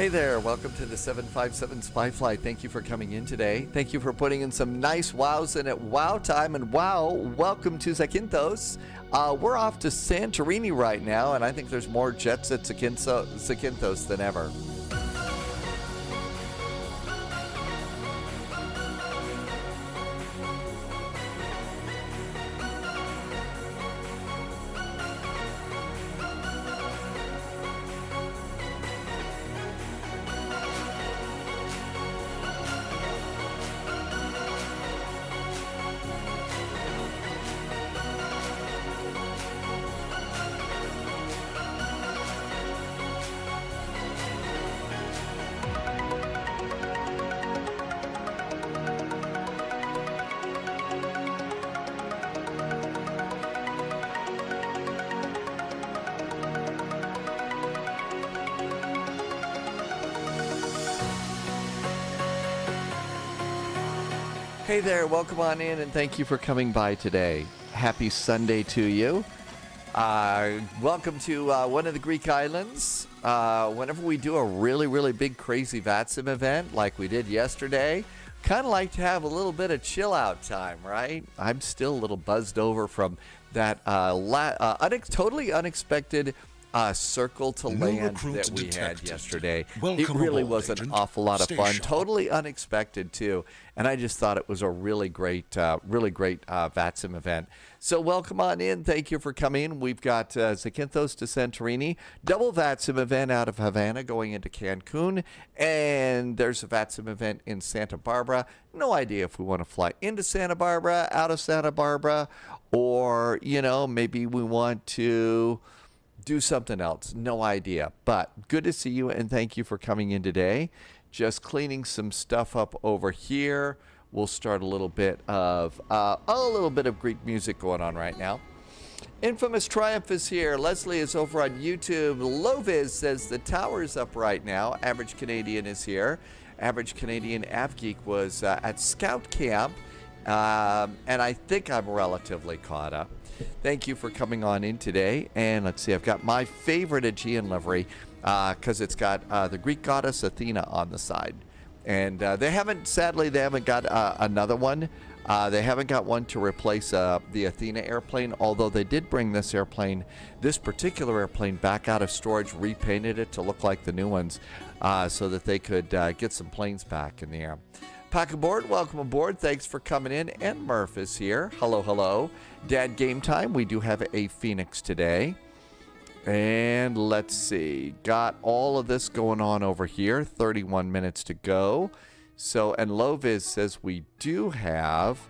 Hey there, welcome to the 757 Spy Fly. Thank you for coming in today. Thank you for putting in some nice wows in at wow time. And wow, welcome to Zakynthos. We're off to Santorini right now, and I think there's more jets at Zakynthos than ever. Hey there, welcome on in and thank you for coming by today. Happy Sunday to you. Welcome to one of the Greek islands. Whenever we do a really big crazy VATSIM event like we did yesterday, kind of like to have a little bit of chill out time, right? I'm still a little buzzed over from that totally unexpected circle to land that we had yesterday. It really was an awful lot of fun. Totally unexpected too, and I just thought it was a really great VATSIM event. So welcome on in. Thank you for coming. We've got Zakynthos to Santorini, double VATSIM event out of Havana going into Cancun, and there's a VATSIM event in Santa Barbara. No idea if we want to fly into Santa Barbara, out of Santa Barbara, or maybe we want to do something else. No idea. But good to see you and thank you for coming in today. Just cleaning some stuff up over here. We'll start a little bit of Greek music going on right now. Infamous Triumph is here. Leslie is over on YouTube. Loviz says the tower's up right now. Average Canadian is here. Average Canadian AvGeek was at Scout Camp. And I think I'm relatively caught up. Thank you for coming on in today. And let's see, I've got my favorite Aegean livery because it's got the Greek goddess Athena on the side. And sadly, they haven't got another one. They haven't got one to replace the Athena airplane, although they did bring this particular airplane back out of storage, repainted it to look like the new ones so that they could get some planes back in the air. Pack aboard, welcome aboard. Thanks for coming in. And Murph is here. Hello. Dad Game Time. We do have a Phoenix today. And let's see. Got all of this going on over here. 31 minutes to go. So, and Loviz says we do have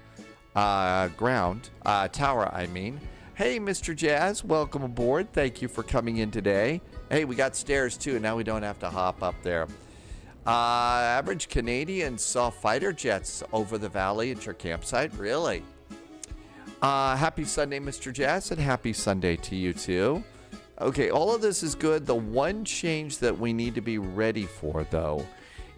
tower, I mean. Hey, Mr. Jazz, welcome aboard. Thank you for coming in today. Hey, we got stairs too. Now we don't have to hop up there. Average Canadian saw fighter jets over the valley at your campsite. Really? Happy Sunday, Mr. Jazz, and happy Sunday to you too. Okay, all of this is good. The one change that we need to be ready for, though,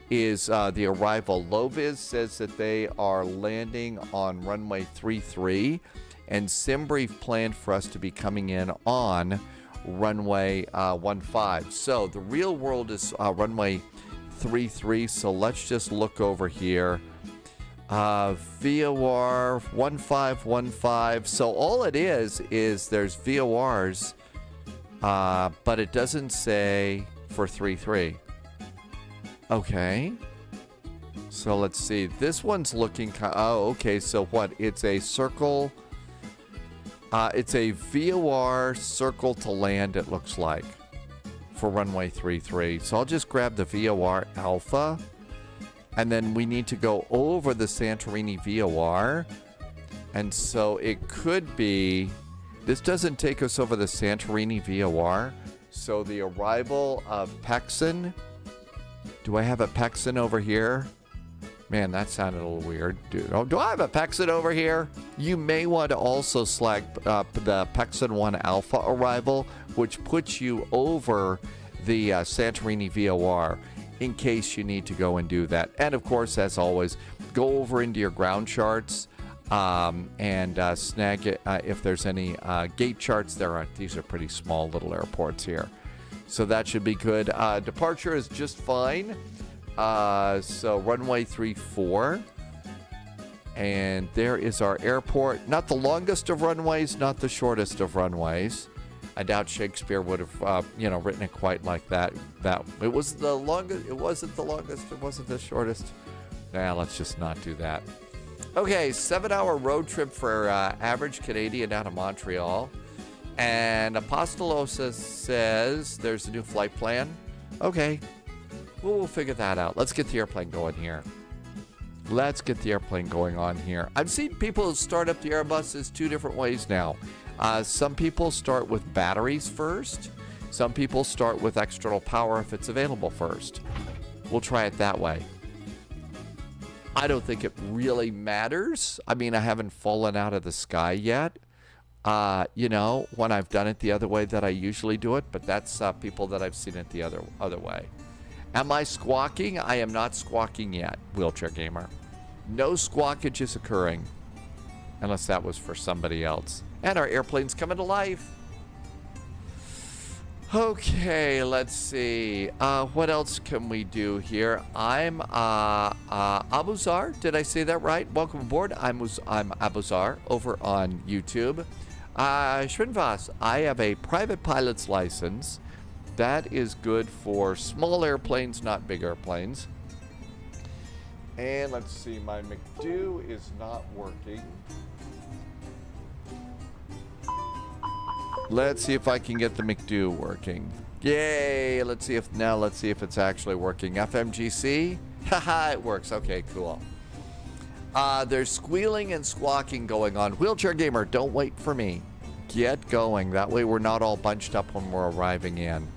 is the arrival. Loviz says that they are landing on runway 33, and SimBrief planned for us to be coming in on runway 15. So the real world is runway 33, so let's just look over here. VOR 1515. So all it is there's VORs, but it doesn't say for 33. Okay. So let's see. This one's looking okay. So what? It's a circle. It's a VOR circle to land, it looks like, for runway 33. So I'll just grab the VOR Alpha, and then we need to go over the Santorini VOR. And so it could be, this doesn't take us over the Santorini VOR. So the arrival of Pexin. Do I have a Pexin over here? Man, that sounded a little weird. Dude, do I have a Pexin over here? You may want to also select the Pexin 1 Alpha arrival, which puts you over the Santorini VOR in case you need to go and do that. And of course, as always, go over into your ground charts and snag it if there's any gate charts. These are pretty small little airports here. So that should be good. Departure is just fine. So runway 34. And there is our airport. Not the longest of runways, not the shortest of runways. I doubt Shakespeare would have, written it quite like that. It was the longest. It wasn't the longest. It wasn't the shortest. Nah, let's just not do that. Okay, 7-hour road trip for average Canadian out of Montreal. And Apostolosa says there's a new flight plan. Okay, we'll figure that out. Let's get the airplane going here. Let's get the airplane going on here. I've seen people start up the Airbuses 2 different ways now. Some people start with batteries first. Some people start with external power if it's available first. We'll try it that way. I don't think it really matters. I mean, I haven't fallen out of the sky yet. When I've done it the other way that I usually do it, but that's people that I've seen it the other way. Am I squawking? I am not squawking yet, Wheelchair Gamer. No squawkage is occurring, unless that was for somebody else. And our airplane's coming to life. Okay, let's see. What else can we do here? I'm Abuzar. Did I say that right? Welcome aboard. I'm Abuzar over on YouTube. Shrinvas, I have a private pilot's license. That is good for small airplanes, not big airplanes. And let's see, my McDo is not working. Let's see if I can get the McDo working. Yay! Let's see if it's actually working. FMGC? Haha, it works. Okay, cool. There's squealing and squawking going on. Wheelchair Gamer, don't wait for me. Get going. That way we're not all bunched up when we're arriving in.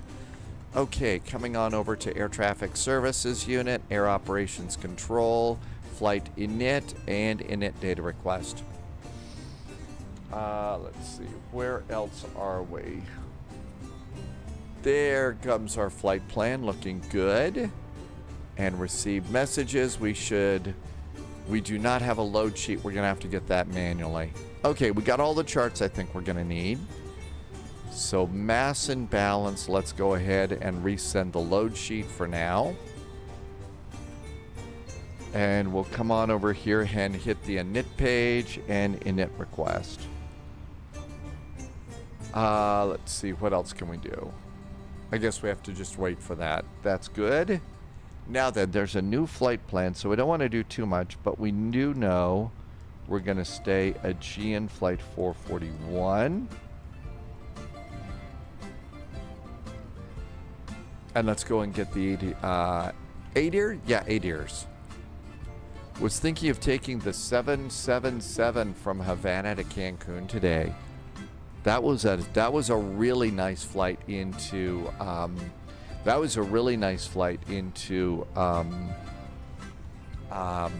Okay, coming on over to Air Traffic Services Unit, Air Operations Control, Flight Init, and Init Data Request. Let's see, where else are we? There comes our flight plan, looking good. And receive messages. We do not have a load sheet. We're going to have to get that manually. Okay, we got all the charts I think we're going to need. So mass and balance, let's go ahead and resend the load sheet for now. And we'll come on over here and hit the init page and init request. Let's see, what else can we do? I guess we have to just wait for that. That's good. Now then, there's a new flight plan, so we don't want to do too much, but we do know we're going to stay Aegean Flight 441. And let's go and get the ADIR? Yeah, ADIRs. Was thinking of taking the 777 from Havana to Cancun today. That was a really nice flight into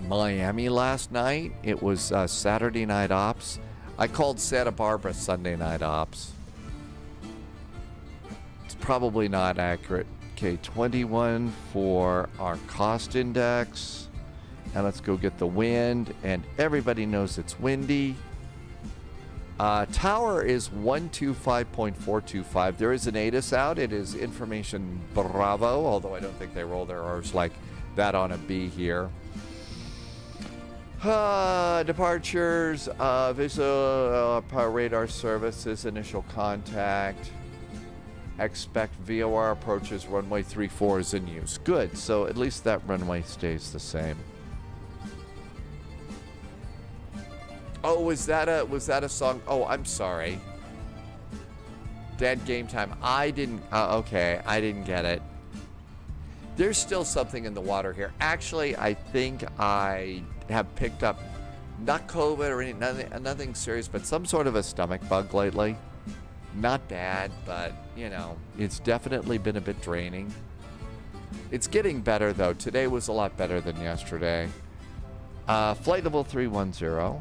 Miami last night. It was Saturday night ops. I called Santa Barbara Sunday night ops. It's probably not accurate. Okay, 21 for our cost index. And let's go get the wind. And everybody knows it's windy. Tower is 125.425. There is an ATIS out. It is information Bravo, although I don't think they roll their R's like that on a B here. Departures, visual radar services, initial contact. Expect VOR approaches, runway 34 is in use. Good, so at least that runway stays the same. Oh, was that a song? Oh, I'm sorry. Dead game time. I didn't get it. There's still something in the water here. Actually, I think I have picked up not COVID or nothing serious, but some sort of a stomach bug lately. Not bad, but, it's definitely been a bit draining. It's getting better, though. Today was a lot better than yesterday. Flight level 310.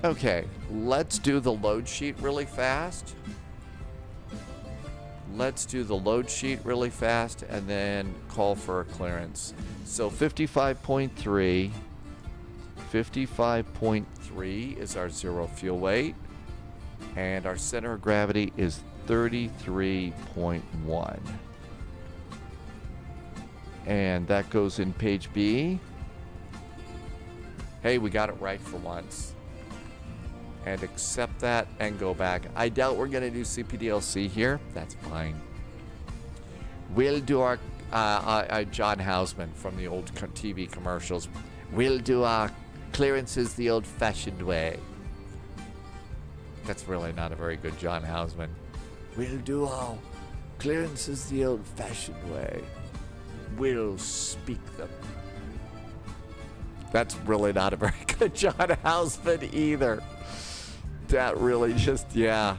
Okay, let's do the load sheet really fast. And then call for a clearance. So 55.3. 55.3 is our zero fuel weight. And our center of gravity is 33.1. And that goes in page B. Hey, we got it right for once. And accept that and go back. I doubt we're going to do CPDLC here. That's fine. We'll do our John Houseman from the old TV commercials. We'll do our clearances the old-fashioned way. That's really not a very good John Houseman. We'll do our clearances the old-fashioned way. We'll speak them. That's really not a very good John Houseman either. That really just, yeah.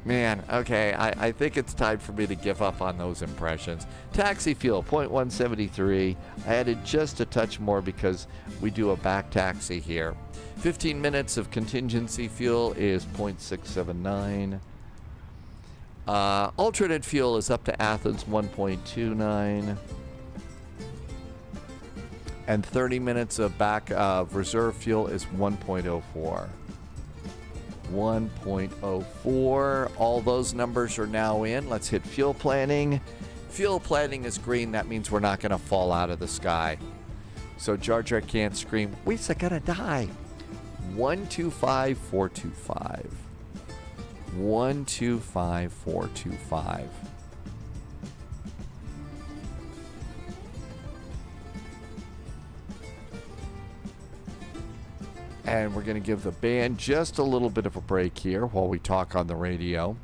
Man, okay, I think it's time for me to give up on those impressions. Taxi fuel, 0.173. I added just a touch more because we do a back taxi here. 15 minutes of contingency fuel is 0.679. Alternate fuel is up to Athens, 1.29. And 30 minutes of back reserve fuel is 1.04. 1.04. All those numbers are now in. Let's hit fuel planning. Fuel planning is green. That means we're not going to fall out of the sky. So Jar Jar can't scream, we're gonna die. 125425. 125425. And we're going to give the band just a little bit of a break here while we talk on the radio.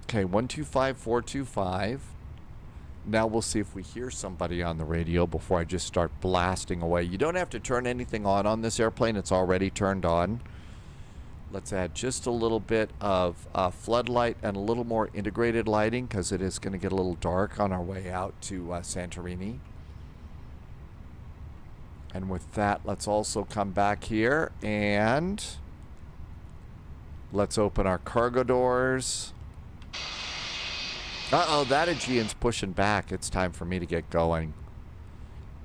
Okay, 125425. Now we'll see if we hear somebody on the radio before I just start blasting away. You don't have to turn anything on this airplane. It's already turned on. Let's add just a little bit of floodlight and a little more integrated lighting because it is going to get a little dark on our way out to Santorini. And with that, let's also come back here and let's open our cargo doors. Uh-oh, that Aegean's pushing back. It's time for me to get going.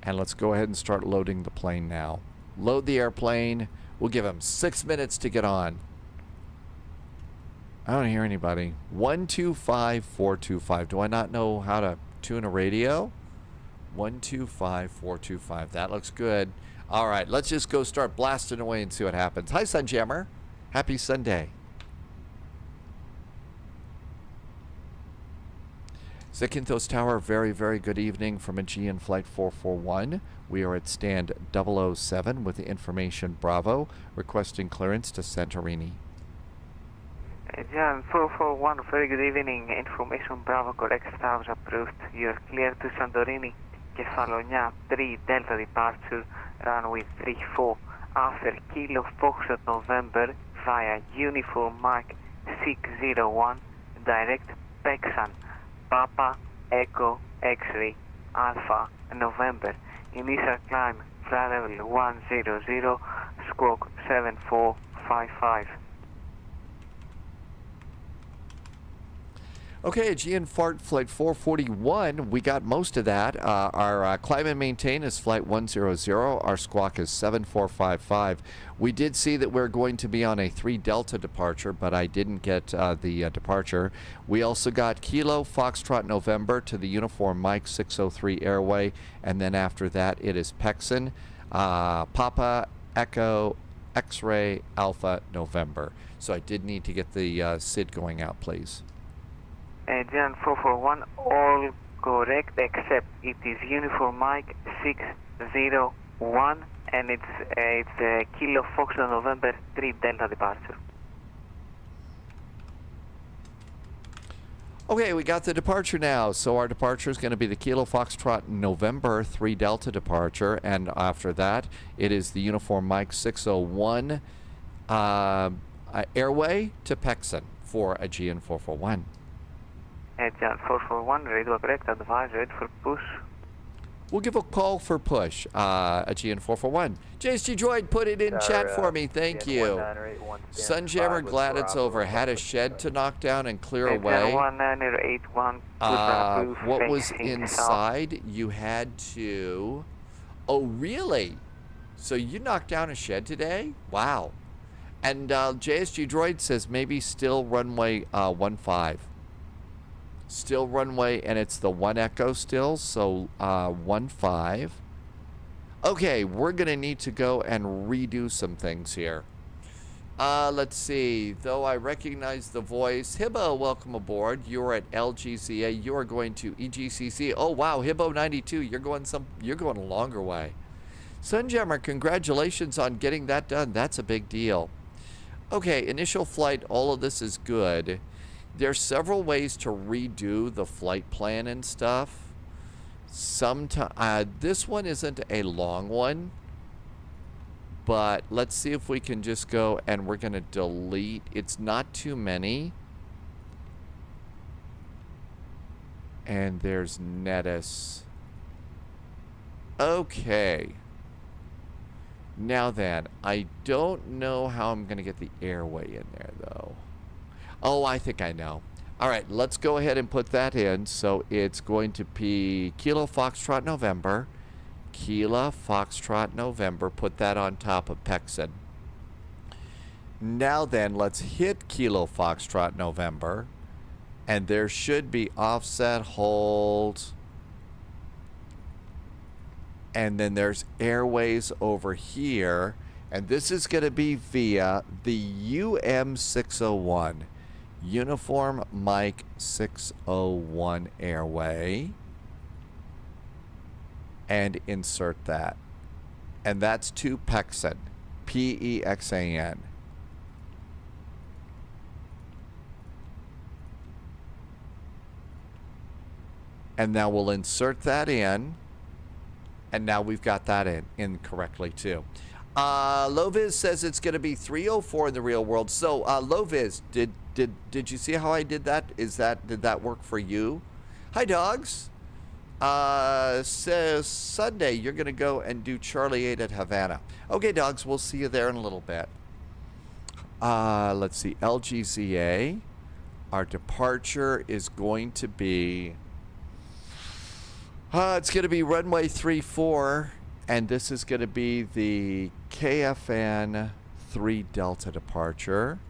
And let's go ahead and start loading the plane now. Load the airplane. We'll give him 6 minutes to get on. I don't hear anybody. 125425. Do I not know how to tune a radio? 125425. That looks good. All right, let's just go start blasting away and see what happens. Hi, Sunjammer. Happy Sunday. Zakynthos Tower, very, very good evening from Aegean Flight 441. We are at stand 007 with the information Bravo, requesting clearance to Santorini. Aegean 441, very good evening. Information Bravo, correct status approved. You are clear to Santorini. Κεφαλονιά 3 Delta departure, runway 34 after Kilo Foxtrot November via Uniform Mike 601, direct Pexan, Papa Echo X-ray Alpha November. Initial climb flight level 100, squawk 7455. Okay, Aegean Fart Flight 441, we got most of that. Our climb and maintain is Flight 100. Our squawk is 7455. We did see that we're going to be on a 3 Delta departure, but I didn't get the departure. We also got Kilo Foxtrot November to the Uniform Mike 603 airway, and then after that it is Pexan, Papa Echo X-ray Alpha November. So I did need to get the SID going out, please. Aegean 441, all correct except it is Uniform Mike 601 and it's Kilo Foxtrot November 3 Delta departure. Okay, we got the departure now. So our departure is going to be the Kilo Foxtrot November 3 Delta departure, and after that it is the Uniform Mike 601 airway to Pexan for Aegean 441. Aegean 441, radio correct, advise, ready for push. We'll give a call for push, Aegean 441. JSG Droid, put it in chat for me, thank you. Sunjammer, glad it's over. Had a shed to knock down and clear away. What was inside? You had to... Oh, really? So you knocked down a shed today? Wow. And JSG Droid says maybe still runway 15. Still runway, and it's the 1 echo still, so 15. Okay, we're going to need to go and redo some things here. Let's see. Though I recognize the voice. Hibbo, welcome aboard. You're at LGZA. You are going to EGCC. Oh, wow. Hibbo 92. You're going a longer way. Sunjammer, congratulations on getting that done. That's a big deal. Okay, initial flight. All of this is good. There's several ways to redo the flight plan and stuff. This one isn't a long one. But let's see if we can just go, and we're going to delete. It's not too many. And there's Netis. Okay. Now then, I don't know how I'm going to get the airway in there, though. Oh, I think I know. All right, let's go ahead and put that in. So it's going to be Kilo Foxtrot November. Kilo Foxtrot November. Put that on top of Pexin. Now then, let's hit Kilo Foxtrot November. And there should be offset hold. And then there's airways over here. And this is going to be via the UM601. Uniform Mike 601 airway. And insert that. And that's to Pexan. P-E-X-A-N. And now we'll insert that in. And now we've got that in correctly too. Loviz says it's going to be 304 in the real world. So Loviz, did you see how I did that? Did that work for you? Hi dogs. Says Sunday you're going to go and do Charlie 8 at Havana. Okay dogs, we'll see you there in a little bit. Let's see, LGZA. Our departure is going to be it's going to be runway 34, and this is going to be the KFN 3 Delta departure.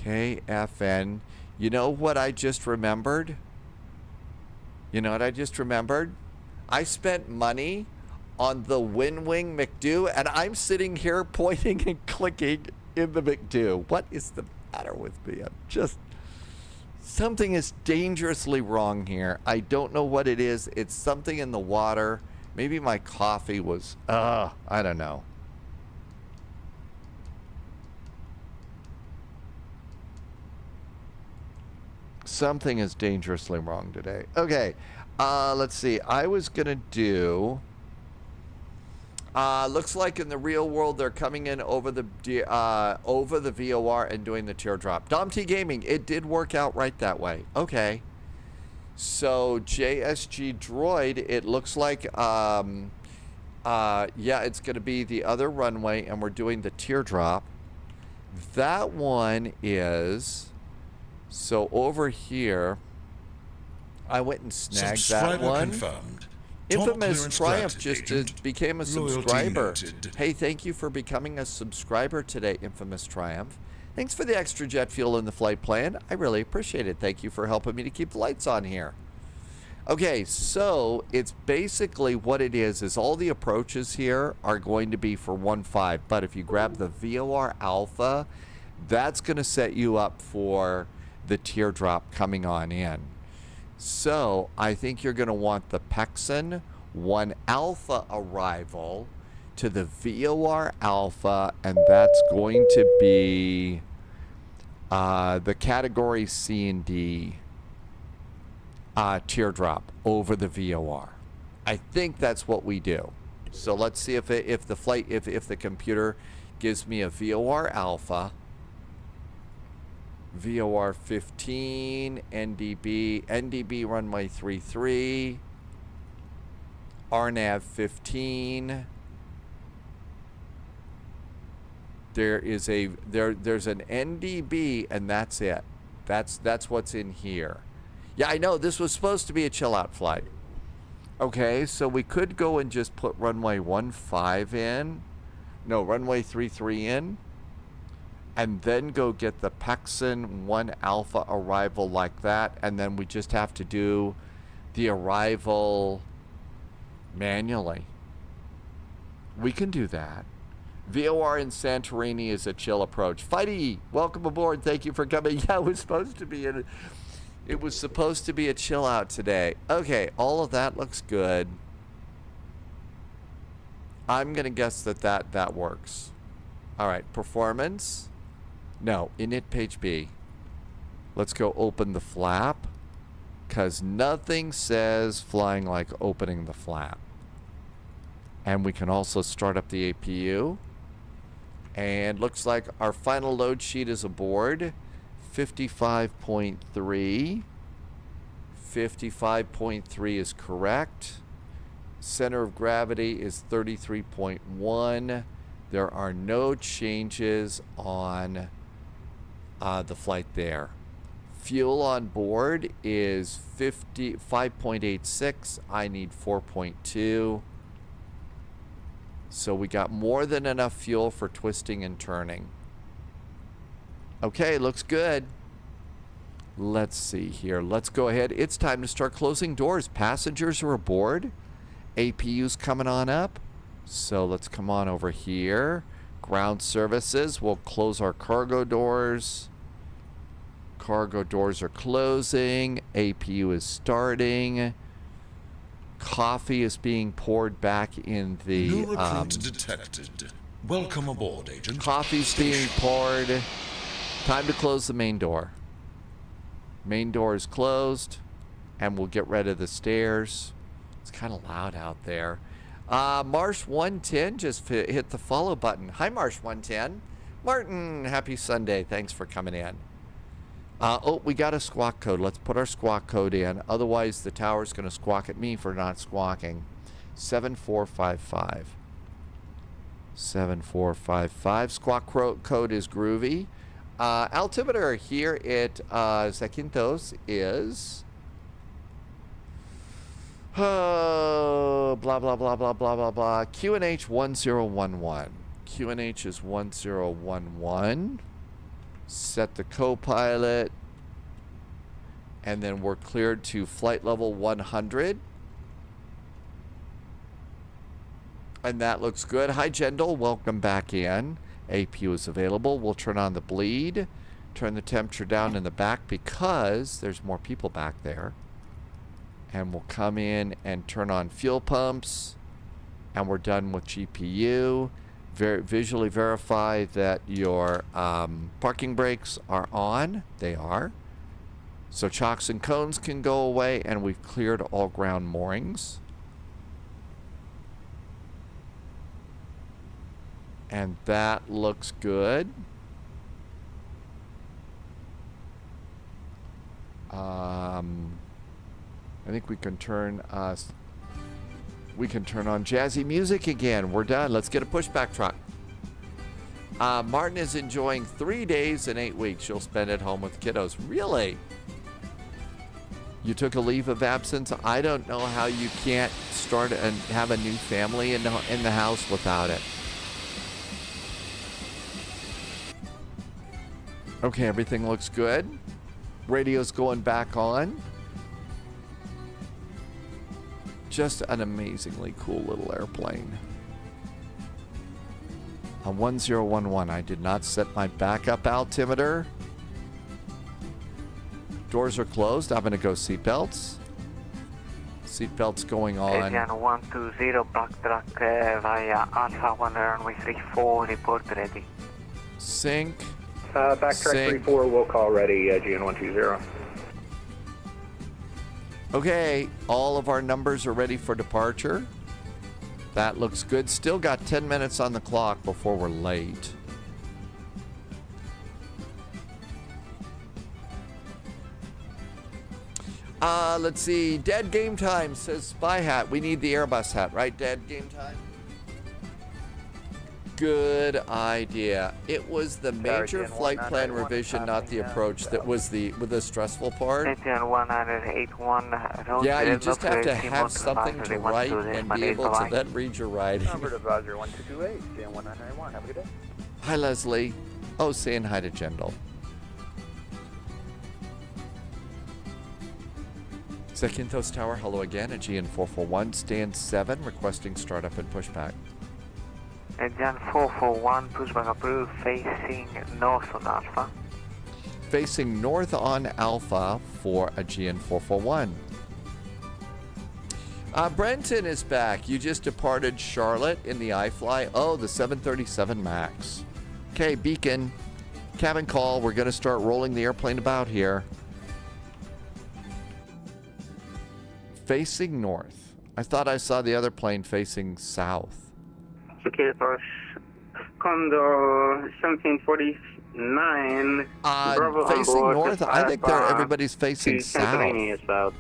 KFN. You know what I just remembered? I spent money on the WinWing McDo, and I'm sitting here pointing and clicking in the McDo. What is the matter with me? Something is dangerously wrong here. I don't know what it is. It's something in the water. Maybe my coffee was, I don't know. Something is dangerously wrong today. Okay, let's see. I was going to do... looks like in the real world they're coming in over the VOR and doing the teardrop. Dom T Gaming, it did work out right that way. Okay. So JSG Droid, it looks like yeah, it's going to be the other runway and we're doing the teardrop. That one is, so over here I went and snagged that one. Confirmed. Infamous Triumph just became a subscriber. Hey, thank you for becoming a subscriber today, Infamous Triumph. Thanks for the extra jet fuel in the flight plan. I really appreciate it. Thank you for helping me to keep the lights on here. Okay, so it's basically what it is all the approaches here are going to be for 1.5. But if you grab the VOR Alpha, that's going to set you up for the teardrop coming on in. So I think you're going to want the Pexan 1 Alpha arrival to the VOR Alpha, and that's going to be the category C and D teardrop over the VOR. I think that's what we do. So let's see if the computer gives me a VOR Alpha. VOR 15, NDB runway 33, RNAV 15. There's an NDB and that's it. That's what's in here. Yeah, I know this was supposed to be a chill out flight. Okay, so we could go and just put runway 15 in. No, runway 33 in. and then go get the Pexin 1 Alpha arrival like that, and then we just have to do the arrival manually. We can do that. VOR in Santorini is a chill approach. Fighty, welcome aboard. Thank you for coming. Yeah, it was supposed to be a chill out today. Okay, all of that looks good. I'm gonna guess that works. All right, performance. No, init page B. Let's go open the flap, because nothing says flying like opening the flap. And we can also start up the APU. And looks like our final load sheet is aboard. 55.3. 55.3 is correct. Center of gravity is 33.1. There are no changes on the flight there. Fuel on board is 5.86. I need 4.2. So we got more than enough fuel for twisting and turning. Okay, looks good. Let's see here. Let's go ahead. It's time to start closing doors. Passengers are aboard. APU's coming on up. So let's come on over here. Ground services. We'll close our cargo doors. Cargo doors are closing. APU is starting. Coffee is being poured back in the... New recruit detected. Welcome aboard, Agent. Coffee's being poured. Time to close the main door. Main door is closed. And we'll get rid of the stairs. It's kind of loud out there. Marsh 110 just hit the follow button. Hi, Marsh 110. Martin, happy Sunday. Thanks for coming in. Oh, we got a squawk code. Let's put our squawk code in. Otherwise, the tower's going to squawk at me for not squawking. 7455. 7455. Squawk code is groovy. Altimeter here at Zakynthos is... blah, blah, blah, blah, blah, blah, blah. QNH 1011. QNH is 1011. Set the co-pilot, and then we're cleared to flight level 100, and that looks good. Hi Jendal, welcome back in. APU is available. We'll turn on the bleed, turn the temperature down in the back because there's more people back there, and we'll come in and turn on fuel pumps, and we're done with GPU. Visually verify that your parking brakes are on. They are. So chocks and cones can go away, and we've cleared all ground moorings. And that looks good. I think we can turn on jazzy music again. We're done. Let's get a pushback truck. Martin is enjoying 3 days and 8 weeks you'll spend at home with kiddos. Really? You took a leave of absence? I don't know how you can't start and have a new family in the house without it. Okay, everything looks good. Radio's going back on. Just an amazingly cool little airplane. A 1011. I did not set my backup altimeter. Doors are closed. I'm going to go seatbelts. Seatbelts going on. Asian 120, backtrack via Alpha 1 runway 34, report ready. Sync. Backtrack 34, we'll call ready, GN 120. Okay, all of our numbers are ready for departure. That looks good. Still got 10 minutes on the clock before we're late. Let's see. Dead game time, says Spy Hat. We need the Airbus hat, right? Dead game time? Good idea. It was the major flight plan revision, not the approach, that was the stressful part. Yeah, you just have to have something to write and be able to then read your writing. Number advisor 1228, GN 1991. Have a good day. Hi, Leslie. Oh, saying hi to Jendal. Zakynthos Tower, hello again. Aegean 441, stand 7, requesting startup and pushback. Aegean 441, pushback approved, facing north on Alpha. Facing north on Alpha for Aegean 441. Brenton is back. You just departed Charlotte in the iFly. Oh, the 737 MAX. Okay, Beacon, cabin call. We're going to start rolling the airplane about here. Facing north. I thought I saw the other plane facing south. Zakynthos, Condor 1749. Bravo facing on board, north? I think everybody's facing south. Santorini is south.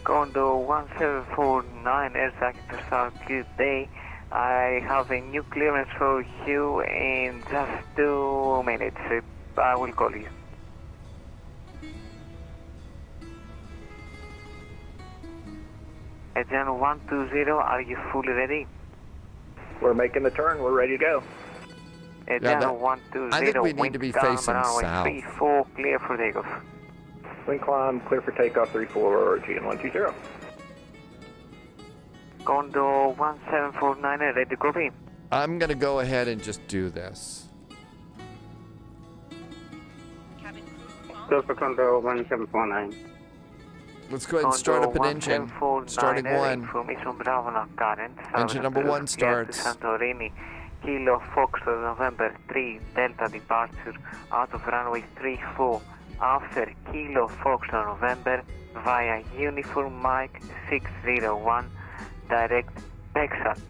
Condor 1749, Air Zakynthos, good day. I have a new clearance for you in just 2 minutes. I will call you. Aegean 120, are you fully ready? We're making the turn. We're ready to go. Aegean 120, I think we need to be facing south. 34, clear for takeoff. Wind climb, clear for takeoff, 34, Aegean 120. Condor 1749, ready to copy. I'm going to go ahead and just do this. Go for Condor 1749. Let's go ahead and start up an engine. Starting one. Information Bravo now current. Engine number 1 starts. Santorini. Kilo Foxtrot November 3 Delta departure out of runway 34 after Kilo Foxtrot November via Uniform Mike 601 direct Texas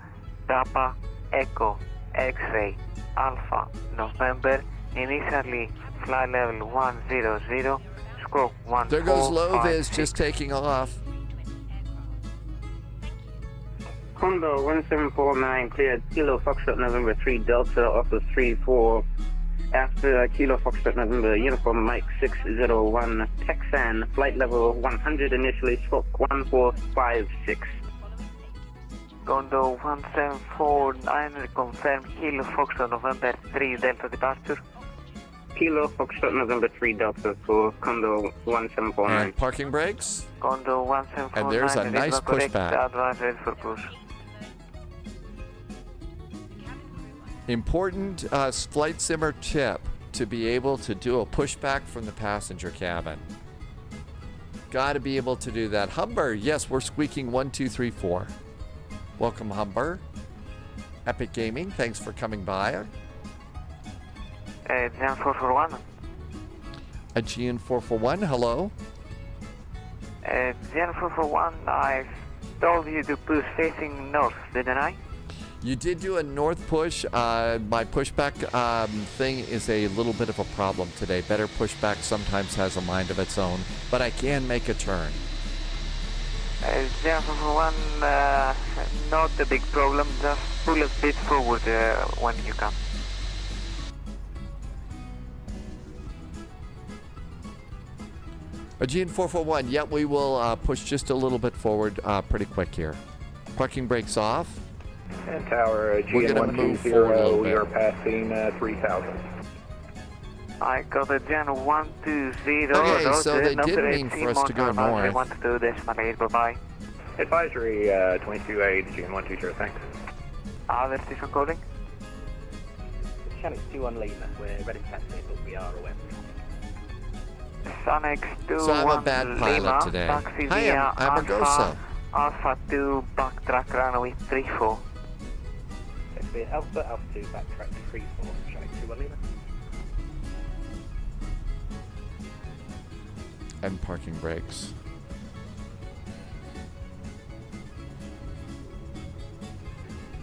Papa Echo X-ray Alpha November initially flight level 100 scope 1. There goes Loviz just taking off. Condor 1749 cleared Kilo Foxtrot November 3 Delta off of 34 after Kilo Foxtrot November Uniform Mike 601 Texan flight level 100 initially scope 1456. Condor 1749 confirm Kilo Foxtrot November 3 Delta departure. Kilo Foxtrot November 3 Delta for Condor 1749. And parking brakes. Condor 1749. And there's a nice pushback. Advance ready for push. Important flight simmer tip to be able to do a pushback from the passenger cabin. Got to be able to do that. Humber, yes, we're squeaking 1, 2, 3, 4. Welcome, Humber. Epic Gaming, thanks for coming by. Aegean 441. Aegean 441, hello. Aegean 441, I told you to push facing north, didn't I? You did do a north push. My pushback thing is a little bit of a problem today. Better pushback sometimes has a mind of its own, but I can make a turn. Aegean 441, not a big problem, just pull a bit forward when you come. Aegean 441, yep, we will push just a little bit forward pretty quick here. Parking brakes off. And tower, We're Aegean gonna move forward a 120, little we bit. are passing 3,000. I got Aegean 120. Okay, so they did mean for us to go north. 122, decimal 8, bye-bye. Advisory 228, Aegean 120, thanks. Other station calling? Channel 21 Lima, we're ready to taxi, but we are aware. Sonex 2 So I'm a bad pilot Lima, today. taxi Hi, via I'm Argosa. Alpha 2, backtrack runway 34. Let's be Alpha 2, backtrack 34, Channel 21 Lima. And parking brakes.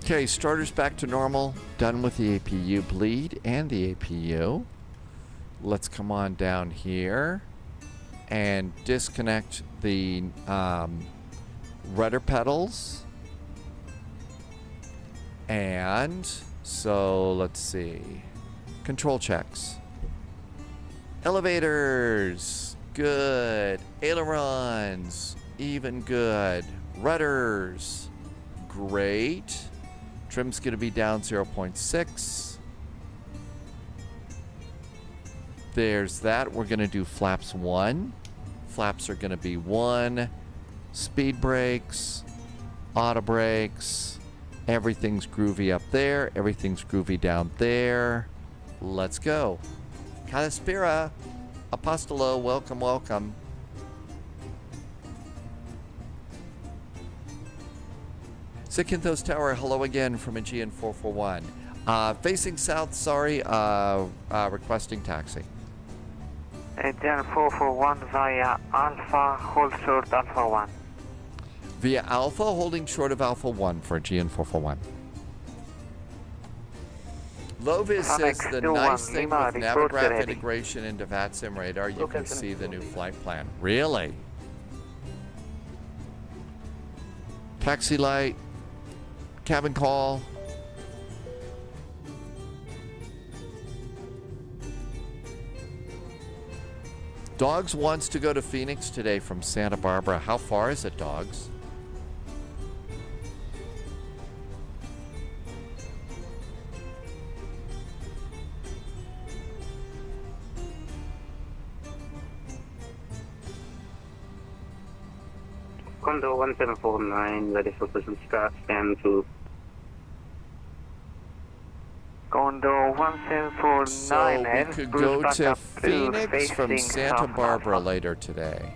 Okay, starters back to normal. Done with the APU bleed and the APU. Let's come on down here and disconnect the rudder pedals. And so let's see. Control checks. Elevators. Good. Ailerons. Even good. Rudders. Great. Trim's going to be down 0.6. There's that. We're going to do flaps 1. Flaps are going to be 1. Speed brakes, auto brakes. Everything's groovy up there. Everything's groovy down there. Let's go. KSBA, Apostolo, welcome, welcome. Zakynthos Tower, hello again from Aegean 441. Facing south, sorry, requesting taxi. Aegean 441 via Alpha, hold short Alpha 1. Via Alpha, holding short of Alpha 1 for Aegean 441. Lovis says the nice thing with Navigraph integration into VATSIM radar, you can see the new flight plan. Really? Taxi light, cabin call. Dogs wants to go to Phoenix today from Santa Barbara. How far is it, Dogs? Condo 1749, ready for prison start, stand to. Condo 1749. So we could go to Phoenix from Santa Barbara later today.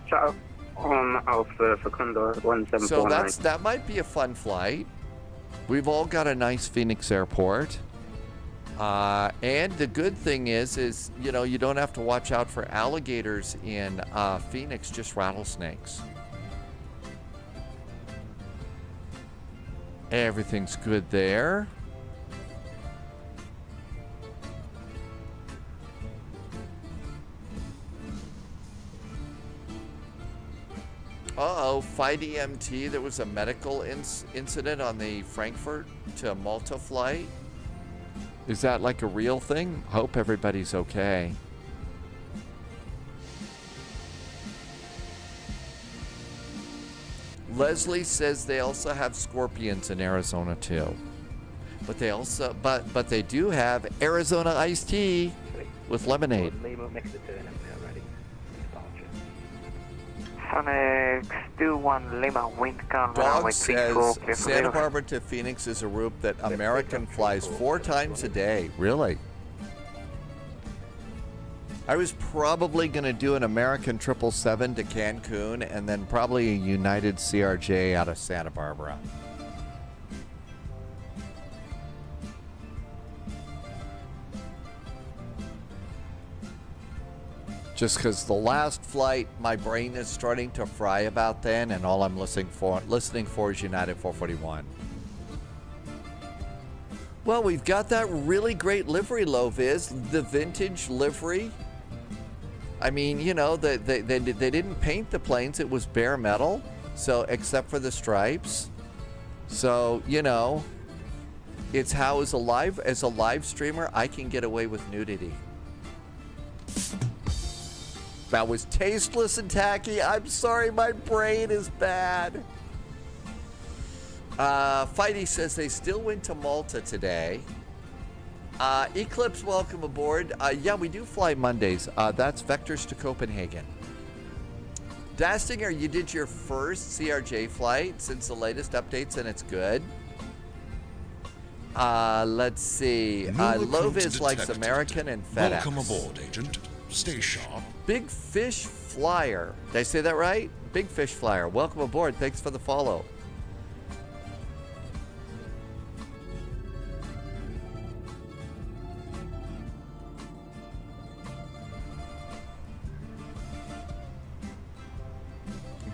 Shut up on Alpha for Condo 1749. So that might be a fun flight. We've all got a nice Phoenix airport. And the good thing is, you know, you don't have to watch out for alligators in Phoenix, just rattlesnakes. Everything's good there. Uh-oh, Flight EMT, there was a medical incident on the Frankfurt to Malta flight. Is that like a real thing? Hope everybody's okay. Leslie says they also have scorpions in Arizona too. But they also but they do have Arizona iced tea with lemonade. Lima makes the turn and they're ready. Departure. Phoenix 21 Lima, wind calm, runway Dog 34, says clear for Santa zero. Barbara to Phoenix is a route that American flies 4 times a day. Really? I was probably going to do an American 777 to Cancun and then probably a United CRJ out of Santa Barbara. Just because the last flight, my brain is starting to fry about then, and all I'm listening for is United 441. Well, we've got that really great livery, Loviz, the vintage livery. I mean, you know, they didn't paint the planes; it was bare metal. So, except for the stripes. So, you know, it's how as a live streamer, I can get away with nudity. That was tasteless and tacky. I'm sorry, my brain is bad. Fighty says they still went to Malta today. Eclipse, welcome aboard. Yeah, we do fly Mondays. That's Vectors to Copenhagen. Dastinger, you did your first CRJ flight since the latest updates, and it's good. Let's see. Loviz likes American and FedEx. Welcome aboard, Agent. Stay sharp. Big Fish Flyer. Did I say that right? Big Fish Flyer. Welcome aboard. Thanks for the follow.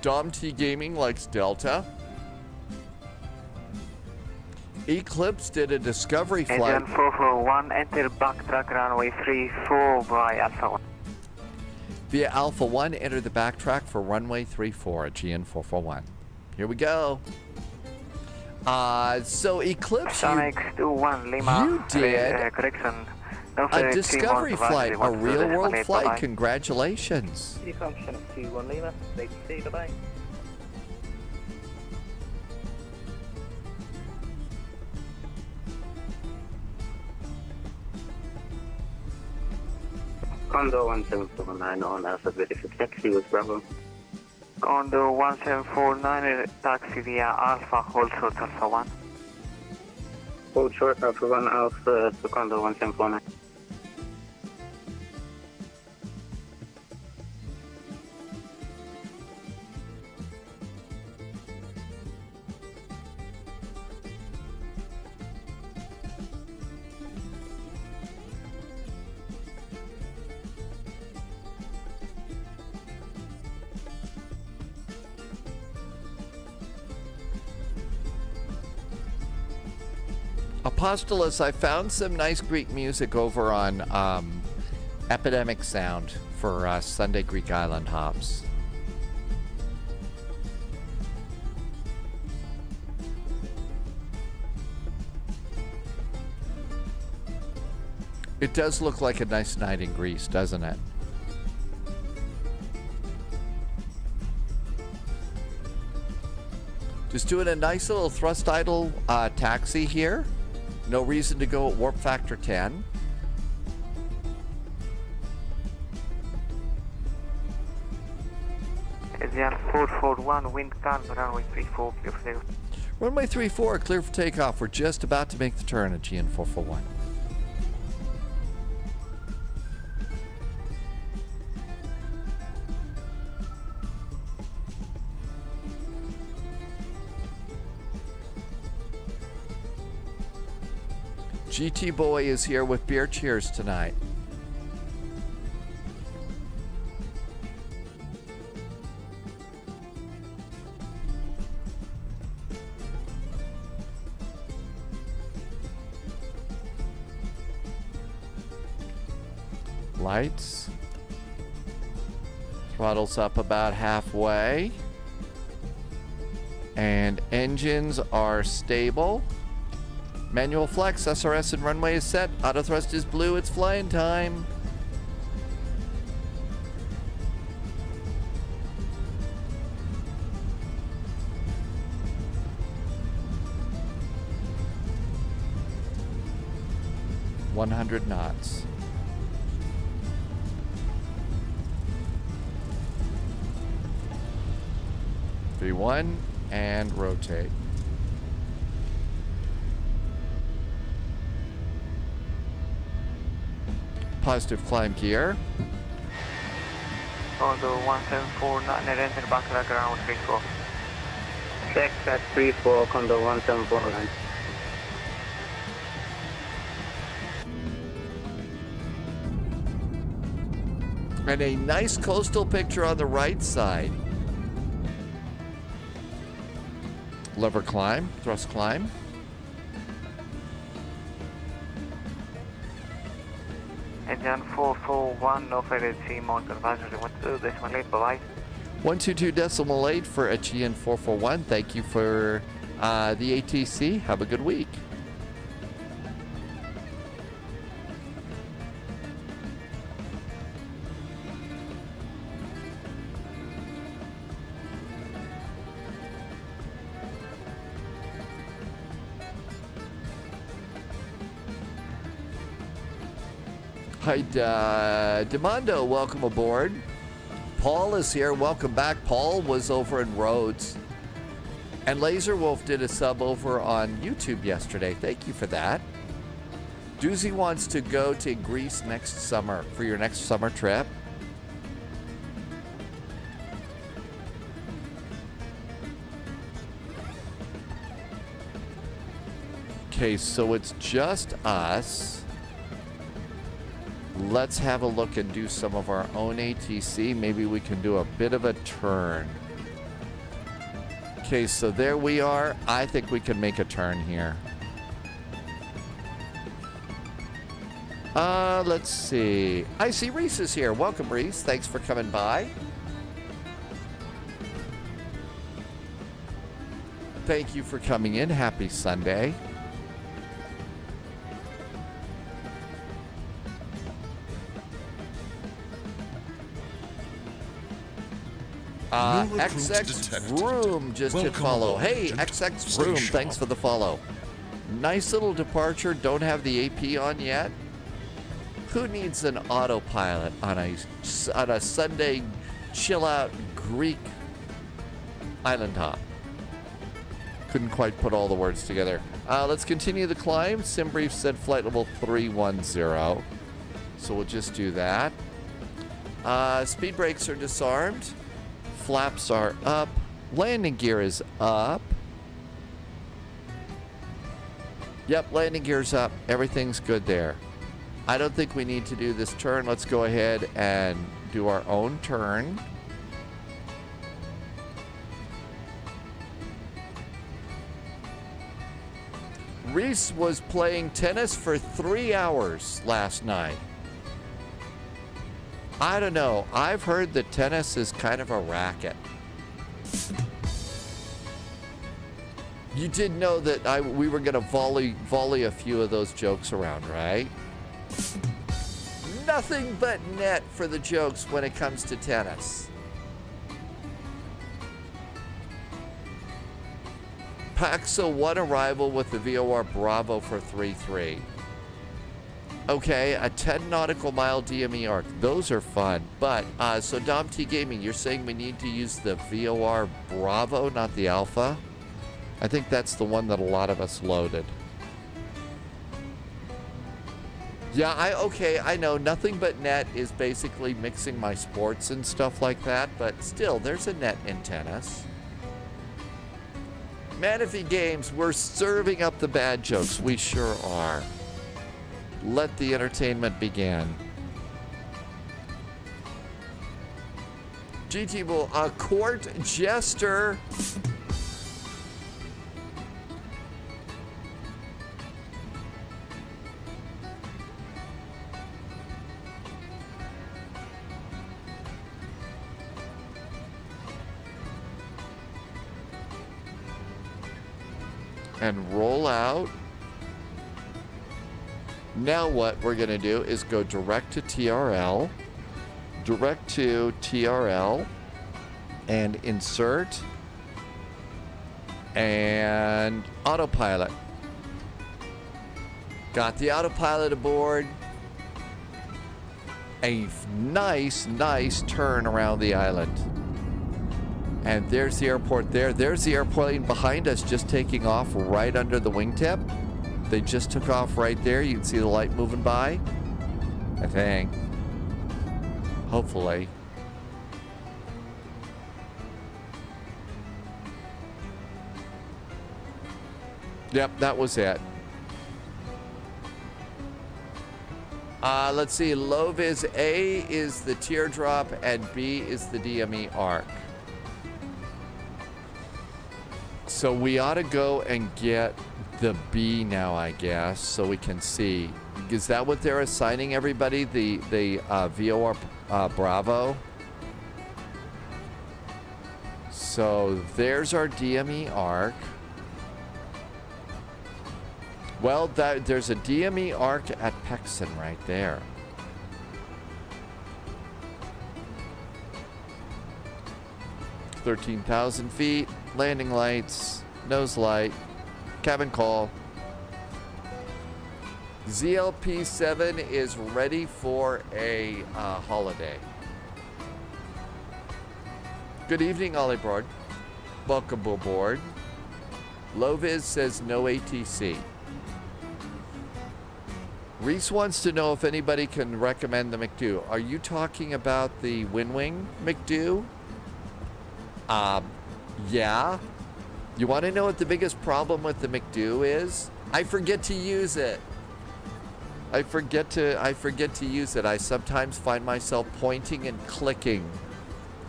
Dom T Gaming likes Delta. Eclipse did a discovery flight. Aegean 441, enter backtrack runway 34 by Alpha 1. Via Alpha 1, enter the backtrack for runway 34 at Aegean 441. Here we go. So Eclipse, Sonic 21 Lima. you did correction. a discovery flight, a real world flight. Congratulations. You come Sonic 21 Lima. They see, bye-bye. Condo 1749 on Alpha Verific Taxi with Bravo. Condo 1749, taxi via Alpha, hold short Alpha 1. Hold short Alpha 1 Alpha to Condo 1749. Apostolus, I found some nice Greek music over on Epidemic Sound for Sunday Greek Island hops. It does look like a nice night in Greece, doesn't it? Just doing a nice little thrust idle taxi here. No reason to go at warp factor 10. SDR 441, wind calm, runway 34, clear for takeoff. Runway 34, clear for takeoff. We're just about to make the turn at GN 441. GT Boy is here with beer cheers tonight. Lights. Throttle's up about halfway. And engines are stable. Manual flex, SRS and runway is set. Auto thrust is blue, it's flying time. .100 knots. V1 and rotate. Positive climb gear. Condo 1749, enter back to ground 34. Check at 34, Condo 1749. And a nice coastal picture on the right side. Lever climb, thrust climb. Engine 441, no further C, mount advisory 12.8, bye-bye. 122.8 for Aegean 441. Thank you for the ATC. Have a good week. Hi, Demondo, welcome aboard. Paul is here. Welcome back. Paul was over in Rhodes. And Laser Wolf did a sub over on YouTube yesterday. Thank you for that. Doozy wants to go to Greece next summer for your next summer trip. Okay, so it's just us. Let's have a look and do some of our own ATC. Maybe we can do a bit of a turn. Okay, so there we are. I think we can make a turn here. Let's see. I see Reese is here. Welcome, Reese. Thanks for coming by. Thank you for coming in. Happy Sunday. XX Vroom just hit follow. Hey, XX Vroom, thanks for the follow. Nice little departure. Don't have the AP on yet. Who needs an autopilot on a Sunday chill-out Greek island hop? Couldn't quite put all the words together. Let's continue the climb. SimBrief said flight level 310. So we'll just do that. Speed brakes are disarmed. Flaps are up. Landing gear is up. Yep, landing gear's up. Everything's good there. I don't think we need to do this turn. Let's go ahead and do our own turn. Reese was playing tennis for 3 hours last night. I don't know. I've heard that tennis is kind of a racket. You did know that we were going to volley a few of those jokes around, right? Nothing but net for the jokes when it comes to tennis. Paxa 1 arrival with the VOR Bravo for 3-3. Okay, a 10 nautical mile DME arc. Those are fun. But, so Dom T Gaming, you're saying we need to use the VOR Bravo, not the Alpha? I think that's the one that a lot of us loaded. Yeah, okay, I know. Nothing but net is basically mixing my sports and stuff like that, but still, there's a net in tennis. Manaphy Games, we're serving up the bad jokes. We sure are. Let the entertainment begin. GT Bull, a court jester. And roll out. Now what we're going to do is go direct to TRL, and insert, and autopilot. Got the autopilot aboard. A nice turn around the island. And there's the airport there. There's the airplane behind us just taking off right under the wingtip. They just took off right there. You can see the light moving by. I think. Hopefully. Yep, that was it. Let's see. Low vis A is the teardrop and B is the DME arc. So we ought to go and get the B now, I guess, so we can see. Is that what they're assigning everybody? The VOR Bravo? So there's our DME arc. Well, there's a DME arc at Pexon right there. $13,000 feet, landing lights, nose light, cabin call. ZLP7 is ready for a holiday. Good evening, Ollie Broad. Welcome aboard. Loviz says no ATC. Reese wants to know if anybody can recommend the McDo. Are you talking about the WinWing McDo? Yeah. You want to know what the biggest problem with the McDo is? I forget to use it. I forget to use it. I sometimes find myself pointing and clicking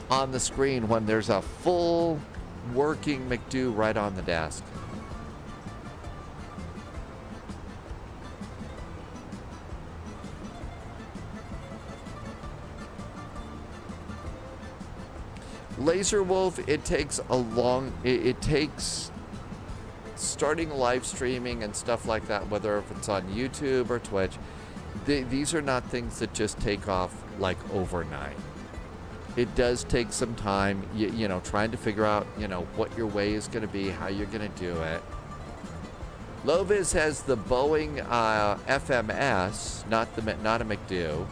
on the screen when there's a full working McDo right on the desk. Laser Wolf, it takes a long, it takes starting live streaming and stuff like that, whether if it's on YouTube or Twitch, these are not things that just take off like overnight. It does take some time, you know, trying to figure out, you know, what your way is going to be, how you're going to do it. Loviz has the Boeing FMS, not a McDo.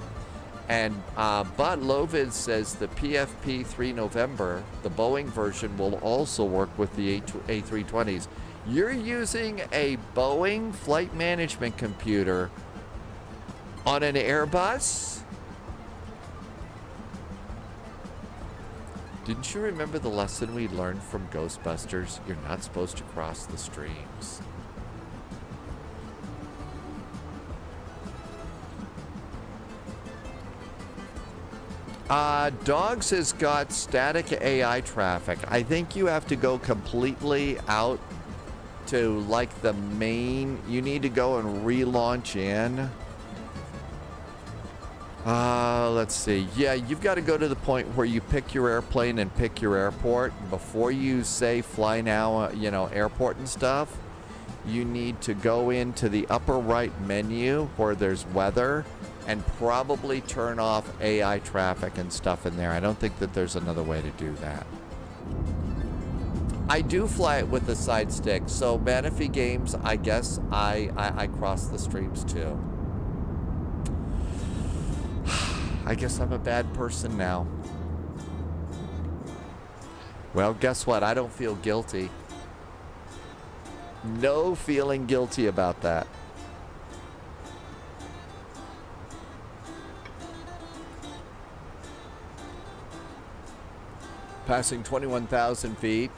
And but Loviz says the PFP 3 November, the Boeing version, will also work with the A320s. You're using a Boeing flight management computer on an Airbus? Didn't you remember the lesson we learned from Ghostbusters? You're not supposed to cross the streams. Dogs has got static AI traffic. I think you have to go completely out to like the main. You need to go and relaunch in. Let's see. Yeah, you've got to go to the point where you pick your airplane and pick your airport. Before you say fly now, airport and stuff, you need to go into the upper right menu where there's weather and probably turn off AI traffic and stuff in there. I don't think that there's another way to do that. I do fly it with the side stick, so Manaphy Games, I guess I cross the streams too. I guess I'm a bad person now. Well, guess what? I don't feel guilty. No feeling guilty about that. Passing 21,000 feet.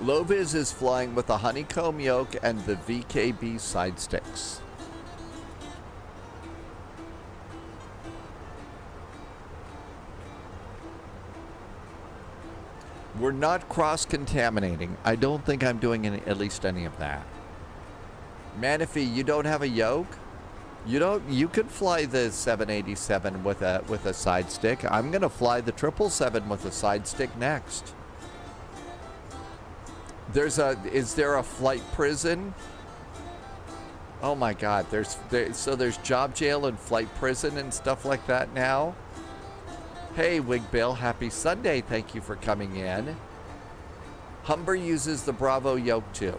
Loviz is flying with a honeycomb yoke and the VKB side sticks. We're not cross-contaminating. I don't think I'm doing at least any of that. Manaphy, you don't have a yoke? You could fly the 787 with a side stick. I'm gonna fly the 777 with a side stick next. Is there a flight prison? Oh my God, so there's job jail and flight prison and stuff like that now? Hey Wig Bill, happy Sunday, thank you for coming in. Humber uses the Bravo yoke too.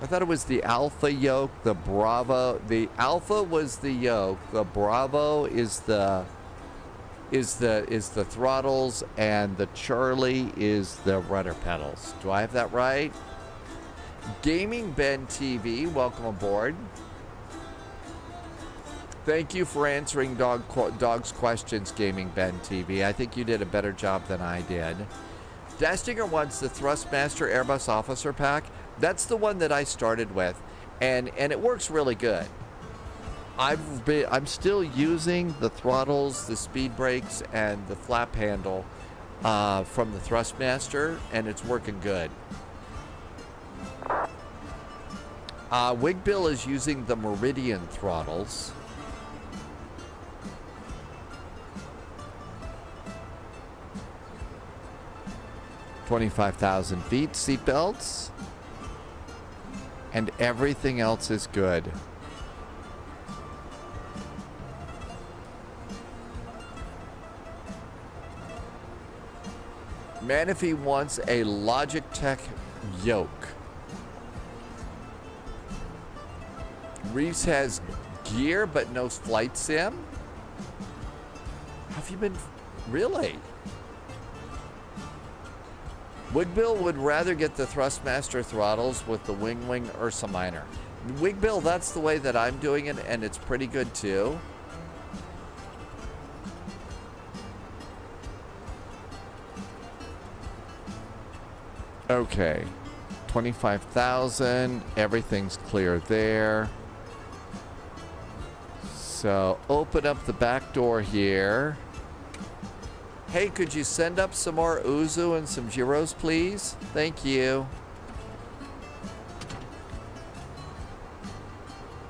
I thought it was the Alpha yoke, the Bravo, the Alpha was the yoke, the Bravo is the throttles, and the Charlie is the rudder pedals. Do I have that right? Gaming Ben TV, welcome aboard. Thank you for answering Dog's questions, Gaming Ben TV. I think you did a better job than I did. Dastinger wants the Thrustmaster Airbus Officer Pack. That's the one that I started with, and it works really good. I'm still using the throttles, the speed brakes, and the flap handle from the Thrustmaster, and it's working good. Wig Bill is using the Meridian throttles. $25,000 feet, seatbelts, and everything else is good. Manaphy wants a Logitech yoke. Reese has gear but no flight sim. Have you been really? Wigbill would rather get the Thrustmaster throttles with the Wing Ursa Minor. Wigbill, that's the way that I'm doing it, and it's pretty good too. Okay, 25,000, everything's clear there. So open up the back door here. Hey, could you send up some more Uzu and some gyros, please? Thank you.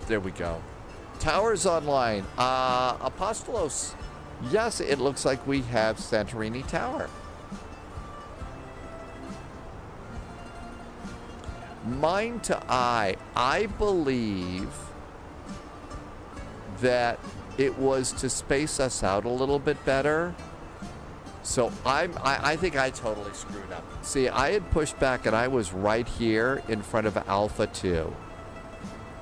There we go. Towers online. Apostolos. Yes, it looks like we have Santorini Tower. Mind to eye. I believe that it was to space us out a little bit better. So I think I totally screwed up. See, I had pushed back and I was right here in front of Alpha 2.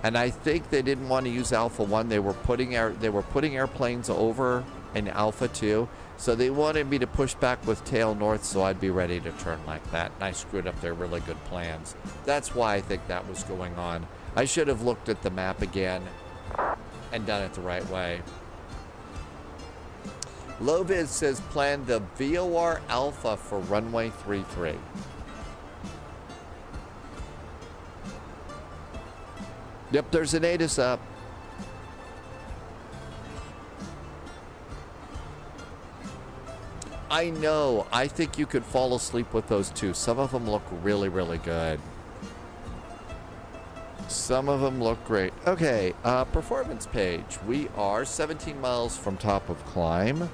And I think they didn't want to use Alpha 1. They were putting airplanes over in Alpha 2. So they wanted me to push back with tail north so I'd be ready to turn like that. And I screwed up their really good plans. That's why I think that was going on. I should have looked at the map again and done it the right way. Loviz says plan the VOR Alpha for runway 33. Yep, there's an ATIS up. I know. I think you could fall asleep with those two. Some of them look really, really good. Some of them look great. Okay, performance page. We are 17 miles from top of climb.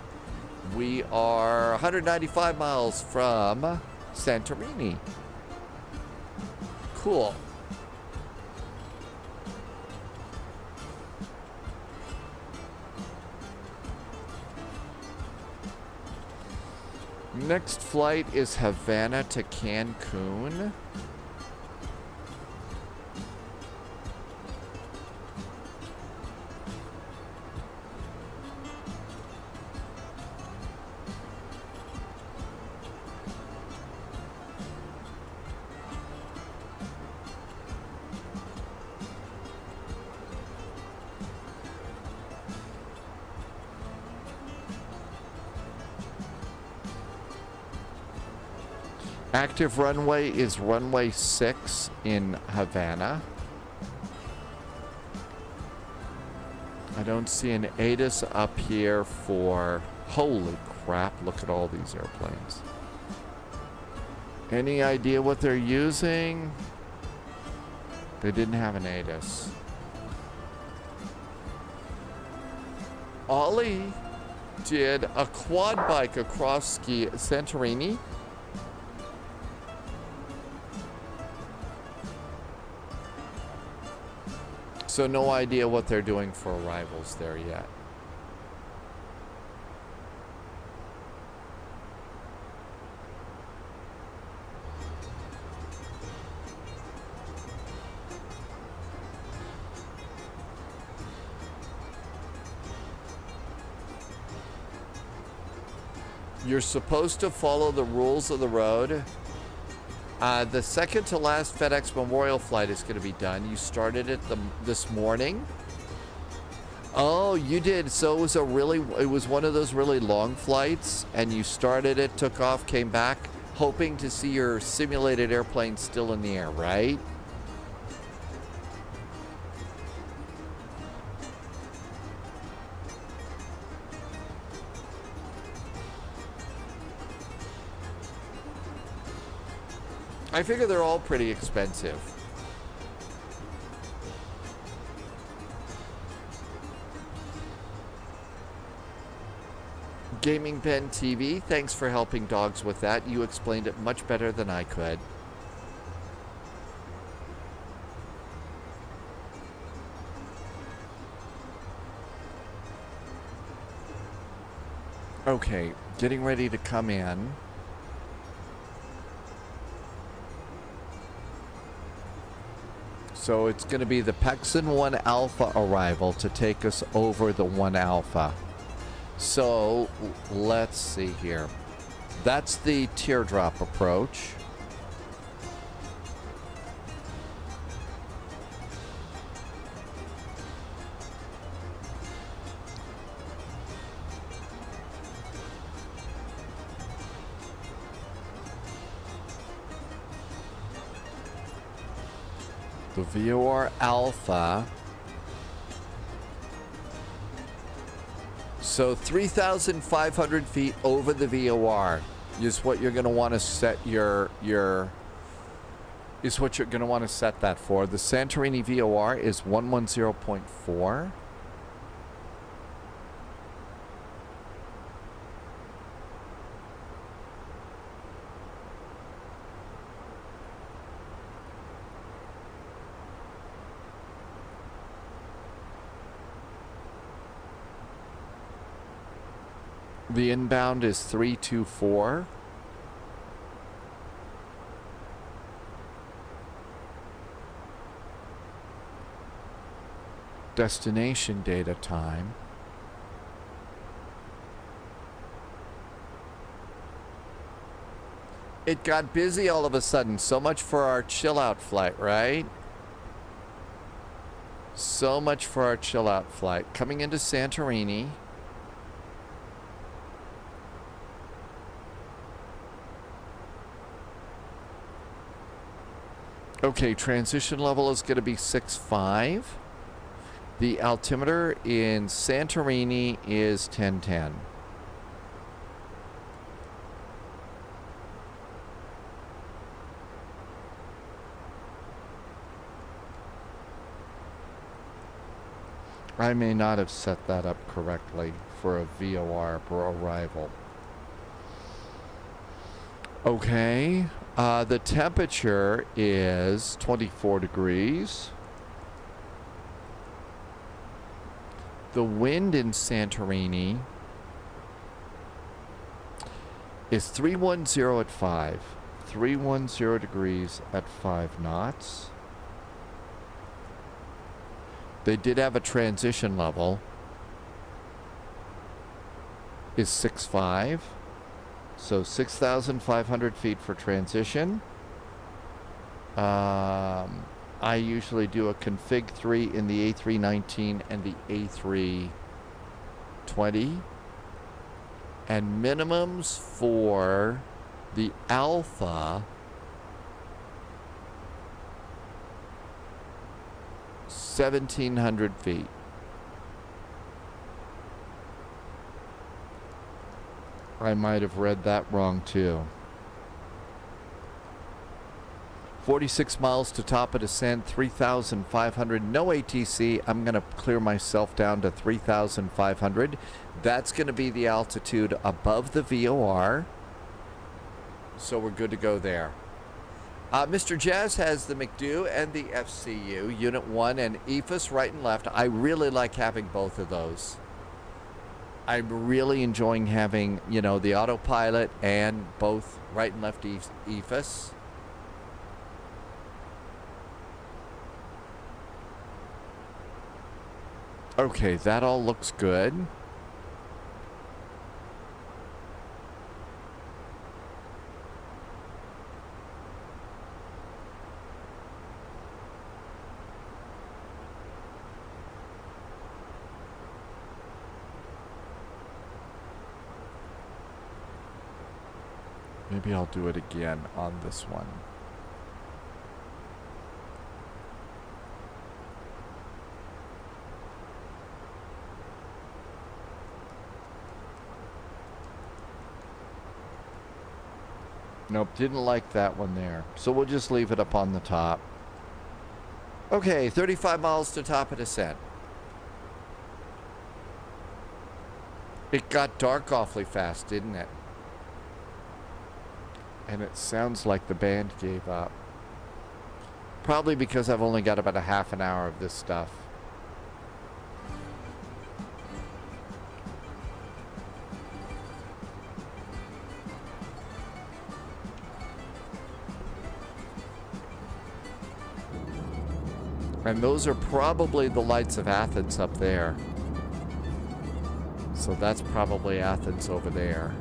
We are 195 miles from Santorini. Cool. Next flight is Havana to Cancun. Active runway is runway 6 in Havana. I don't see an ATIS up here for... Holy crap, look at all these airplanes. Any idea what they're using? They didn't have an ATIS. Ollie did a quad bike across Santorini. So no idea what they're doing for arrivals there yet. You're supposed to follow the rules of the road. The second to last FedEx Memorial flight is going to be done. You started it this morning. Oh, you did. So it was one of those really long flights, and you started it, took off, came back, hoping to see your simulated airplane still in the air, right? I figure they're all pretty expensive. Gaming Pen TV, thanks for helping dogs with that. You explained it much better than I could. Okay, getting ready to come in. So it's going to be the Pexon 1 Alpha arrival to take us over the 1 Alpha. So let's see here. That's the teardrop approach. The VOR Alpha. So 3,500 feet over the VOR is what you're going to want to set is what you're going to want to set that for. The Santorini VOR is 110.4. The inbound is 324. Destination data time. It got busy all of a sudden. So much for our chill out flight, right? So much for our chill out flight. Coming into Santorini. Okay, transition level is going to be 6.5. The altimeter in Santorini is 1010. I may not have set that up correctly for a VOR arrival. Okay, the temperature is 24 degrees. The wind in Santorini is 310 at 5. 310 degrees at 5 knots. They did have a transition level. Is 6.5. So 6,500 feet for transition. I usually do a config 3 in the A319 and the A320. And minimums for the Alpha 1,700 feet. I might have read that wrong too. 46 miles to top of descent, 3,500, no ATC. I'm going to clear myself down to 3,500. That's going to be the altitude above the VOR. So we're good to go there. Mr. Jazz has the McDo and the FCU, Unit 1 and EFIS right and left. I really like having both of those. I'm really enjoying having, you know, the autopilot and both right and left EFIS. Okay, that all looks good. Maybe I'll do it again on this one. Nope, didn't like that one there. So we'll just leave it up on the top. Okay, 35 miles to top of descent. It got dark awfully fast, didn't it? And it sounds like the band gave up. Probably because I've only got about a half an hour of this stuff. And those are probably the lights of Athens up there. So that's probably Athens over there.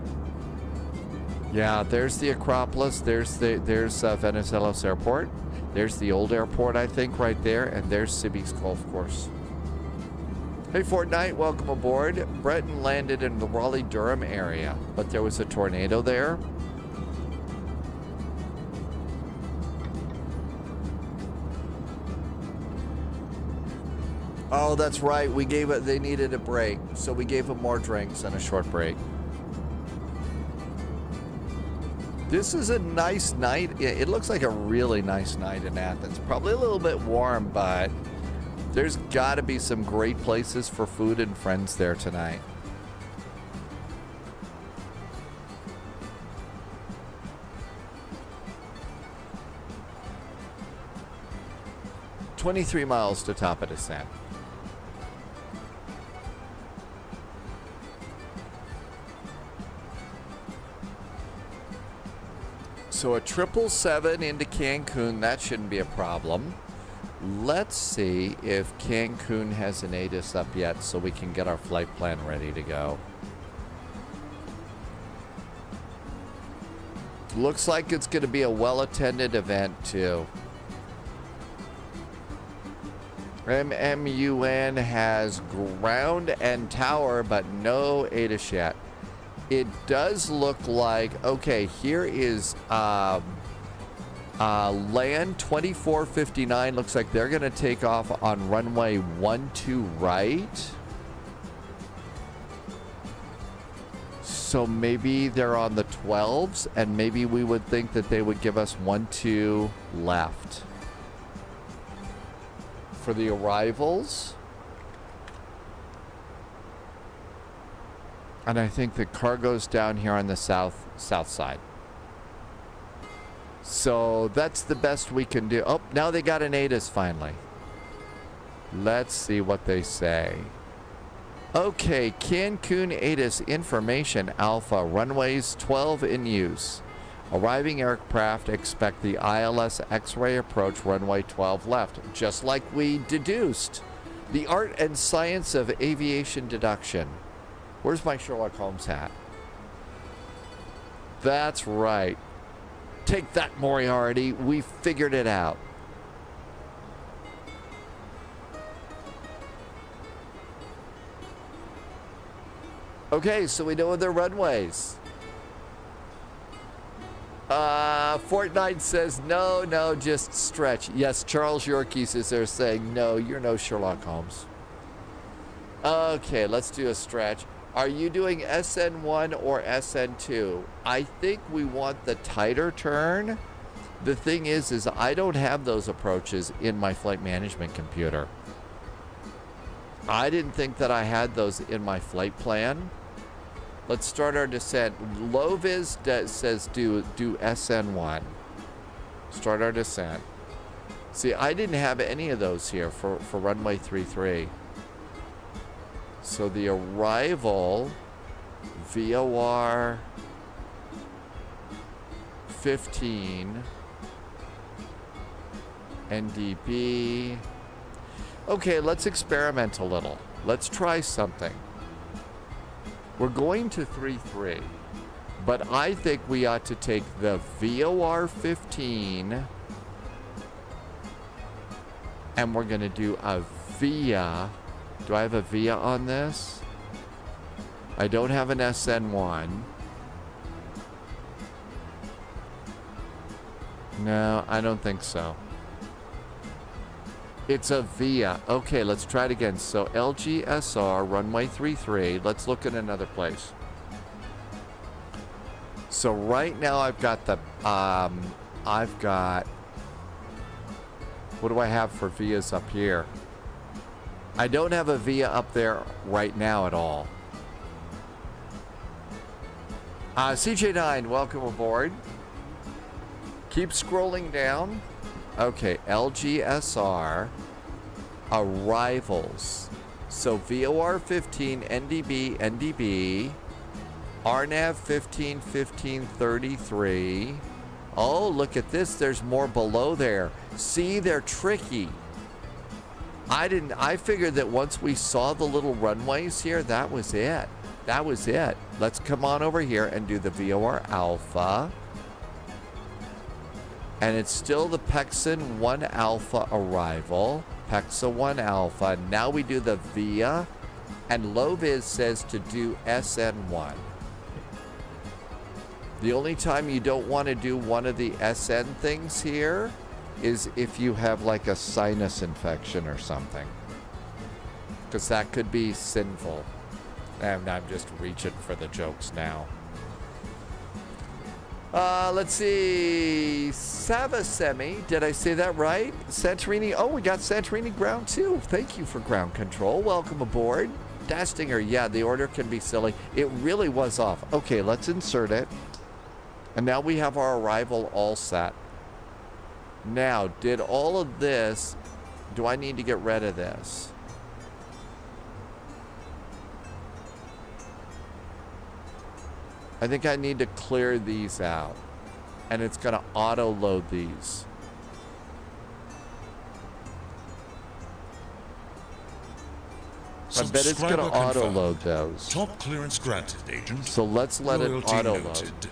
Yeah, there's the Acropolis. There's Venizelos Airport. There's the old airport, I think, right there. And there's Sibby's Golf Course. Hey, Fortnite, welcome aboard. Breton landed in the Raleigh-Durham area, but there was a tornado there. Oh, that's right. We gave it. They needed a break, so we gave them more drinks and a short break. This is a nice night. It looks like a really nice night in Athens. Probably a little bit warm, but there's got to be some great places for food and friends there tonight. "23 miles to top of descent." So a 777 into Cancun, that shouldn't be a problem. Let's see if Cancun has an ATIS up yet so we can get our flight plan ready to go. Looks like it's going to be a well-attended event too. MMUN has ground and tower, but no ATIS yet. It does look like, okay, here is land 2459. Looks like they're going to take off on runway 12 right. So maybe they're on the 12s, and maybe we would think that they would give us 12 left. For the arrivals. And I think the cargo's down here on the south side. So that's the best we can do. Oh, now they got an ATIS finally. Let's see what they say. Okay, Cancun ATIS information alpha, runways 12 in use. Arriving aircraft expect the ILS X-ray approach runway 12 left, just like we deduced. The art and science of aviation deduction. Where's my Sherlock Holmes hat? That's right. Take that, Moriarty. We figured it out. Okay, so we know their runways. Fortnite says, no, just stretch. Yes, Charles Yorkies is there saying, no, you're no Sherlock Holmes. Okay, let's do a stretch. Are you doing SN1 or SN2? I think we want the tighter turn. The thing is I don't have those approaches in my flight management computer. I didn't think that I had those in my flight plan. Let's start our descent. Low-vis says do SN1. Start our descent. See, I didn't have any of those here for runway 33. So the arrival, VOR 15, NDB. Okay, let's experiment a little. Let's try something. We're going to 3-3, but I think we ought to take the VOR 15 and we're going to do a VIA. Do I have a VIA on this? I don't have an SN1. No, I don't think so. It's a VIA. Okay, let's try it again. So LGSR, runway 33. Let's look at another place. So right now I've got the, what do I have for VIAs up here? I don't have a VIA up there right now at all. CJ9, welcome aboard. Keep scrolling down. Okay, LGSR arrivals. So VOR 15, NDB, NDB, RNAV 15, 15, 33. Oh, look at this. There's more below there. See, they're tricky. I figured that once we saw the little runways here, that was it. That was it. Let's come on over here and do the VOR Alpha. And it's still the Pexin 1 Alpha arrival. Pexa 1 Alpha. Now we do the VIA. And Loviz says to do SN1. The only time you don't want to do one of the SN things here is if you have like a sinus infection or something. Because that could be sinful. And I'm just reaching for the jokes now. Let's see. Savasemi, did I say that right? Santorini. Oh, we got Santorini ground too. Thank you for ground control. Welcome aboard. Dastinger, yeah, the order can be silly. It really was off. Okay, let's insert it. And now we have our arrival all set. Now, did all of this, do I need to get rid of this? I think I need to clear these out. and it's going to auto load these. I bet it's going to auto load those. Top clearance granted, Agent. So let's let it Loyalty auto load. noted.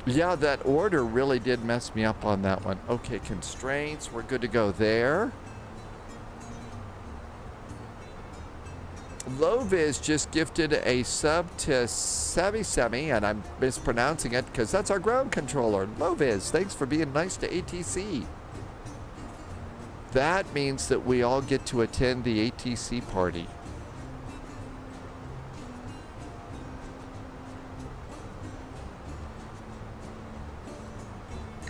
Yeah, that order really did mess me up on that one. Okay, constraints. We're good to go there. Loviz just gifted a sub to Savvy Semi, and I'm mispronouncing it because that's our ground controller. Loviz, thanks for being nice to ATC. That means that we all get to attend the ATC party.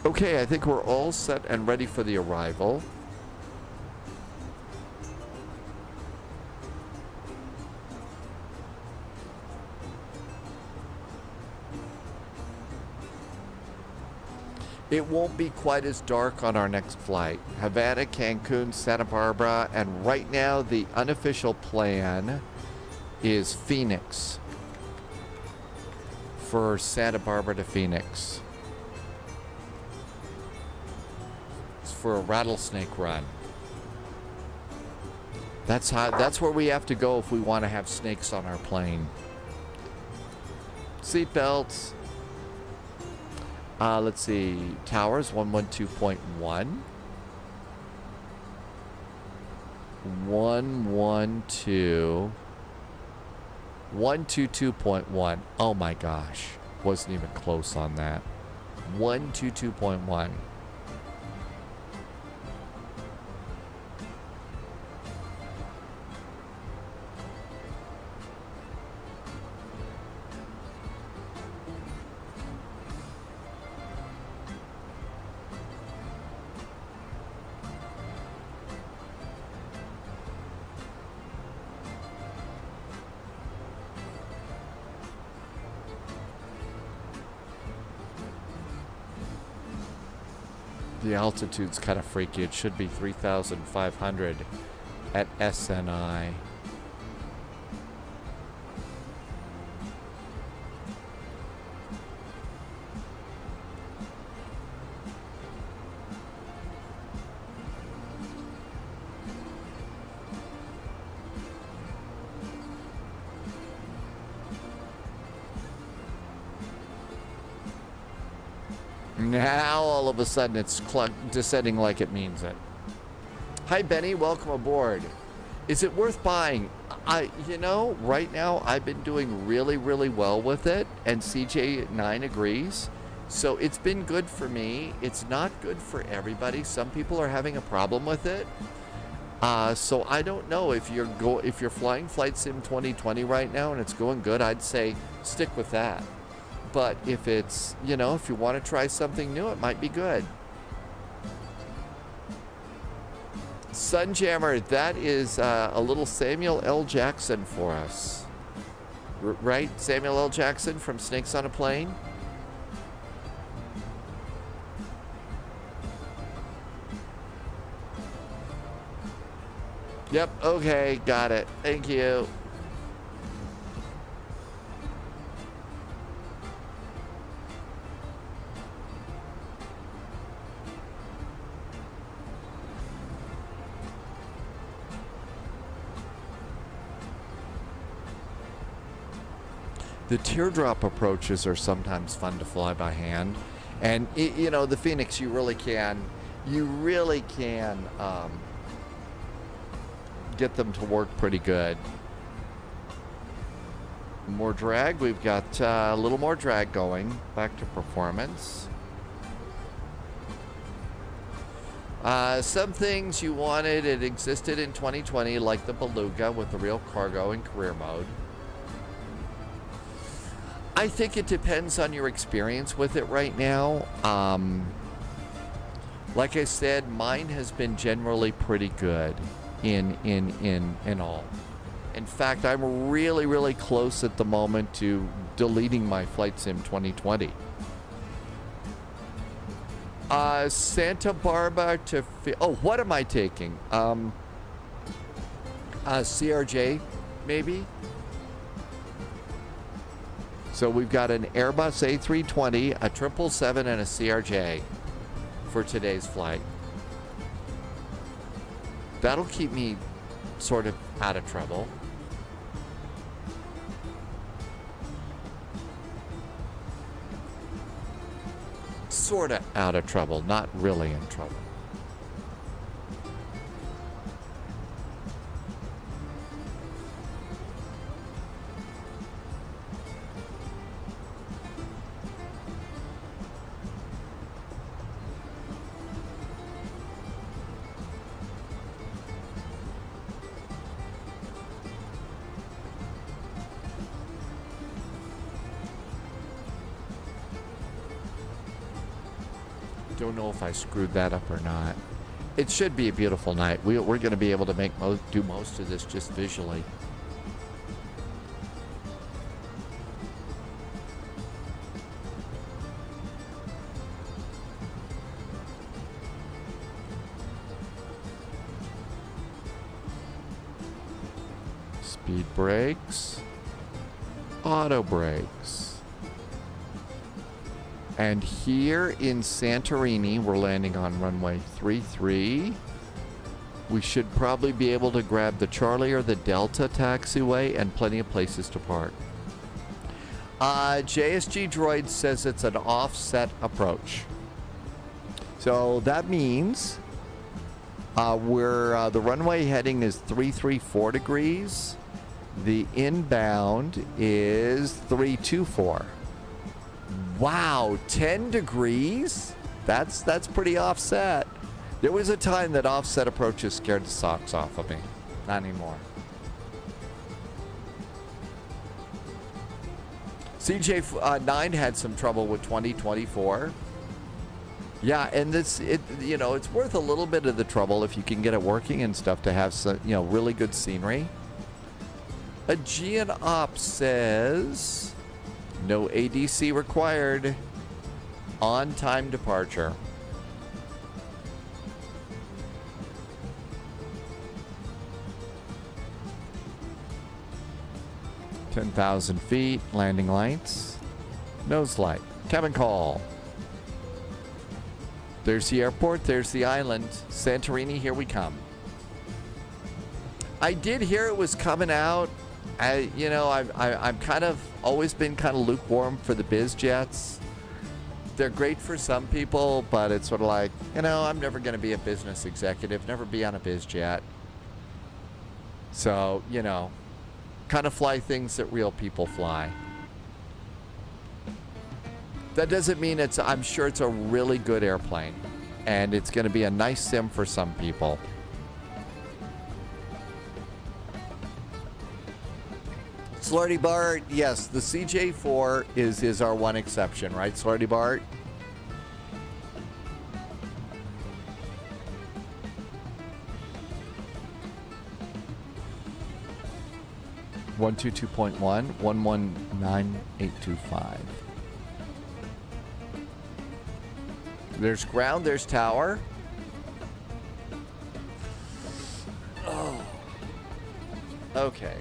Okay, I think we're all set and ready for the arrival. It won't be quite as dark on our next flight. Havana, Cancun, Santa Barbara, and right now the unofficial plan is Phoenix. For Santa Barbara to Phoenix. It's for a rattlesnake run. That's where we have to go if we want to have snakes on our plane. Seatbelts. Let's see. Towers 112.1. 122.1. Oh my gosh. Wasn't even close on that. 122.1. The altitude's kind of freaky. It should be 3,500 at SNI. Now, all of a sudden, it's descending like it means it. Hi, Benny. Welcome aboard. Is it worth buying? Right now, I've been doing really, really well with it, and CJ9 agrees. So it's been good for me. It's not good for everybody. Some people are having a problem with it. So I don't know if you're flying Flight Sim 2020 right now and it's going good. I'd say stick with that. But if it's, if you want to try something new, it might be good. Sunjammer, that is a little Samuel L. Jackson for us. Right? Samuel L. Jackson from Snakes on a Plane? Yep, okay, got it. Thank you. The teardrop approaches are sometimes fun to fly by hand. And, the Phoenix, you really can get them to work pretty good. More drag. We've got a little more drag going. Back to performance. Some things you wanted, it existed in 2020, like the Beluga with the real cargo in career mode. I think it depends on your experience with it right now. Like I said, mine has been generally pretty good in all. In fact, I'm really, really close at the moment to deleting my Flight Sim 2020. Santa Barbara to... what am I taking? CRJ, maybe? So we've got an Airbus A320, a 777, and a CRJ for today's flight. That'll keep me sort of out of trouble. Sort of out of trouble, not really in trouble. Don't know if I screwed that up or not. It should be a beautiful night. We're going to be able to do most of this just visually. Speed brakes, auto brakes. And here in Santorini, we're landing on runway 33. We should probably be able to grab the Charlie or the Delta taxiway and plenty of places to park. JSG Droid says it's an offset approach. So that means the runway heading is 334 degrees. The inbound is 324. Wow, 10 degrees? That's pretty offset. There was a time that offset approaches scared the socks off of me. Not anymore. CJ9 had some trouble with 2024. Yeah, and it's worth a little bit of the trouble if you can get it working and stuff to have some, really good scenery. Aegean Ops says no ADC required. On-time departure. (10,000 feet). Landing lights. Nose light. Cabin call. There's the airport. There's the island. Santorini, here we come. I did hear it was coming out. I've kind of always been kind of lukewarm for the biz jets. They're great for some people, but it's sort of like, I'm never going to be a business executive, never be on a biz jet. So, kind of fly things that real people fly. That doesn't mean I'm sure it's a really good airplane, and it's going to be a nice sim for some people. Slurdy Bart, yes, the CJ4 is our one exception, right, Slurdy Bart? (122.1) 119825. There's ground, there's tower. Oh. Okay.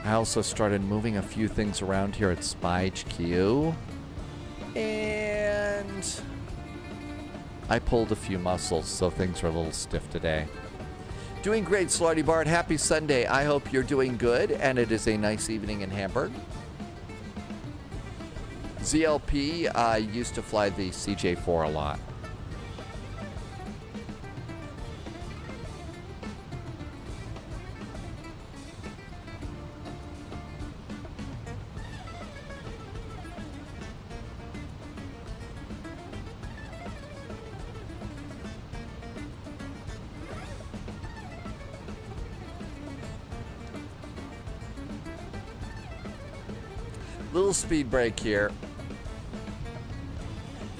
I also started moving a few things around here at Spy HQ. And I pulled a few muscles, so things are a little stiff today. Doing great, Slarty Bart. Happy Sunday. I hope you're doing good, and it is a nice evening in Hamburg. ZLP used to fly the CJ4 a lot. Little speed break here.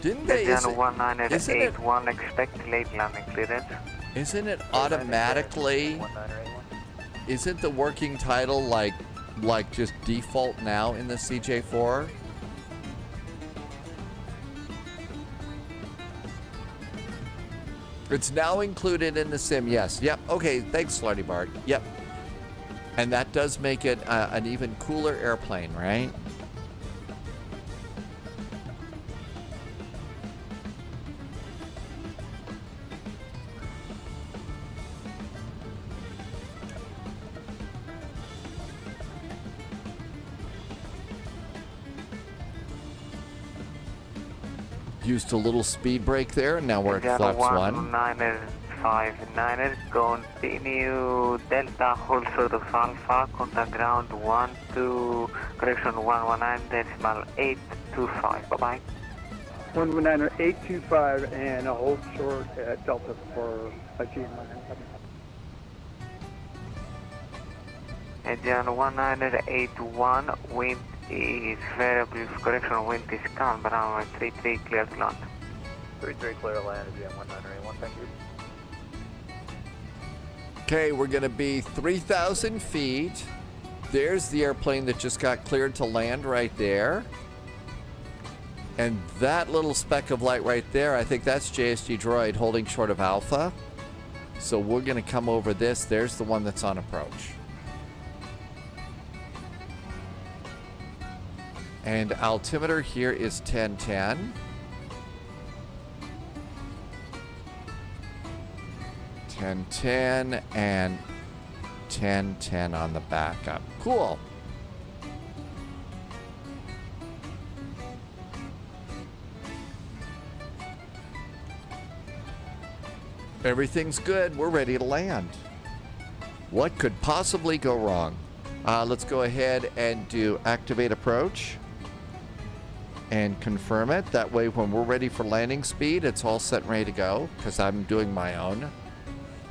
Didn't they? One expect late landing clearance. Isn't it automatically? Isn't the working title like just default now in the CJ4? It's now included in the sim. Yes. Yep. Okay. Thanks, Slutty Bart. Yep. And that does make it an even cooler airplane, right? Used a little speed brake there, and now we're at flaps 1. 959er, continue Delta, hold short of Alpha, contact ground 12, correction 119.825, bye-bye. 119.825 and a hold short at Delta for a GN1. Engine 11981, wind is variable, correction wind is calm, runway 33, clear to land. 33 clear land, again, 11981, thank you. Okay, we're going to be 3,000 feet. There's the airplane that just got cleared to land right there. And that little speck of light right there, I think that's JSG Droid holding short of Alpha. So we're going to come over this. There's the one that's on approach. And altimeter here is 1010. 1010 and 1010 on the backup. Cool. Everything's good. We're ready to land. What could possibly go wrong? Let's go ahead and do activate approach and confirm it. That way when we're ready for landing speed, it's all set and ready to go because I'm doing my own.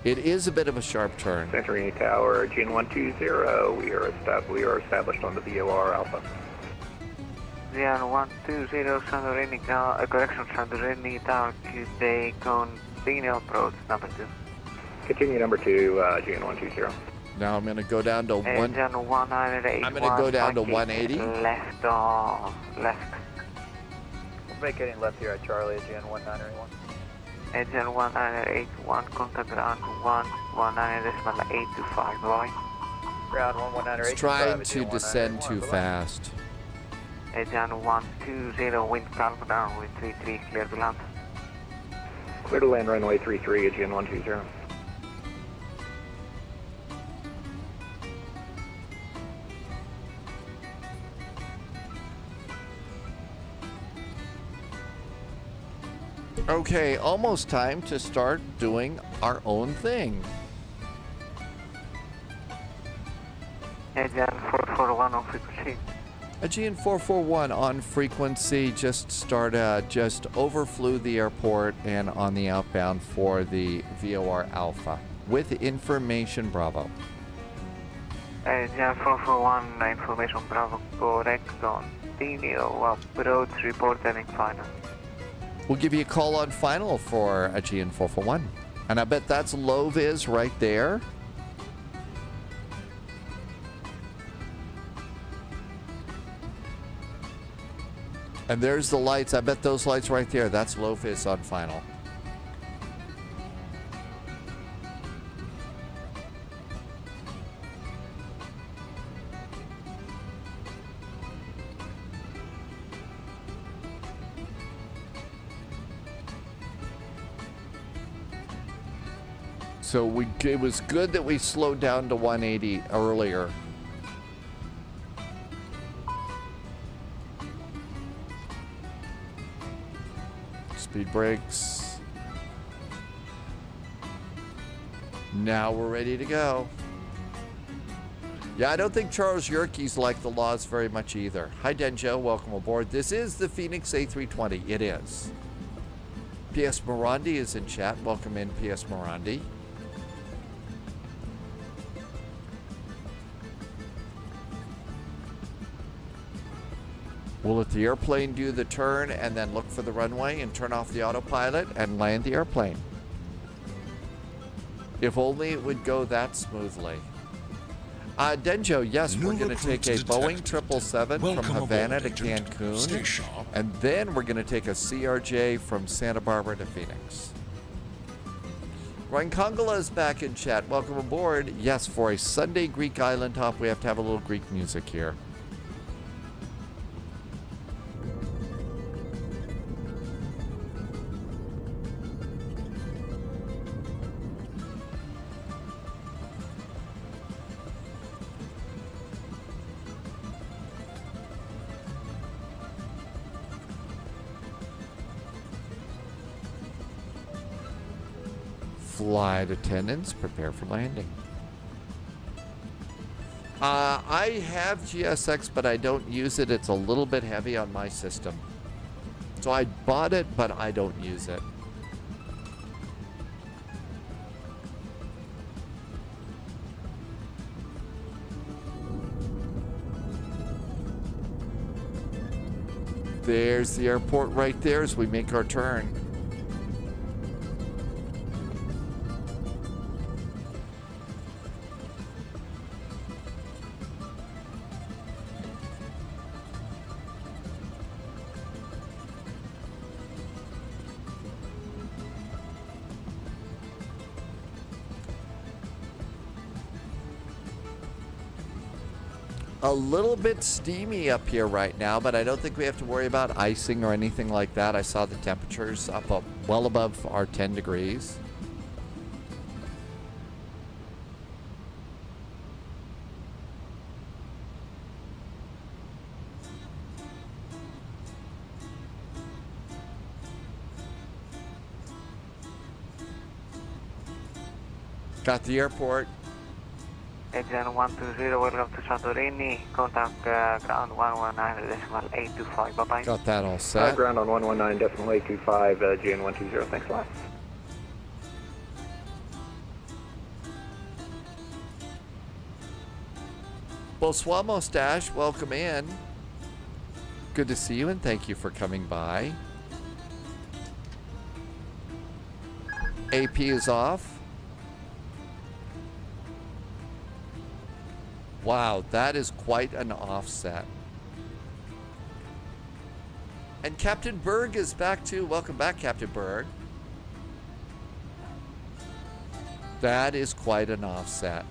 It is a bit of a sharp turn. Santorini Tower, GN120, we are established on the VOR Alpha. GN120, Santorini, correction, Santorini Tower, Tuesday, continue approach, number 2. Continue number 2, GN120. Now I'm going to go down to one. Engine 181. I'm going to go down to 180. Left, left. Vacating left here at Charlie, again, 1981. Engine 1981, contact ground 119.825, bye. Ground 119.825. It's trying to descend too fast. Engine 120, wind calm, runway 33, clear to land. Clear to land runway 33, GN120. Okay, almost time to start doing our own thing. Engine 441 on frequency. Aegean 441 on frequency, just overflew the airport and on the outbound for the VOR Alpha with information Bravo. Engine 441, information Bravo, correct, continue, approach, report heading final. We'll give you a call on final for Aegean 441. And I bet that's low vis right there. And there's the lights. I bet those lights right there, that's low vis on final. So it was good that we slowed down to 180 earlier. Speed brakes. Now we're ready to go. Yeah, I don't think Charles Yerkes liked the laws very much either. Hi, Denjo. Welcome aboard. This is the Phoenix A320. It is. P.S. Morandi is in chat. Welcome in, P.S. Morandi. We'll let the airplane do the turn and then look for the runway and turn off the autopilot and land the airplane. If only it would go that smoothly. Denjo, yes, we're going to take a Boeing 777 from Havana to Cancun, and then we're going to take a CRJ from Santa Barbara to Phoenix. Ryan Kongala is back in chat. Welcome aboard. Yes, for a Sunday Greek island hop, we have to have a little Greek music here. Flight attendants, prepare for landing. I have GSX, but I don't use it. It's a little bit heavy on my system. So I bought it, but I don't use it. There's the airport right there as we make our turn. A little bit steamy up here right now, but I don't think we have to worry about icing or anything like that. I saw the temperatures up well above our 10 degrees. Got the airport. Agent 120, welcome to Santorini. Contact ground 119.825. Bye-bye. Got that all set. Ground on 119.825, GN 120. Thanks a lot. Bonsoir, Mustache. Welcome in. Good to see you and thank you for coming by. AP is off. Wow, that is quite an offset. And Captain Berg is back too. Welcome back, Captain Berg. That is quite an offset.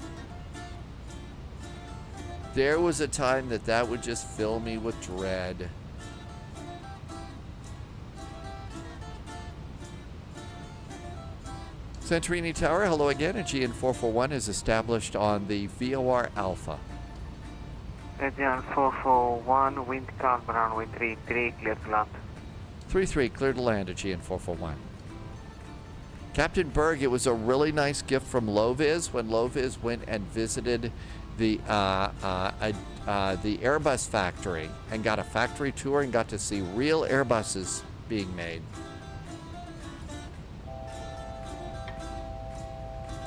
There was a time that would just fill me with dread. Santorini Tower, hello again. A GN 441 is established on the VOR Alpha. Agent 441, wind calm, runway 33, clear to land. 33, clear to land at GN 441. Captain Berg, it was a really nice gift from Loviz when Loviz went and visited the Airbus factory and got a factory tour and got to see real Airbuses being made.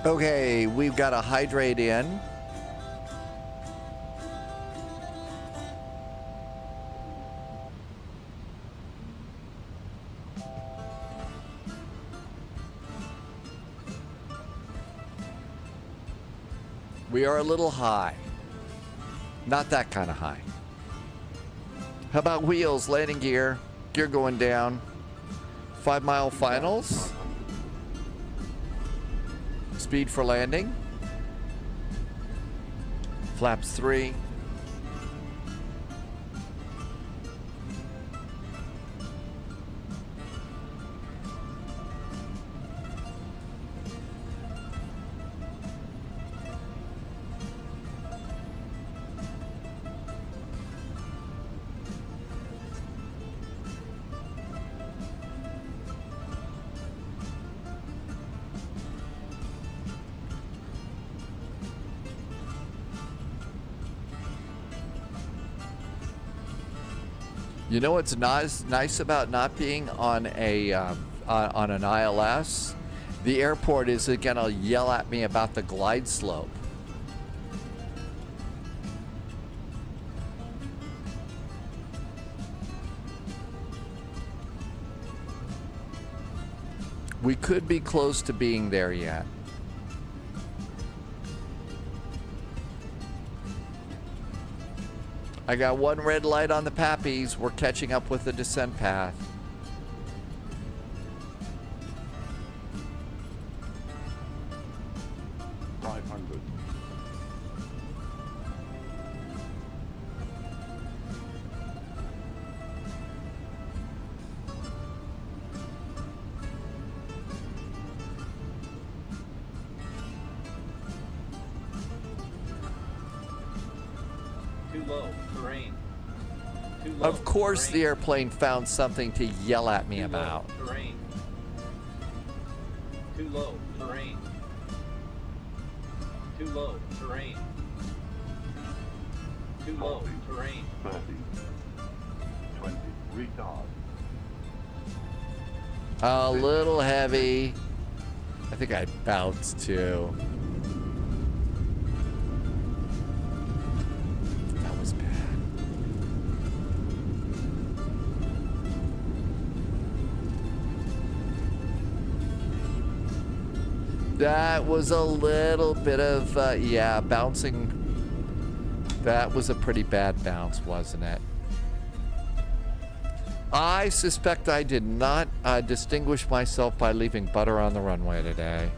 Okay, we've got a hydrate in. We are a little high. Not that kind of high. How about wheels, landing gear, gear going down. 5 mile finals. Speed for landing. Flaps 3. You know what's nice about not being on a on an ILS? The airport isn't gonna yell at me about the glide slope. We could be close to being there yet. I got one red light on the Pappies. We're catching up with the descent path. 500. Too low, terrain. Too low, Of course, terrain. the airplane found something to yell at me Too about. Low, terrain. Too low, terrain. Too low, terrain. Too low, terrain. 30. 20. Retard. A little heavy. I think I bounced too. That was bad. That was a little bit of, yeah, bouncing. That was a pretty bad bounce, wasn't it? I suspect I did not distinguish myself by leaving butter on the runway today.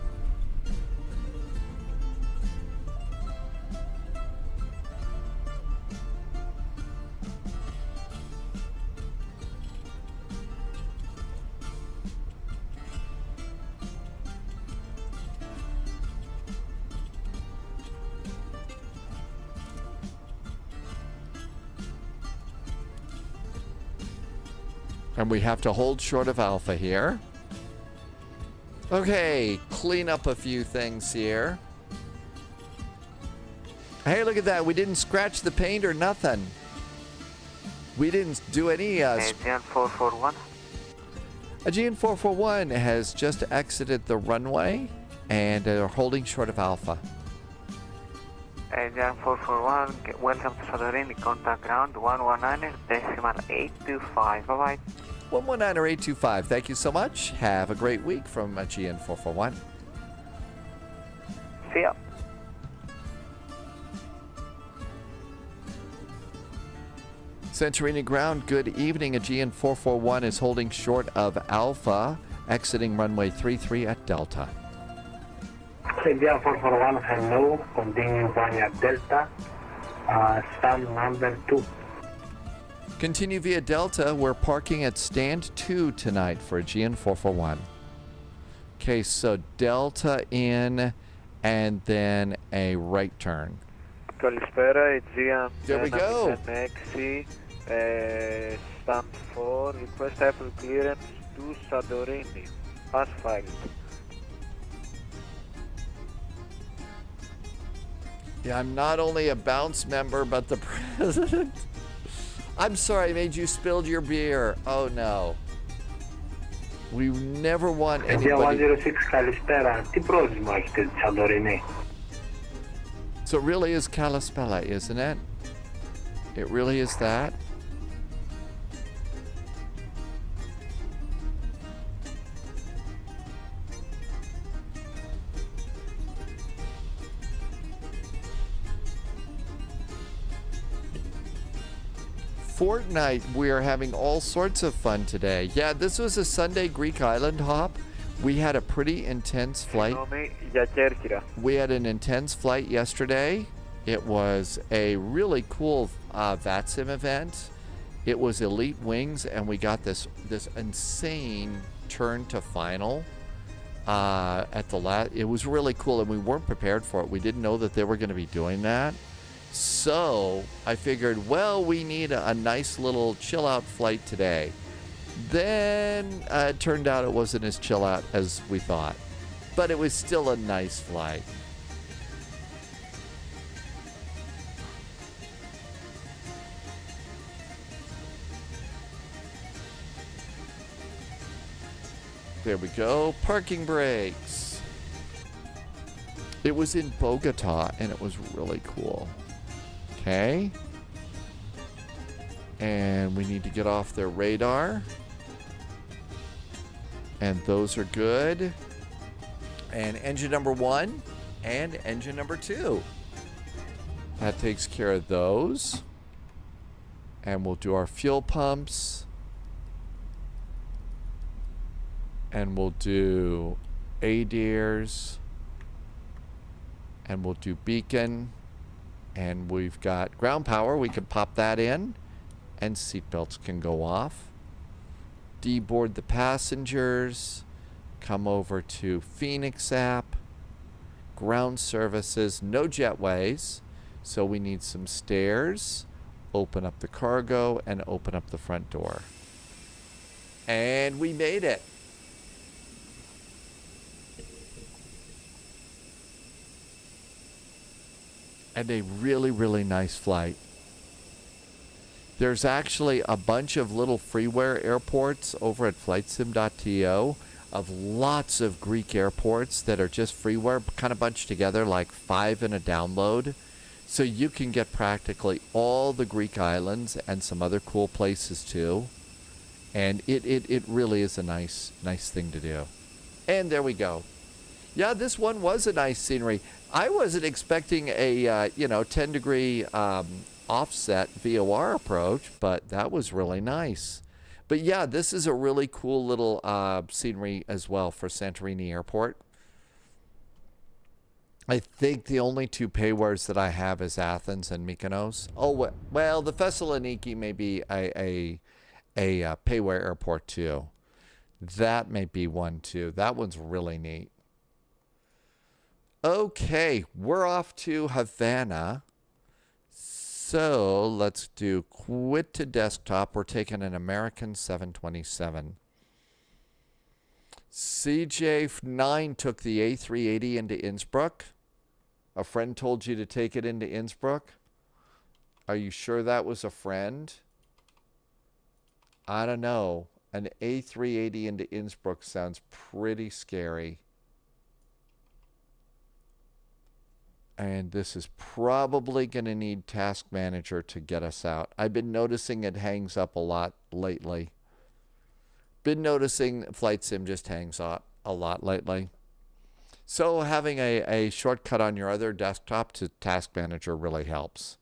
And we have to hold short of alpha here. Okay, clean up a few things here. Hey, look at that. We didn't scratch the paint or nothing. We didn't do any... Aegean 441. Aegean 441 has just exited the runway and are holding short of alpha. Aegean 441, welcome to Santorini, contact ground 119.825, bye-bye. 119 or 825. Thank you so much. Have a great week from Aegean 441. See ya. Santorini ground, good evening. Aegean 441 is holding short of alpha, exiting runway 33 at Delta. Aegean 441, hello, continue via Delta, stand number 2. Continue via Delta. We're parking at stand 2 tonight for Aegean 441. Okay, so Delta in and then a right turn. Καλησπέρα, Aegean. There we go. Stand 4, request Apple clearance to Santorini. As filed. Yeah, I'm not only a bounce member, but the president. I'm sorry I made you spill your beer. Oh no. We never want anybody. 106, καλησπέρα. Τι πρόβλημα έχετε στη Santorini? So it really is Kalispella, isn't it? It really is that. Fortnite, we are having all sorts of fun today. Yeah, this was a Sunday Greek island hop. We had a pretty intense flight. We had an intense flight yesterday. It was a really cool VATSIM event. It was elite wings, and we got this insane turn to final at the last. It was really cool, and we weren't prepared for it. We didn't know that they were going to be doing that. So I figured, well, we need a nice little chill out flight today. Then it turned out it wasn't as chill out as we thought, but it was still a nice flight. There we go. Parking brakes. It was in Bogota, and it was really cool. Okay. And we need to get off their radar. And those are good. And engine number 1 and engine number 2. That takes care of those. And we'll do our fuel pumps. And we'll do ADIRs. And we'll do beacon. And we've got ground power. We can pop that in. And seatbelts can go off. Deboard the passengers. Come over to Phoenix app. Ground services. No jetways. So we need some stairs. Open up the cargo and open up the front door. And we made it. And a really, really nice flight. There's actually a bunch of little freeware airports over at flightsim.to of lots of Greek airports that are just freeware kind of bunched together, like 5 in a download. So you can get practically all the Greek islands and some other cool places too. And it really is a nice thing to do. And there we go. Yeah, this one was a nice scenery. I wasn't expecting a 10-degree offset VOR approach, but that was really nice. But yeah, this is a really cool little scenery as well for Santorini Airport. I think the only 2 paywares that I have is Athens and Mykonos. Oh, well, the Thessaloniki may be a payware airport too. That may be one too. That one's really neat. Okay, we're off to Havana. So let's do quit to desktop. We're taking an American 727. CJ9 took the A380 into Innsbruck. A friend told you to take it into Innsbruck. Are you sure that was a friend? I don't know. An A380 into Innsbruck sounds pretty scary. And this is probably going to need Task Manager to get us out. I've been noticing it hangs up a lot lately. Been noticing Flight Sim just hangs up a lot lately. So having a shortcut on your other desktop to Task Manager really helps.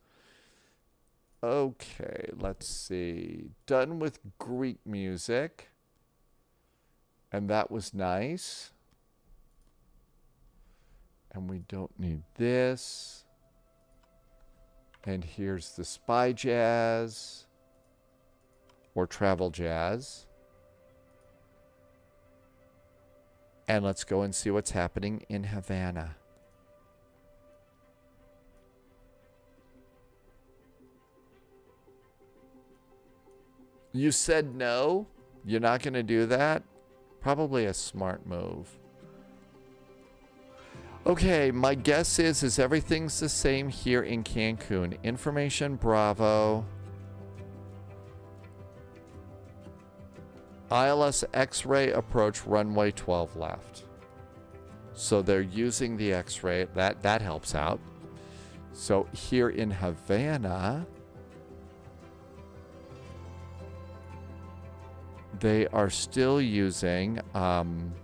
Okay, let's see. Done with Greek music. And that was nice. And we don't need this. And here's the Spy Jazz. Or Travel Jazz. And let's go and see what's happening in Havana. You said no? You're not going to do that? Probably a smart move. Okay, my guess is everything's the same here in Cancun. Information Bravo. ILS X-ray approach runway 12 left. So they're using the X-ray. That helps out. So here in Havana, they are still using runway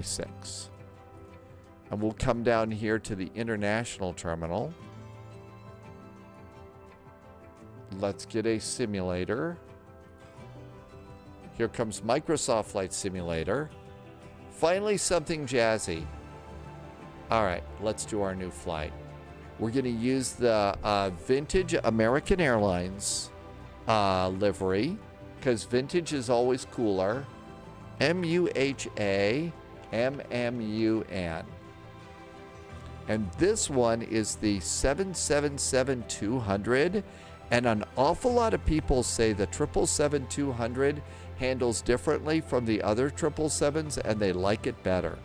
6. And we'll come down here to the international terminal. Let's get a simulator. Here comes Microsoft Flight Simulator. Finally, something jazzy. All right, let's do our new flight. We're going to use the vintage American Airlines livery, because vintage is always cooler. MUHA, MMUN. And this one is the 777-200. And an awful lot of people say the 777-200 handles differently from the other 777s, and they like it better.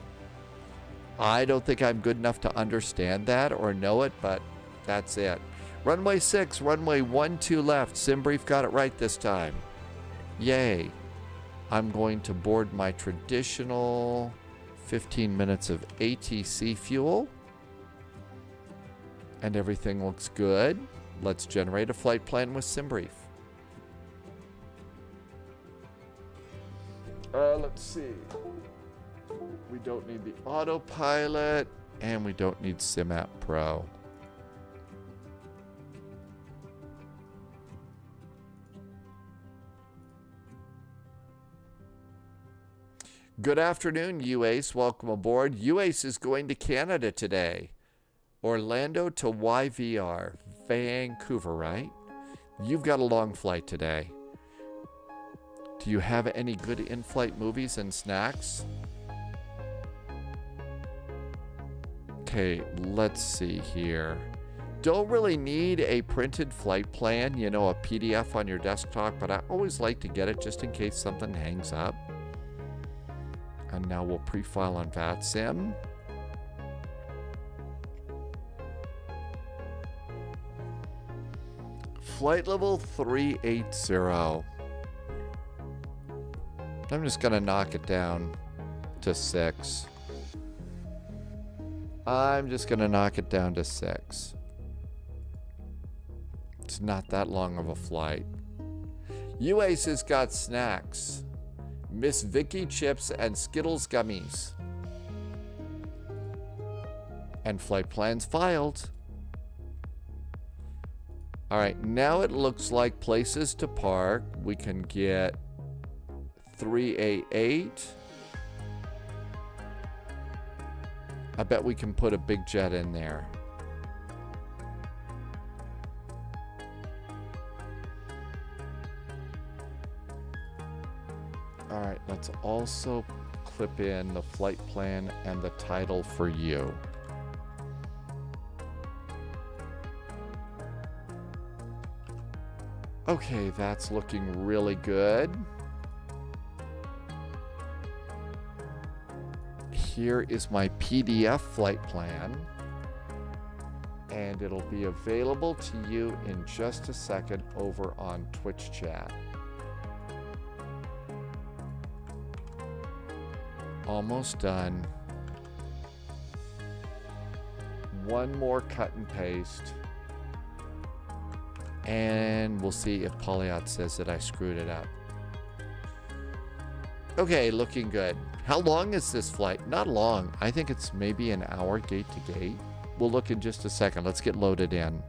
I don't think I'm good enough to understand that or know it, but that's it. Runway 6, runway 12 left. SimBrief got it right this time. Yay. I'm going to board my traditional 15 minutes of ATC fuel. And everything looks good. Let's generate a flight plan with SimBrief. Let's see. We don't need the autopilot, and we don't need SimApp Pro. Good afternoon, UACE. Welcome aboard. UACE is going to Canada today. Orlando to YVR. Vancouver, right? You've got a long flight today. Do you have any good in-flight movies and snacks? Okay, let's see here. Don't really need a printed flight plan, you know, a PDF on your desktop, but I always like to get it just in case something hangs up. And now we'll pre-file on VATSIM. Flight level 380. I'm just going to knock it down to 6. I'm just going to knock it down to 6. It's not that long of a flight. UACE has got snacks. Miss Vicky chips and Skittles gummies. And flight plans filed. All right, now it looks like places to park. We can get 388. I bet we can put a big jet in there. All right, let's also clip in the flight plan and the title for you. Okay, that's looking really good. Here is my PDF flight plan, and it'll be available to you in just a second over on Twitch chat. Almost done. One more cut and paste. And we'll see if Polyot says that I screwed it up. Okay, looking good. How long is this flight? Not long. I think it's maybe an hour gate to gate. We'll look in just a second. Let's get loaded in.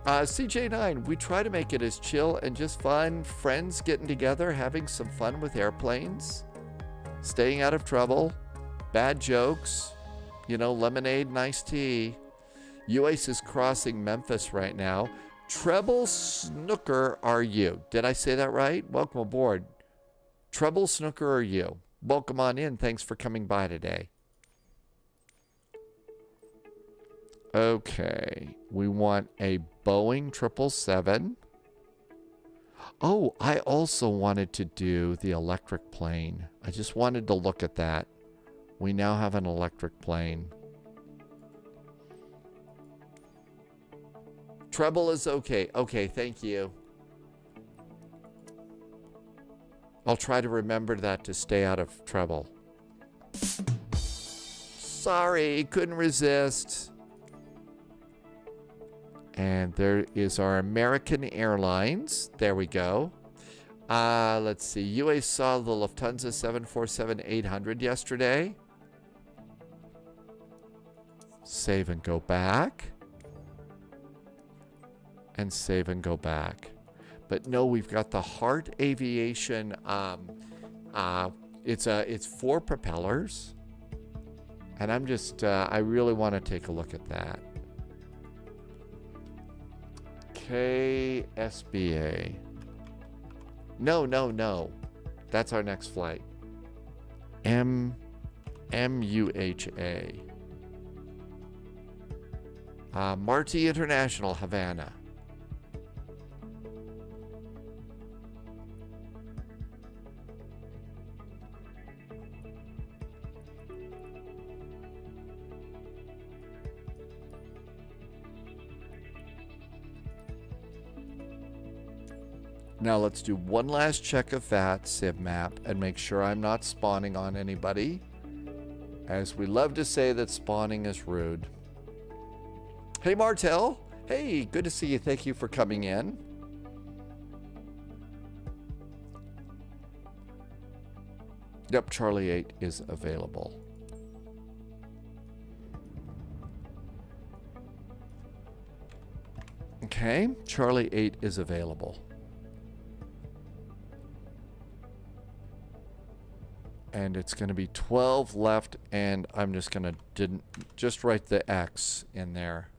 CJ9, we try to make it as chill and just fun. Friends getting together, having some fun with airplanes. Staying out of trouble. Bad jokes. You know, lemonade and iced tea. UACE is crossing Memphis right now. Treble Snooker are you? Did I say that right? Welcome aboard. Treble Snooker are you? Welcome on in. Thanks for coming by today. Okay. We want a Boeing 777. Oh, I also wanted to do the electric plane. I just wanted to look at that. We now have an electric plane. Treble is okay. Okay, thank you. I'll try to remember that to stay out of trouble. Sorry, couldn't resist. And there is our American Airlines. There we go. Let's see. UA saw the Lufthansa 747-800 yesterday. Save and go back. And save and go back. But no, we've got the Heart Aviation. It's 4 propellers. And I'm just, I really want to take a look at that. KSBA. No. That's our next flight. MUHA. Marti International, Havana. Now let's do one last check of VATSIM map and make sure I'm not spawning on anybody. As we love to say that spawning is rude. Hey Martel. Hey, good to see you. Thank you for coming in. Yep, Charlie 8 is available. Okay, Charlie 8 is available. And it's going to be 12 left, and I'm just going to just write the X in there.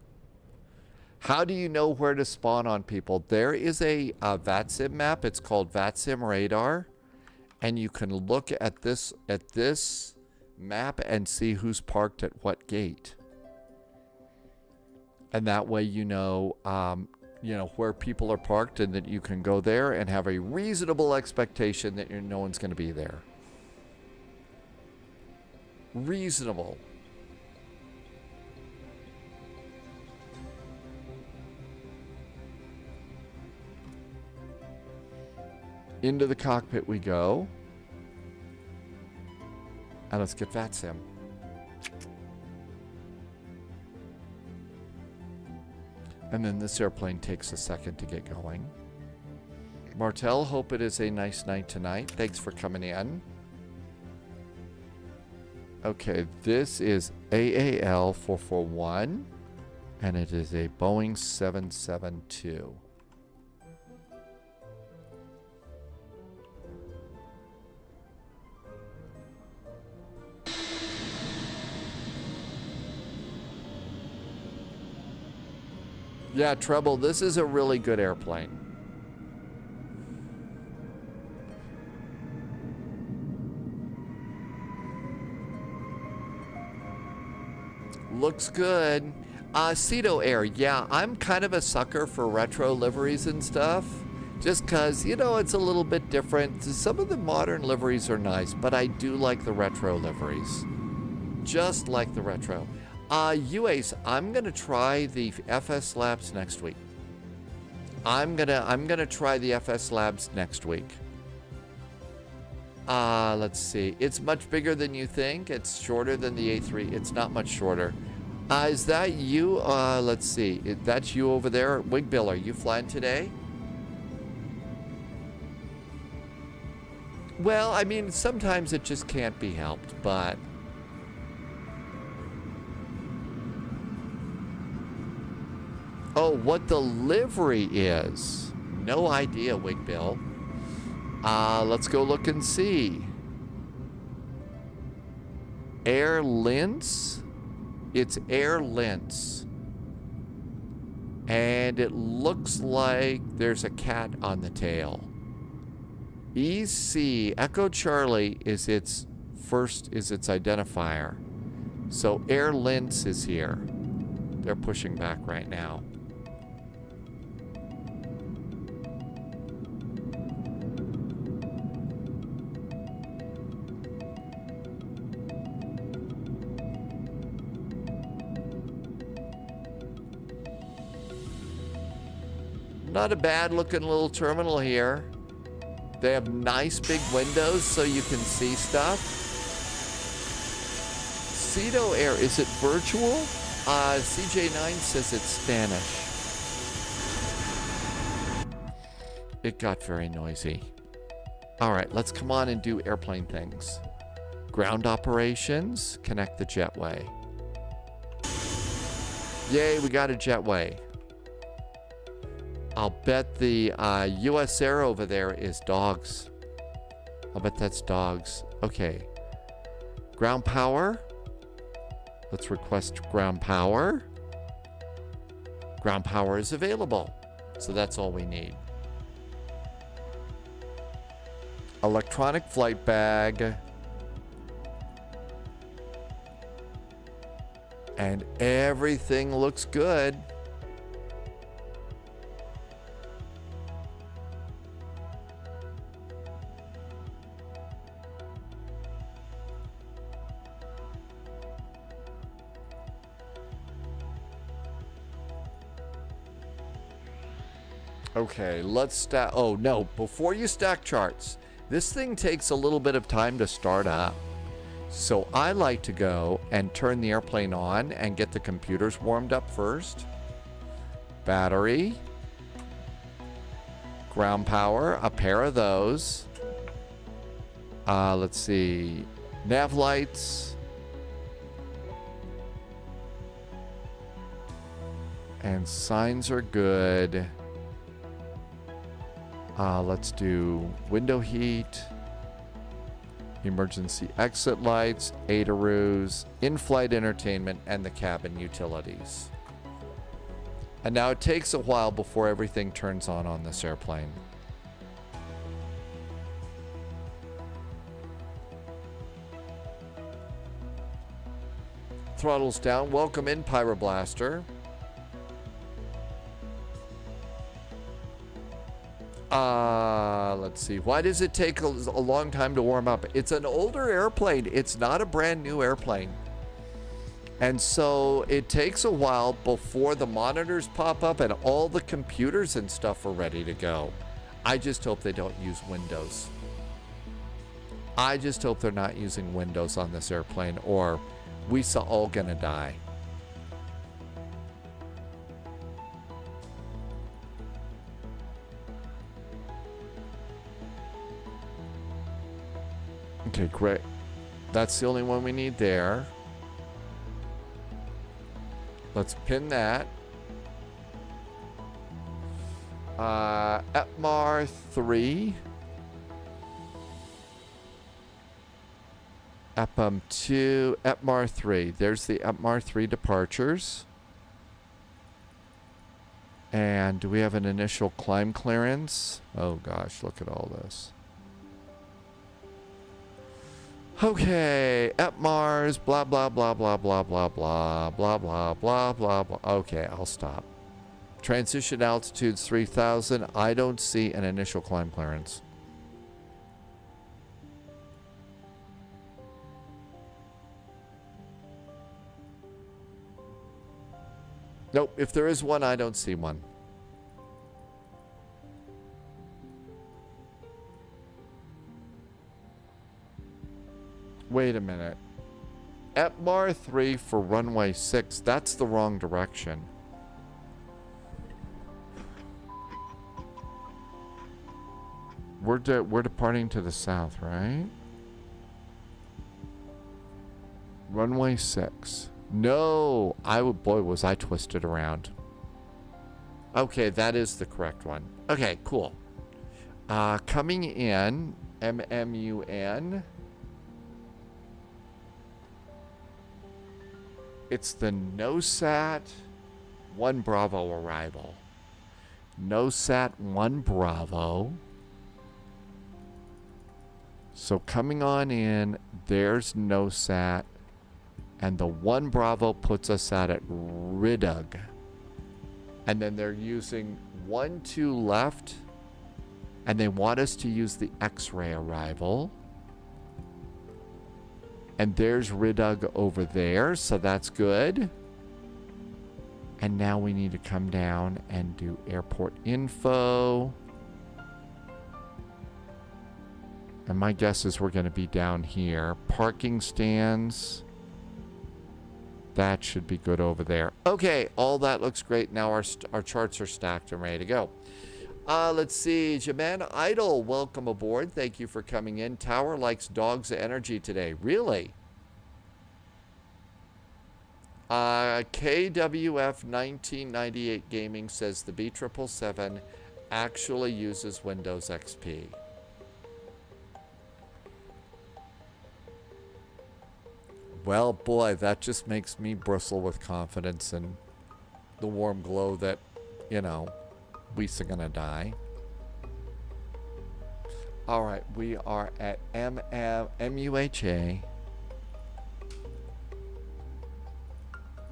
How do you know where to spawn on people? There is a VATSIM map. It's called VATSIM Radar. And you can look at this map and see who's parked at what gate. And that way you know where people are parked, and that you can go there and have a reasonable expectation that no one's going to be there. Reasonable. Into the cockpit we go. And let's get VATSIM. And then this airplane takes a second to get going. Martel, hope it is a nice night tonight. Thanks for coming in. Okay, this is AAL 441. And it is a Boeing 772. Yeah, Treble, this is a really good airplane. Looks good. Cedo Air, yeah, I'm kind of a sucker for retro liveries and stuff. Just because, it's a little bit different. Some of the modern liveries are nice, but I do like the retro liveries. Just like the retro. UAs, I'm gonna try the FS Labs next week. I'm gonna try the FS Labs next week. Let's see. It's much bigger than you think. It's shorter than the A3. It's not much shorter. Is that you? Let's see. That's you over there. Wig Bill, are you flying today? Well, I mean, sometimes it just can't be helped, but oh, what the livery is. No idea, Wig Bill. Let's go look and see. Air Lince? It's Air Lince. And it looks like there's a cat on the tail. EC, Echo Charlie is its identifier. So Air Lince is here. They're pushing back right now. Not a bad looking little terminal here. They have nice big windows so you can see stuff. Cedo Air, is it virtual? CJ9 says it's Spanish. It got very noisy. All right, let's come on and do airplane things. Ground operations, connect the jetway. Yay, we got a jetway. I'll bet the US Air over there is dogs. I'll bet that's dogs. Okay. Ground power. Let's request ground power. Ground power is available. So that's all we need. Electronic flight bag. And everything looks good. Okay, let's stack. Oh, no. Before you stack charts, this thing takes a little bit of time to start up. So I like to go and turn the airplane on and get the computers warmed up first. Battery. Ground power, a pair of those. Let's see. Nav lights. And signs are good. Let's do window heat. emergency exit lights, ADARUs, in-flight entertainment, and the cabin utilities. And now it takes a while before everything turns on this airplane. Throttles down. Welcome in, Pyroblaster. Let's see. Why does it take a long time to warm up? It's an older airplane. It's not a brand new airplane. And so it takes a while before the monitors pop up and all the computers and stuff are ready to go. I just hope they don't use Windows. I just hope they're not using Windows on this airplane, or we all gonna die. Okay, great. That's the only one we need there. Let's pin that. ETMAR 3. EPM 2, ETMAR 3. There's the ETMAR 3 departures. And do we have an initial climb clearance? Oh gosh, look at all this. Okay, ETMARs, blah, blah, blah, blah, blah, blah, blah, blah, blah, blah, blah, blah. Okay, I'll stop. Transition altitude's 3,000. I don't see an initial climb clearance. Nope, if there is one, I don't see one. Wait a minute. ETMAR 3 for runway 6. That's the wrong direction. We're departing to the south, right? Runway 6. No, boy, was I twisted around. Okay, that is the correct one. Okay, cool. Coming in, MMUN. It's the NOSAT 1 Bravo arrival. NOSAT 1 Bravo. So coming on in, there's NOSAT. And the 1 Bravo puts us at RIDUG. And then they're using 1-2 left. And they want us to use the X-ray arrival. And there's RIDUG over there, so that's good. And now we need to come down and do airport info. And my guess is we're going to be down here. Parking stands. That should be good over there. Okay, all that looks great. Now our charts are stacked and ready to go. Let's see. Jaman Idol, welcome aboard. Thank you for coming in. Tower likes Dogs Energy today. Really? KWF 1998 Gaming says the B777 actually uses Windows XP. Well, boy, that just makes me bristle with confidence and the warm glow that, you know, we're gonna die. All right, we are at MUHA,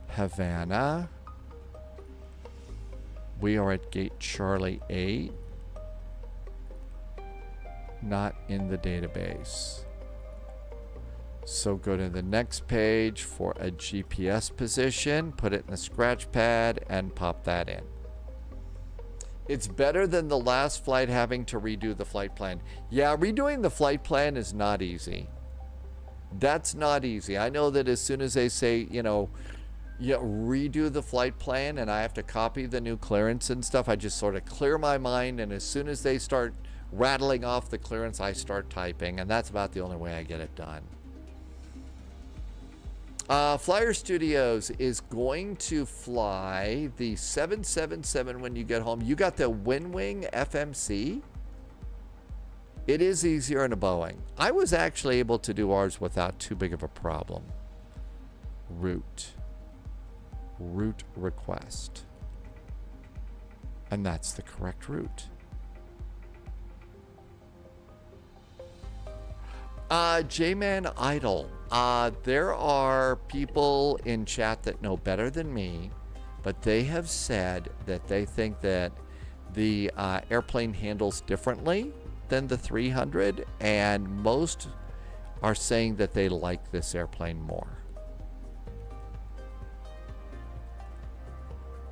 Havana. We are at gate Charlie 8. Not in the database. So go to the next page for a GPS position, put it in the scratch pad, and pop that in. It's better than the last flight having to redo the flight plan. Yeah, redoing the flight plan is not easy. That's not easy. I know that as soon as they say, you know, yeah, redo the flight plan and I have to copy the new clearance and stuff, I just sort of clear my mind, and as soon as they start rattling off the clearance, I start typing, and that's about the only way I get it done. Flyer Studios is going to fly the 777 when you get home. You got the WinWing FMC? It is easier in a Boeing. I was actually able to do ours without too big of a problem. Route request. And that's the correct route. J-Man Idol. There are people in chat that know better than me, but they have said that they think that the airplane handles differently than the 300, and most are saying that they like this airplane more.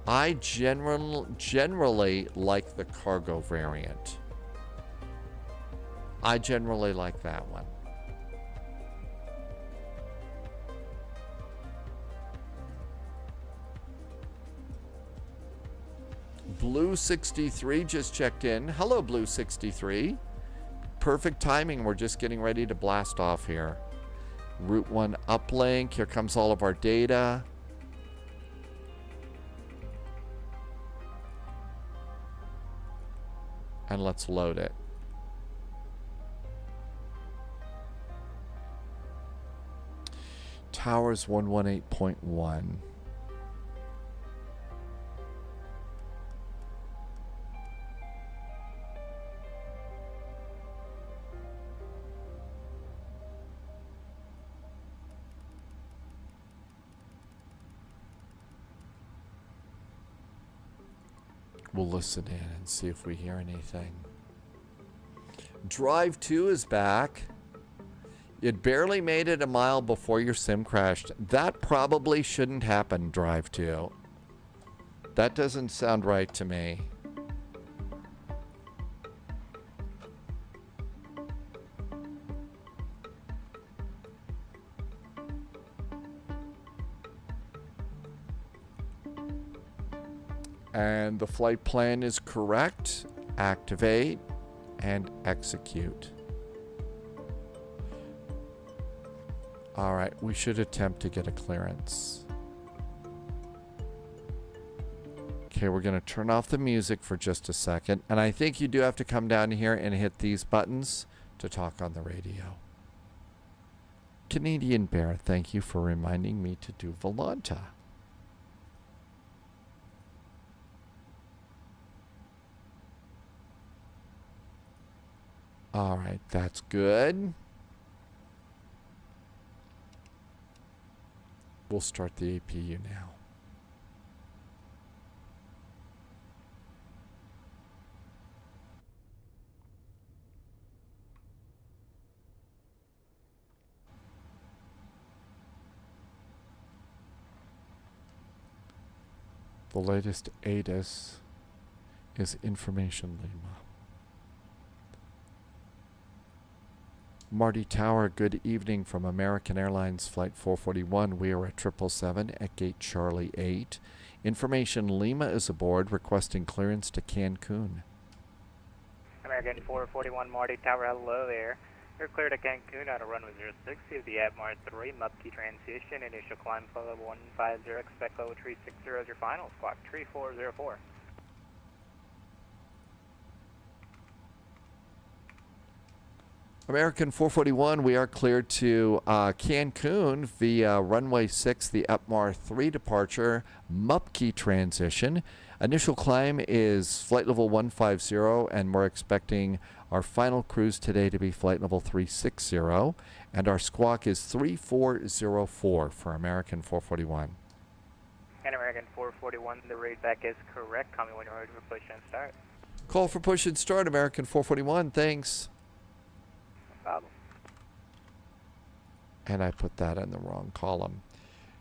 I generally like the cargo variant. I generally like that one. Blue 63 just checked in. Hello, Blue 63. Perfect timing. We're just getting ready to blast off here. Route 1 uplink. Here comes all of our data. And let's load it. Towers 118.1. We'll listen in and see if we hear anything. Drive 2 is back. It barely made it a mile before your sim crashed. That probably shouldn't happen, Drive 2. That doesn't sound right to me. And the flight plan is correct. Activate and execute. All right, we should attempt to get a clearance. Okay, we're going to turn off the music for just a second. And I think you do have to come down here and hit these buttons to talk on the radio. Canadian Bear, thank you for reminding me to do Volanta. All right, that's good. We'll start the APU now. The latest ATIS is Information Lima. Marty Tower, good evening from American Airlines Flight 441. We are at 777 at gate Charlie 8. Information Lima is aboard requesting clearance to Cancun. American 441 Marty Tower, hello there. You're clear to Cancun out of runway 06. You have the Atmar 3 MUHA transition. Initial climb follow 150. Expect level 360 as your final. Squawk 3404. American 441, we are cleared to Cancun via runway 6, the Atmar 3 departure, MUHA transition. Initial climb is flight level 150, and we're expecting our final cruise today to be flight level 360, and our squawk is 3404 for American 441. And American 441, the read back is correct. Call me when you're ready for push and start. Call for push and start, American 441, thanks. Problem. And I put that in the wrong column.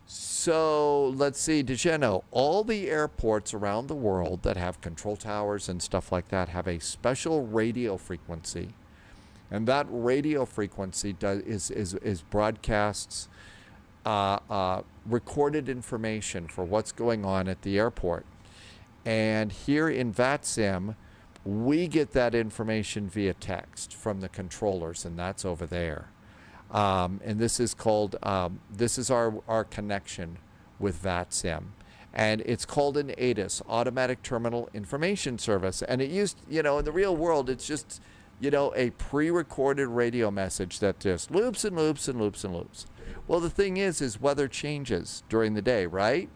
So let's see, did you know all the airports around the world that have control towers and stuff like that have a special radio frequency, and that radio frequency is broadcasts recorded information for what's going on at the airport. And here in VATSIM, we get that information via text from the controllers, and that's over there. And this is called, this is our connection with VATSIM. And it's called an ATIS, Automatic Terminal Information Service. And it used, you know, in the real world, it's just, a pre-recorded radio message that just loops and loops and loops and loops. Well, the thing is weather changes during the day, right?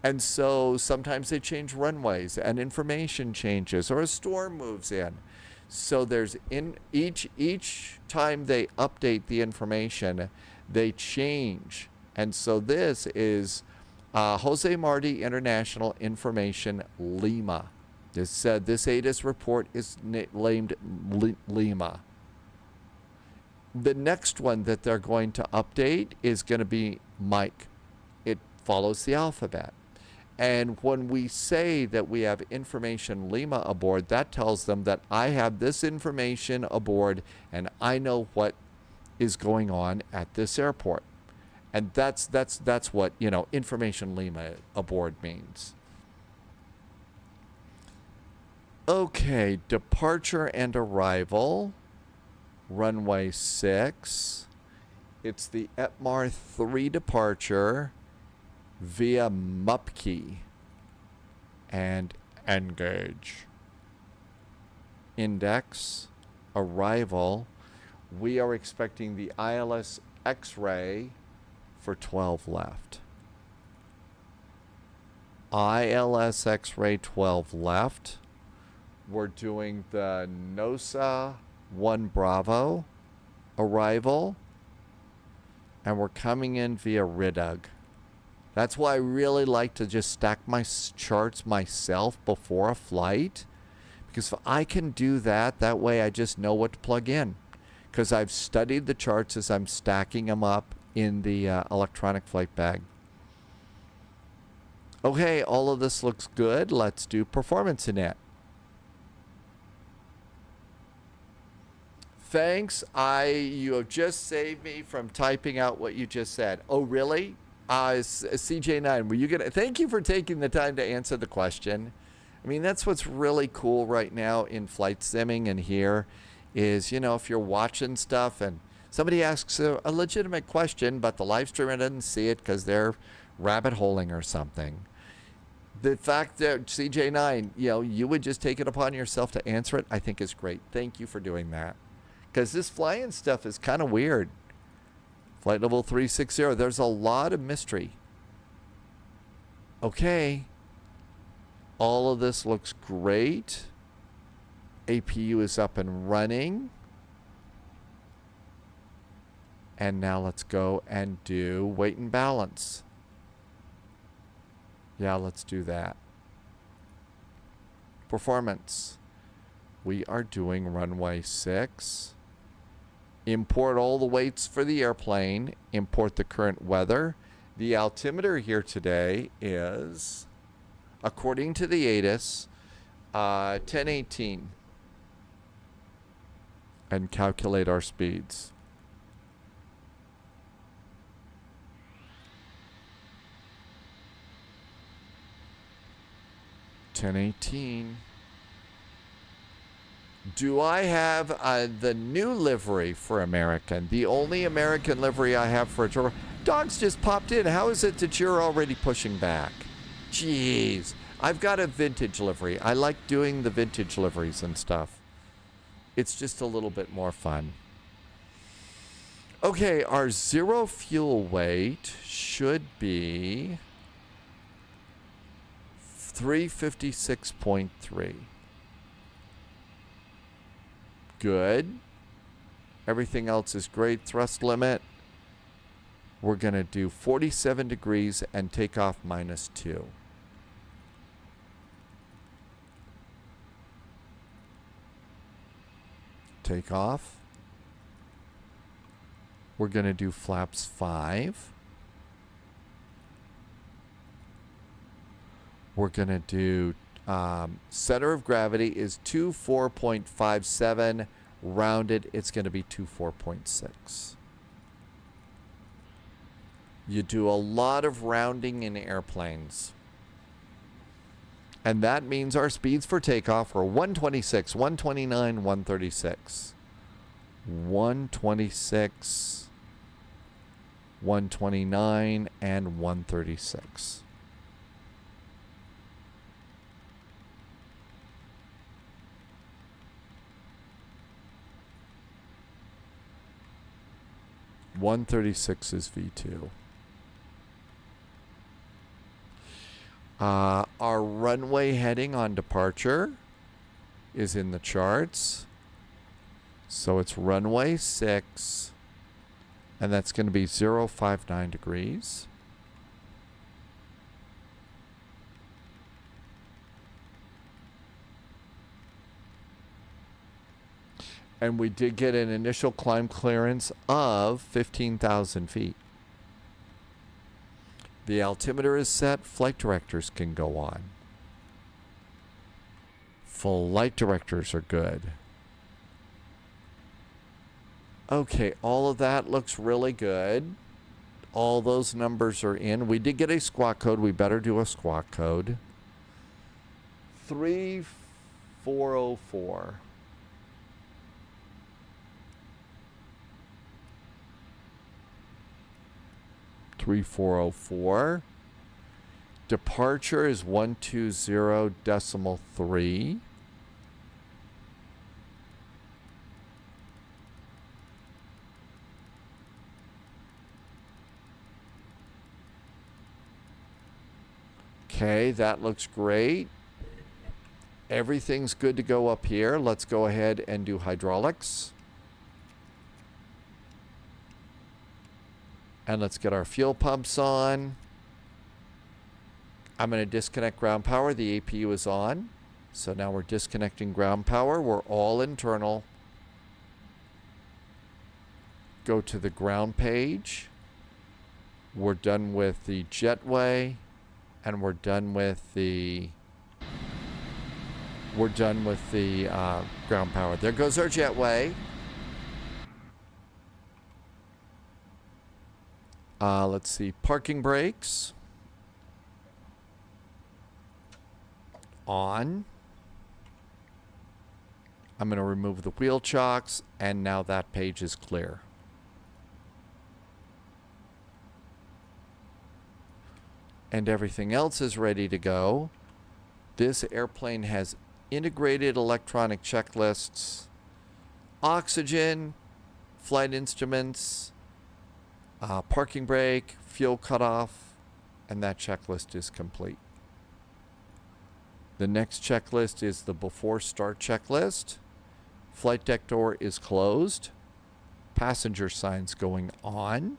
And so sometimes they change runways and information changes or a storm moves in. So there's each time they update the information, they change. And so this is Jose Marti International Information Lima. This ATIS report is named Lima. The next one that they're going to update is going to be Mike. It follows the alphabet. And when we say that we have information Lima aboard, that tells them that I have this information aboard and I know what is going on at this airport. And that's what, information Lima aboard means. Okay, departure and arrival. Runway 6. It's the ETMAR 3 departure via MUPKI and engage. Index, arrival. We are expecting the ILS X-ray for 12 left. ILS X-ray 12 left. We're doing the NOSA 1 Bravo arrival, and we're coming in via RIDUG. That's why I really like to just stack my charts myself before a flight, because if I can do that, that way I just know what to plug in, because I've studied the charts as I'm stacking them up in the electronic flight bag. Okay, all of this looks good. Let's do performance in it. Thanks. You have just saved me from typing out what you just said. Oh, really? CJ9, were you gonna? Thank you for taking the time to answer the question. I mean, that's what's really cool right now in flight simming and here is, if you're watching stuff and somebody asks a legitimate question, but the live streamer doesn't see it because they're rabbit holing or something. The fact that CJ9, you would just take it upon yourself to answer it, I think is great. Thank you for doing that. Because this flying stuff is kind of weird. Flight level 360, there's a lot of mystery. Okay. All of this looks great. APU is up and running. And now let's go and do weight and balance. Yeah, let's do that. Performance. We are doing runway 6. Import all the weights for the airplane. Import the current weather. The altimeter here today is, according to the ATIS, 1018. And calculate our speeds. $10.18. Do I have the new livery for American? The only American livery I have for a tour. Dogs just popped in. How is it that you're already pushing back? Jeez. I've got a vintage livery. I like doing the vintage liveries and stuff. It's just a little bit more fun. Okay, our zero fuel weight should be 356.3. Good. Everything else is great. Thrust limit. We're going to do 47 degrees and take off -2. Take off. We're going to do flaps 5. We're going to do center of gravity is 24.57. Rounded, it's going to be 24.6. You do a lot of rounding in airplanes. And that means our speeds for takeoff are 126, 129, 136. 126, 129, and 136. 136 is V2. Our runway heading on departure is in the charts. So it's runway 6, and that's going to be 059 degrees. And we did get an initial climb clearance of 15,000 feet. The altimeter is set. Flight directors can go on. Flight directors are good. Okay, all of that looks really good. All those numbers are in. We did get a squawk code. We better do a squawk code. 3404. Departure is 120.3. Okay, that looks great. Everything's good to go up here. Let's go ahead and do hydraulics. And let's get our fuel pumps on. I'm going to disconnect ground power. The APU is on. So now we're disconnecting ground power. We're all internal. Go to the ground page. We're done with the jetway. And we're done with the ground power. There goes our jetway. Let's see, parking brakes on. I'm going to remove the wheel chocks, and now that page is clear. And everything else is ready to go. This airplane has integrated electronic checklists, oxygen, flight instruments, parking brake, fuel cutoff, and that checklist is complete. The next checklist is the before start checklist. Flight deck door is closed. Passenger signs going on.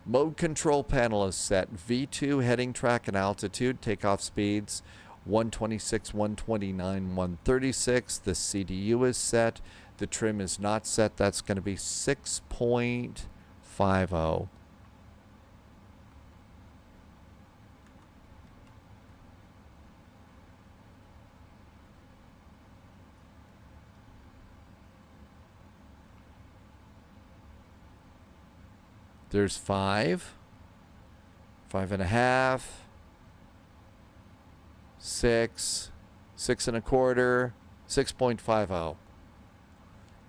Mode control panel is set. V2 heading track and altitude. Takeoff speeds 126, 129, 136. The CDU is set. The trim is not set. That's going to be 6.50. There's 5, 5.5, 6, 6.25, 6.50.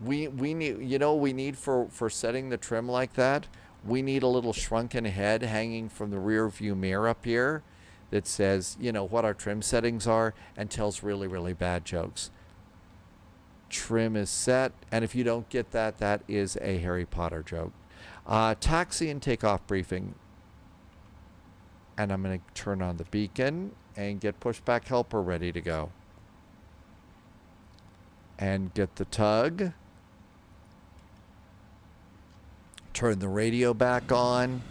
We need, you know, we need for setting the trim like that, we need a little shrunken head hanging from the rear view mirror up here that says, you know, what our trim settings are and tells really, really bad jokes. Trim is set, and if you don't get that, that is a Harry Potter joke. Taxi and takeoff briefing. And I'm going to turn on the beacon and get pushback helper ready to go. And get the tug. Turn the radio back on.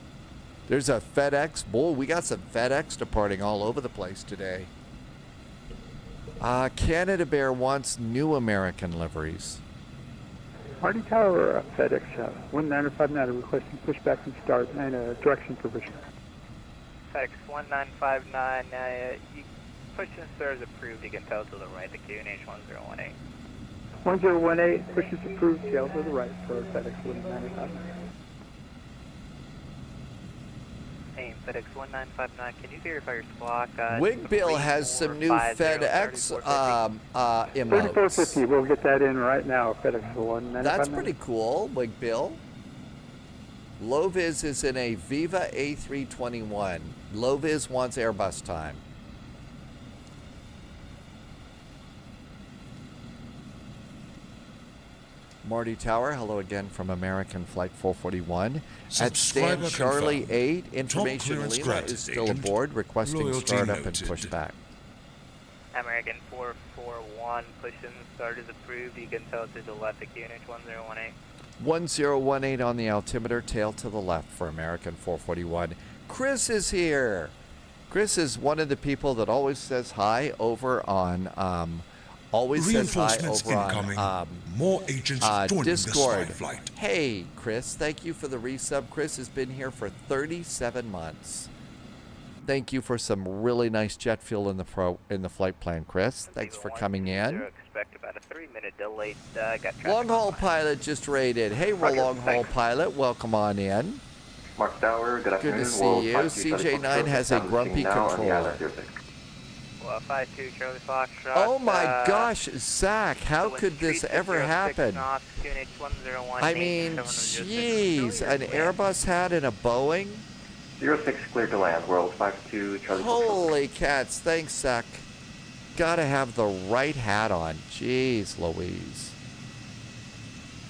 There's a FedEx. Boy, we got some FedEx departing all over the place today. Canada Bear wants new American liveries. Marty Tower, FedEx 1959 requesting pushback and start and direction provision. FedEx 1959, you push and start is approved. You can tell to the right, the QNH 1018. 1018, push is approved, tail to the right for FedEx 1959. Hey, FedEx 1959, can you verify your squawk? Wigbill has some new FedEx emotes. 3450, we'll get that in right now, FedEx 1959. That's pretty cool, Wigbill. Loviz is in a Viva A321. Loviz wants Airbus time. Marty Tower, hello again from American Flight 441. At Subscriber Stan Charlie confirmed. 8, Top information clearance Lima granted, is still Agent. aboard, requesting Loyalty startup and noted. pushback. American 441, pushing start is approved. You can tell to the left at QNH 1018. 1018 on the altimeter, tail to the left for American 441. Chris is here. Chris is one of the people that always says hi over on Reinforcements incoming. More agents joining the Discord. spy flight. Hey, Chris, thank you for the resub. Chris has been here for 37 months. Thank you for some really nice jet fuel in the flight plan, Chris. Thanks for coming in. Expect about a 3-minute delay. Got traffic Long haul on line. pilot just rated. Hey, long haul pilot, welcome on in. Mark Tower, good Good afternoon. to see you. CJ9 has a grumpy controller. Well, 52 Charlie Foxtrot. Oh my gosh, Zach, how could this ever happen? I mean, jeez, an Airbus hat and a Boeing? 06 clear to land, world 52 Charlie. Holy cats, thanks, Zach. Gotta have the right hat on. Jeez Louise.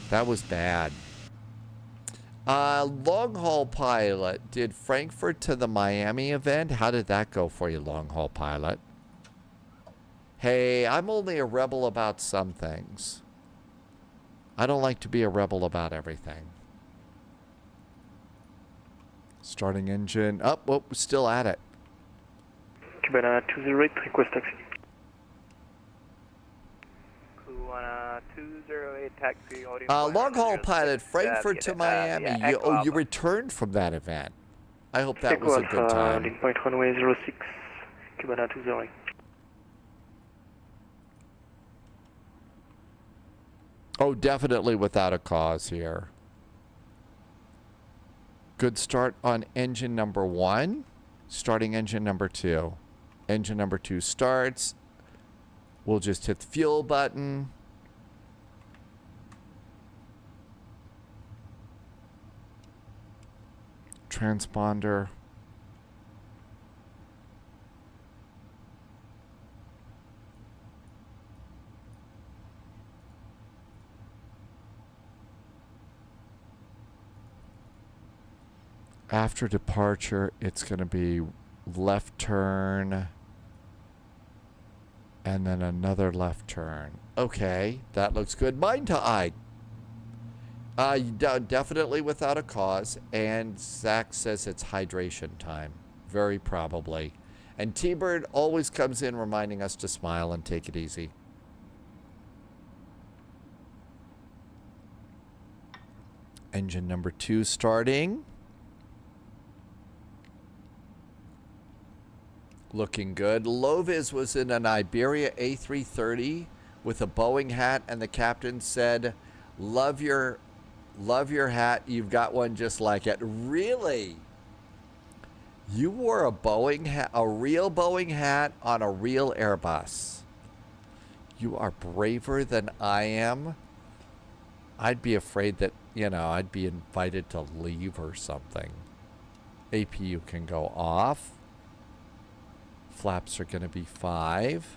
That was bad. Long haul pilot, did Frankfurt to the Miami event? How did that go for you, long haul pilot? Hey, I'm only a rebel about some things. I don't like to be a rebel about everything. Starting engine. Oh, we're still at it. Cabana 208, request taxi. 208 taxi. Long haul pilot, Frankfurt to Miami. You returned from that event. I hope that was a good time. Landing point runway 06, Cabana 208. Oh, definitely without a cause here. Good start on engine number 1. Starting engine number 2. Engine number 2 starts. We'll just hit the fuel button. Transponder. After departure, it's going to be left turn and then another left turn. Okay, that looks good. Mind to eye. Definitely without a cause. And Zach says it's hydration time. Very probably. And T-Bird always comes in reminding us to smile and take it easy. Engine number 2 starting. Looking good. Lovis was in an Iberia A330 with a Boeing hat, and the captain said, love your hat. You've got one just like it. Really? You wore a Boeing hat, a real Boeing hat on a real Airbus. You are braver than I am. I'd be afraid that, I'd be invited to leave or something. APU can go off. Flaps are going to be 5.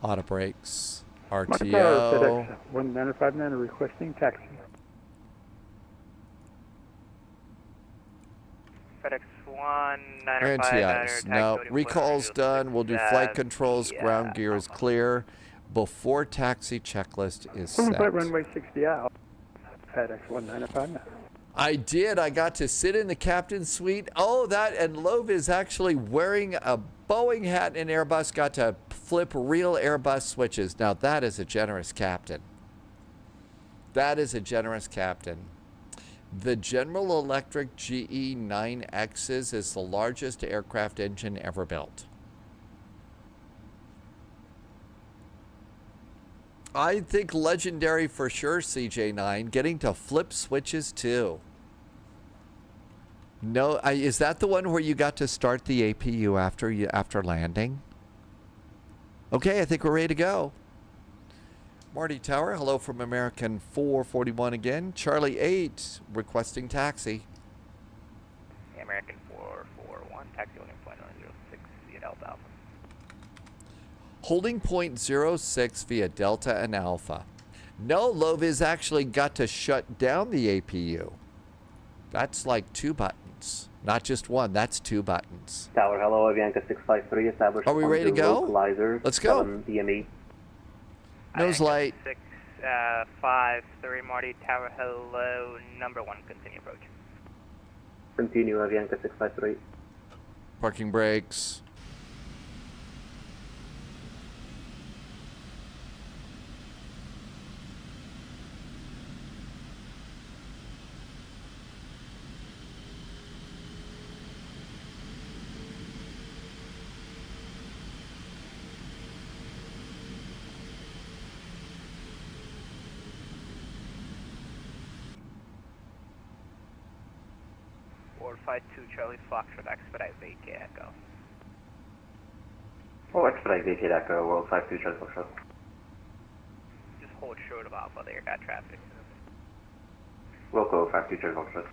Auto brakes. RTO. FedEx 1959 requesting taxi. FedEx 1959. NTIs. No, recall's done. We'll do flight controls. Ground gear is clear. Before taxi checklist is set. Runway 60 out. FedEx 1959. I did. I got to sit in the captain's suite. Oh, and Love is actually wearing a Boeing hat and Airbus. Got to flip real Airbus switches. Now, that is a generous captain. That is a generous captain. The General Electric GE 9Xs is the largest aircraft engine ever built. I think legendary for sure, CJ9. Getting to flip switches too. No, is that the one where you got to start the APU after landing? Okay, I think we're ready to go. Marty Tower, hello from American 441 again. Charlie 8 requesting taxi. American 441, taxi holding point 06 via Delta Alpha. Holding point 06 via Delta and Alpha. No, Loviz actually got to shut down the APU. That's like 2 buttons. Not just one, that's 2 buttons. Tower, hello, Avianca 653 established. Are we ready to go? Let's go. DME. Nose light. 653 Marty Tower, hello, number 1, continue approach. Continue, Avianca 653. Parking brakes. Or 52 Charlie Foxtrot, expedite VK Echo. Oh, expedite VK Echo, World 52 Charlie Foxtrot. Just hold short of Alpha there, got traffic. Wilco 52 Charlie Foxtrot.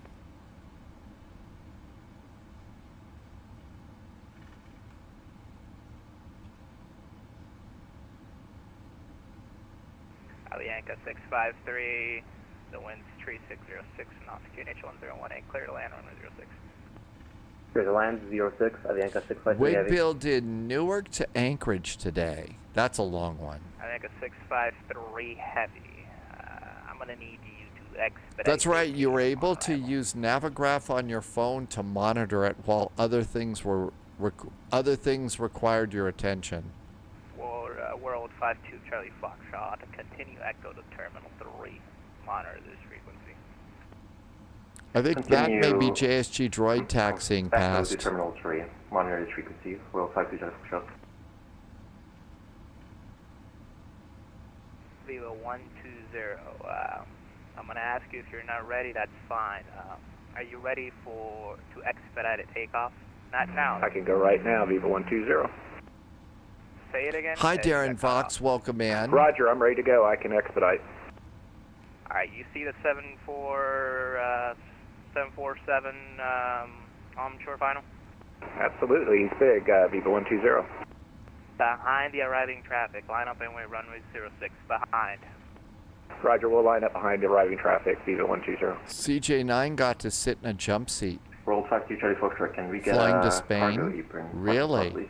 Avianca 653, the wind's 3606 knots, QNH 1018, clear to land runway 06. Clear to land 06, Avianca 653 Wig heavy. Bill did Newark to Anchorage today. That's a long one. Avianca 653 heavy. I'm gonna need you to expedite. That's right. You were able to arrival. use Navigraph on your phone to monitor it while other things required your attention. World 52 Charlie Foxtrot, continue Echo to Terminal 3. Monitor this frequency. I think that may be JSG droid taxiing Echo past. to Terminal 3. Monitor this frequency. World 52 Charlie Foxtrot. Viva 120. I'm gonna ask you if you're not ready. That's fine. Are you ready to expedite a takeoff? Not now. I can go right now, Viva 120. Say it again. Hi, Darren Fox. Welcome in. Roger, I'm ready to go. I can expedite. All right, you see the 747 onshore final? Absolutely, he's big, Viva 120. Behind the arriving traffic. Line up and wait, runway 06. Behind. Roger, we'll line up behind the arriving traffic, Viva 120. CJ9 got to sit in a jump seat. World 52 Charlie Foxtrot, can we get Flying to a Spain? cargo apron? Really? Please?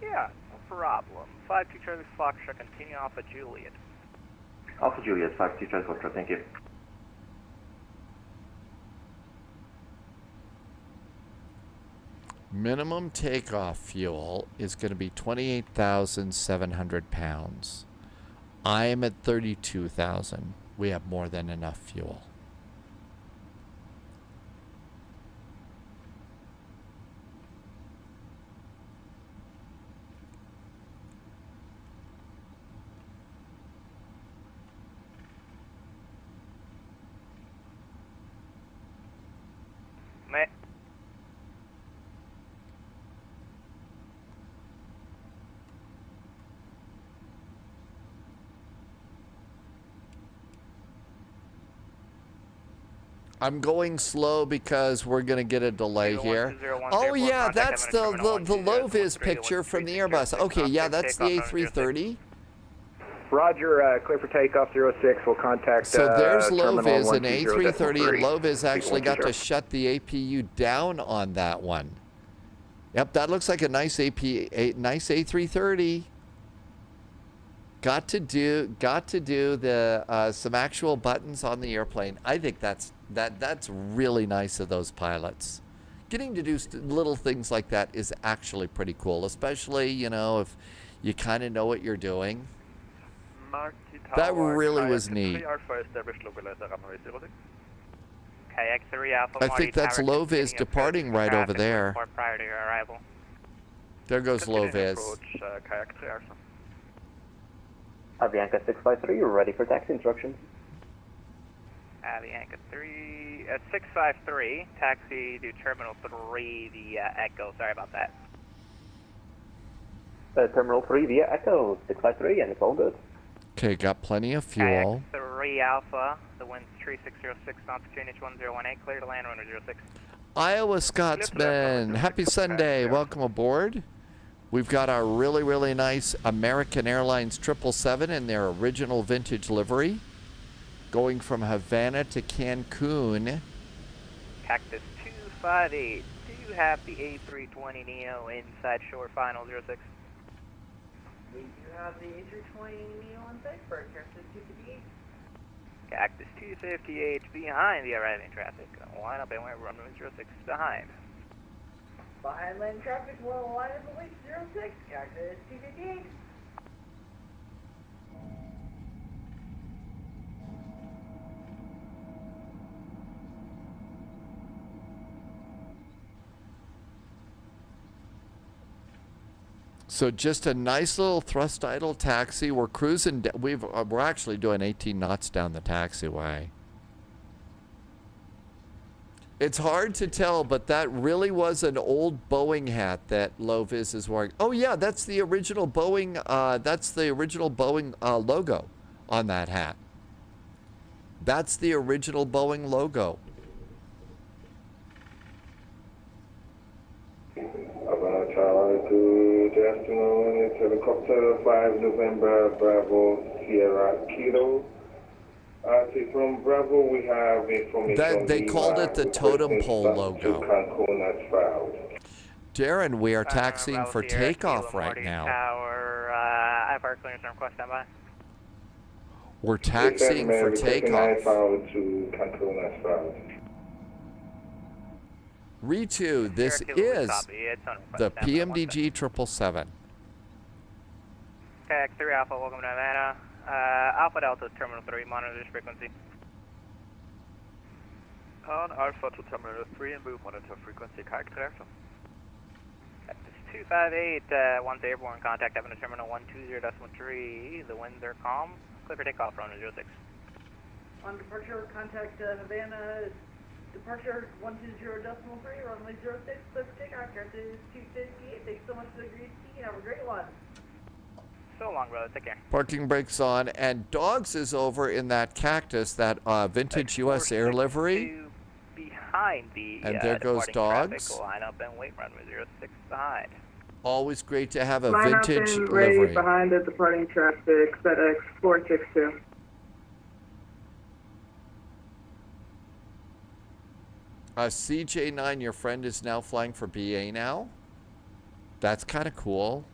Yeah, no problem. 52 Charlie Foxtrot, continue Alpha Juliet. Alpha Juliet, 52 Charlie Foxtrot, thank you. Minimum takeoff fuel is going to be 28,700 pounds. I am at 32,000. We have more than enough fuel. I'm going slow because we're going to get a delay here. Oh yeah, that's the low-vis picture from the Airbus. Okay, yeah, that's the A330. Roger, clear for takeoff 06. We'll contact So there's Terminal low-vis, and 120.3. A330 and low-vis actually got to 120. shut the APU down on that one. Yep, that looks like a nice nice A330. Got to do the some actual buttons on the airplane. I think that's really nice of those pilots. Getting to do little things like that is actually pretty cool, especially, you know, if you kind of know what you're doing. That really was neat. Kayak 3 Alpha I think that's low-vis departing right over there. Prior to your arrival. There goes low-vis. Kayak 3 Alpha. Avianca 653, you're ready for taxi instructions. Avianca 653, taxi to Terminal 3 via Echo. Sorry about that. Terminal 3 via Echo 653, and it's all good. Okay, got plenty of fuel. Kayak 3 Alpha, the wind's 3606 knots, QNH 1018, clear to land runway 06. Iowa Scotsman, happy Sunday. Welcome aboard. We've got our really, really nice American Airlines 777 in their original vintage livery, going from Havana to Cancun. Cactus 258. Do you have the A320 Neo inside shore final 06? We do have the A320 Neo on site for Cactus 258. Cactus 258 behind the arriving traffic. Line up and we're runway 06 behind. Behind lane traffic, will line up at least 06, Cactus 258. So just a nice little thrust idle taxi. We're cruising. We're actually doing 18 knots down the taxiway. It's hard to tell, but that really was an old Boeing hat that Loviz is wearing. Oh yeah, that's the original Boeing. That's the original Boeing logo on that hat. That's the original Boeing logo. Havana, Charlie, good afternoon. It's helicopter 5 November Bravo Sierra Kilo. So from Bravo, we have information. They called it the totem pole logo. Darren, we are taxiing for takeoff right now. I have our clearance and request standby. We're taxiing for takeoff. Ritu, this is the PMDG 777. Okay, X3 Alpha, welcome to Havana. Alpha Delta, Terminal 3, monitor this frequency. On Alpha to Terminal 3 and move monitor frequency character. Cactus 258, once airborne, contact Havana Terminal 120.3. The winds are calm. Clear for takeoff, runway 06. On departure, contact Havana. Departure 120.3, runway 06, clear for takeoff, Cactus 258. Thanks so much for the great tea. Have a great one. So long, brother. Take care. Parking brakes on, and Dogs is over in that Cactus, that vintage U.S. Air livery. Behind the and there goes Dogs. Traffic. Line up and wait, runway 06 behind. Always great to have a Line vintage up and livery. ready behind the departing traffic, FedEx 462. CJ9, your friend is now flying for BA now. That's kind of cool.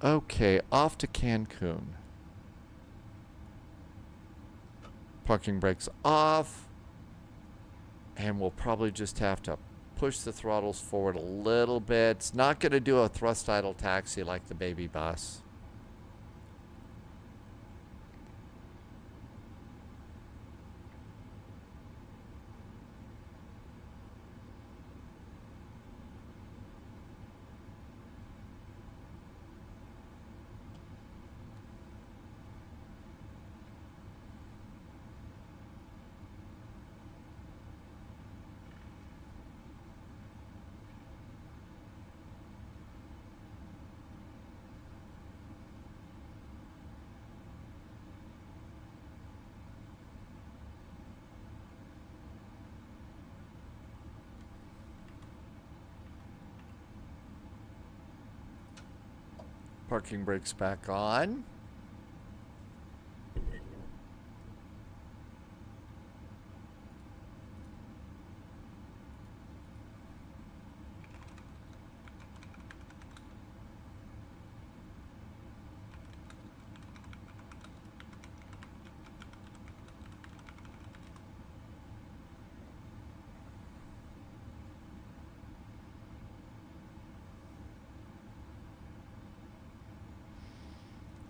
Okay, off to Cancun. Parking brakes off. And we'll probably just have to push the throttles forward a little bit. It's not going to do a thrust idle taxi like the baby bus. Parking brakes back on.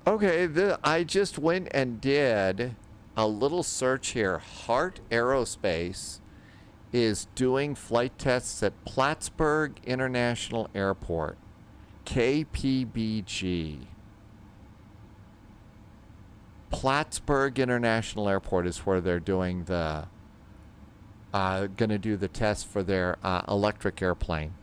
Okay, I just went and did a little search here. Hart Aerospace is doing flight tests at Plattsburgh International Airport, KPBG. Plattsburgh International Airport is where they're doing the, going to do the test for their electric airplane.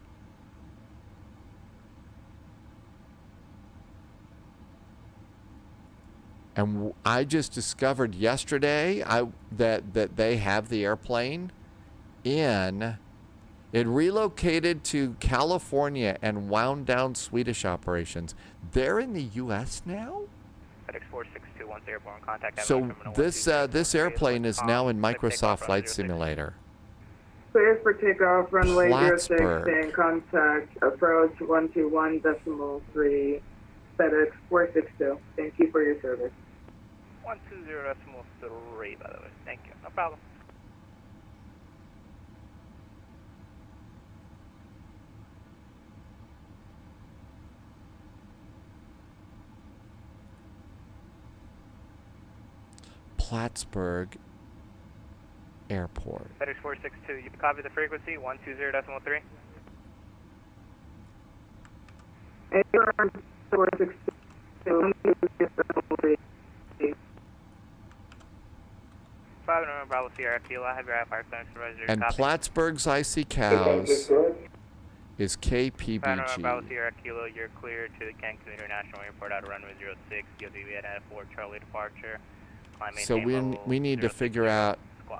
And I just discovered yesterday that they have the airplane in It relocated to California and wound down Swedish operations. They're in the U.S. now? FedEx 462 airborne contact. So this airplane is now in Microsoft Flight Simulator. Clear for takeoff, runway 06, Plattsburgh. stay in contact, approach 121.3, FedEx 462. Thank you for your service. 120.3, by the way. Thank you. No problem. Plattsburgh Airport. FedEx 462, you copy the frequency, 120.3. Airborne 462. 5 November Bravo Sierra Kilo, I have your fire clearance supervisor. And copy. Plattsburgh's Icy Cows is 5 November KPBG. Bravo Sierra Kilo, you're cleared to the Cancun International Airport out of runway 06. You'll be at 4 Charlie departure. So we need to figure out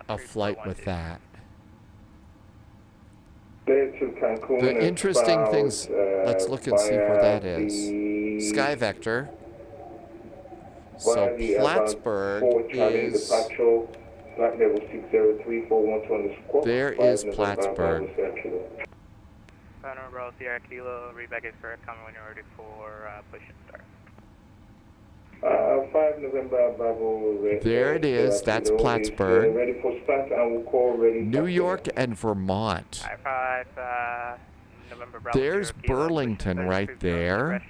a flight with that. The interesting things, let's look and see where that is. Sky Vector. So Plattsburgh is, there is Plattsburgh. Bravo Sierra Kilo, read back is correct, comment when you're ready for push and start. 5 November Bravo. There it is, that's Plattsburgh. Ready for start, and we'll call ready. New York and Vermont. 5 November Bravo. There's Burlington right there.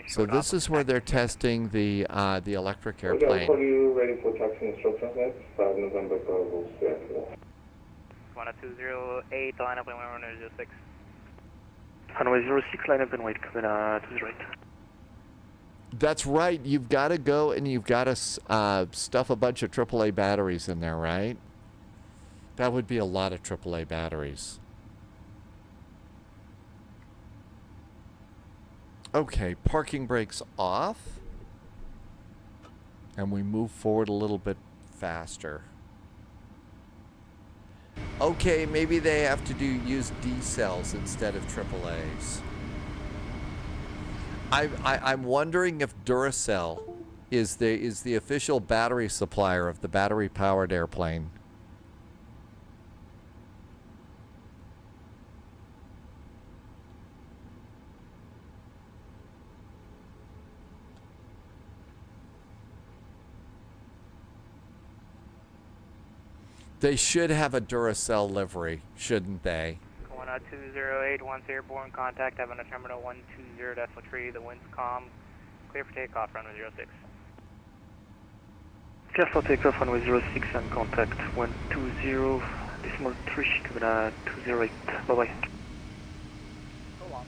So this is where they're testing the electric airplane. Call you ready for taxi instructions next. 5 November Bravo. 10208, line up and runway 06. Runway 06, line up and wait, coming to the right. That's right. You've got to go and you've got to stuff a bunch of AAA batteries in there, right? That would be a lot of AAA batteries. Okay, parking brakes off. And we move forward a little bit faster. Okay, maybe they have to use D cells instead of AAAs. I'm wondering if Duracell is the official battery supplier of the battery-powered airplane. They should have a Duracell livery, shouldn't they? 10208, once airborne contact, Havana terminal 120.3, the wind's calm, clear for takeoff, runway 06. Clear for takeoff, runway 06 and contact 120.3, Havana 208, bye-bye. So long.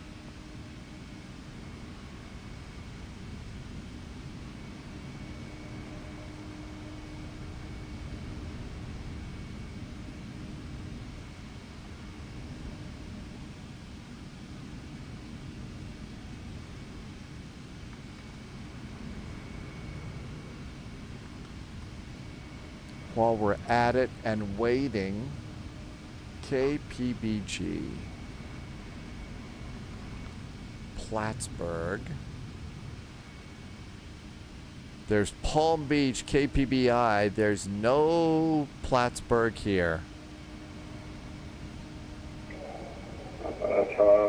While we're at it and waiting, KPBG, Plattsburgh. There's Palm Beach, KPBI. There's no Plattsburgh here.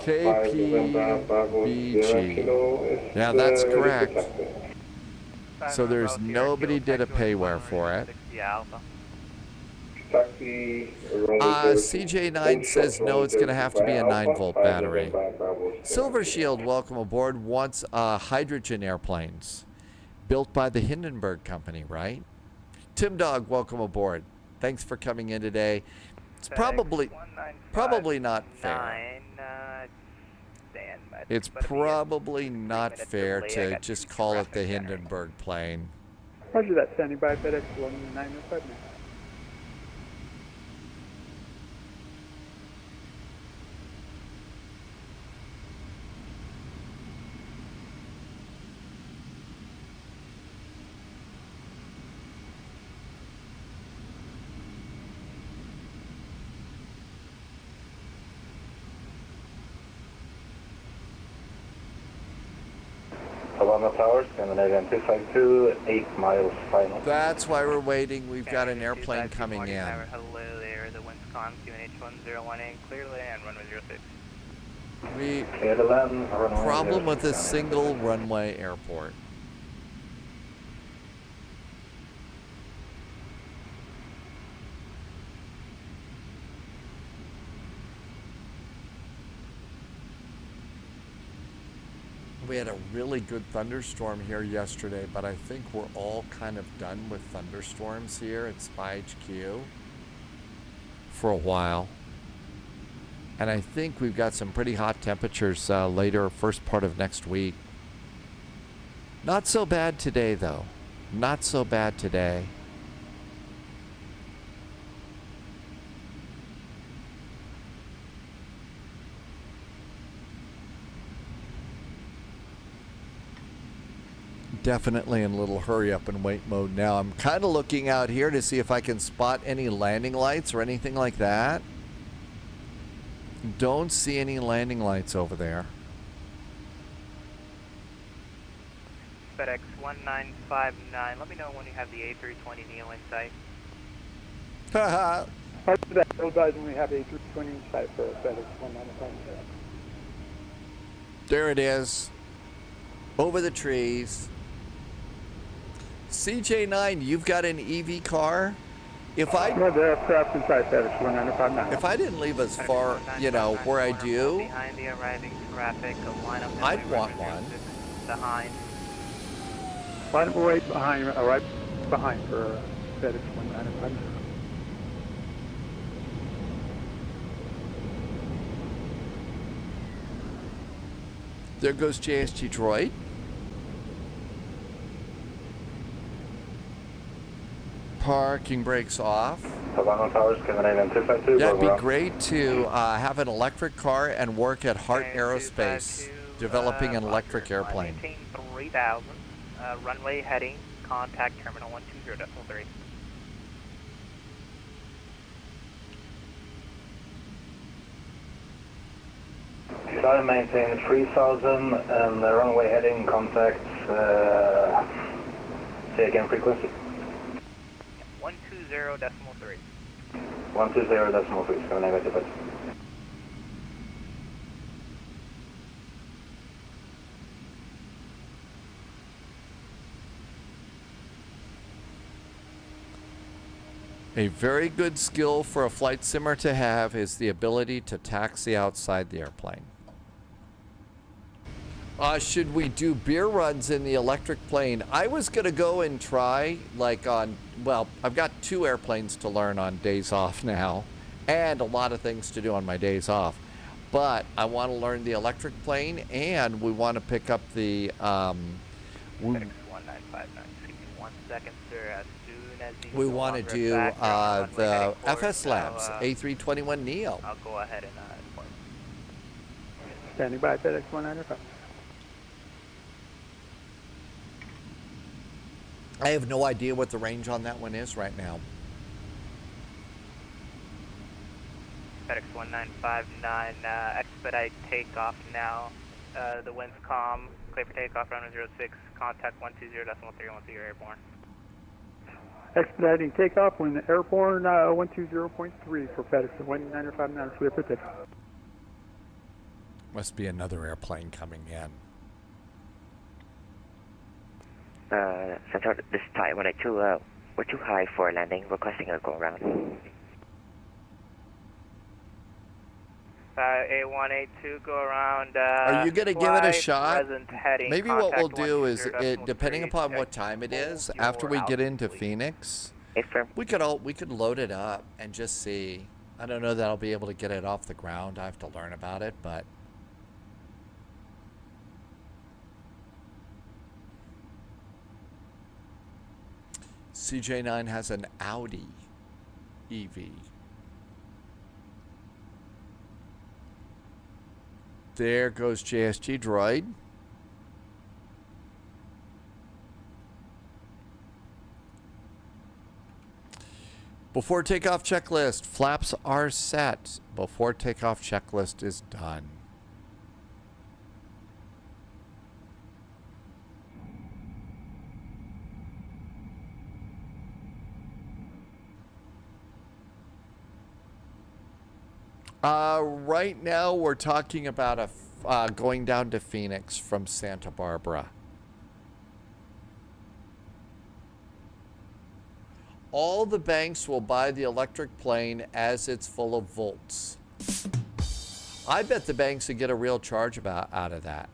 KPBG. Yeah, that's correct. So there's nobody did a payware for it. CJ9 says no, it's going to have to be a 9-volt battery. Silver Shield, welcome aboard, wants hydrogen airplanes built by the Hindenburg Company, right? Tim Dog, welcome aboard. Thanks for coming in today. It's probably not fair. It's probably not fair to just call it the Hindenburg plane. Roger that, standing by FedEx 1905 now. Havana Towers, Scandinavian 252, 8 miles final. That's why we're waiting. We've got an airplane 252 coming Morgan in. Tower, hello there, the wind's calm, QNH1018, clear to land, runway 06. We Clear to land, runway problem 06, with a Scandinavian. single runway airport. We had a really good thunderstorm here yesterday, but I think we're all kind of done with thunderstorms here at Spy HQ for a while. And I think we've got some pretty hot temperatures later, first part of next week. Not so bad today, though. Not so bad today. Definitely in a little hurry up and wait mode now. I'm kind of looking out here to see if I can spot any landing lights or anything like that. Don't see any landing lights over there. FedEx 1959, let me know when you have the A320neo in sight. Haha. After that, those guys only have a 320 in sight for FedEx 195. There it is. Over the trees. CJ9, you've got an EV car? If I No, the aircraft inside FedEx 195 now. if I didn't leave as far, you know, where I do, Behind the arriving traffic, line up I'd want one. behind. Right behind for FedEx 195. there goes JSG Droid. Parking brakes off. Havana Towers, Scandinavian 252. That'd be great to have an electric car and work at Hart Aerospace, developing an electric airplane. 3000, runway heading, contact terminal 120.3. Fly maintain 3000 and the runway heading contact, say again frequency. 120.3. 120.3, Scandinavian 252. A very good skill for a flight simmer to have is the ability to taxi outside the airplane. Should we do beer runs in the electric plane? I was going to go and try, like on, well, I've got 2 airplanes to learn on days off now, and a lot of things to do on my days off. But I want to learn the electric plane, and we want to pick up the, FedEx 1959, excuse me 1 second, sir. As soon as you we no want to longer do back, you're on the runway the heading forward. FS Labs So, A321neo. I'll go ahead and inform. Standing by FedEx 195. I have no idea what the range on that one is right now. FedEx 1959, expedite takeoff now. The wind's calm, clear for takeoff, runway 06, contact 120.3 once you're airborne. Expediting takeoff when the airborne 120.3 for FedEx 195 now, clear for takeoff. Must be another airplane coming in. Center, this is Thai 182, we're too high for landing, requesting a go around. A182, go around. Are you going to give it a shot? Heading, Maybe what we'll contact do is, 120.3, depending upon what time it is, after we get into Phoenix, we could load it up and just see. I don't know that I'll be able to get it off the ground. I have to learn about it, but CJ9 has an Audi EV. There goes JSG Droid. Before takeoff checklist, flaps are set. Before takeoff checklist is done. Right now, we're talking about going down to Phoenix from Santa Barbara. All the banks will buy the electric plane as it's full of volts. I bet the banks would get a real charge out of that.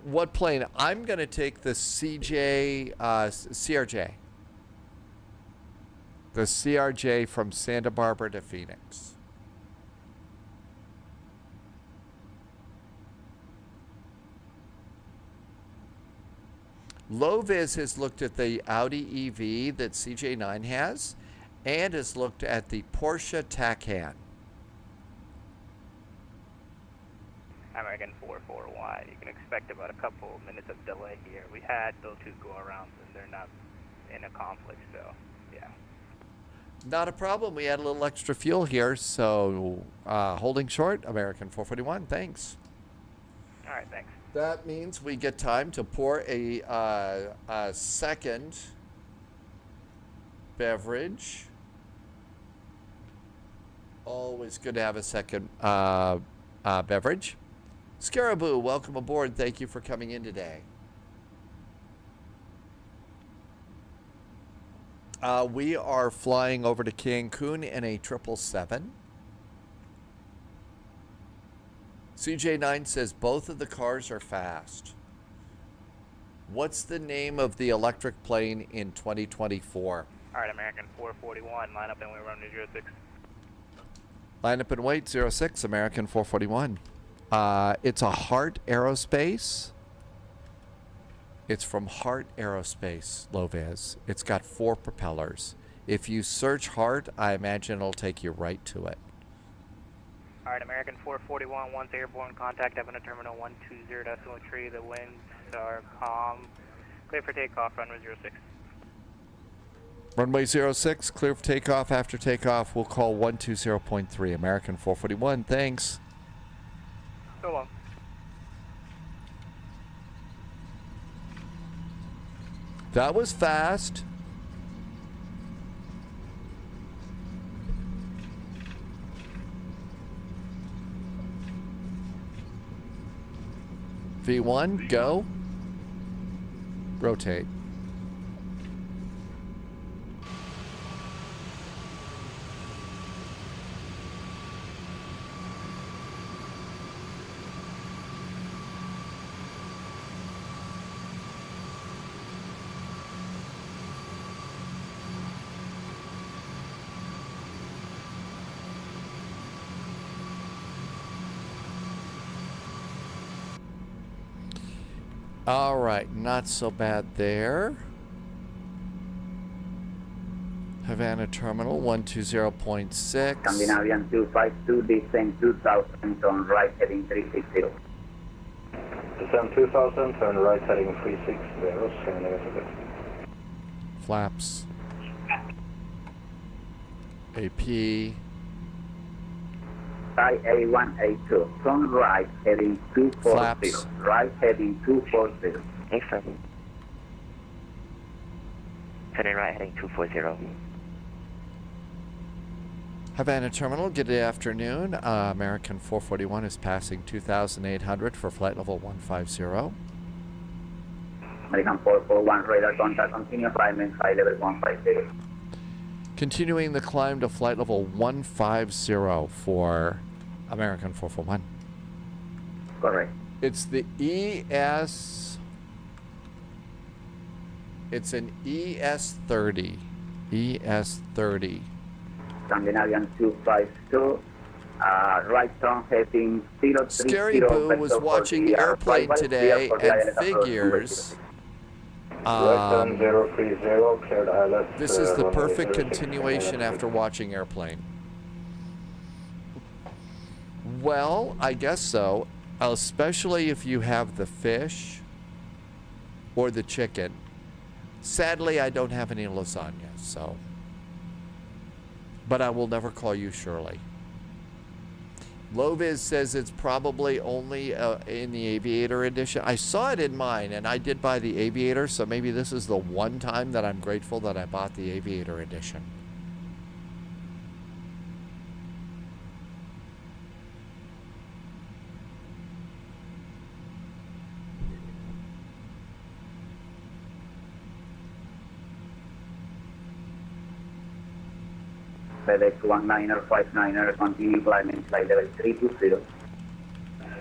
What plane? I'm going to take the CRJ. The CRJ from Santa Barbara to Phoenix. Loviz has looked at the Audi EV that CJ9 has and has looked at the Porsche Taycan. American 441, you can expect about a couple of minutes of delay here. We had those two go around and they're not in a conflict, so yeah. Not a problem. We had a little extra fuel here, so holding short, American 441, thanks. All right, thanks. That means we get time to pour a second beverage. Always good to have a second beverage. Scaraboo, welcome aboard. Thank you for coming in today. We are flying over to Cancun in a 777. CJ9 says both of the cars are fast. What's the name of the electric plane in 2024? All right, American 441, line up and we run to 06. Line up and wait, 06, American 441. It's a Heart Aerospace. It's from Heart Aerospace, Loviz. It's got 4 propellers. If you search Heart, I imagine it'll take you right to it. All right, American 441, once airborne, contact Havana Terminal 120.3. The winds are calm. Clear for takeoff, runway 06. Runway 06, clear for takeoff. After takeoff, we'll call 120.3, American 441. Thanks. So long. That was fast. V1, go. Rotate. All right, not so bad there. Havana Terminal 120.6. Scandinavian 252, descend 2000, on right heading 360. Descend 2000, turn right heading 360, Scandinavian. Flaps. AP. A1, A2, turn right heading 240. Flaps. Right heading 240. Affirm. Turning right heading 240. Havana Terminal, good afternoon. American 441 is passing 2,800 for flight level 150. American 441, radar contact, continue climbing, high level 150. Continuing the climb to flight level 150 for American 441. Correct. It's the ES. It's an ES30. ES30. Scandinavian 252, right turn heading 030. Scary Boo was watching Airplane today and figures. This is the perfect continuation after watching Airplane. Well, I guess so, especially if you have the fish or the chicken. Sadly, I don't have any lasagna, so. But I will never call you Shirley. Loviz says it's probably only in the Aviator edition. I saw it in mine, and I did buy the Aviator, so maybe this is the one time that I'm grateful that I bought the Aviator edition. FedEx 19er59er, continue climbing flight level 320.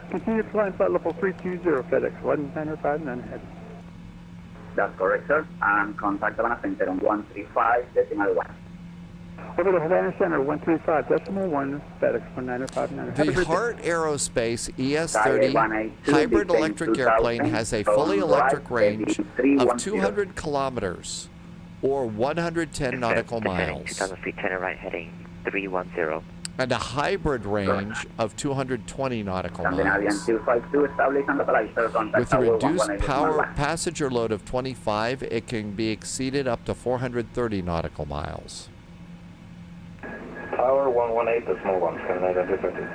Continue flying flight level 320, FedEx 1959 ahead. That's correct, sir. And contact Havana Center on 135.1. Over to Havana Center, 135.1, FedEx 1959. The Hart Aerospace ES-30 hybrid electric airplane has a fully electric range of 200 kilometers. Or 110 nautical miles. 2,000 feet, turn right heading 310. And a hybrid range of 220 nautical miles. With a reduced passenger load of 25, it can be exceeded up to 430 nautical miles. Tower 118.1, can identify this?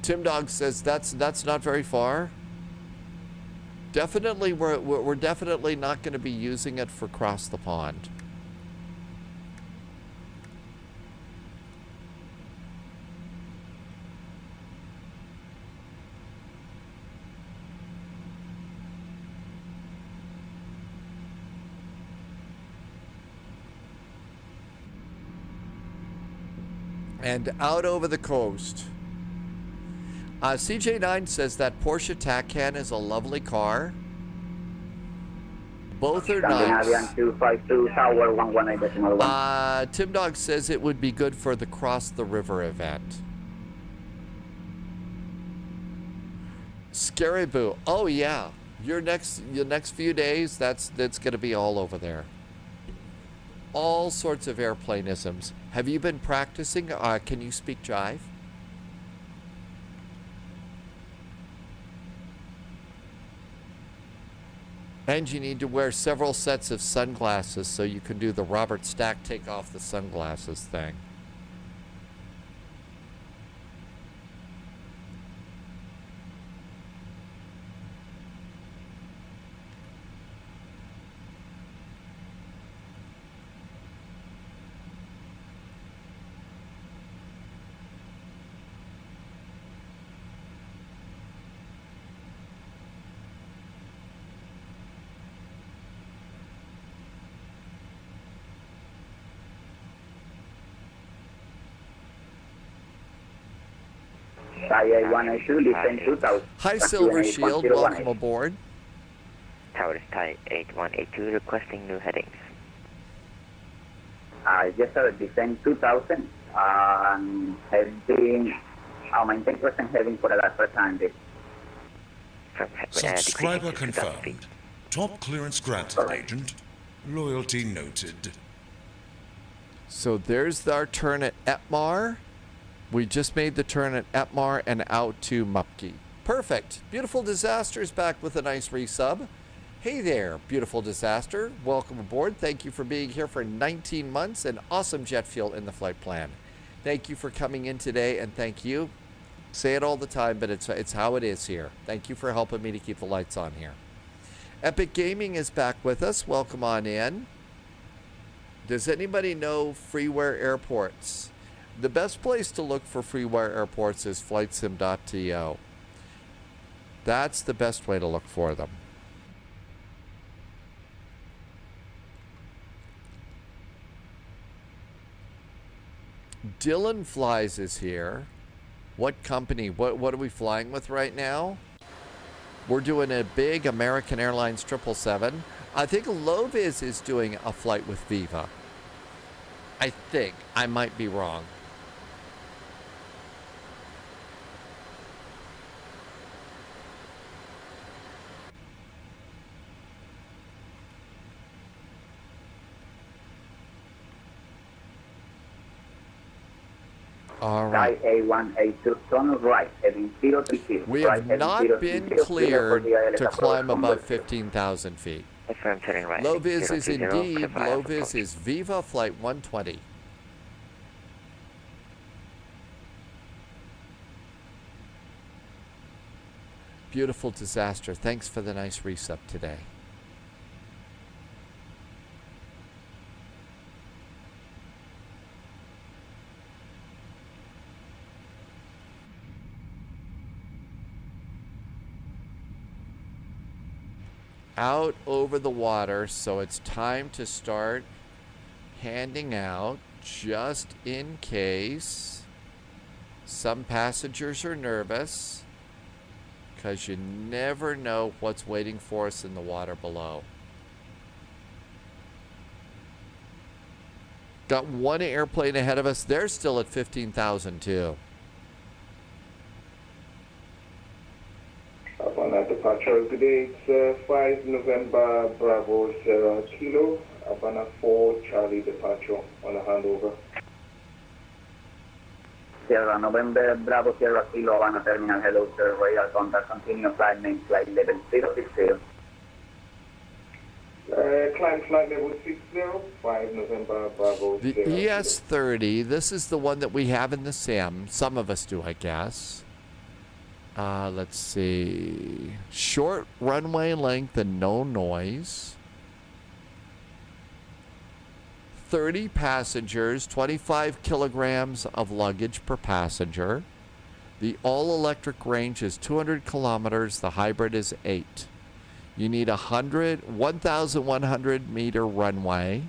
Tim Dog says that's not very far. Definitely, we're definitely not going to be using it for cross the pond. And out over the coast. CJ9 says that Porsche Taycan is a lovely car. Both are nice. 252, tower 118.1. Tim Dog says it would be good for the Cross the River event. Scary Boo. Oh yeah, your next few days, that's going to be all over there. All sorts of airplaneisms. Have you been practicing? Can you speak jive? And you need to wear several sets of sunglasses so you can do the Robert Stack take off the sunglasses thing. Hi, Silver Shield. Welcome aboard. Tower Thai 8182 requesting new headings. Yes, sir. Descent 2000 and heading. Maintain present heading for the last time. Subscriber confirmed. Top clearance granted, Agent. Loyalty noted. So there's our turn at Etmar. We just made the turn at Etmar and out to Mupke. Perfect. Beautiful Disaster is back with a nice resub. Hey there, Beautiful Disaster. Welcome aboard. Thank you for being here for 19 months and awesome jet fuel in the flight plan. Thank you for coming in today, and thank you. Say it all the time, but it's how it is here. Thank you for helping me to keep the lights on here. Epic Gaming is back with us. Welcome on in. Does anybody know freeware airports? The best place to look for freeware airports is flightsim.to. That's the best way to look for them. Dylan Flies is here. What company? What are we flying with right now? We're doing a big American Airlines 777. I think Loviz is doing a flight with Viva. I think. I might be wrong. All right. A182, turn right, heading 030. We have not been cleared to climb above 15,000 feet. Affirm, turning right. Low vis is 020, indeed, clear for low ILS vis approach. is Viva Flight 120. Beautiful disaster. Thanks for the nice resup today. Out over the water, so it's time to start handing out just in case some passengers are nervous, because you never know what's waiting for us in the water below. Got one airplane ahead of us. They're still at 15,000 too. Havana departure, good day. It's 5 November, Bravo, Sierra Kilo. Havana 4, Charlie departure on a handover. Sierra November, Bravo, Sierra Kilo, Havana Terminal, hello sir, radar contact, continue flight name, flight level 060. Climb flight level 60, 5 November, Bravo, The Sierra Kilo. ES-30, this is the one that we have in the sim. Some of us do, I guess. Let's see. Short runway length and no noise. 30 passengers, 25 kilograms of luggage per passenger. The all-electric range is 200 kilometers. The hybrid is 8. You need 1,100 meter runway.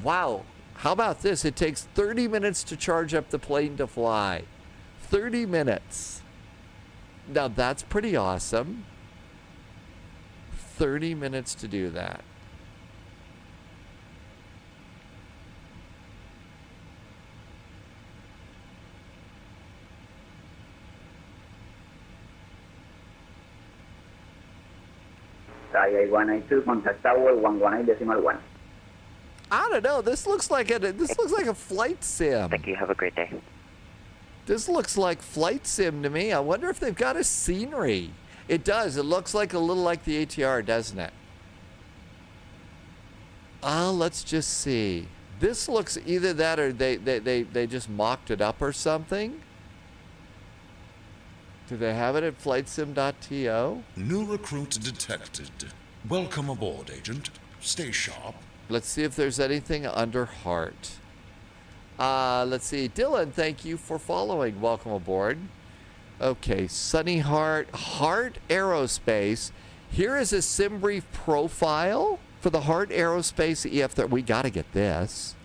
Wow, how about this? It takes 30 minutes to charge up the plane to fly. 30 minutes. Now that's pretty awesome. 30 minutes to do that. Sky 192, contact tower 118.1. I don't know. This looks like a flight sim. Thank you. Have a great day. This looks like flight sim to me. I wonder if they've got a scenery. It does. It looks like a little like the ATR, doesn't it? Let's just see. This looks either that or they just mocked it up or something. Do they have it at flightsim.to? New recruit detected. Welcome aboard, Agent. Stay sharp. Let's see if there's anything under heart. Let's see. Dylan, thank you for following. Welcome aboard. Okay, Sunny Heart Aerospace. Here is a sim brief profile for the Heart Aerospace EF30. We got to get this.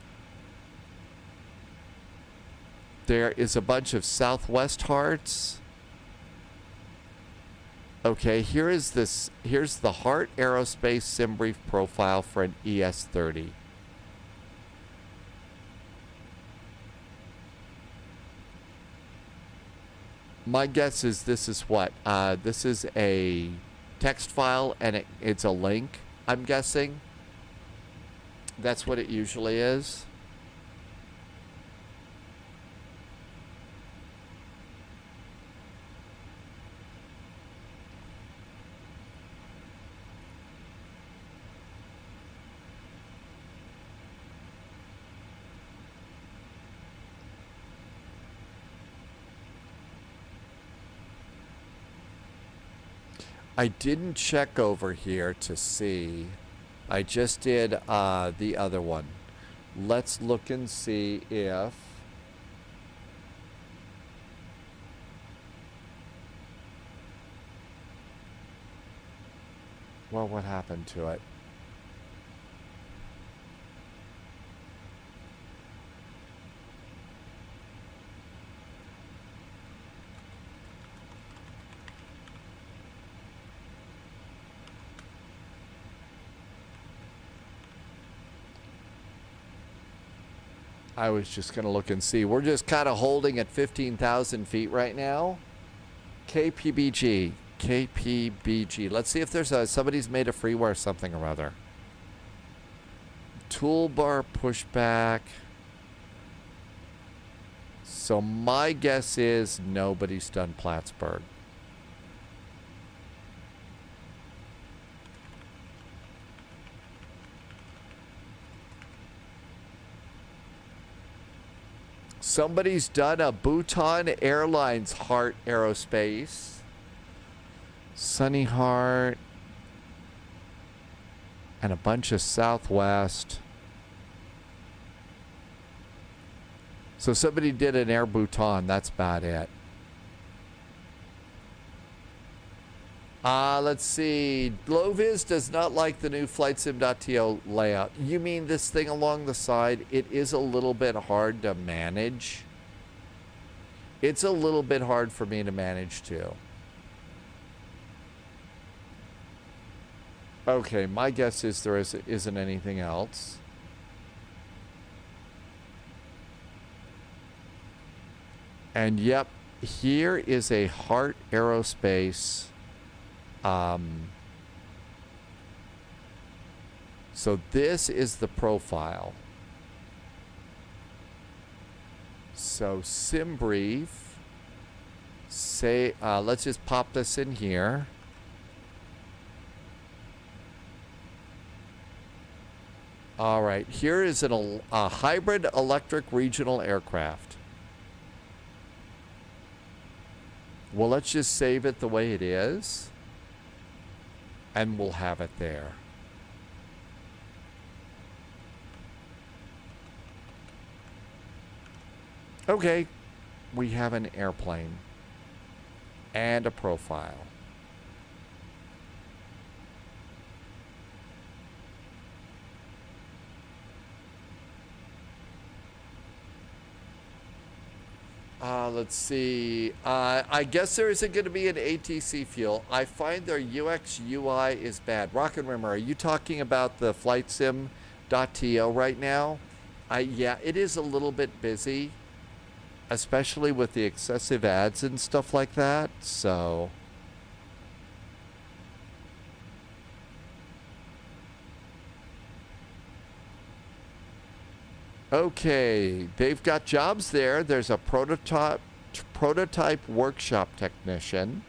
There is a bunch of Southwest Hearts. Okay, here's the Heart Aerospace sim brief profile for an ES30. My guess is this is what? This is a text file and it's a link, I'm guessing. That's what it usually is. I didn't check over here to see. I just did the other one. Let's look and see if... Well, what happened to it? I was just going to look and see. We're just kind of holding at 15,000 feet right now. KPBG. Let's see if there's somebody's made a freeware something or other. Toolbar pushback. So my guess is nobody's done Plattsburgh. Somebody's done a Bhutan Airlines Heart Aerospace. Sunny Heart. And a bunch of Southwest. So somebody did an Air Bhutan. That's about it. Let's see. Gloviz does not like the new FlightSim.to layout. You mean this thing along the side? It is a little bit hard to manage. It's a little bit hard for me to manage too. Okay, my guess is there isn't anything else. And yep, here is a Heart Aerospace. So this is the profile. So sim brief. Say, let's just pop this in here. All right, here is a hybrid electric regional aircraft. Well, let's just save it the way it is. And we'll have it there. Okay, we have an airplane and a profile. Let's see. I guess there isn't going to be an ATC fuel. I find their UX UI is bad. Rock and Rimmer, are you talking about the FlightSim.to right now? Yeah, it is a little bit busy, especially with the excessive ads and stuff like that. So okay, they've got jobs there. There's a prototype workshop technician.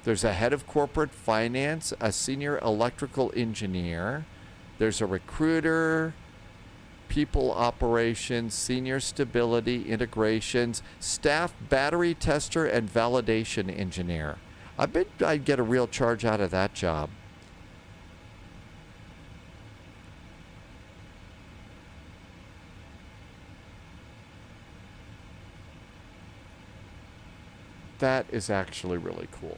There's a head of corporate finance, a senior electrical engineer. There's a recruiter, people operations, senior stability, integrations, staff battery tester, and validation engineer. I bet I'd get a real charge out of that job. That is actually really cool.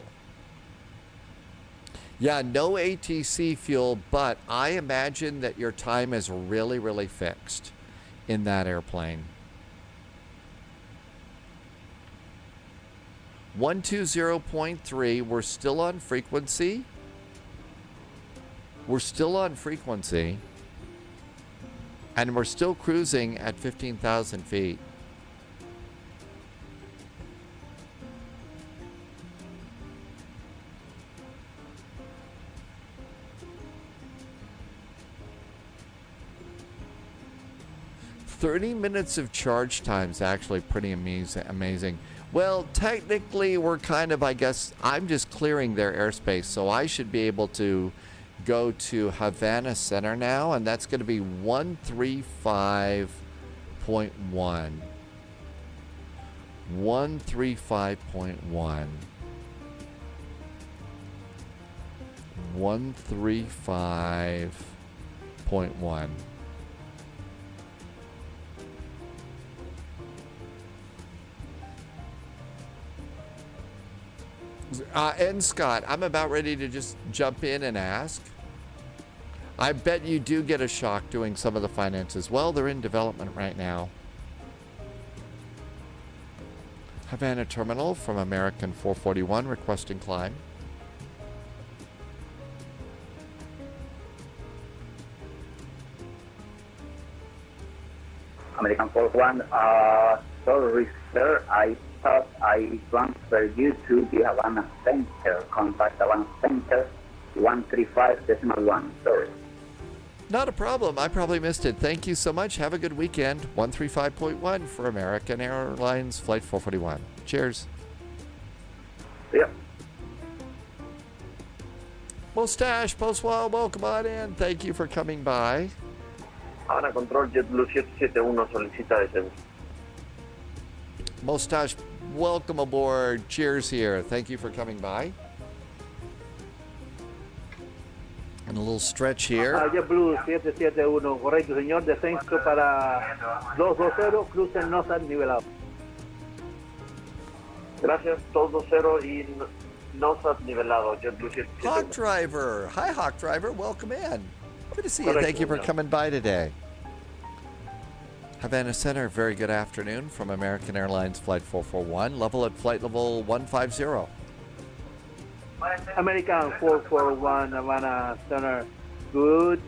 Yeah, no ATC fuel, but I imagine that your time is really, really fixed in that airplane. 120.3, we're still on frequency. We're still on frequency. And we're still cruising at 15,000 feet. "30 minutes of charge time is actually pretty amazing. Well, technically, we're kind of, I guess, I'm just clearing their airspace, so I should be able to go to Havana Center now, and that's going to be 135.1. 135.1. 135.1. And Scott, I'm about ready to just jump in and ask. I bet you do get a shock doing some of the finances. Well, they're in development right now. Havana Terminal from American 441 requesting climb. American 441, sorry sir, I thought I transferred you to the Havana Center. Contact Havana Center 135.1. Sorry. Not a problem. I probably missed it. Thank you so much. Have a good weekend. 135.1 for American Airlines Flight 441. Cheers. Yep. Mustache, Postwell, welcome on in. Thank you for coming by. Havana Control, JetBlue 771 solicita descenso. Mustache, welcome aboard. Cheers here. Thank you for coming by. And a little stretch here. Blue 771, correcto, señor. Descenso para 220, cruce NOSAD nivelado. Gracias, 220 y NOSAD nivelado. JetBlue 771. Hawk Driver. Hi, Hawk Driver. Welcome in. Good to see you. Correct, Thank you for yeah. coming by today. Havana Center, very good afternoon from American Airlines Flight 441. Level at flight level 150. American 441, Havana Center. Good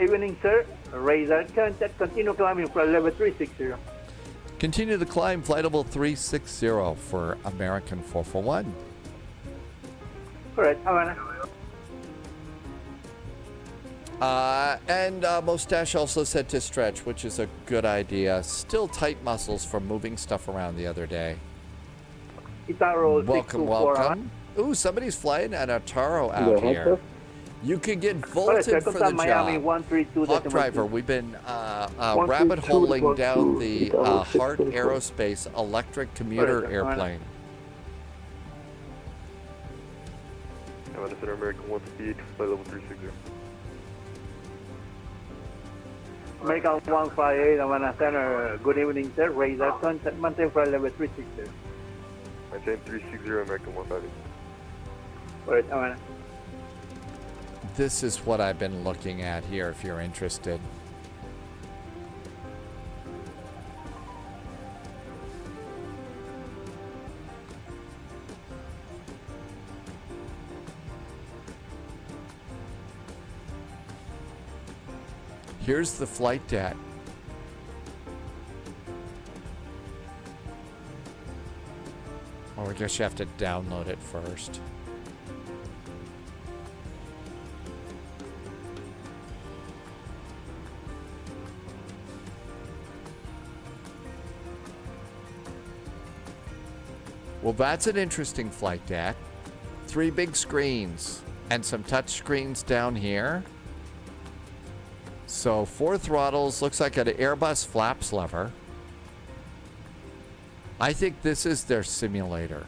evening, sir. Radar contact, continue climbing for level 360. Continue the climb, flight level 360 for American 441. Correct, Havana. And Mustache also said to stretch, which is a good idea. Still tight muscles from moving stuff around the other day. Itaro Welcome, 624. welcome. Ooh, somebody's flying an Ataro out here. You could get vaulted for the Miami job. 132. Hawk Driver, we've been rabbit holing down the Hart Aerospace electric commuter airplane. Havana Center, American 158, flight level 360. American 158, Havana Center. Good evening, sir. Radar contact, maintain flight level 360. Maintain 360, American 158. Correct, Havana. This is what I've been looking at here if you're interested. Here's the flight deck. Or I guess you have to download it first. Well, that's an interesting flight deck. 3 big screens and some touch screens down here. So 4 throttles, looks like an Airbus flaps lever. I think this is their simulator.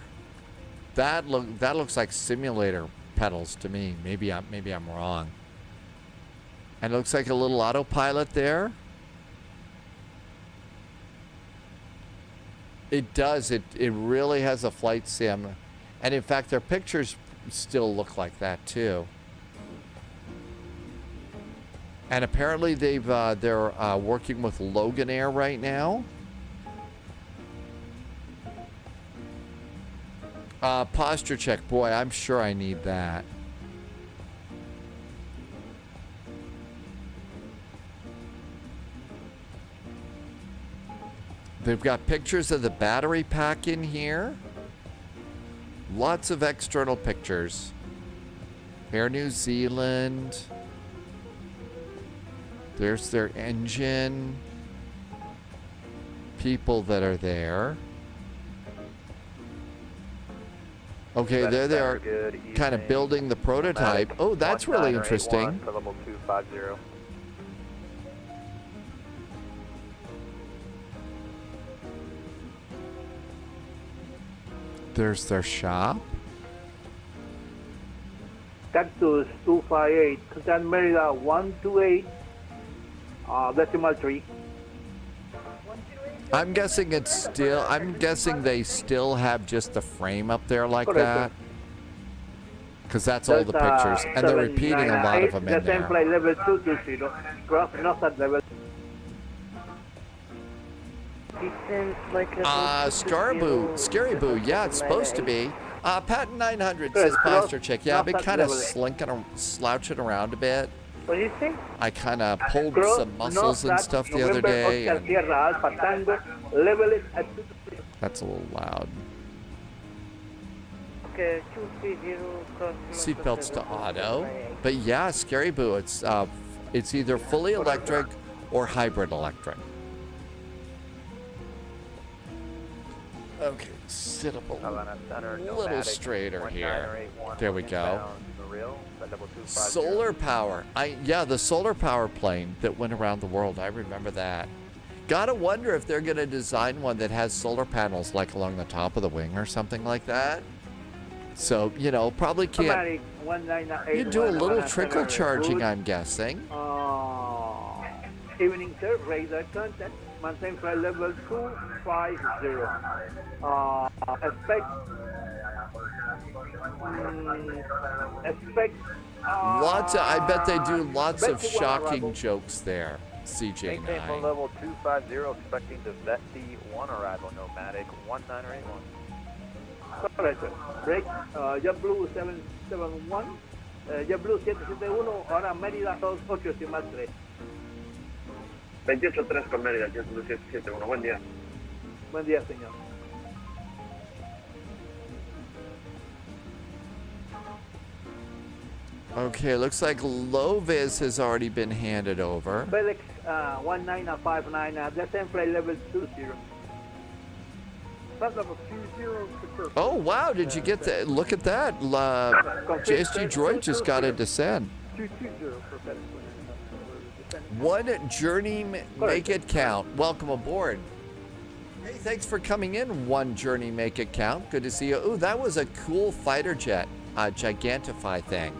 That looks like simulator pedals to me. Maybe I'm wrong. And it looks like a little autopilot there. It does. It really has a flight sim. And in fact, their pictures still look like that too. And apparently they're working with Logan Air right now. Posture check. Boy, I'm sure I need that. They've got pictures of the battery pack in here. Lots of external pictures. Air New Zealand. There's their engine. People that are there. Okay, there they are, kind of building the prototype. Oh, that's really interesting. Level 250. There's their shop. Cactus 258, San Merida 128, decimal 3. I'm guessing it's still, I'm guessing they still have just the frame up there like that. Because that's all the pictures. And they're repeating a lot of them in there. Flight level 220, cross NOSAD level. Scaraboo, yeah, it's supposed to be. Pat 900 says posture check. Yeah, I've been kind of slouching around a bit. What do you think? I kind of pulled some muscles and stuff the other day. And that's a little loud. Okay, 230 cross. Seatbelts to auto. But yeah, Scaraboo, it's either fully electric or hybrid electric. Okay, sit up a little straighter here. There we go. Solar power. Yeah, the solar power plane that went around the world. I remember that. Gotta wonder if they're gonna design one that has solar panels like along the top of the wing or something like that. So, you know, probably can't. You do a little trickle charging, I'm guessing. Evening, sir. Radar contact. Maintain flight level 250. Expect. Lots of, I bet they do lots of shocking jokes there. Maintain CJ9. for level 250, expecting the VETSI-1 arrival, nomadic 1981. Correct, sir. Break, JetBlue 771, JetBlue 771, ahora Mérida 28, sin más 3. 28-3 con Mérida, JetBlue 771, buen día. Buen día, señor. Okay, looks like low vis has already been handed over. FedEx 1959, descent flight level 20. Flight level 20. Oh, wow, did you get that? Look at that. JSG Droid just got a descent. 220 for FedEx. One journey, make it count. Welcome aboard. Hey, thanks for coming in. One journey, make it count. Good to see you. Ooh, that was a cool fighter jet, Gigantify thing.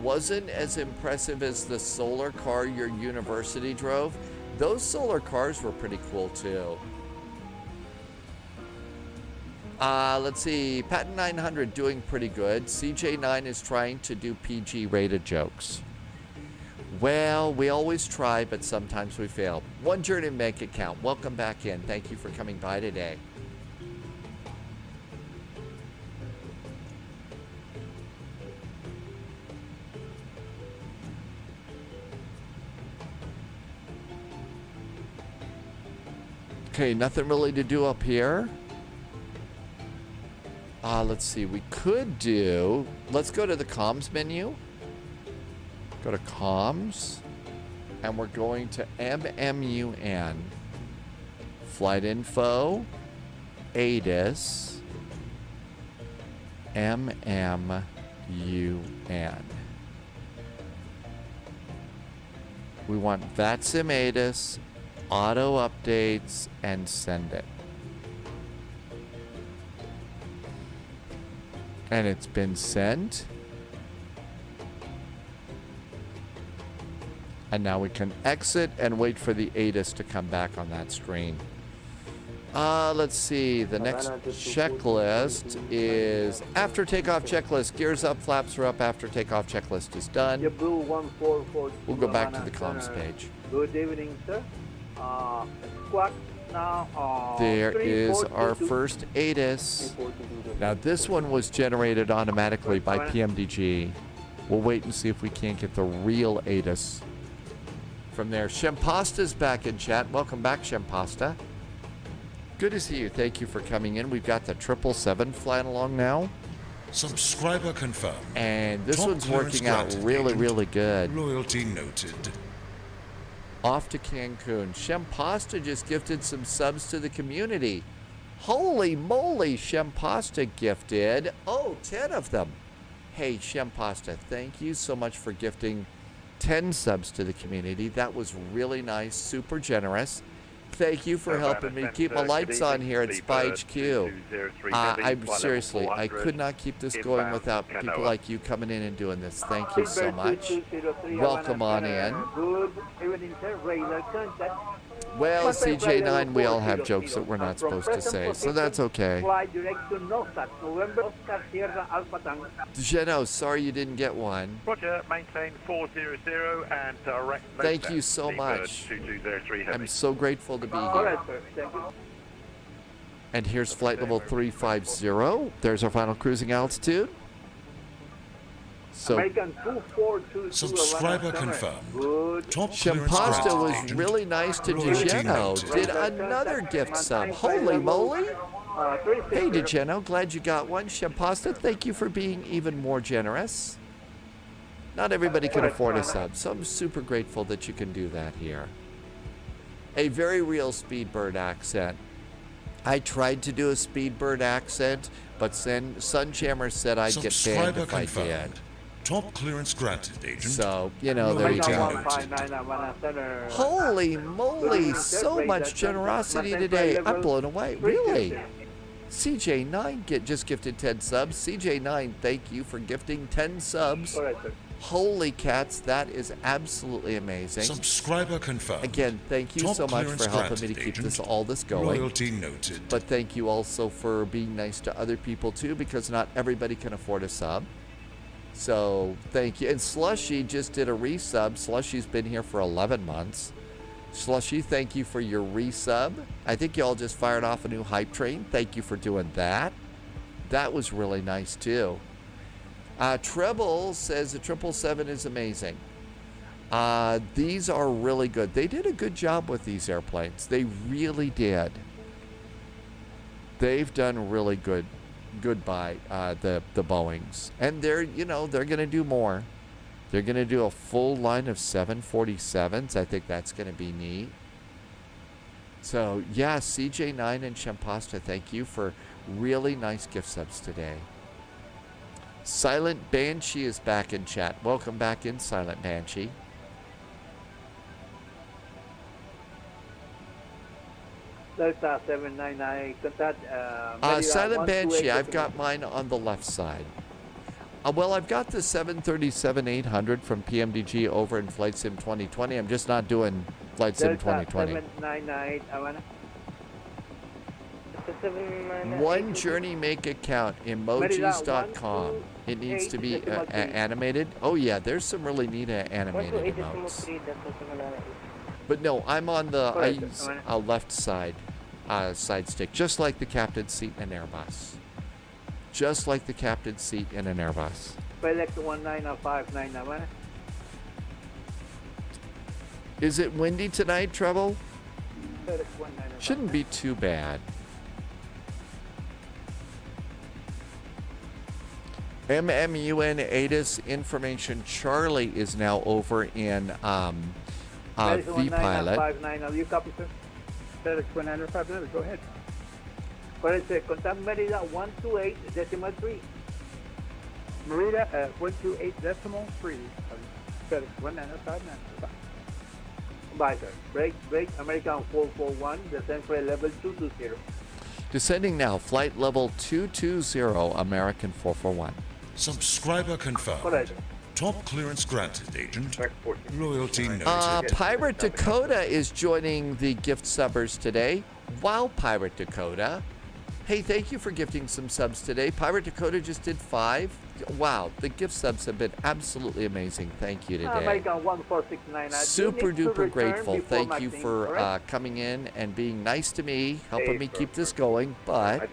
Wasn't as impressive as the solar car your university drove. Those solar cars were pretty cool too. Let's see, Patton 900 doing pretty good. CJ9 is trying to do PG rated jokes. Well, we always try, but sometimes we fail. One journey, make it count. Welcome back in. Thank you for coming by today. Okay, nothing really to do up here. Let's see, we could do, let's go to the comms menu. Go to comms, and we're going to MMUN. Flight info, ATIS, MMUN. We want VATSIM ATIS, auto updates, and send it. And it's been sent. And now we can exit and wait for the ATIS to come back on that screen. Let's see. The next checklist is after takeoff checklist. Gears up, flaps are up. After takeoff checklist is done. We'll go back to the comms page. Good evening, sir. Squawk now. There is our first ATIS. Now this one was generated automatically by PMDG. We'll wait and see if we can't get the real ATIS from there. Shempasta's back in chat. Welcome back, Shempasta. Good to see you. Thank you for coming in. We've got the 777 flying along now. Subscriber confirmed. And this Top one's working out really, really good. Loyalty noted. Off to Cancun. Shempasta just gifted some subs to the community. Holy moly, Shempasta gifted. 10 of them. Hey, Shempasta, thank you so much for gifting 10 subs to the community. That was really nice, super generous. Thank you for helping me keep my lights on here at SPY HQ. I'm seriously, I could not keep this going without people like you coming in and doing this. Thank you so much. Welcome on in. Good evening, sir. Radar contact. Well, CJ9, we all have jokes that we're not supposed to say, so that's okay. Fly direction Novsat, November Oscar Sierra Alpha Tango. Geno, sorry you didn't get one. Roger, maintain 400 and direct. Thank you so much. I'm so grateful to be here. And here's flight level 350. There's our final cruising altitude. So, subscriber confirmed. Top Shempasta was really nice to Geno. Did another gift sub. Holy moly. Hey, Geno, glad you got one. Shempasta, thank you for being even more generous. Not everybody can afford a sub, so I'm super grateful that you can do that here. A very real Speedbird accent. I tried to do a Speedbird accent, but Sunjammer said I'd get banned if I did. Top clearance granted, Agent. So, you know, there you Loyalty go. noted. 159 Havana Center. Holy moly, so much generosity today. I'm blown away. Really? CJ9 just gifted 10 subs. CJ9, thank you for gifting 10 subs. Correct, sir. Holy cats, that is absolutely amazing. Subscriber confirmed. Again, thank you Top so much for clearance helping me to granted, keep Agent. all this going. Loyalty noted. But thank you also for being nice to other people too, because not everybody can afford a sub. So thank you. And Slushy just did a resub. Slushy's been here for 11 months. Slushy, thank you for your resub. I think y'all just fired off a new hype train. Thank you for doing that. That was really nice too. Treble says the 777 is amazing. These are really good. They did a good job with these airplanes. They really did. They've done really good by the Boeings. And they're going to do more. They're going to do a full line of 747s. I think that's going to be neat. So, yeah, CJ9 and Champasta, thank you for really nice gift subs today. Silent Banshee is back in chat. Welcome back in, Silent Banshee. Delta 799, contact Silent Banshee, I've got mine on the left side. Well, I've got the 737-800 from PMDG over in Flight Sim 2020. I'm just not doing Flight Sim 2020. 799, Havana. One Journey Make account, emojis.com. It needs to be animated. Oh yeah, there's some really neat animated emotes. But no, I'm on the left side, side stick, just like the captain's seat in an Airbus. Just like the captain's seat in an Airbus. FedEx 19059, Havana. Is it windy tonight, Treble? FedEx 19059. Shouldn't be too bad. MMUN ATIS information. Charlie is now over in V-Pilot. 19059, you copy, sir? FedEx 19059, go ahead. Correct, sir. Contact Merida 128.3. Merida at 128.3. FedEx 19059. Bye, sir. Break, American 441, descend for level 220. Descending now, flight level 220, American 441. Subscriber confirmed. Correct. Top clearance granted, Agent. Loyalty noted. Pirate Dakota is joining the gift subbers today. Wow, Pirate Dakota. Hey, thank you for gifting some subs today. Pirate Dakota just did 5. Wow, the gift subs have been absolutely amazing. Thank you today. American 1469. Super duper grateful. Thank you for coming in and being nice to me, helping me keep this going. But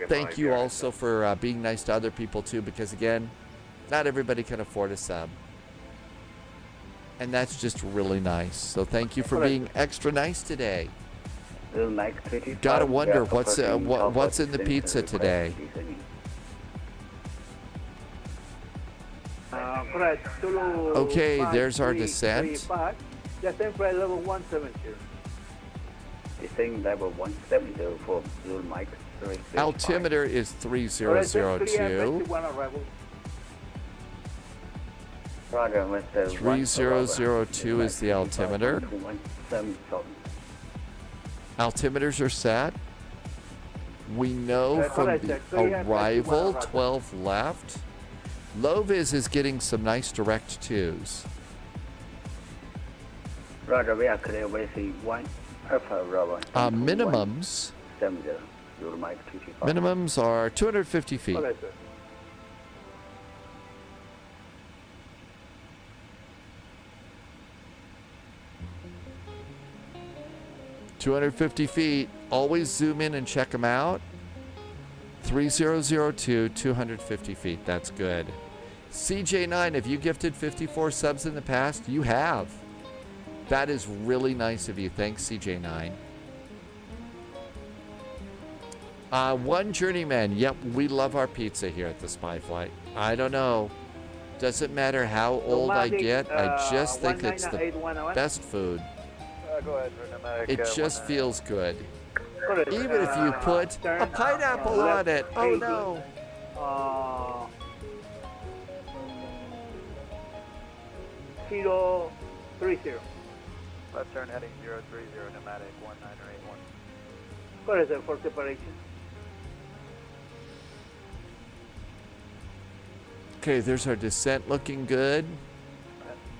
thank you also for being nice to other people too, because again, not everybody can afford a sub. And that's just really nice. So thank you for being extra nice today. Gotta wonder what's in the pizza today. Okay, there's our descent. Descent for level 170. Descent level 170 for Blue Mike. Altimeter is 3002. 3002 is the altimeter. Altimeters are set. We know from the arrival, 12 left. Loviz is getting some nice direct 2s. Roger, we are clear with the 1 Alpha Bravo. Minimums. Minimums are 250 feet. 250 feet. Always zoom in and check them out. 3002, 250 feet. That's good. CJ9, have you gifted 54 subs in the past? You have. That is really nice of you. Thanks, CJ9. One Journeyman. Yep, we love our pizza here at the Spy Flight. I don't know. Doesn't matter how old I get. I just think it's the best food. Go ahead, it just feels good. Even if you put a pineapple on it. Oh no. Kilo 30. Left turn heading 030, nomadic 1981. Correct, sir, for separation. Okay, there's our descent looking good.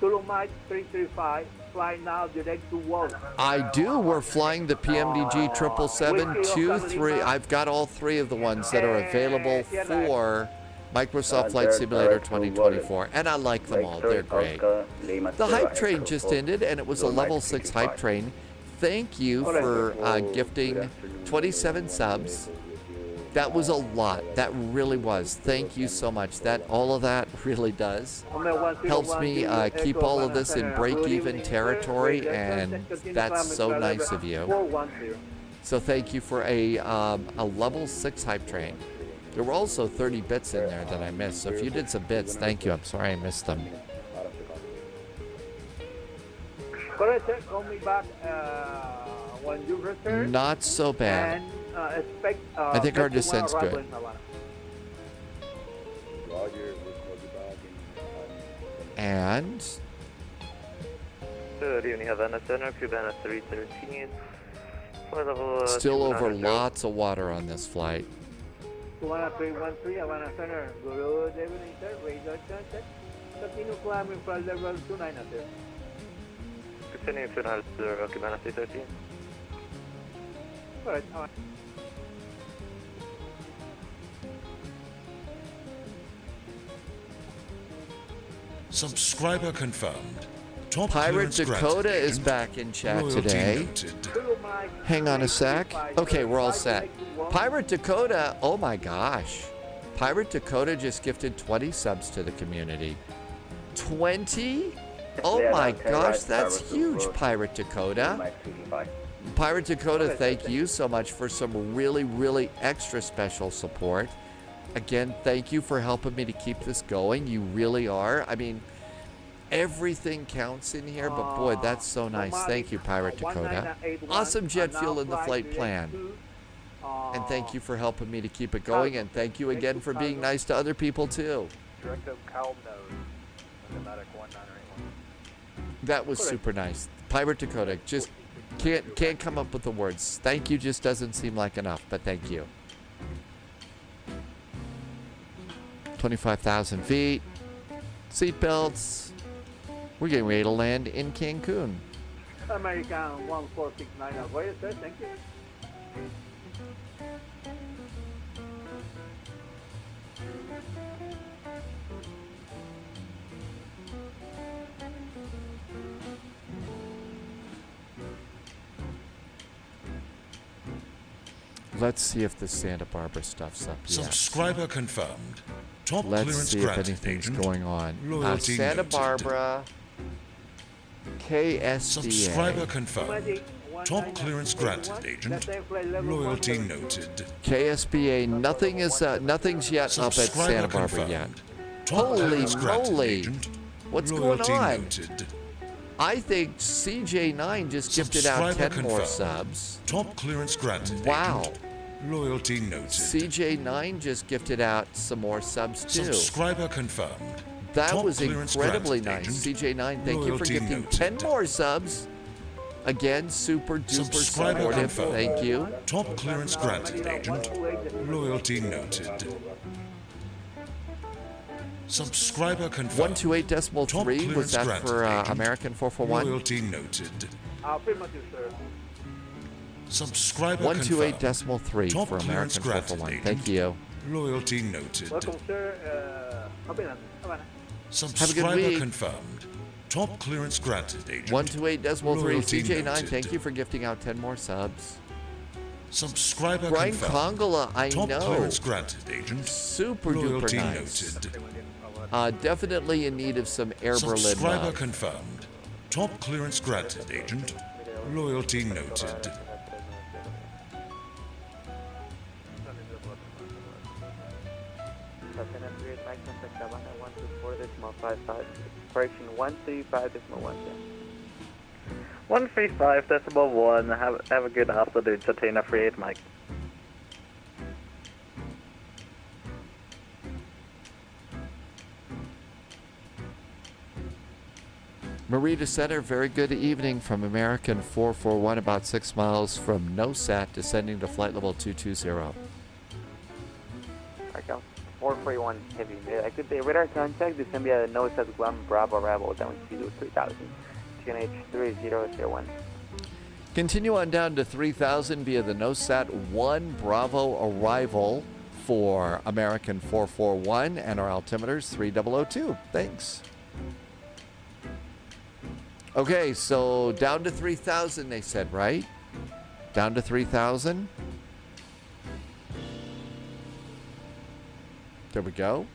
Zulu Mike 335, fly now direct to Wall. I do. We're flying the PMDG 777-23. I've got all three of the ones that are available for Microsoft Flight Simulator 2024, and I like them all. They're great. The hype train just ended, and it was a level 6 hype train. Thank you for gifting 27 subs. That was a lot. That really was. Thank you so much. All of that really does helps me keep all of this in break-even territory, and that's so nice of you. So thank you for a level 6 hype train. There were also 30 bits in there that I missed. So if you did some bits, thank you. I'm sorry I missed them. Correct, sir. Call me back when you return. Not so bad. And expect, I think our descent's good. And good evening, Havana Center, Cubana 313. Still over lots of water on this flight. Cubana 313, Havana Center. Good evening, sir. Radar contact. Continue climbing from level 29, sir. Continue to Cubana 313. Alright, Subscriber confirmed. Top Pirate Dakota is back in chat today. Hang on a sec. Okay, we're all set. Pirate Dakota, oh my gosh. Pirate Dakota just gifted 20 subs to the community. 20? Oh my gosh, that's huge, Pirate Dakota. Pirate Dakota, thank you so much for some really, really extra special support. Again, thank you for helping me to keep this going. You really are. I mean, everything counts in here, but boy, that's so nice. Thank you, Pirate Dakota. Awesome jet fuel in the flight plan. And thank you for helping me to keep it going, and thank you again for being nice to other people, too. Direct up Calm Nose, nomadic 1981. That was super nice. Pirate Dakota, just can't come up with the words. Thank you just doesn't seem like enough, but thank you. 25,000 feet. Seatbelts. We're getting ready to land in Cancun. American 1469, avoid sir. Thank you. Let's see if the Santa Barbara stuff's up yet. Subscriber confirmed. Top Let's clearance see if granted, anything's agent. going on. Loyalty Santa noted. Barbara, KSBA. Subscriber confirmed. Top clearance granted, agent. Loyalty noted. KSBA, nothing's yet up at Santa Barbara yet. Holy moly! What's going on? Noted. I think CJ9 just gifted out 10 more subs. Top clearance granted. Wow. Agent. Loyalty noted. CJ9 just gifted out some more subs too. Subscriber confirmed. That Top was clearance incredibly granted, nice. agent. CJ9, thank you for Loyalty gifting noted. 10 more subs. Again, super duper Subscriber supportive. confirmed. Thank you. Top clearance granted, agent. Loyalty noted. Subscriber confirmed. 128.3, was that granted, for agent. American 441? Loyalty noted. Affirmative, sir. Subscriber 128.3 Top for clearance American granted, 441. agent. Thank you. Loyalty noted. Welcome, sir. Havana. Subscriber week. confirmed. Top clearance granted, agent. 128.3 Loyalty CJ9, noted. thank you for gifting out 10 more subs. Subscriber Brian confirmed. Congola, I Top know. clearance granted, agent. Super Loyalty duper nice. noted. Definitely in need of some Air Berlin Subscriber love. confirmed. Top clearance granted, agent. Loyalty noted. Correction 135.1. 135.1. Have a good afternoon, Satana 38 Mike. Marita Center, very good evening from American 441, about 6 miles from NOSAT, descending to flight level 220. American 441 Heavy. Active day radar contact, descend via the NOSAT 1 Bravo arrival down to 3000. QNH 3001. Continue on down to 3000 via the NOSAT 1 Bravo arrival for American 441 and our altimeters 3002. Thanks. Okay, so down to 3,000 they said, right? Down to 3,000. There we go.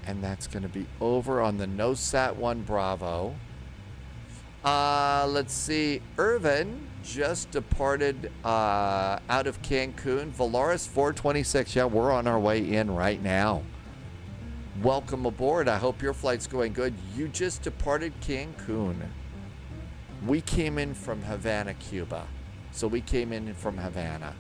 And that's going to be over on the NOSAT 1 Bravo. Let's see. Irvin just departed out of Cancun. Volaris 426. Yeah, we're on our way in right now. Welcome aboard. I hope your flight's going good. You just departed Cancun. We came in from Havana, Cuba. So we came in from Havana.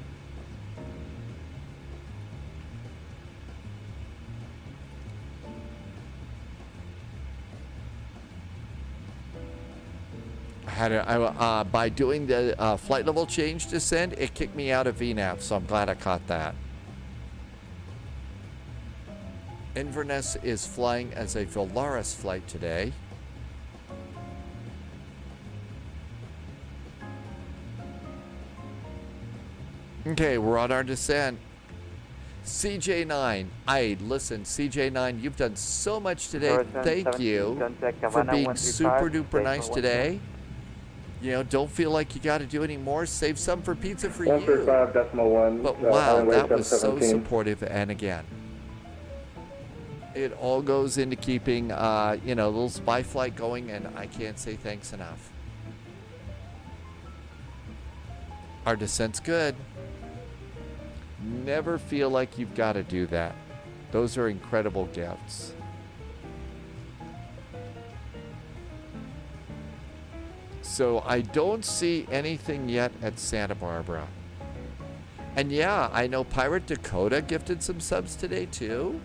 By doing the flight level change descent, it kicked me out of VNAV, so I'm glad I caught that. Inverness is flying as a Volaris flight today. Okay, we're on our descent. CJ9, listen, CJ9, you've done so much today. Thank you for being super duper nice today. You know, don't feel like you got to do any more. Save some for pizza for you. 135.1. But wow, that was so supportive. And again, it all goes into keeping, you know, a little spy flight going, and I can't say thanks enough. Our descent's good. Never feel like you've got to do that. Those are incredible gifts. So I don't see anything yet at Santa Barbara. And yeah, I know Pirate Dakota gifted some subs today too.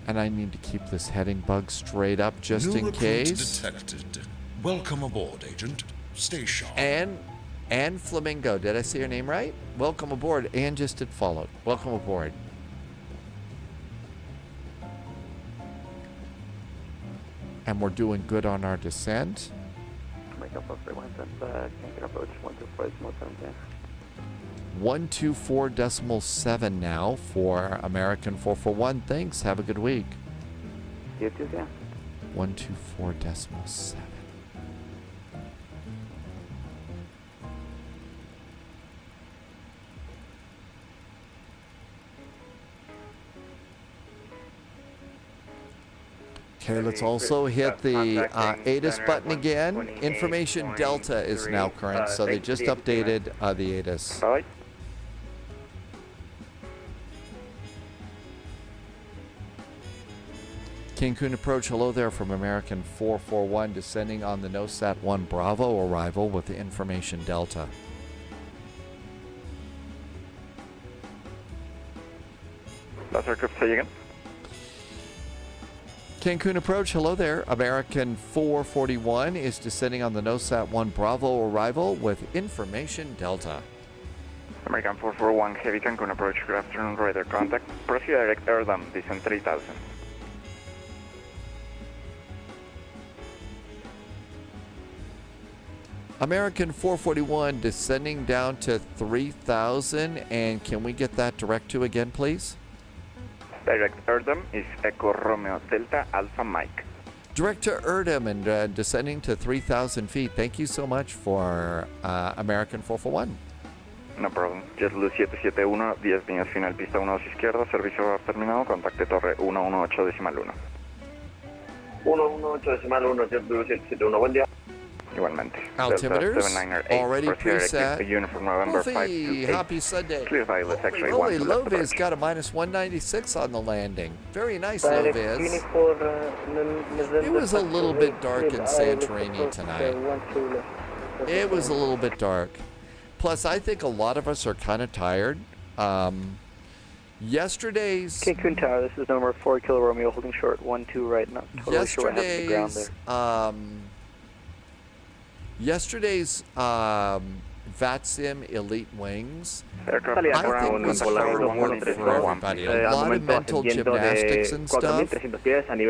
And I need to keep this heading bug straight up just in case. Detected. Welcome aboard, Agent. Stay sharp. And Flamingo, did I say your name right? Welcome aboard. And just did followed. Welcome aboard. And we're doing good on our descent. Make up for 1 approach 124.7 now for American 441. Thanks. Have a good week. You too, yeah. 124.7. Okay, let's also hit the ATIS button again. Information Delta is now current, so they just updated the ATIS. All right. Cancun approach, hello there from American 441, descending on the NOSAT 1 Bravo arrival with the Information Delta. That's our trip, say again. Cancun approach, hello there. American 441 is descending on the NOSAT 1 Bravo arrival with Information Delta. American 441, heavy Cancun approach, good afternoon, radar contact. Proceed direct airdown, descent 3000. American 441 descending down to 3000, and can we get that direct to again, please? Direct Erdem is Echo Romeo Delta Alpha Mike. Direct to Erdem and descending to 3,000 feet. Thank you so much for American 441. No problem. JetBlue 771, 10 líneas final, pista 12 izquierda, servicio terminado, contacte torre 118.1. 118.1, JetBlue 771, buen día. Igualmente. Altimeters already preset. Uniform November Wolfie, happy Sunday. Clear violet, X-ray Holy, 1. Loviz got a minus 196 on the landing. Very nice, Loviz. It was a little bit dark in Santorini tonight. It was a little bit dark. Plus, I think a lot of us are kind of tired. Yesterday's... Cancun Tower, this is number 4 Kilo Romeo, holding short 1-2 right now. Totally sure what happened to the ground there. Yesterday's VATSIM Elite Wings, I think was hard work for everybody. A lot of mental gymnastics and stuff. And,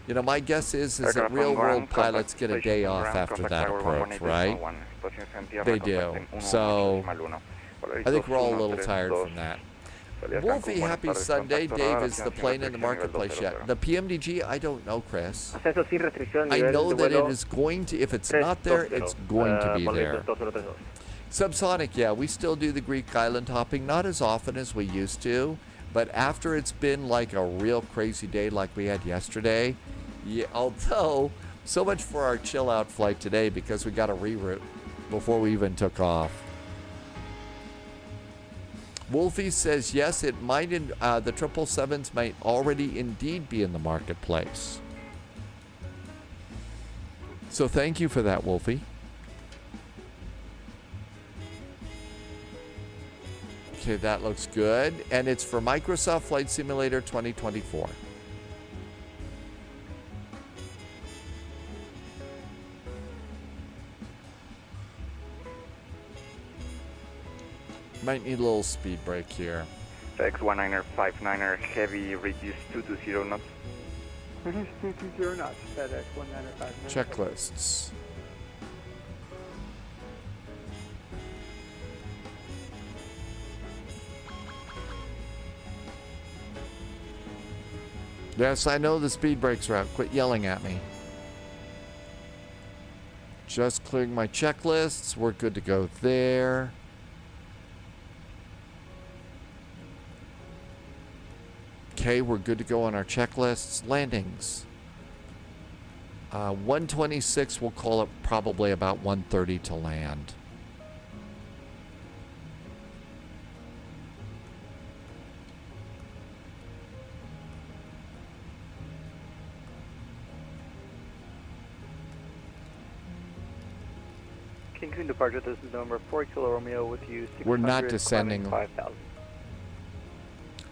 you know, my guess is that real-world pilots get a day off after that approach, right? They do. So, I think we're all a little tired from that. Wolfie, happy Sunday. Dave, is the plane in the marketplace yet? The PMDG, I don't know, Chris. I know that it is going to, if it's not there, it's going to be there. Subsonic, yeah, we still do the Greek island hopping, not as often as we used to, but after it's been like a real crazy day like we had yesterday, yeah, although, so much for our chill out flight today because we got a reroute before we even took off. Wolfie says, yes, it might, the 777s might already indeed be in the marketplace. So thank you for that, Wolfie. Okay, that looks good. And it's for Microsoft Flight Simulator 2024. Might need a little speed break here. FX 19er 59er heavy reduced 220 knots. Reduce 220 knots, FedEx 19er 59er. Checklists. Yes, I know the speed brakes are out. Quit yelling at me. Just clearing my checklists. We're good to go there. Okay, we're good to go on our checklists. Landings. 126, we'll call it probably about 130 to land. Cancun departure, this is number 4 Kilo Romeo with you. We're not descending. 5,000.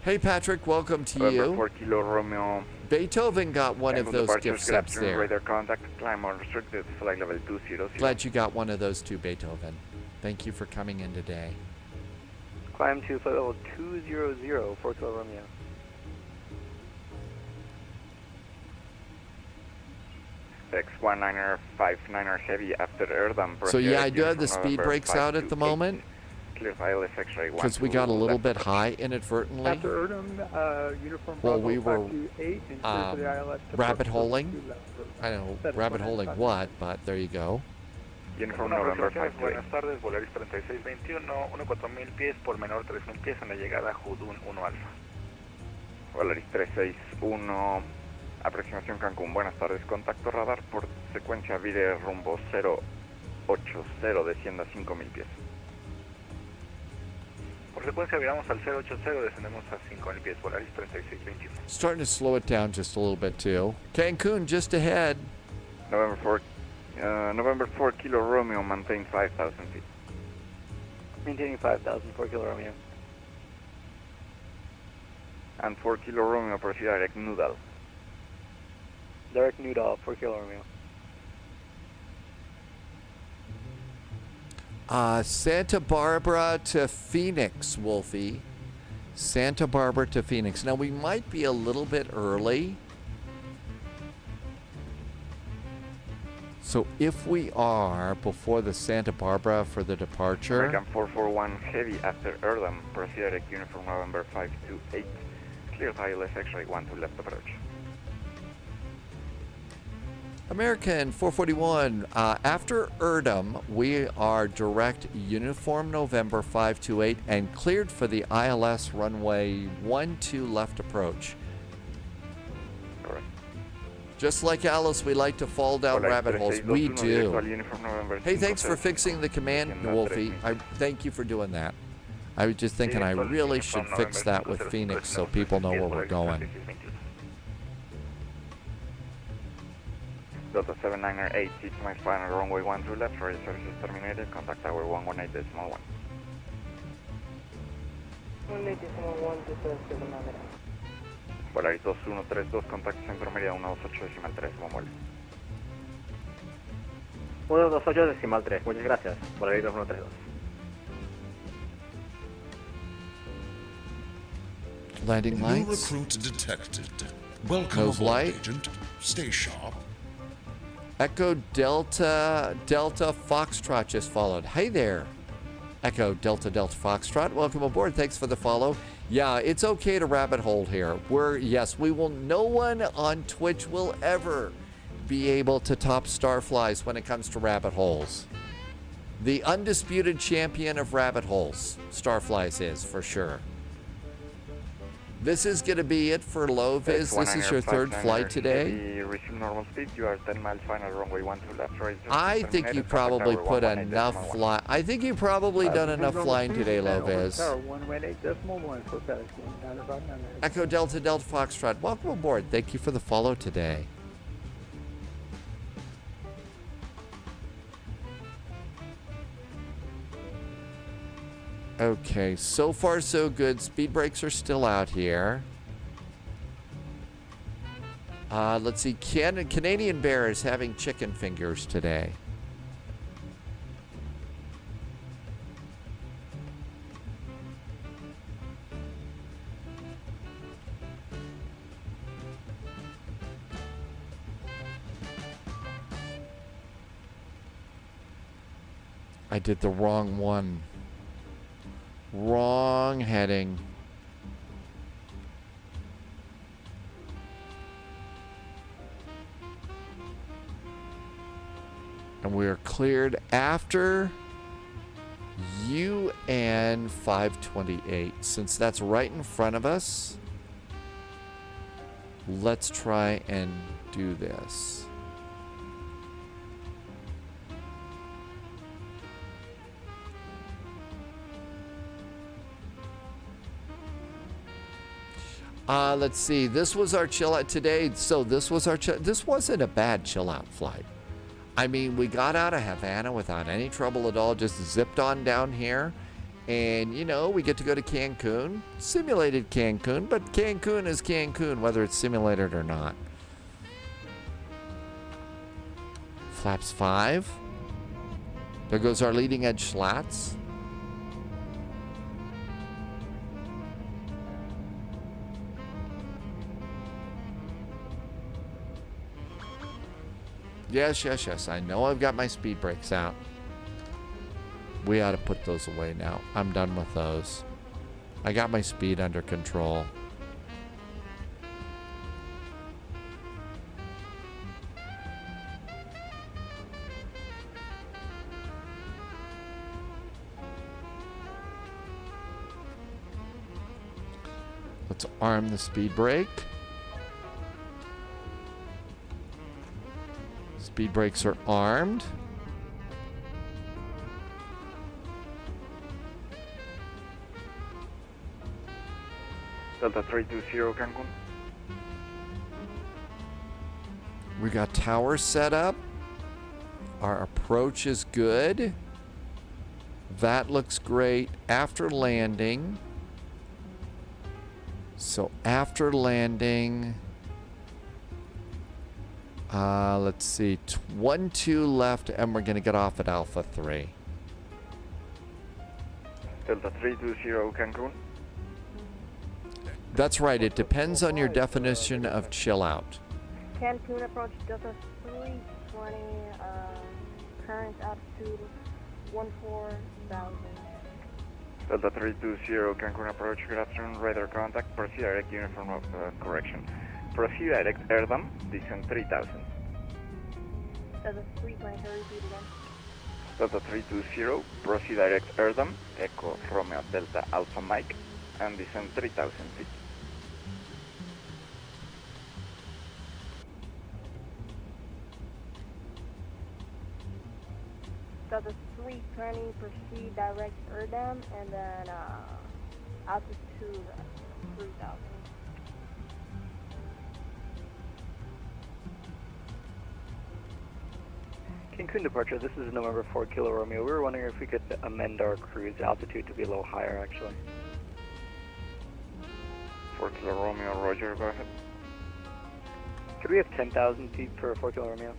Hey Patrick, welcome to you. 4 Kilo Romeo. Beethoven got one of those gift sets there. Radar contact, climb unrestricted, flight level 200. Glad you got one of those too, Beethoven. Thank you for coming in today. Climb to flight level 200, 4 Kilo Romeo. X19er 59er heavy after Erdam. So yeah, I do have the speed brakes out at the moment. Because we got a little bit high inadvertently. After Erdam, uniform well, we were rabbit holing. I don't know rabbit holing what, but there you go. Uniform November 58. Buenas tardes, Volaris 3621, 14,000 pies por menor 3,000 pies en la llegada Judun 1 Alfa. Volaris 361, aproximación Cancún. Buenas tardes, contacto radar por secuencia vire rumbo 080, descienda 5,000 pies. Por secuencia viramos al 080, descendemos a 5,000 pies, Volaris 3621. Starting to slow it down just a little bit too. Cancun just ahead. November 4 Kilo Romeo, maintain 5,000 feet. Maintaining 5,000, 4 Kilo Romeo. And 4 Kilo Romeo, proceed direct Noodle. Direct Noodle, 4 Kilo Romeo. Santa Barbara to Phoenix, Wolfie. Santa Barbara to Phoenix. Now, we might be a little bit early. So, if we are before the Santa Barbara for the departure... American 441 heavy after Erdam. Proceed direct uniform November 528. Clear ILS X-ray 1 to left approach. American 441, after Erdam, we are direct uniform November 528 and cleared for the ILS runway 12 left approach. Correct. Just like Alice, we like to fall down rabbit holes. We do. Hey, thanks for fixing the command, Wolfie. I thank you for doing that. I was just thinking I really should fix that with Phoenix so people know where we're going. Delta 798, it's my final runway 12 left, radio services terminated, contact tower 118.1. 118.1 to 799. Volaris 2132, contact centro Mérida 128.3, Momuel. 128.3, muchas gracias. Volaris 2132. Landing New lights. recruit detected. Welcome Nose aboard, light. Agent. Stay sharp. Echo Delta Foxtrot just followed. Hey there. Echo Delta Foxtrot, welcome aboard. Thanks for the follow. Yeah, it's okay to rabbit hole here. We will, no one on Twitch will ever be able to top Starflies when it comes to rabbit holes. The undisputed champion of rabbit holes, Starflies is, for sure. This is going to be it for low vis. This is your third flight today. Resume normal speed. You are 10 miles final runway 12 left. I think you probably put enough fly. I think you probably done enough flying today, low vis. 118.1 for FedEx 195. Echo Delta Foxtrot, welcome aboard. Thank you for the follow today. Okay, so far so good. Speed brakes are still out here. Let's see. Canadian Bear is having chicken fingers today. I did the wrong one. Wrong heading. And we are cleared after UN 528. Since that's right in front of us, let's try and do this. Let's see. This was our chill out today. So this was our this wasn't a bad chill out flight. I mean, we got out of Havana without any trouble at all. Just zipped on down here, and you know we get to go to Cancun. Simulated Cancun, but Cancun is Cancun, whether it's simulated or not. Flaps 5. There goes our leading edge slats. Yes. I know I've got my speed brakes out. We ought to put those away now. I'm done with those. I got my speed under control. Let's arm the speed brake. Speed brakes are armed. Delta 320 Cancun. We got tower set up. Our approach is good. That looks great after landing. So after landing, let's see, 1-2 left, and we're gonna get off at Alpha 3. Delta 320 Cancun. That's right. It depends on your definition of chill out. Cancun approach Delta 320, current altitude 14,000. Delta 320 Cancun approach, good afternoon, radar contact, proceed direct uniform of correction. Proceed direct airdam, descent 3000. Delta 320, repeat again. Delta 320, proceed direct airdam, Echo Romeo Delta Alpha Mike, and descend 3000 feet. Delta 320, proceed direct airdam, and then altitude 3000. Cancun departure, this is November 4 Kilo Romeo. We were wondering if we could amend our cruise altitude to be a little higher, actually. 4 Kilo Romeo, Roger, go ahead. Could we have 10,000 feet for 4 Kilo Romeo?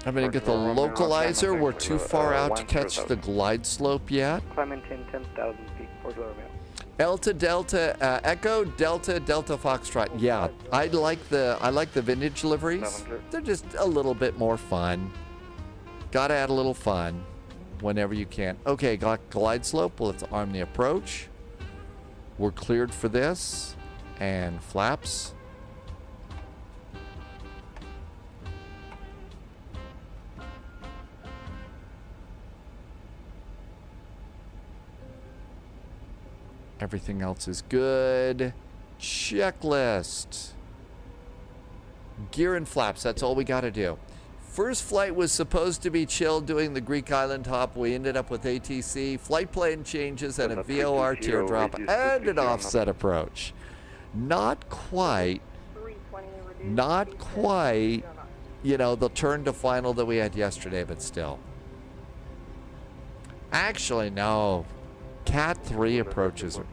I'm going to get the localizer. We're too far out to catch the glide slope yet. Climb maintain 10,000 feet, 4 Kilo Romeo. Delta Delta Echo Delta Delta Foxtrot. Yeah, I like the vintage liveries. They're just a little bit more fun. Gotta add a little fun whenever you can. Okay, got glide slope. Let's arm the approach. We're cleared for this. And flaps. Everything else is good. Checklist. Gear and flaps, that's all we got to do. First flight was supposed to be chill doing the Greek island hop. We ended up with ATC, flight plan changes, and a VOR teardrop, and an offset approach. Not quite, you know, the turn to final that we had yesterday, but still. Actually, no. Cat 3 approaches are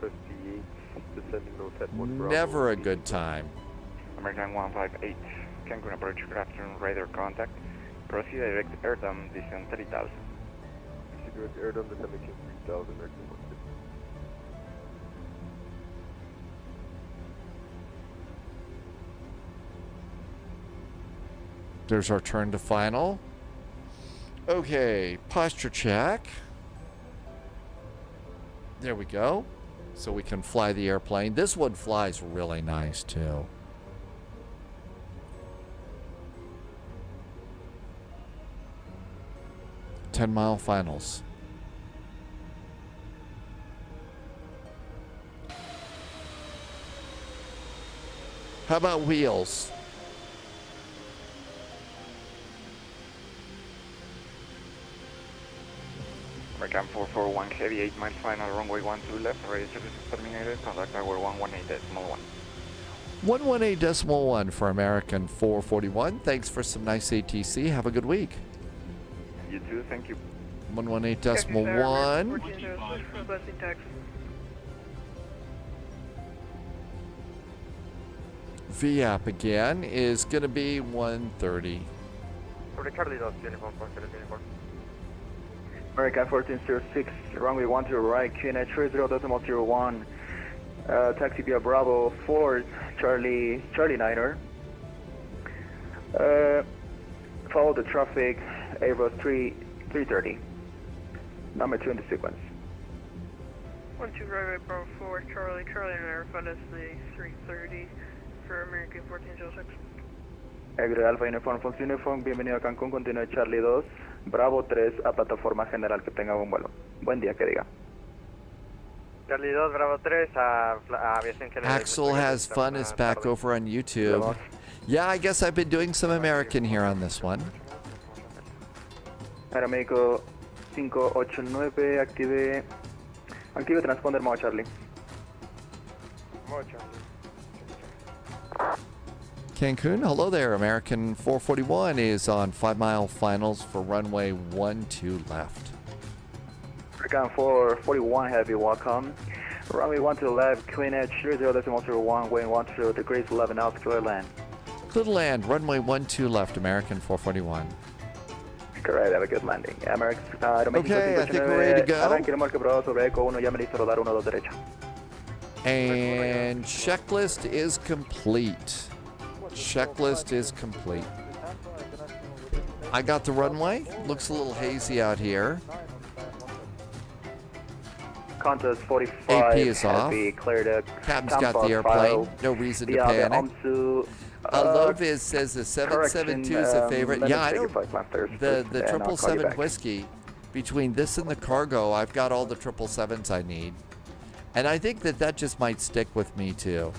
never a good time. American 158, Cancun approach, good afternoon, radar contact. Proceed direct airtime, descend 30,000. Direct airtime, descend 3,000, There's our turn to final. Okay, posture check. There we go. So we can fly the airplane. This one flies really nice too. $10-mile finals. How about wheels? American 441 heavy 8 miles final, runway 12 left, radio service terminated, contact tower 118.1. 118.1 for American 441. Thanks for some nice ATC. Have a good week. You too, thank you. 118.1. VAP again is going to be 130. American 1406, runway 10 right, QNH 30.01, taxi via Bravo 4, Charlie Niner. Follow the traffic, Airbus 330, number 2 in the sequence. 12 right, Bravo 4, Charlie Niner, find us the 330 for American 1406. Agri Alpha Uniform, Fonso Uniform, bienvenido a Cancún, continúa Charlie 2, Bravo 3 a plataforma general, que tenga buen vuelo. Buen día, que diga. Charlie 2, Bravo 3 a aviación general. Axel Has Fun is back over on YouTube. Yeah, I guess I've been doing some American here on this one. Aeromédico 589, active transponder, modo Charlie. Modo Charlie. Cancun, hello there. American 441 is on 5-mile finals for runway 12 left. American 441 heavy, welcome. Runway 12 left, QNH 30.01, weighing 10 degrees 11 knots, clear land. Clear land, runway 12 left, American 441. Correct, have a good landing. American, okay, I think we're ready to go. And checklist is complete. Checklist is complete. I got the runway. Looks a little hazy out here. Qantas 45 AP is off. Cleared Captain's got the airplane. No reason to panic. Loviz says the 772 is a favorite. Yeah, I don't. The 777 whiskey. Between this and the cargo, I've got all the 777s I need. And I think that just might stick with me too.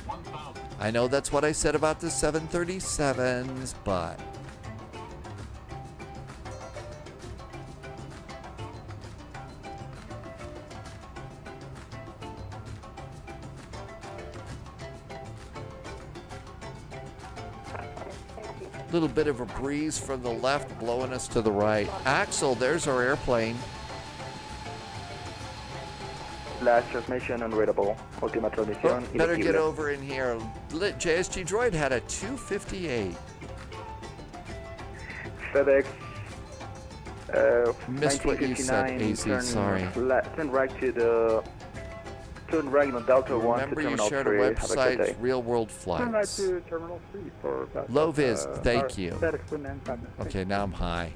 I know that's what I said about the 737s, but Little bit of a breeze from the left blowing us to the right. Axel, there's our airplane. Last transmission unreadable. Última transmisión. Better get over in here. JSG Droid had a 258. FedEx. Missed what you said, AZ, sorry. Turn right to the... Turn right on Delta 1 Remember to you Terminal shared 3. a Have a good website, day. Real World Turn right Flights. to Terminal 3 for Low vis, thank you. FedEx 195. Okay, now I'm high.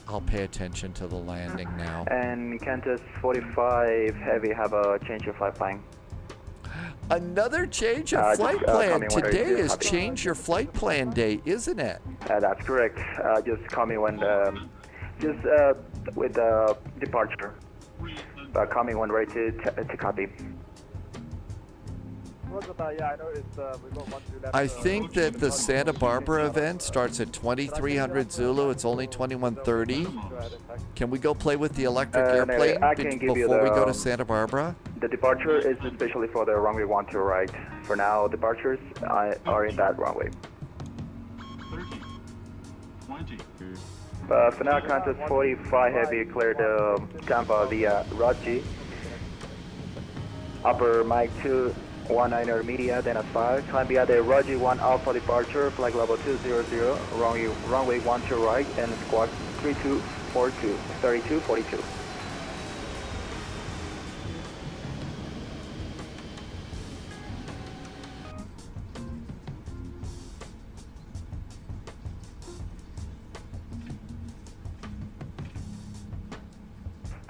I'll pay attention to the landing now. And Qantas 45 Heavy have a change of flight plan. Another change of flight plan. Today is copy. change your flight plan day, isn't it? That's correct. Just call me when, with departure. Call me when ready to copy. Yeah, I know it's, we got one through that. I think that the Santa Barbara event starts at 2300 Zulu. It's only 2130. Can we go play with the electric airplane I can give you before we go to the, Santa Barbara? The departure is especially for the runway 12 right. For now, departures are in that runway. 20. For now, Qantas 45 Heavy cleared Tampa via Raji. Upper Mike 2, 19er media, then a 5. Climb via the Raji 1 Alpha departure, flight level 200, runway 12 right, and squawk 3242, 3242.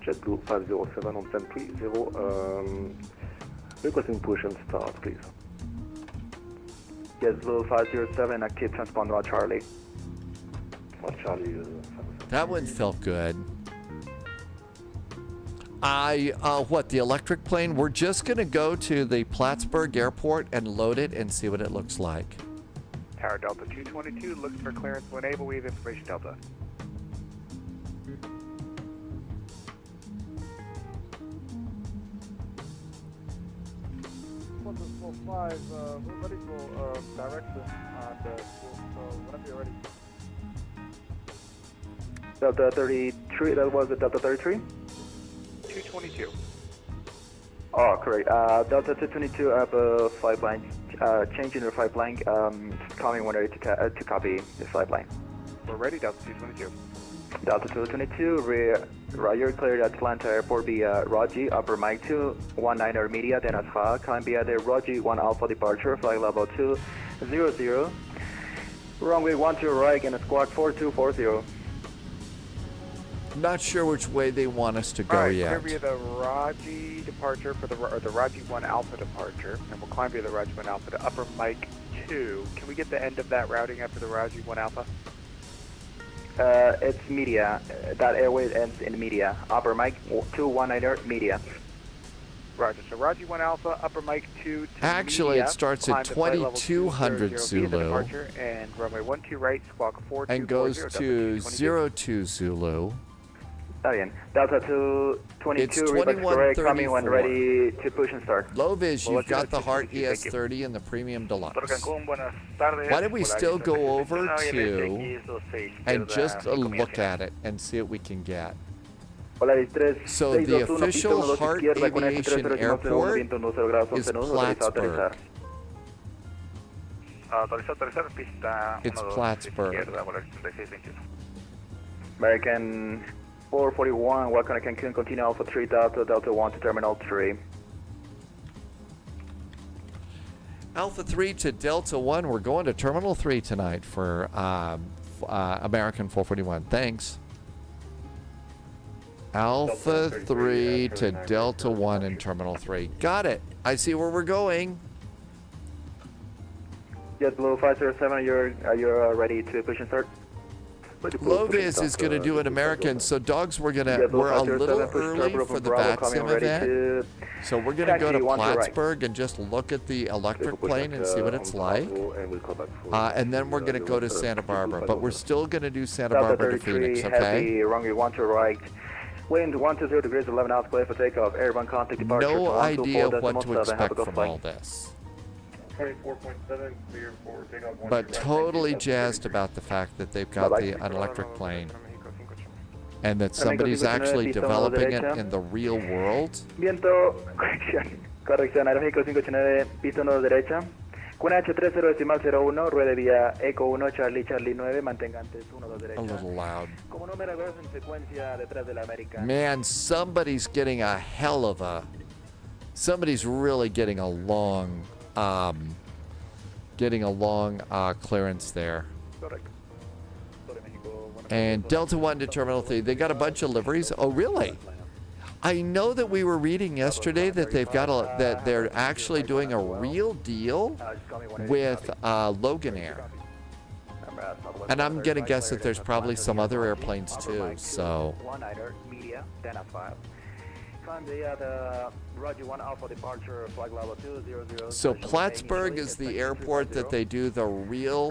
JetBlue 507 on 1030, requesting push and start, please. JetBlue 507, active transponder on Charlie. On Charlie. That one felt good. The electric plane? We're just going to go to the Plattsburgh airport and load it and see what it looks like. Tower Delta 222, looking for clearance when able. We have information Delta. We're ready for direction and so whenever you're ready. Delta 33, that was the Delta 33? 222. Oh, correct. Delta 222 have a flight line, changing the flight line, coming when ready to copy the flight line. We're ready, Delta 222. Delta 222, Roger, cleared at Atlanta Airport via Raji, Upper Mike 2, 19er media, then Asfa, climb via the Raji 1 Alpha departure, flight level 200, runway 12 right, and squawk 4240. Not sure which way they want us to go All right, yet. clear via the Raji departure for the Raji 1 Alpha departure, and we'll climb via the Raji 1 Alpha to Upper Mike 2. Can we get the end of that routing after the Raji 1 Alpha? It's media. That airway ends in media. Upper Mike 2, 19er media. Roger. So Raji 1 Alpha, Upper Mike 2 to Actually, media, it starts climb at to flight level 2200 200 via the Zulu departure, and runway 12 right, squawk 4240. and goes Delta to 222. 02 Zulu. Está bien. Delta 222, It's request correct, coming when 2134. ready to push and start. Low vis, Well, you've let's do got it. the Heart Thank you. ES30 and the Premium Deluxe. Cancun, buenas tardes. Why don't we still go over No, to and just look at it and see what we can get? So the official Heart Aviation Airport is Plattsburgh. It's Plattsburgh. American 441, welcome to Cancun, continue Alpha 3 Delta 1 to Terminal 3. Alpha 3 to Delta 1. We're going to Terminal 3 tonight for American 441. Thanks. Alpha 3 to Delta 1 in Terminal 3. Got it. I see where we're going. JetBlue 507, you're ready to push and start? Low vis is going to do an American. So dogs, we're a little early for the VATSIM event. So we're going to go to Plattsburgh and just look at the electric plane and see what it's like. And then we're going to go to Santa Barbara. But we're still going to do Santa Barbara to Phoenix, okay? Heavy, runway 12 right. Wind 120 degrees, 11 knots, clear for takeoff. Airborne contact departure. No idea what to expect from all this. 24.7, clear for takeoff. But totally jazzed about the fact that they've got an electric plane. And that somebody's actually developing it in the real world. Viento, corrección, aeroméxico 589, piso 1 derecha. Con H30.01, ruede vía Eco 1, Charlie, Charlie 9, mantenga antes 1, 2 derecha. A little loud. Como número 2 en secuencia detrás de la América. Man, somebody's getting a hell of a... Somebody's really getting a long clearance there. Correct. And Delta 1 to Terminal 3, they got a bunch of liveries. Oh, really? I know that we were reading yesterday that they've got that they're actually doing a real deal with Logan Air. And I'm going to guess that there's probably some other airplanes too, so... So Plattsburgh is the airport that they do the real,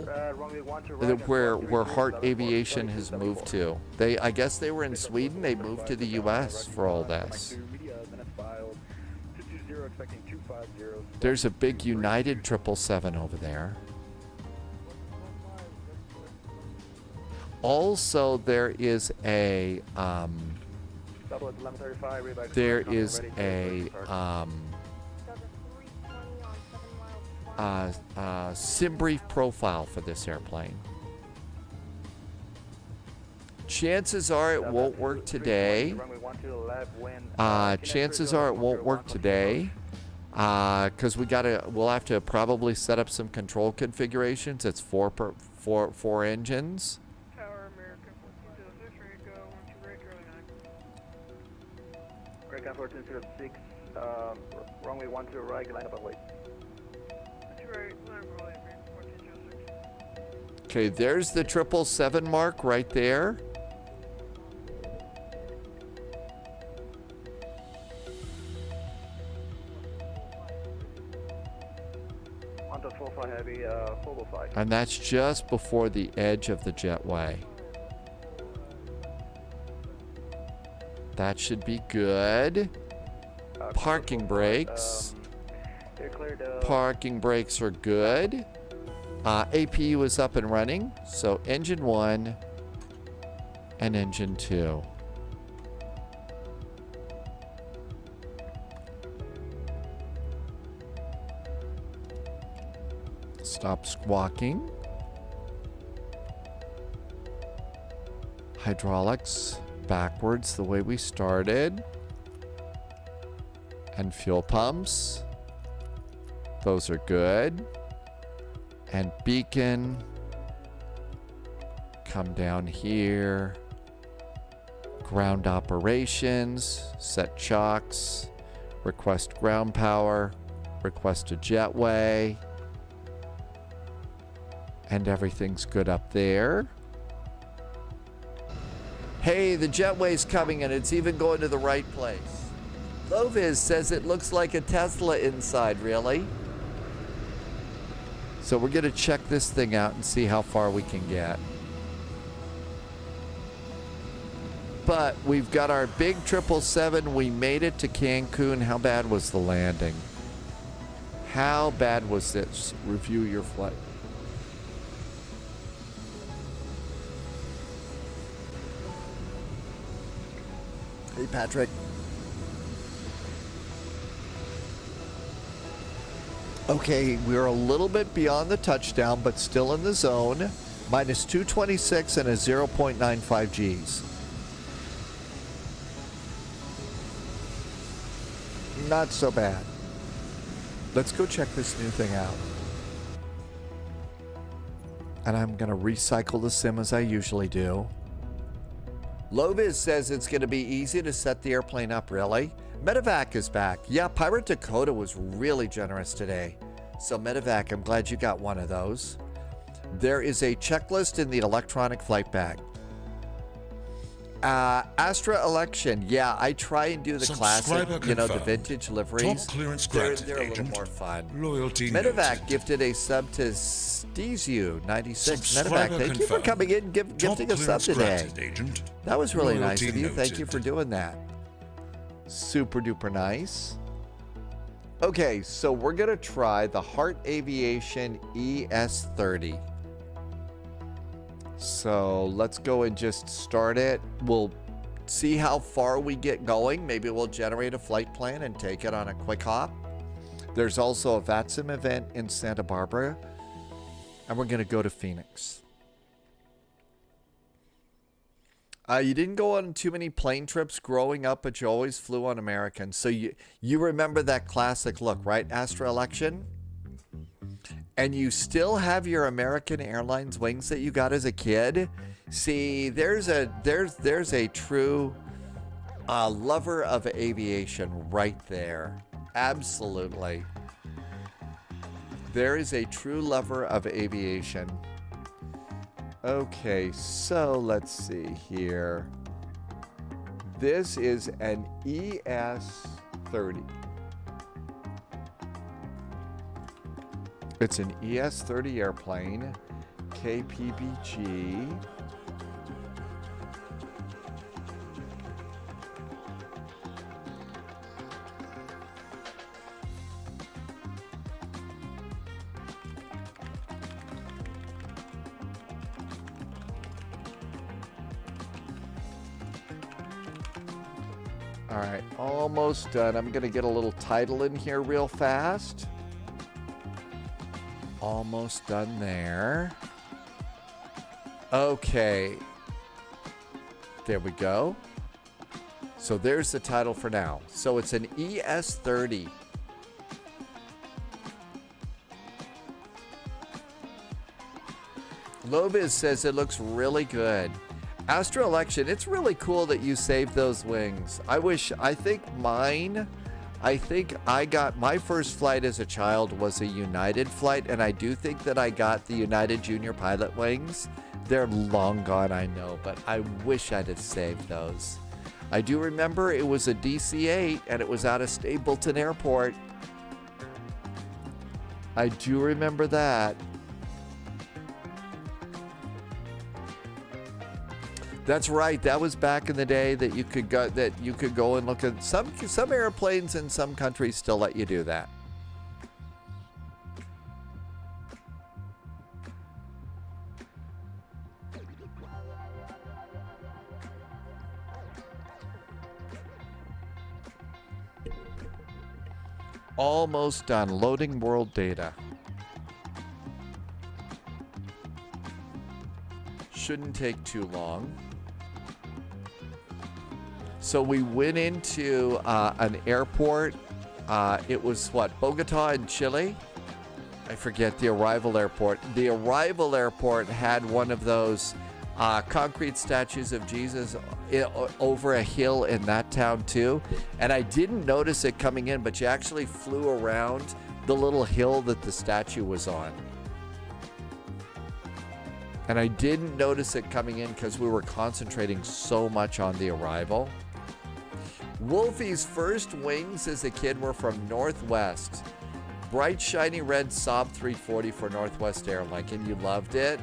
where Hart Aviation has moved to. I guess they were in Sweden, they moved to the US for all this. There's a big United 777 over there. Also, there is a sim brief profile for this airplane. Chances are it won't work today. Because we'll have to probably set up some control configurations. It's four engines. American 1406, runway 10 right, line up and wait. Okay, there's the 777 mark right there. Heavy, and that's just before the edge of the jetway. That should be good. Parking brakes. Parking brakes are good. APU is up and running. So engine 1 and engine 2. Stop squawking. Hydraulics backwards the way we started. And fuel pumps. Those are good. And beacon. Come down here. Ground operations. Set chocks. Request ground power. Request a jetway. And everything's good up there. Hey, the jetway's coming and it's even going to the right place. Loviz says it looks like a Tesla inside, really? So we're going to check this thing out and see how far we can get. But we've got our big 777. We made it to Cancun. How bad was the landing? How bad was this? Review your flight. Hey, Patrick. Okay, we're a little bit beyond the touchdown, but still in the zone. Minus 226 and a 0.95 Gs. Not so bad. Let's go check this new thing out. And I'm going to recycle the sim as I usually do. Loviz says it's going to be easy to set the airplane up, really? Medevac is back. Yeah, Pirate Dakota was really generous today. So Medevac, I'm glad you got one of those. There is a checklist in the electronic flight bag. Astra Election. Yeah, I try and do the classic, the vintage liveries. Top clearance They're granted, a little agent. more fun. Loyalty Medevac noted. gifted a sub to Steezu 96. Subscriber Medevac, thank you for confirmed. coming in and gifting a sub clearance today. granted, agent. That was really nice Loyalty of you. Thank you noted. for doing that. Super duper nice. Okay, so we're going to try the Heart Aviation ES30. So let's go and just start it. We'll see how far we get going. Maybe we'll generate a flight plan and take it on a quick hop. There's also a VATSIM event in Santa Barbara. And we're going to go to Phoenix. You didn't go on too many plane trips growing up, but you always flew on American. So you remember that classic look, right? Astra election. And you still have your American Airlines wings that you got as a kid. See, there's a true lover of aviation right there. Absolutely. There is a true lover of aviation. Okay, so let's see here. This is an ES30. It's an ES30 airplane, KPBG. All right, almost done. I'm going to get a little title in here real fast. Almost done there. Okay. There we go. So there's the title for now. So it's an ES30. Lobiz says it looks really good. Astro Election, it's really cool that you saved those wings. I think I got my first flight as a child was a United flight, and I do think that I got the United Junior Pilot wings. They're long gone, I know, but I wish I'd have saved those. I do remember it was a DC-8, and it was out of Stapleton Airport. I do remember that. That's right. That was back in the day that you could go and look at some airplanes in some countries still let you do that. Almost done. Loading world data. Shouldn't take too long. So we went into an airport. It was what, Bogota in Chile? I forget the arrival airport. The arrival airport had one of those concrete statues of Jesus over a hill in that town too. And I didn't notice it coming in, but you actually flew around the little hill that the statue was on. And I didn't notice it coming in because we were concentrating so much on the arrival. Wolfie's first wings as a kid were from Northwest. Bright, shiny red Saab 340 for Northwest Airlines, and you loved it?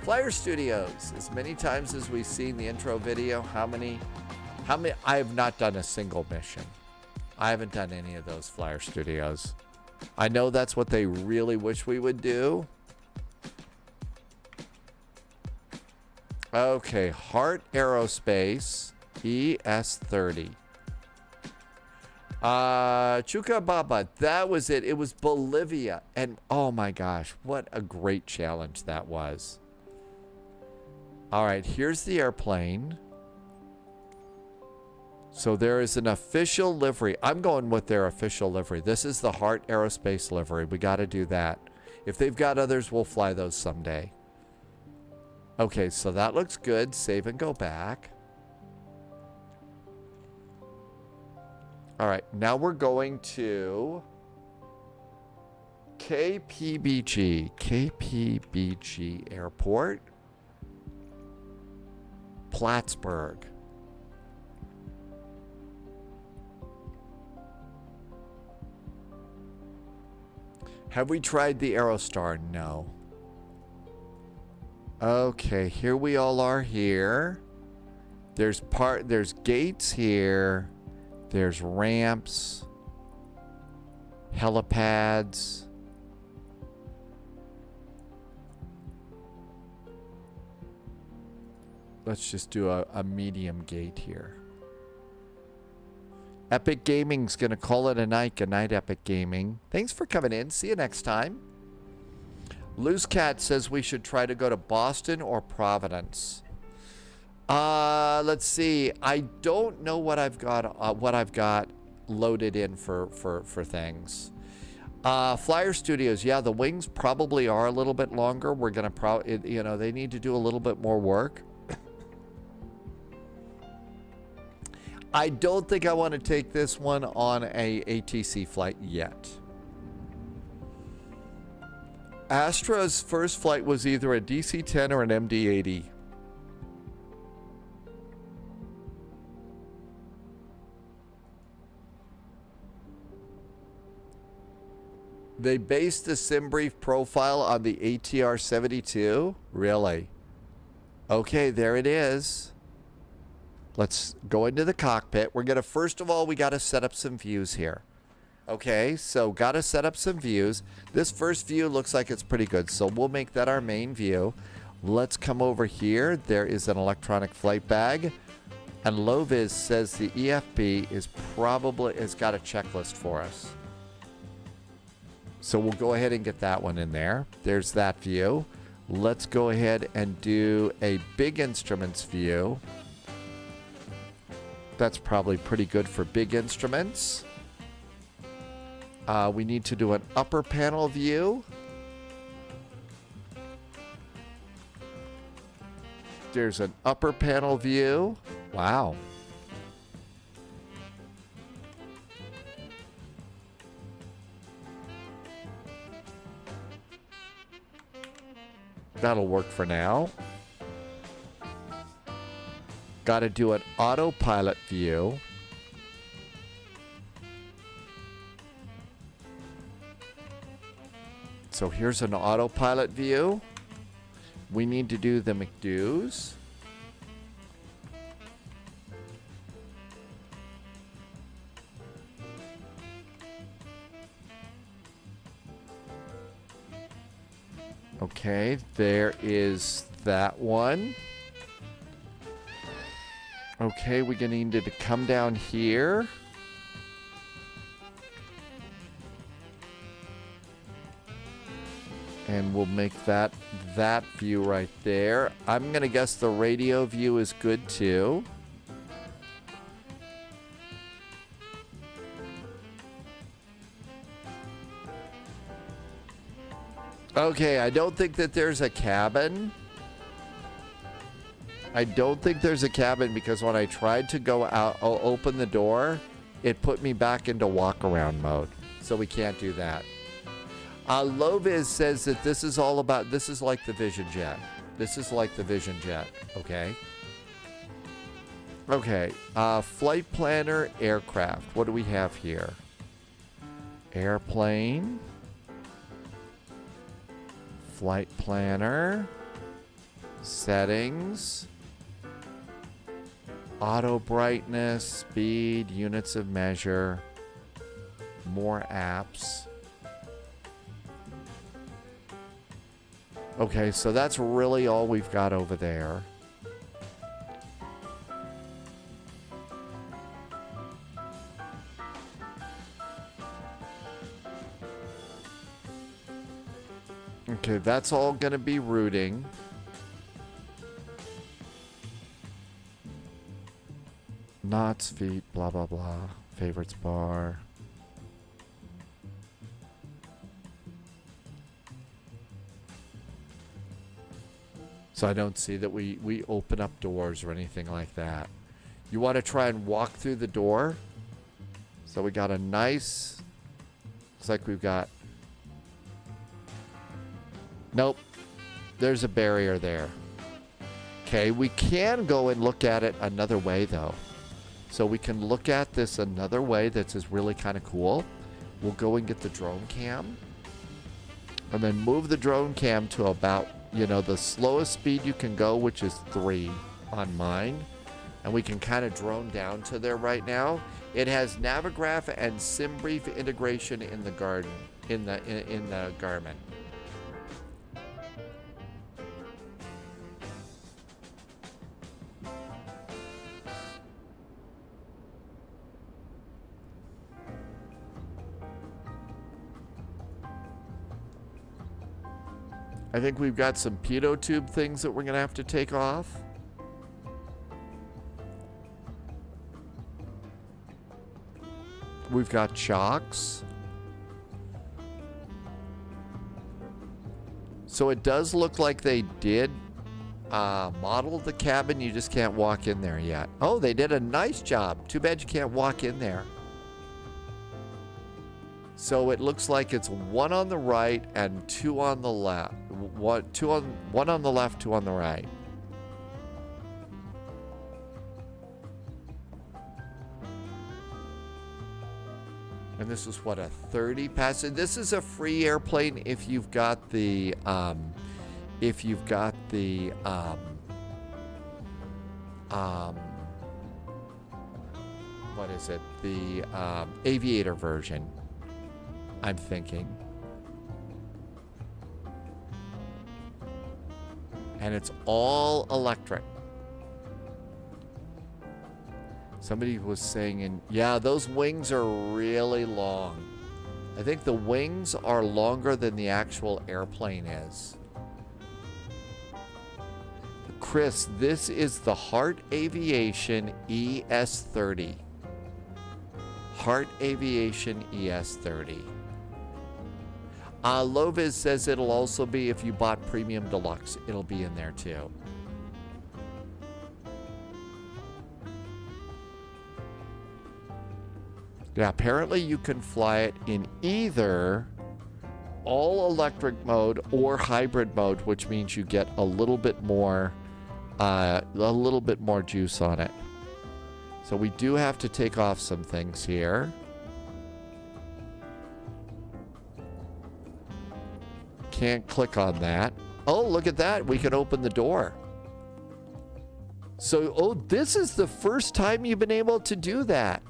Flyer Studios, as many times as we've seen the intro video, how many, I have not done a single mission. I haven't done any of those Flyer Studios. I know that's what they really wish we would do. Okay, Heart Aerospace, ES30. Chuquibamba, that was it. It was Bolivia. And oh my gosh, what a great challenge that was. All right, here's the airplane. So there is an official livery. I'm going with their official livery. This is the Heart Aerospace livery. We got to do that. If they've got others, we'll fly those someday. Okay, so that looks good. Save and go back. All right, now we're going to KPBG Airport, Plattsburgh. Have we tried the Aerostar? No. Okay, here we all are here. There's gates here. There's ramps. helipads. Let's just do a medium gate here. Epic Gaming's going to call it a night. Good night, Epic Gaming. Thanks for coming in. See you next time. Loose Cat says we should try to go to Boston or Providence. Let's see. I don't know what I've got loaded in for things. Flyer Studios, yeah, the wings probably are a little bit longer. We're going to they need to do a little bit more work. I don't think I want to take this one on a ATC flight yet. Astra's first flight was either a DC-10 or an MD-80. They based the SimBrief profile on the ATR-72? Really? Okay, there it is. Let's go into the cockpit. We're going to, first of all, we got to set up some views here. Okay, so got to set up some views. This first view looks like it's pretty good, so we'll make that our main view. Let's come over here. There is an electronic flight bag. And Loviz says the EFB is probably, has got a checklist for us. So we'll go ahead and get that one in there. There's that view. Let's go ahead and do a big instruments view. That's probably pretty good for big instruments. We need to do an upper panel view. There's an upper panel view. Wow. That'll work for now. Got to do an autopilot view. So here's an autopilot view. We need to do the McDo's. Okay, there is that one. Okay, we're going to need to come down here. And we'll make that view right there. I'm going to guess the radio view is good too. Okay, I don't think that there's a cabin. I don't think there's a cabin because when I tried to go out, open the door, it put me back into walk-around mode. So we can't do that. Loviz says that this is all about, this is like the Vision Jet. This is like the Vision Jet, okay? Okay, flight planner, aircraft. What do we have here? Airplane. Flight planner. Settings. Auto brightness, speed, units of measure. More apps. Okay, so that's really all we've got over there. Okay, that's all going to be routing. Knots, feet, blah, blah, blah. Favorites bar. So I don't see that we open up doors or anything like that. You want to try and walk through the door. So we got a nice... Looks like we've got... Nope. There's a barrier there. Okay, we can go and look at it another way though. So we can look at this another way that's really kind of cool. We'll go and get the drone cam. And then move the drone cam to about, you know, the slowest speed you can go, which is 3 on mine. And we can kind of drone down to there right now. It has Navigraph and SimBrief integration in the garden, in the Garmin. I think we've got some pitot tube things that we're going to have to take off. We've got chocks. So it does look like they did model the cabin. You just can't walk in there yet. Oh, they did a nice job. Too bad you can't walk in there. So it looks like it's one on the right and two on the left. One on the left, two on the right. And this is what, a 30 passenger. This is a free airplane if you've got the what is it? The aviator version, I'm thinking. And it's all electric. Somebody was saying, and yeah, those wings are really long. I think the wings are longer than the actual airplane is. Chris, this is the Heart Aviation ES30. Heart Aviation ES30. Loviz says it'll also be, if you bought Premium Deluxe, it'll be in there too. Yeah, apparently you can fly it in either all electric mode or hybrid mode, which means you get a little bit more juice on it. So we do have to take off some things here. Can't click on that. Oh, look at that. We can open the door. So, oh, this is the first time you've been able to do that.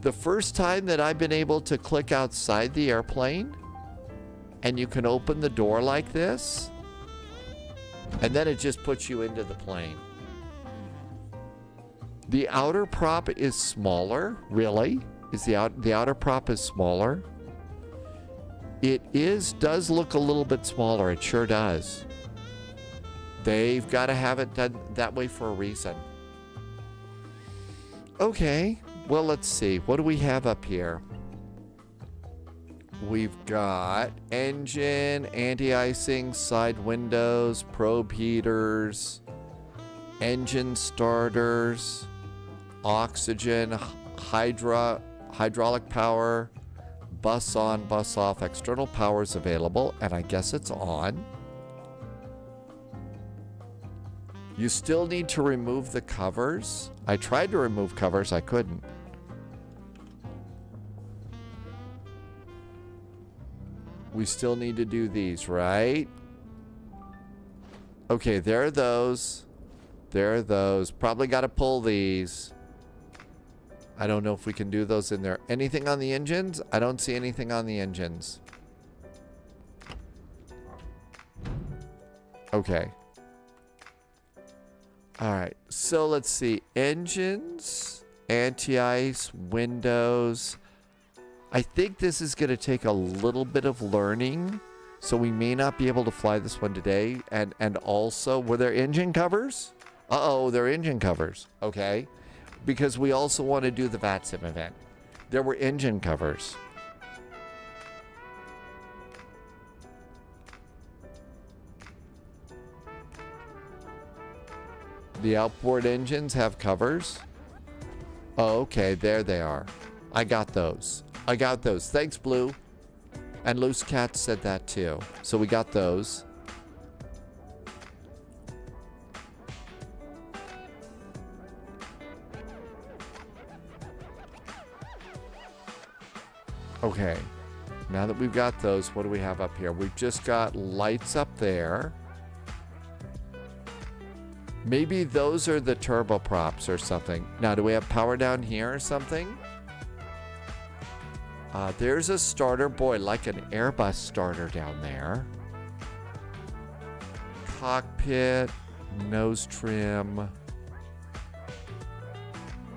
The first time that I've been able to click outside the airplane and you can open the door like this. And then it just puts you into the plane. The outer prop is smaller, really? The outer prop is smaller? It does look a little bit smaller. It sure does. They've got to have it done that way for a reason. Okay, well, let's see. What do we have up here? We've got engine, anti-icing, side windows, probe heaters, engine starters, oxygen, hydraulic power, bus on, bus off, external powers available, and I guess it's on. You still need to remove the covers. I tried to remove covers, I couldn't. We still need to do these, right? Okay, there are those. There are those. Probably got to pull these. I don't know if we can do those in there. Anything on the engines? I don't see anything on the engines. Okay. All right. So let's see. Engines, anti-ice, windows. I think this is going to take a little bit of learning. So we may not be able to fly this one today. And also, were there engine covers? Uh-oh, there are engine covers. Okay. Because we also want to do the VATSIM event. There were engine covers. The outboard engines have covers. Oh, okay, there they are. I got those. I got those. Thanks, Blue. And Loose Cat said that too. So we got those. Okay, now that we've got those, what do we have up here? We've just got lights up there. Maybe those are the turboprops or something. Now, do we have power down here or something? There's a starter. Boy, like an Airbus starter down there. Cockpit, nose trim.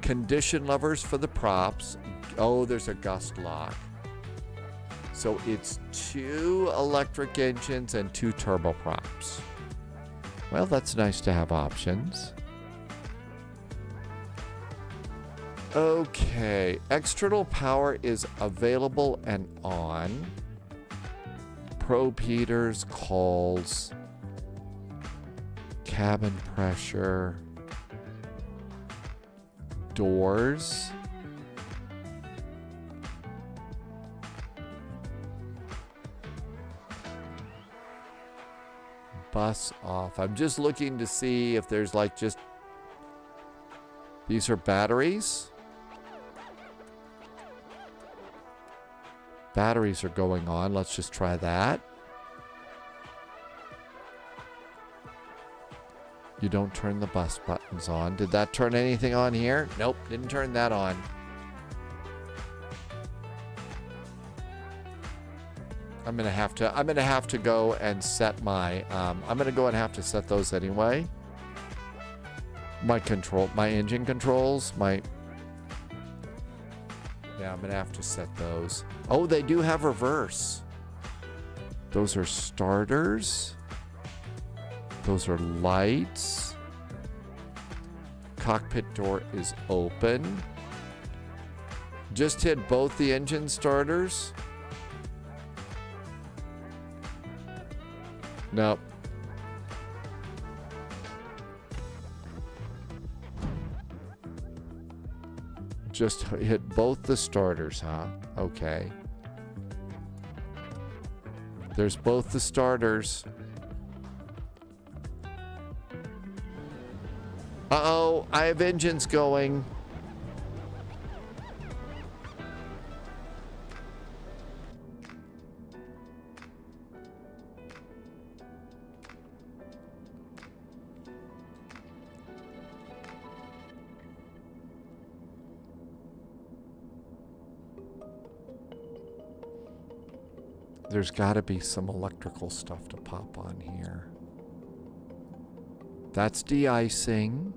Condition levers for the props. Oh, there's a gust lock. So it's 2 electric engines and 2 turboprops. Well, that's nice to have options. Okay, external power is available and on. Probe heaters, calls, cabin pressure, doors. Bus off. I'm just looking to see if there's like just... These are batteries. Batteries are going on. Let's just try that. You don't turn the bus buttons on. Did that turn anything on here? Nope, didn't turn that on. I'm gonna have to go and set my I'm gonna go and have to set those anyway. My engine controls, yeah, I'm gonna have to set those. Oh, they do have reverse. Those are starters. Those are lights. Cockpit door is open. Just hit both the engine starters. Nope. Just hit both the starters, huh? Okay. There's both the starters. Uh-oh, I have engines going. There's got to be some electrical stuff to pop on here. That's de-icing.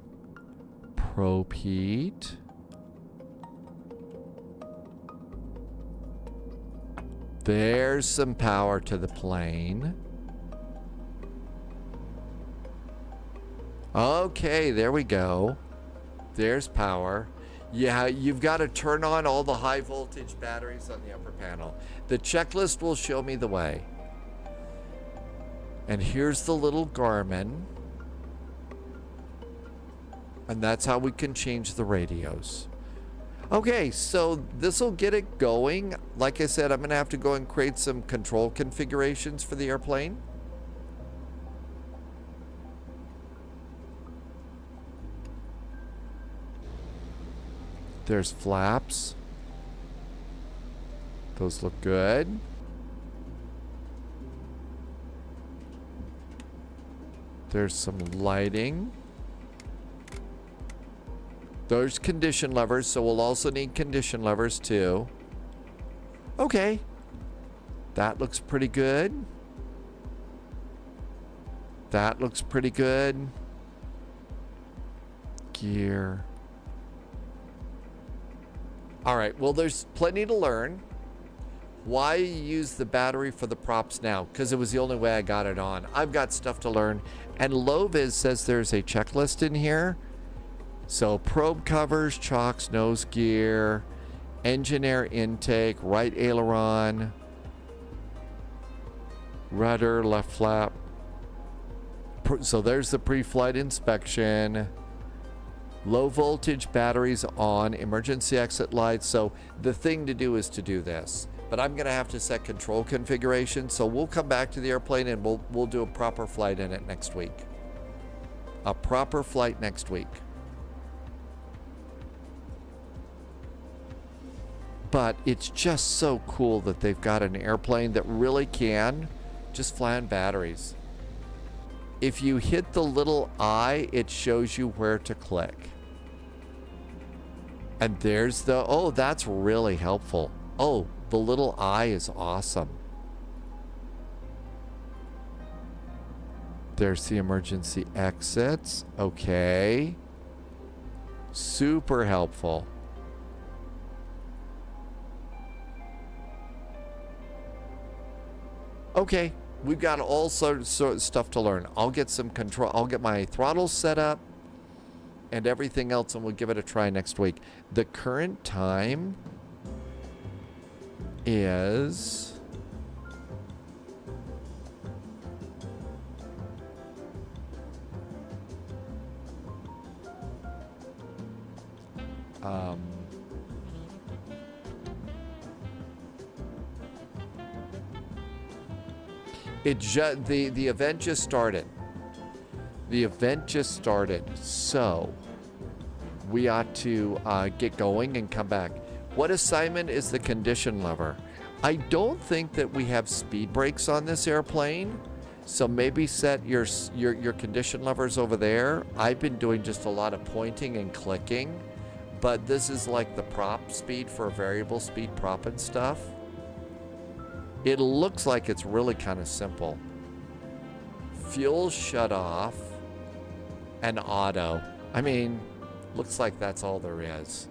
Probe heat. There's some power to the plane. Okay, there we go. There's power. Yeah, you've got to turn on all the high voltage batteries on the upper panel. The checklist will show me the way. And here's the little Garmin. And that's how we can change the radios. Okay, so this will get it going. Like I said, I'm going to have to go and create some control configurations for the airplane. There's flaps. Those look good. There's some lighting. There's condition levers, so we'll also need condition levers too. Okay. That looks pretty good. That looks pretty good. Gear. All right, well, there's plenty to learn. Why use the battery for the props now? Because it was the only way I got it on. I've got stuff to learn. And Loviz says there's a checklist in here. So probe covers, chocks, nose gear, engine air intake, right aileron, rudder, left flap. So there's the pre-flight inspection. Low voltage batteries on, emergency exit lights. So the thing to do is to do this. But I'm going to have to set control configuration. So we'll come back to the airplane and we'll do a proper flight in it next week. A proper flight next week. But it's just so cool that they've got an airplane that really can just fly on batteries. If you hit the little I, it shows you where to click. And there's the, oh, that's really helpful. Oh, the little I is awesome. There's the emergency exits. Okay. Super helpful. Okay, we've got all sorts of stuff to learn. I'll get some control. I'll get my throttle set up and everything else, and we'll give it a try next week. The current time is the event just started. The event just started, so we ought to get going and come back. What assignment is the condition lever? I don't think that we have speed brakes on this airplane, so maybe set your condition levers over there. I've been doing just a lot of pointing and clicking, but this is like the prop speed for variable speed prop and stuff. It looks like it's really kind of simple. Fuel shut off and auto. I mean, looks like that's all there is.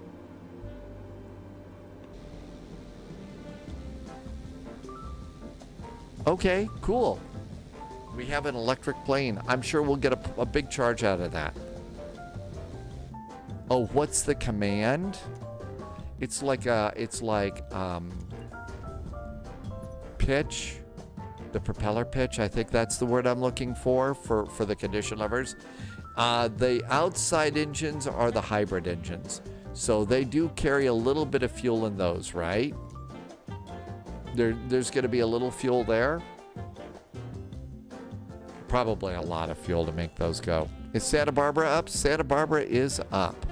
Okay, cool. We have an electric plane. I'm sure we'll get a big charge out of that. Oh, what's the command? It's like pitch, the propeller pitch. I think that's the word I'm looking for the condition levers. The outside engines are the hybrid engines, so they do carry a little bit of fuel in those, right? There's going to be a little fuel there. Probably a lot of fuel to make those go. Is Santa Barbara up? Santa Barbara is up.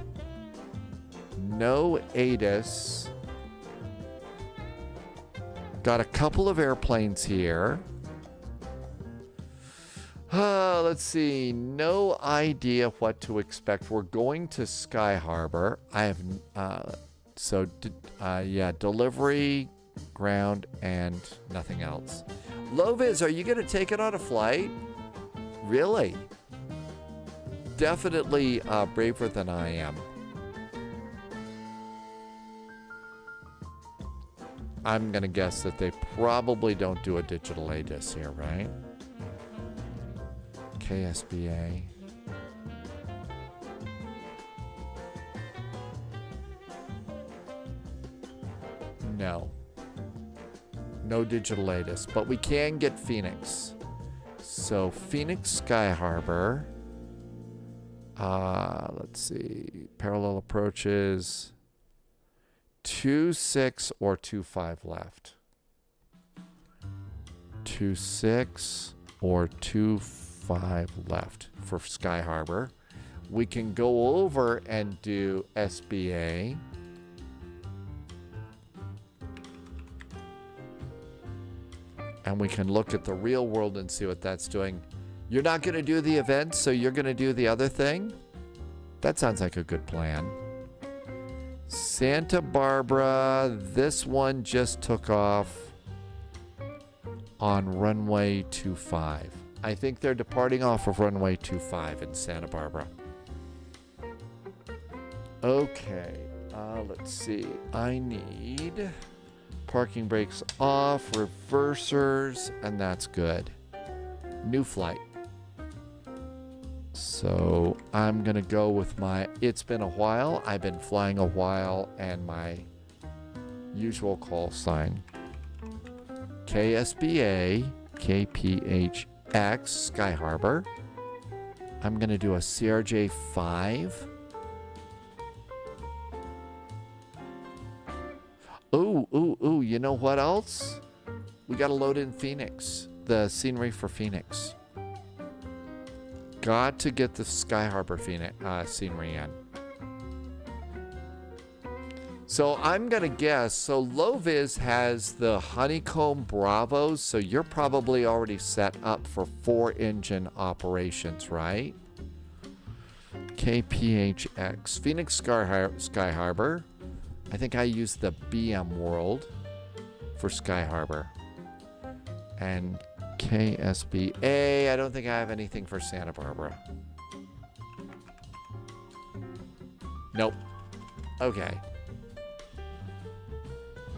No ATIS. Got a couple of airplanes here. Let's see. No idea what to expect. We're going to Sky Harbor. I have yeah, delivery, ground, and nothing else. Loviz, are you going to take it on a flight? Really? Definitely braver than I am. I'm going to guess that they probably don't do a digital ADIS here, right? KSBA. No. No digital ADIS, but we can get Phoenix. So Phoenix Sky Harbor. Let's see. Parallel approaches. 2-6 or 2-5 left. 2-6 or 2-5 left for Sky Harbor. We can go over and do SBA. And we can look at the real world and see what that's doing. You're not going to do the event, so you're going to do the other thing? That sounds like a good plan. Santa Barbara, this one just took off on runway 25. I think they're departing off of runway 25 in Santa Barbara. Okay, let's see. I need parking brakes off, reversers, and that's good. New flight. So I'm going to go with my, it's been a while, I've been flying a while, and my usual call sign. KSBA, KPHX, Sky Harbor. I'm going to do a CRJ 5. Ooh, you know what else? We got to load in Phoenix, the scenery for Phoenix. Got to get the Sky Harbor Phoenix, scenery in. So I'm going to guess, so Low-Vis has the Honeycomb Bravos, so you're probably already set up for 4-engine operations, right? KPHX, Phoenix Sky Harbor. I think I used the BM World for Sky Harbor. And KSBA, I don't think I have anything for Santa Barbara. Nope. Okay.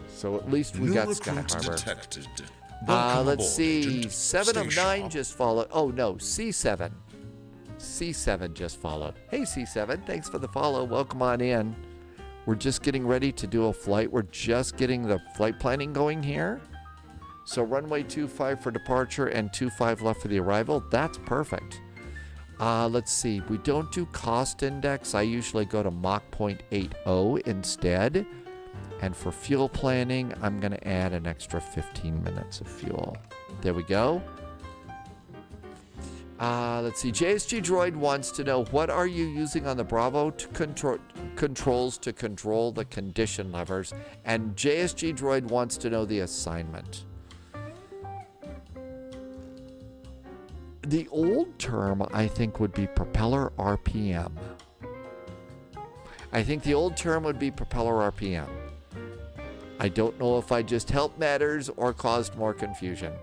So at least we got Sky Harbor. Let's see. 7 of 9 just followed. Oh no, C7. C7 just followed. Hey C7, thanks for the follow. Welcome on in. We're just getting ready to do a flight. We're just getting the flight planning going here. So runway 25 for departure and 25 left for the arrival. That's perfect. Let's see. We don't do cost index. I usually go to Mach 0.80 instead. And for fuel planning, I'm going to add an extra 15 minutes of fuel. There we go. Let's see. JSG Droid wants to know, what are you using on the Bravo to controls to control the condition levers? And JSG Droid wants to know the assignment. The old term, I think, would be propeller RPM. I think the old term would be propeller RPM. I don't know if I just helped matters or caused more confusion.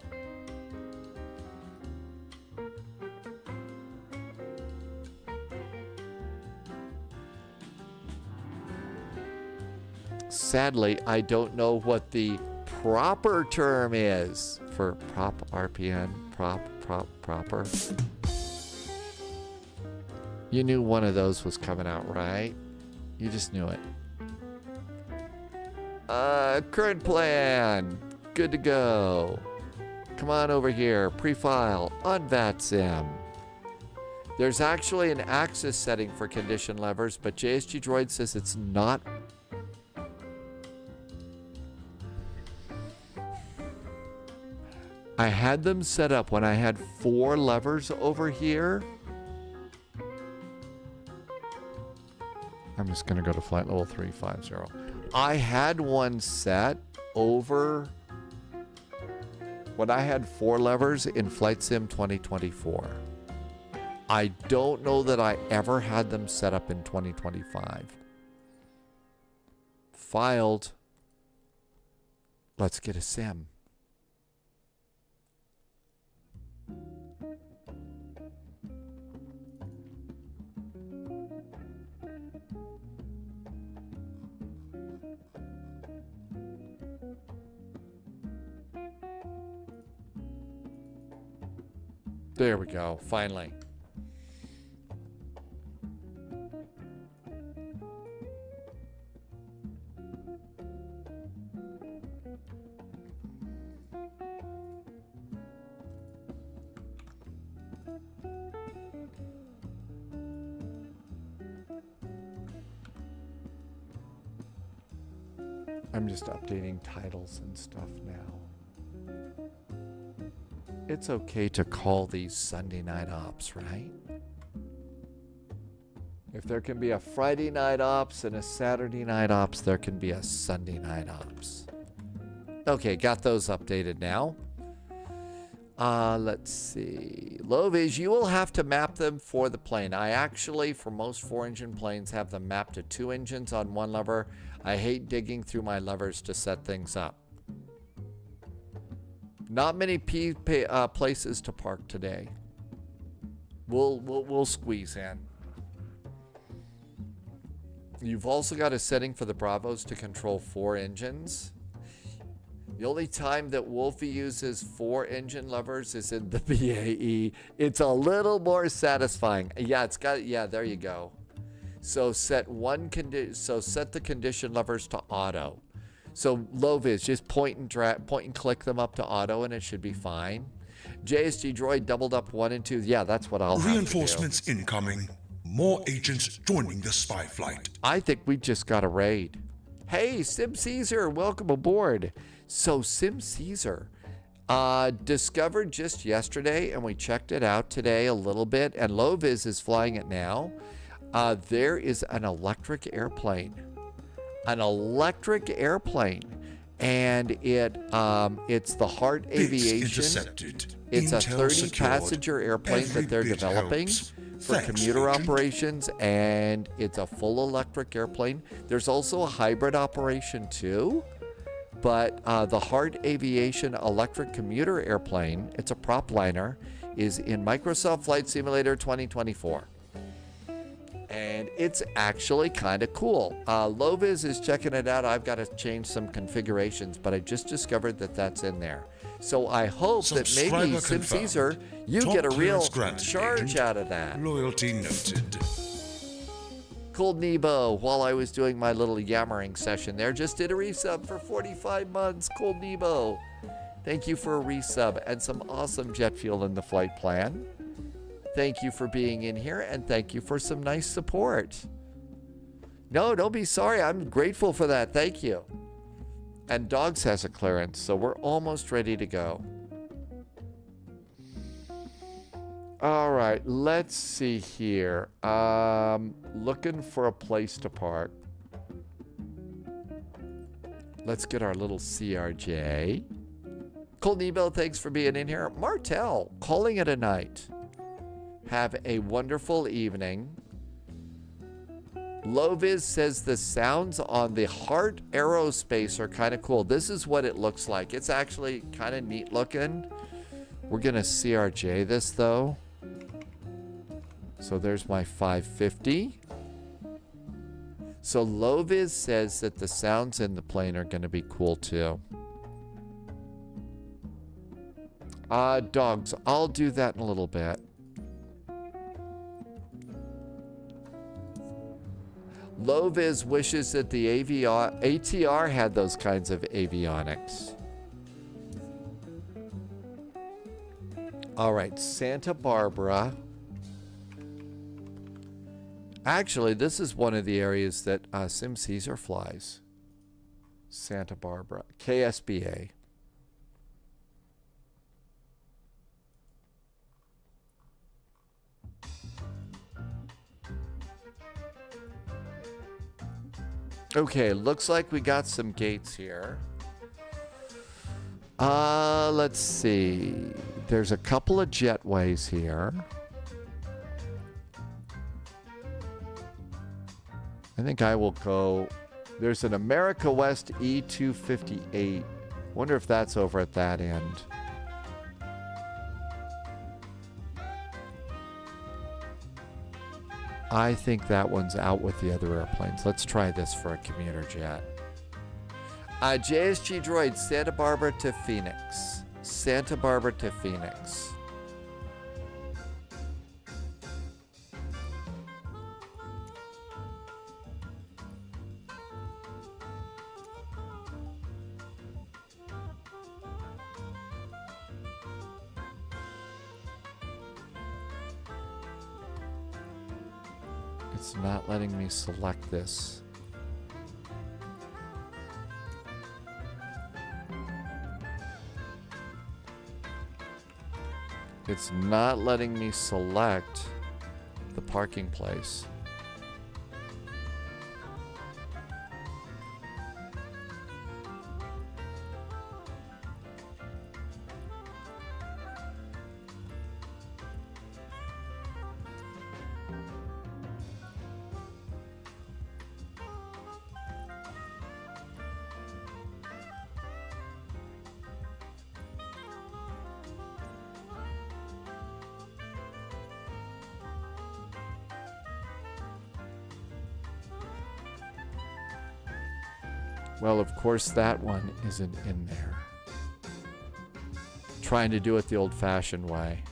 Sadly, I don't know what the proper term is for prop RPM, proper. You knew one of those was coming out, right? You just knew it. Current plan. Good to go. Come on over here. Pre-file on VATSIM. There's actually an axis setting for condition levers, but JSG Droid says it's not. I had them set up when I had 4 levers over here. I'm just going to go to flight level 350. I had one set over when I had 4 levers in Flight Sim 2024. I don't know that I ever had them set up in 2025. Filed. Let's get a sim. There we go, finally. I'm just updating titles and stuff now. It's okay to call these Sunday night ops, right? If there can be a Friday night ops and a Saturday night ops, there can be a Sunday night ops. Okay, got those updated now. Let's see. Low-vis, you will have to map them for the plane. I actually, for most 4-engine planes, have them mapped to 2 engines on 1 lever. I hate digging through my levers to set things up. Not many places to park today. We'll squeeze in. You've also got a setting for the Bravos to control 4 engines. The only time that Wolfie uses 4 engine levers is in the BAE. It's a little more satisfying. Yeah, it's got. Yeah, there you go. So set the condition levers to auto. So low-vis, just point and click them up to auto, and it should be fine. JSG Droid doubled up 1 and 2. Yeah, that's what I'll have to do. Reinforcements incoming. More agents joining the spy flight. I think we just got a raid. Hey, Sim Caesar, welcome aboard. So Sim Caesar, discovered just yesterday, and we checked it out today a little bit, and Low-vis is flying it now. There is an electric airplane. an electric airplane, and it's the Heart Aviation. It's a 30-passenger airplane that they're developing for commuter operations, and it's a full electric airplane. There's also a hybrid operation too, but the Heart Aviation electric commuter airplane, it's a prop liner, is in Microsoft Flight Simulator 2024. And it's actually kind of cool. Loviz is checking it out. I've got to change some configurations, but I just discovered that that's in there. So I hope that maybe SimCaesar, you get a real charge out of that. Loyalty noted. Cold Nebo, while I was doing my little yammering session there, just did a resub for 45 months. Cold Nebo, thank you for a resub and some awesome jet fuel in the flight plan. Thank you for being in here, and thank you for some nice support. No, don't be sorry. I'm grateful for that. Thank you. And Dogs has a clearance, so we're almost ready to go. All right, let's see here. Looking for a place to park. Let's get our little CRJ. Cold Nebo, thanks for being in here. Martel, calling it a night. Have a wonderful evening. Loviz says the sounds on the Heart Aerospace are kind of cool. This is what it looks like. It's actually kind of neat looking. We're going to CRJ this though. So there's my 550. So Loviz says that the sounds in the plane are going to be cool too. Dogs, I'll do that in a little bit. Loviz wishes that the ATR had those kinds of avionics. All right, Santa Barbara. Actually, this is one of the areas that SimCaesar flies. Santa Barbara, KSBA. Okay, looks like we got some gates here. Let's see. There's a couple of jetways here. I think I will go. There's an America West E258. Wonder if that's over at that end. I think that one's out with the other airplanes. Let's try this for a commuter jet. JSG Droid, Santa Barbara to Phoenix. Santa Barbara to Phoenix. It's not letting me select this. It's not letting me select the parking place. Well, of course, that one isn't in there. Trying to do it the old-fashioned way.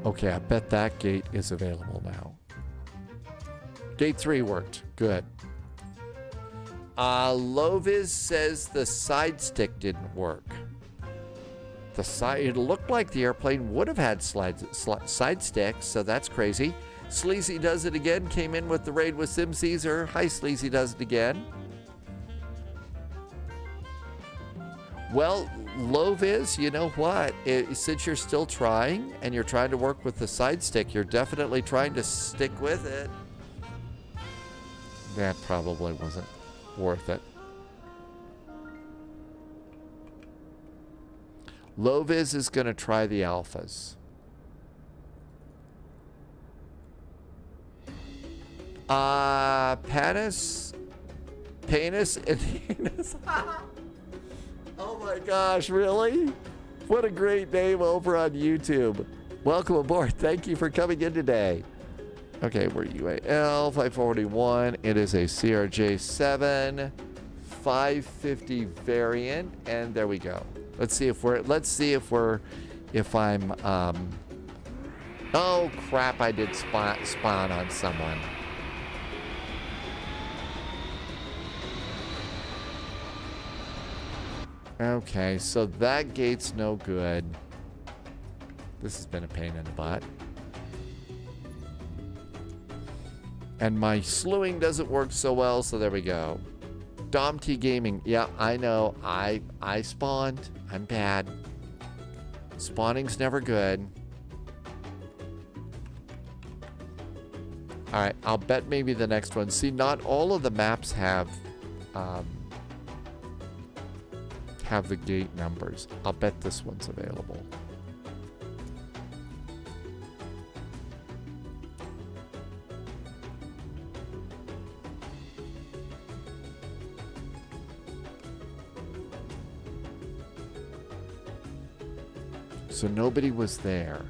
Okay, I bet that gate is available now. Gate 3 worked. Good. Loviz says the side stick didn't work. It looked like the airplane would have had side sticks, so that's crazy. Sleazy Does It Again came in with the raid with SimCaesar. Hi, Sleazy Does It Again. Well, low vis, you know what? Since you're still trying and you're trying to work with the side stick, you're definitely trying to stick with it. That probably wasn't worth it. Low vis is going to try the alphas. Panis, and Enos. Oh my gosh, really? What a great name over on YouTube. Welcome aboard. Thank you for coming in today. Okay, we're UAL 541. It is a CRJ7 550 variant, and there we go. Let's see if I'm oh crap, I did spawn on someone. Okay, so that gate's no good. This has been a pain in the butt. And my slewing doesn't work so well, so there we go. Dom T Gaming. Yeah, I know. I spawned. I'm bad. Spawning's never good. Alright, I'll bet maybe the next one. See, not all of the maps have the gate numbers. I'll bet this one's available. So nobody was there.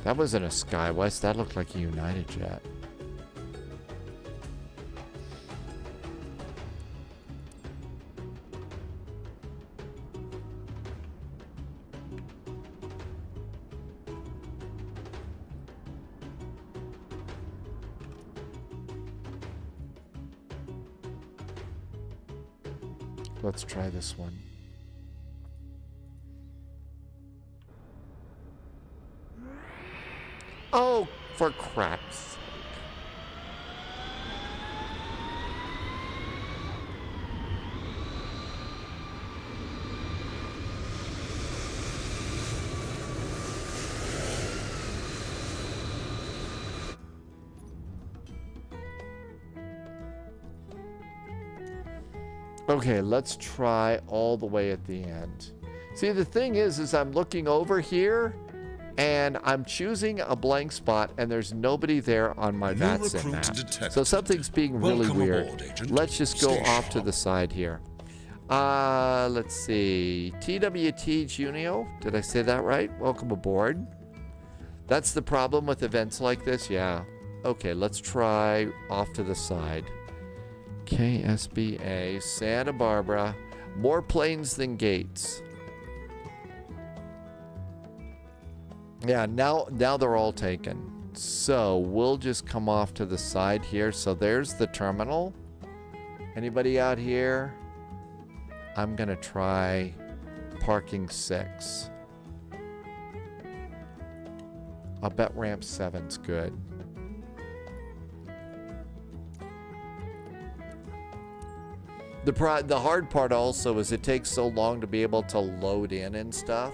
That wasn't a SkyWest. That looked like a United Jet. Let's try this one. Oh, for crap's sake. Okay, let's try all the way at the end. See, the thing is I'm looking over here and I'm choosing a blank spot and there's nobody there on my VATSIM map. So something's being really weird. Let's just go off to the side here. Let's see. TWT Junio, did I say that right? Welcome aboard. That's the problem with events like this, yeah. Okay, let's try off to the side. KSBA, Santa Barbara. More planes than gates. Yeah, now they're all taken. So we'll just come off to the side here. So there's the terminal. Anybody out here? I'm gonna try parking 6. I'll bet ramp 7's good. The hard part also is it takes so long to be able to load in and stuff.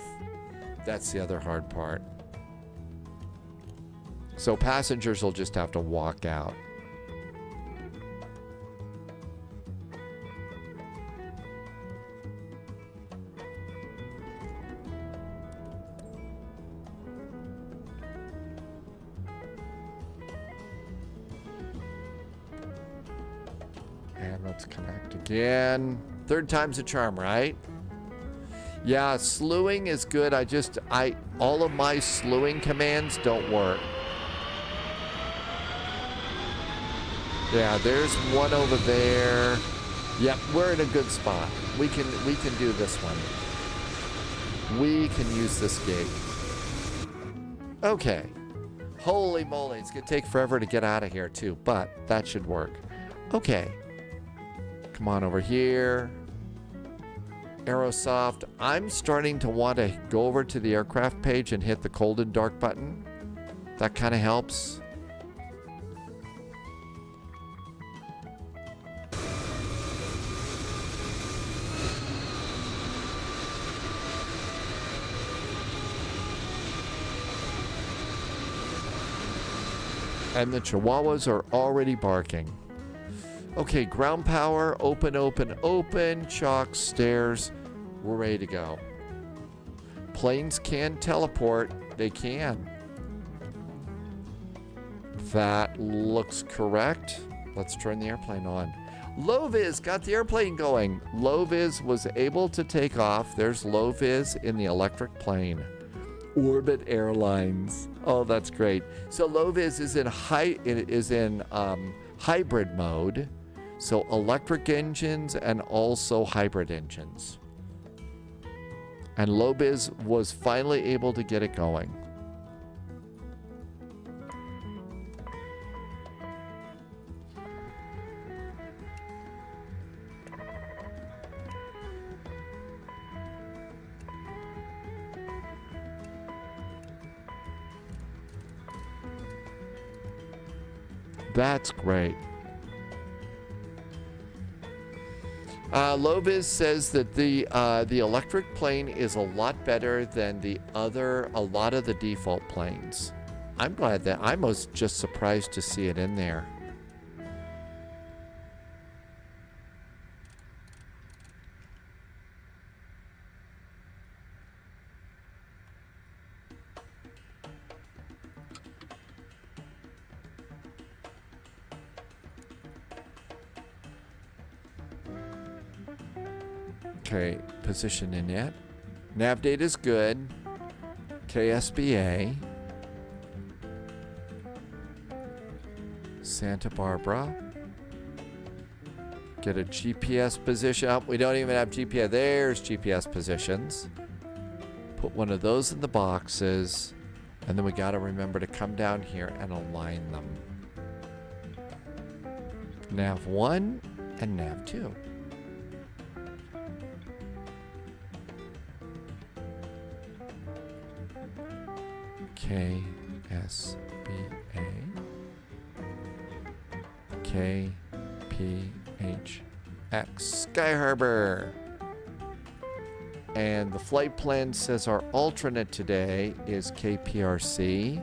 That's the other hard part. So passengers will just have to walk out. And let's connect again. Third time's a charm, right? Yeah, slewing is good. All of my slewing commands don't work. Yeah, there's one over there. Yep, we're in a good spot. We can do this one. We can use this gate. Okay. Holy moly, it's gonna take forever to get out of here too, but that should work. Okay. Come on over here. Aerosoft. I'm starting to want to go over to the aircraft page and hit the cold and dark button. That kind of helps. And the Chihuahuas are already barking. Okay, ground power, open, open, open, chalk, stairs. We're ready to go. Planes can teleport. They can. That looks correct. Let's turn the airplane on. Low-vis got the airplane going. Low-vis was able to take off. There's low-vis in the electric plane. Orbit Airlines. Oh, that's great. So low-vis is in hybrid mode. So electric engines and also hybrid engines. And low-vis was finally able to get it going. That's great. Low-vis says that the electric plane is a lot better than a lot of the default planes. I'm glad that I was just surprised to see it in there. Okay, position in it. Nav data is good. KSBA. Santa Barbara. Get a GPS position. Oh, we don't even have GPS. There's GPS positions. Put one of those in the boxes. And then we got to remember to come down here and align them. Nav 1 and Nav 2. KSBA, KPHX, Sky Harbor. And the flight plan says our alternate today is KPRC.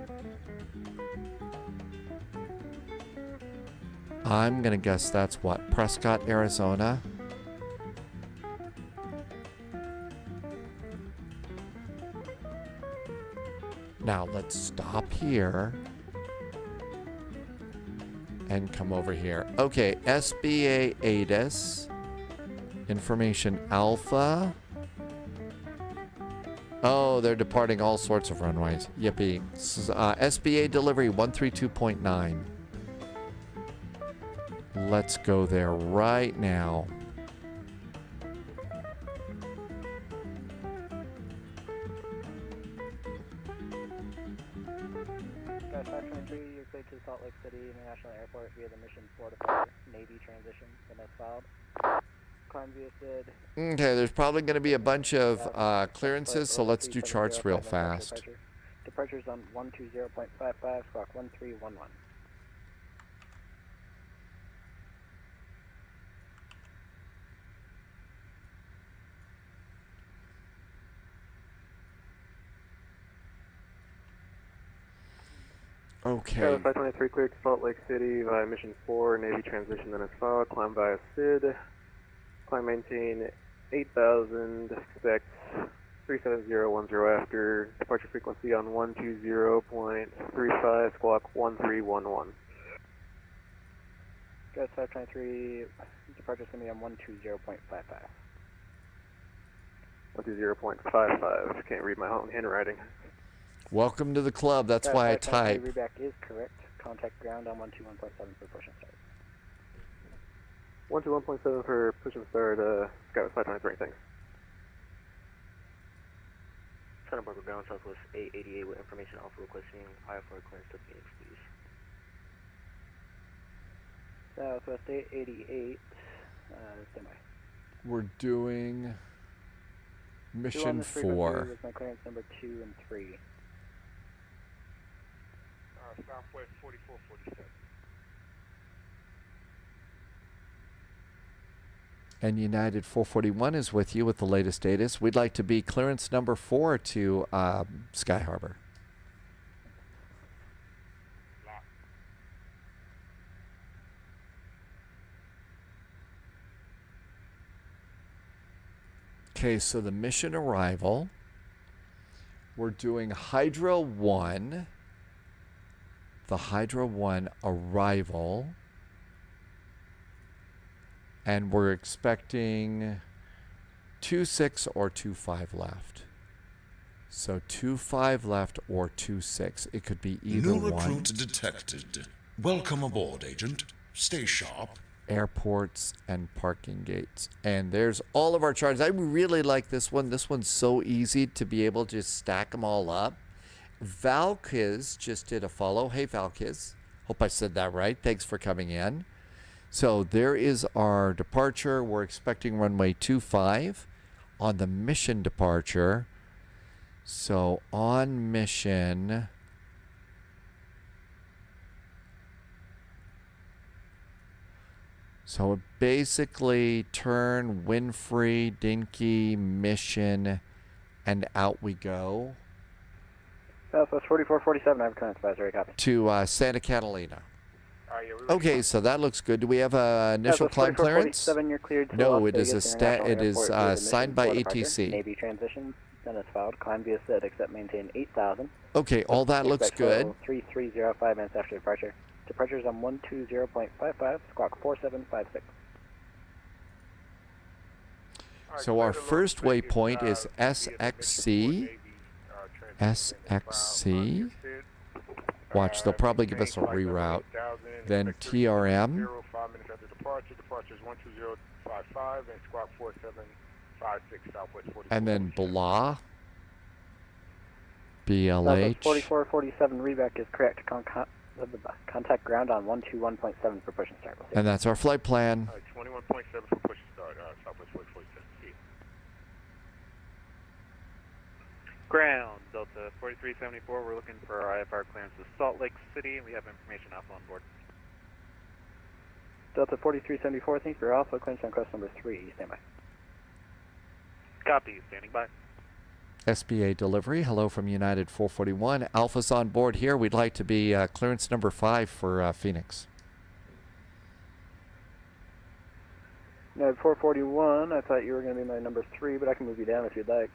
I'm going to guess that's what? Prescott, Arizona. Now let's stop here and come over here. Okay, SBA ATIS, Information Alpha. Oh, they're departing all sorts of runways. Yippee. SBA delivery 132.9. Let's go there right now. Salt Lake City International Airport via the Mission 4 departure, Navy transition, the next filed. Climb via SID. Okay, there's probably going to be a bunch of clearances, so let's do charts real fast. Departures on 120.55, squawk 1311. Okay. 523 cleared to Salt Lake City via Mission 4, Navy transition, then as followed. Climb via SID. Climb maintain 8,000, expect 37010 after. Departure frequency on 120.35, squawk 1311. Guys, 523, departure's going to be on 120.55. 120.55, can't read my own handwriting. Welcome to the club, that's why I type. Readback is correct. Contact ground on 121.7 for push and start. 121.7 for push and start, Skywas 523, thanks. Santa Barbara ground, Southwest 888 with information alpha requesting IFR clearance to Phoenix, please. Southwest 888, standby. We're doing Mission 4. With my clearance number 2 and 3. Southwest 4447. And United 441 is with you with the latest status. We'd like to be clearance number 4 to Sky Harbor. Okay, so the mission arrival, we're doing Hydra 1, the Hydra 1 arrival, and we're expecting 2-6 or 2-5 left. So 2-5 left or 2-6. It could be either New one. recruit detected. Welcome aboard, Agent. Stay sharp. Airports and parking gates. And there's all of our charges. I really like this one. This one's so easy to be able to just stack them all up. Valkiz just did a follow. Hey, Valkiz. Hope I said that right. Thanks for coming in. So there is our departure. We're expecting runway 25 on the mission departure. So on mission, so basically turn, Winfrey, Dinky, mission, and out we go. Southwest 4447, I have a current advisory copy. To Santa Catalina. Okay, so that looks good. Do we have an initial climb clearance? You're cleared to No, Las it is Vegas a International it is Airport via signed mission by for departure. ATC. Navy transition, then it's filed. Climb via SID, except maintain 8,000. Okay, all that looks good. 3305 minutes after departure. Departure is on 120.55, squawk 4756. So our first waypoint is SXC. SXC. Watch, they'll probably give us a reroute. Then TRM. 5 minutes after departure. Departure is 12055 and squawk 4756 Southwest 44. And then BLA. BLH. 4447 reback is correct. Contact ground on 121.7 for push and start. And that's our flight plan. 21.7 for push and start. Southwest 4447. Ground, Delta 4374, we're looking for our IFR clearance to Salt Lake City, and we have information Alpha on board. Delta 4374, thank you for Alpha, clearance on quest number 3, stand by. Copy, standing by. SBA delivery, hello from United 441. Alpha's on board here. We'd like to be clearance number 5 for Phoenix. United 441, I thought you were going to be my number 3, but I can move you down if you'd like.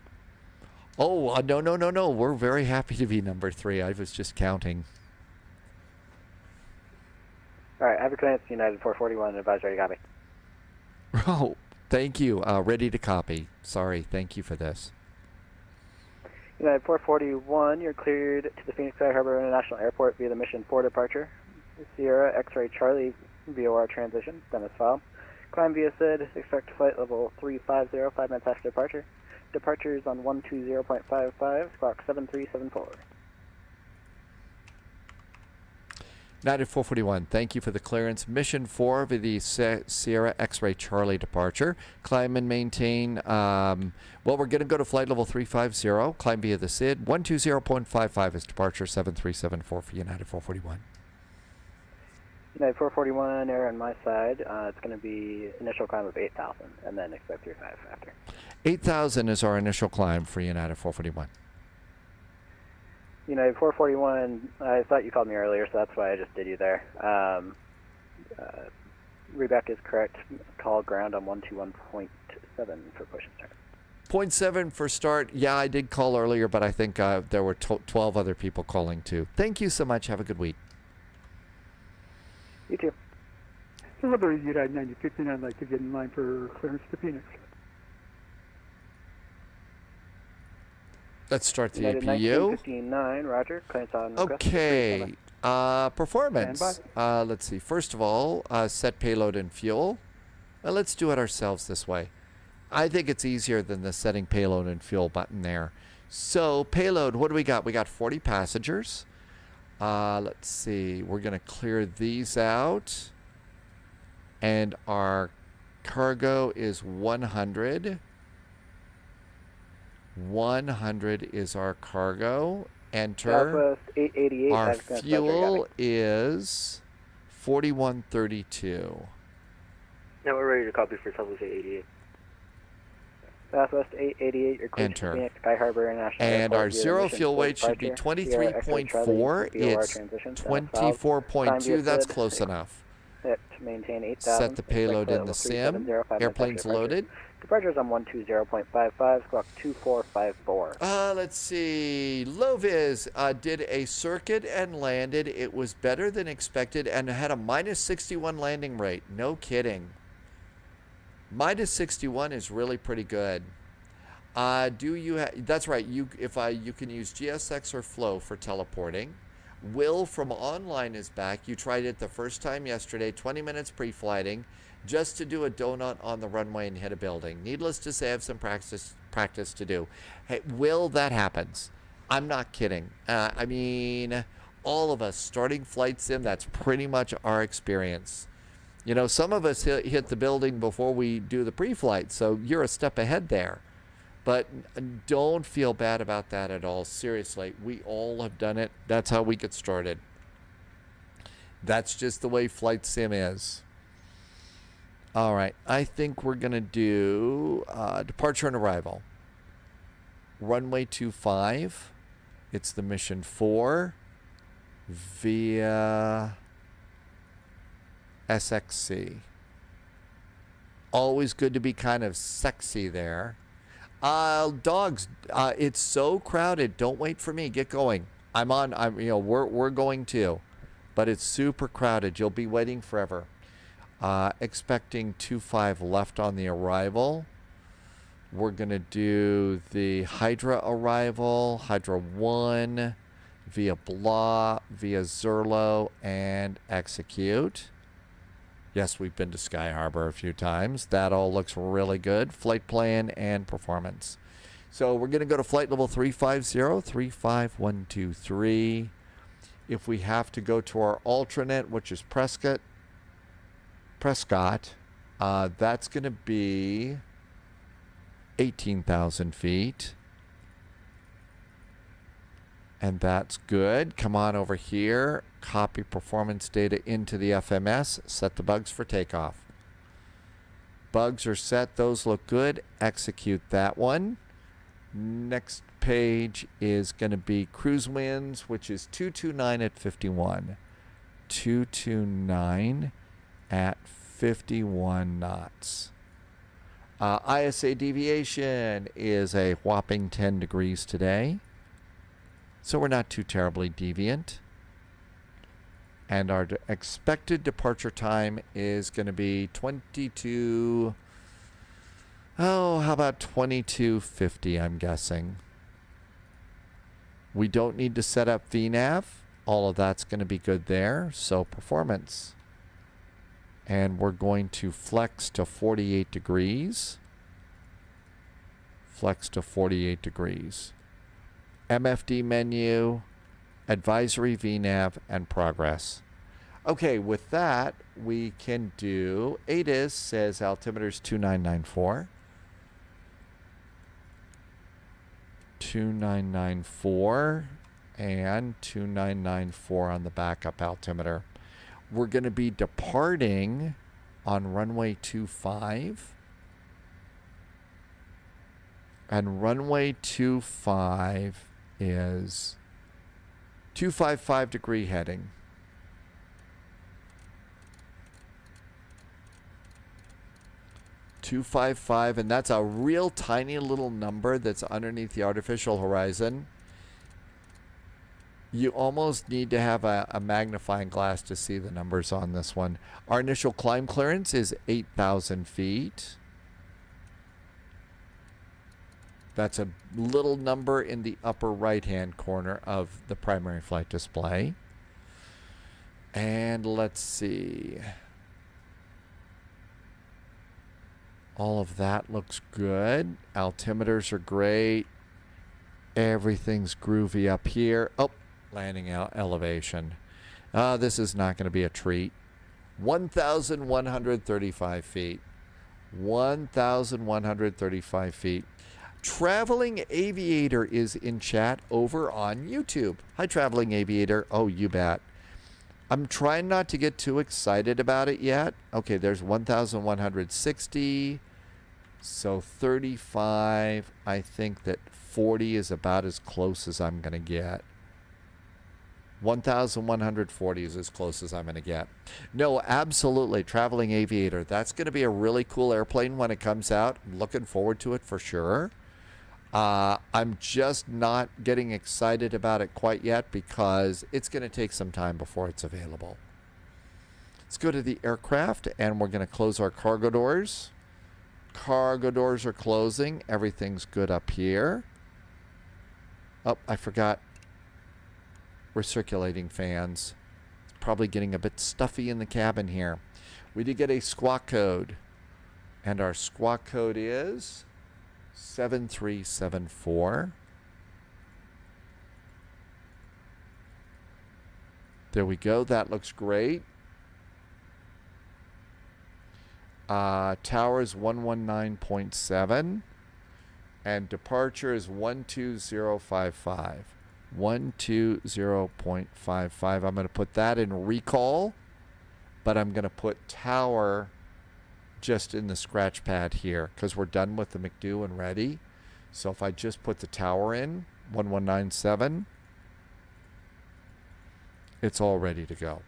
Oh, no. We're very happy to be number 3. I was just counting. All right, I have a clearance United 441, advisory copy. Oh, thank you. Ready to copy. Sorry, thank you for this. United 441, you're cleared to the Phoenix Sky Harbor International Airport via the mission 4 departure. Sierra X-Ray Charlie VOR transition, then as file. Climb via SID, expect flight level 350, 5 minutes after departure. Departure is on 120.55, squawk 7374. United 441, thank you for the clearance. Mission 4 via the Sierra X-Ray Charlie departure. Climb and maintain, well, we're going to go to flight level 350. Climb via the SID. 120.55 is departure 7374 for United 441. United 441, air on my side. It's going to be initial climb of 8,000, and then expect 35 after. 8,000 is our initial climb for United 441. United 441, I thought you called me earlier, so that's why I just did you there. Reback is correct. Call ground on 121.7 for push and start. 0.7 for start. Yeah, I did call earlier, but I think there were 12 other people calling too. Thank you so much. Have a good week. You too. Delivery United 9015, I'd like to get in line for clearance to Phoenix. Let's start the United APU. 1959, roger. Clearance on Okay. Performance. Let's see. First of all, set payload and fuel. Let's do it ourselves this way. I think it's easier than the setting payload and fuel button there. So payload, what do we got? We got 40 passengers. Let's see. We're going to clear these out. And our cargo is 100. 100 is our cargo. Enter. Southwest 888. Our fuel is 4132. Now we're ready to copy for Southwest 888. Southwest 888, you're cleared to Phoenix Sky Harbor International Airport. And our zero fuel weight should be 23.4. It's 24.2. That's close enough. set to maintain 8,000. Set the payload in the sim. Airplane's loaded. Departures on 120.55, squawk 2454. Let's see. Loviz did a circuit and landed. It was better than expected and had a minus 61 landing rate. No kidding. Minus 61 is really pretty good. That's right. You can use GSX or Flow for teleporting. Will from online is back. You tried it the first time yesterday, 20 minutes pre-flighting, just to do a donut on the runway and hit a building. Needless to say, I have some practice to do. Hey, Will, that happens. I'm not kidding. I mean, all of us starting flight sim, that's pretty much our experience. You know, some of us hit the building before we do the pre-flight, so you're a step ahead there. But don't feel bad about that at all. Seriously, we all have done it. That's how we get started. That's just the way flight sim is. All right, I think we're going to do departure and arrival. Runway 25. It's the mission 4 via SXC. Always good to be kind of sexy there. Dogs, it's so crowded. Don't wait for me. Get going. We're going too, but it's super crowded. You'll be waiting forever. Expecting 25 left on the arrival. We're gonna do the Hydra arrival, Hydra 1, via Blah, via Zerlo, and execute. Yes, we've been to Sky Harbor a few times. That all looks really good. Flight plan and performance. So we're going to go to flight level 350, 35123. If we have to go to our alternate, which is Prescott, that's going to be 18,000 feet. And that's good. Come on over here. Copy performance data into the FMS. Set the bugs for takeoff. Bugs are set. Those look good. Execute that one. Next page is going to be cruise winds, which is 229 at 51. 229 at 51 knots. ISA deviation is a whopping 10 degrees today. So we're not too terribly deviant. And our expected departure time is going to be 22:50, I'm guessing. We don't need to set up VNAV. All of that's going to be good there. So performance. And we're going to flex to 48 degrees. Flex to 48 degrees. MFD menu, advisory VNAV, and progress. Okay, with that, we can do ATIS says altimeter's 2994. 2994 and 2994 on the backup altimeter. We're going to be departing on runway 25. And runway 25 is 255 degree heading. .255, and that's a real tiny little number that's underneath the artificial horizon. You almost need to have a magnifying glass to see the numbers on this one. Our initial climb clearance is 8,000 feet. That's a little number in the upper right-hand corner of the primary flight display. And let's see. All of that looks good. Altimeters are great. Everything's groovy up here. Oh, landing out elevation. This is not going to be a treat. 1,135 feet. 1,135 feet. Traveling Aviator is in chat over on YouTube. Hi, Traveling Aviator. Oh, you bet. I'm trying not to get too excited about it yet. Okay, there's 1,160. So 35. I think that 40 is about as close as I'm going to get. 1,140 is as close as I'm going to get. No, absolutely. Traveling Aviator. That's going to be a really cool airplane when it comes out. I'm looking forward to it for sure. I'm just not getting excited about it quite yet because it's going to take some time before it's available. Let's go to the aircraft and we're going to close our cargo doors. Cargo doors are closing. Everything's good up here. Oh, I forgot. Recirculating fans. It's probably getting a bit stuffy in the cabin here. We did get a squawk code. And our squawk code is 7374. There we go. That looks great. Tower is 119.7. And departure is 12055. 120.55. I'm going to put that in recall, but I'm going to put tower just in the scratch pad here because we're done with the McDo and ready. So if I just put the tower in, 1197, it's all ready to go.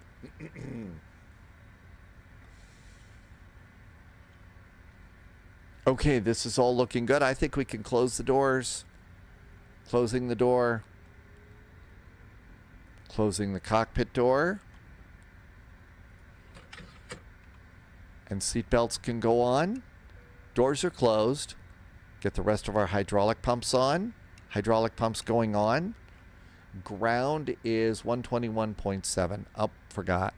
Okay, this is all looking good. I think we can close the doors. Closing the door. Closing the cockpit door. And seatbelts can go on. Doors are closed. Get the rest of our hydraulic pumps on. Hydraulic pumps going on. Ground is 121.7. Oh, forgot.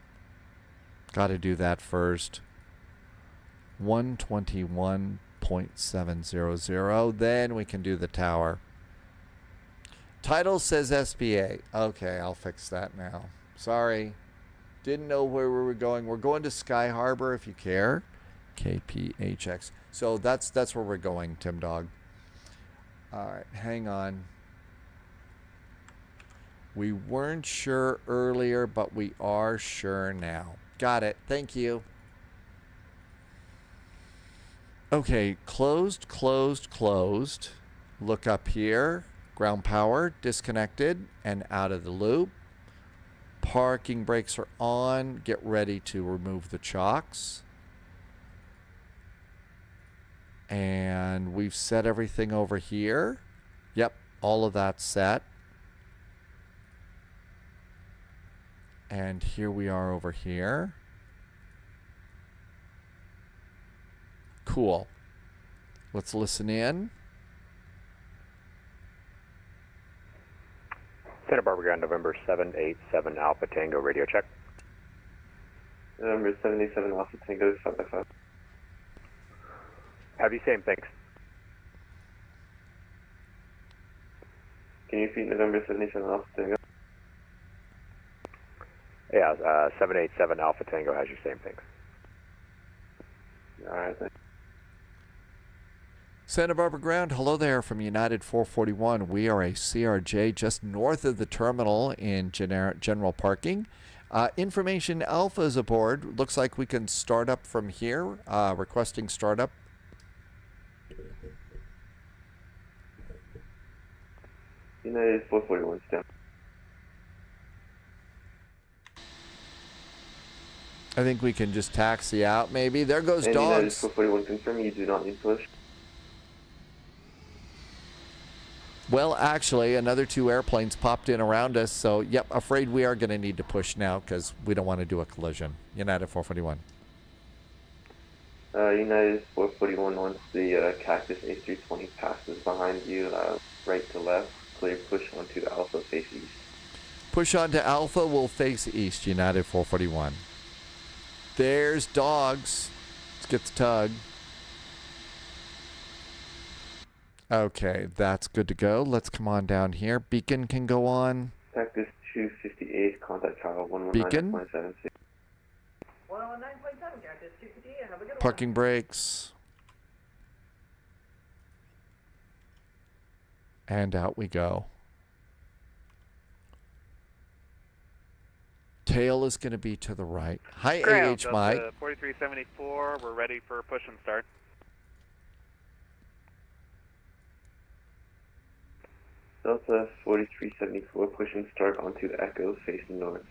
Got to do that first. 121.700. Then we can do the tower. Title says SBA. Okay, I'll fix that now. Sorry. Didn't know where we were going. We're going to Sky Harbor if you care. KPHX. So that's where we're going, Tim Dog. All right, hang on. We weren't sure earlier, but we are sure now. Got it. Thank you. Okay, closed, closed, closed. Look up here. Ground power disconnected and out of the loop. Parking brakes are on. Get ready to remove the chocks. And we've set everything over here. Yep, all of that's set. And here we are over here. Cool. Let's listen in. Santa Barbara Ground, November 787 Alpha Tango, radio check. November 787 Alpha Tango, 5x5. Have you same, thanks. Can you repeat November 787 Alpha Tango? Yeah, 787 Alpha Tango has your same, thanks. Alright, thanks. Santa Barbara Ground, hello there from United 441. We are a CRJ just north of the terminal in general parking. Information Alpha is aboard. Looks like we can start up from here. Requesting startup. United 441 down. I think we can just taxi out maybe. There goes and United dogs. 441 confirm you do not need push. Well, actually, another 2 airplanes popped in around us, so, yep, afraid we are going to need to push now because we don't want to do a collision. United 441. United 441, once the Cactus A320 passes behind you, right to left, clear push onto the Alpha, face east. Push on to Alpha, we'll face east, United 441. There's dogs. Let's get the tug. Okay, that's good to go. Let's come on down here. Beacon can go on. Cactus 258, contact tower 119.76. Beacon. 119.7, Cactus 258, have a good one. Parking brakes. And out we go. Tail is going to be to the right. Hi, Ground, AH Mike. 4374, we're ready for push and start. Delta 4374, push and start onto the Echo facing north.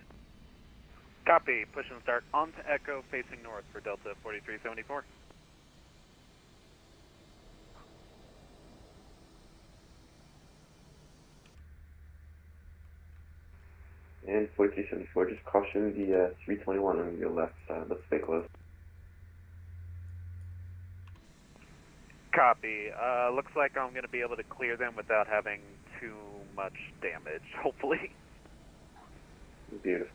Copy. Push and start onto Echo facing north for Delta 4374. And 4374, just caution the 321 on your left side. Let's stay close. Copy. Looks like I'm going to be able to clear them without having too much damage, hopefully. Beautiful.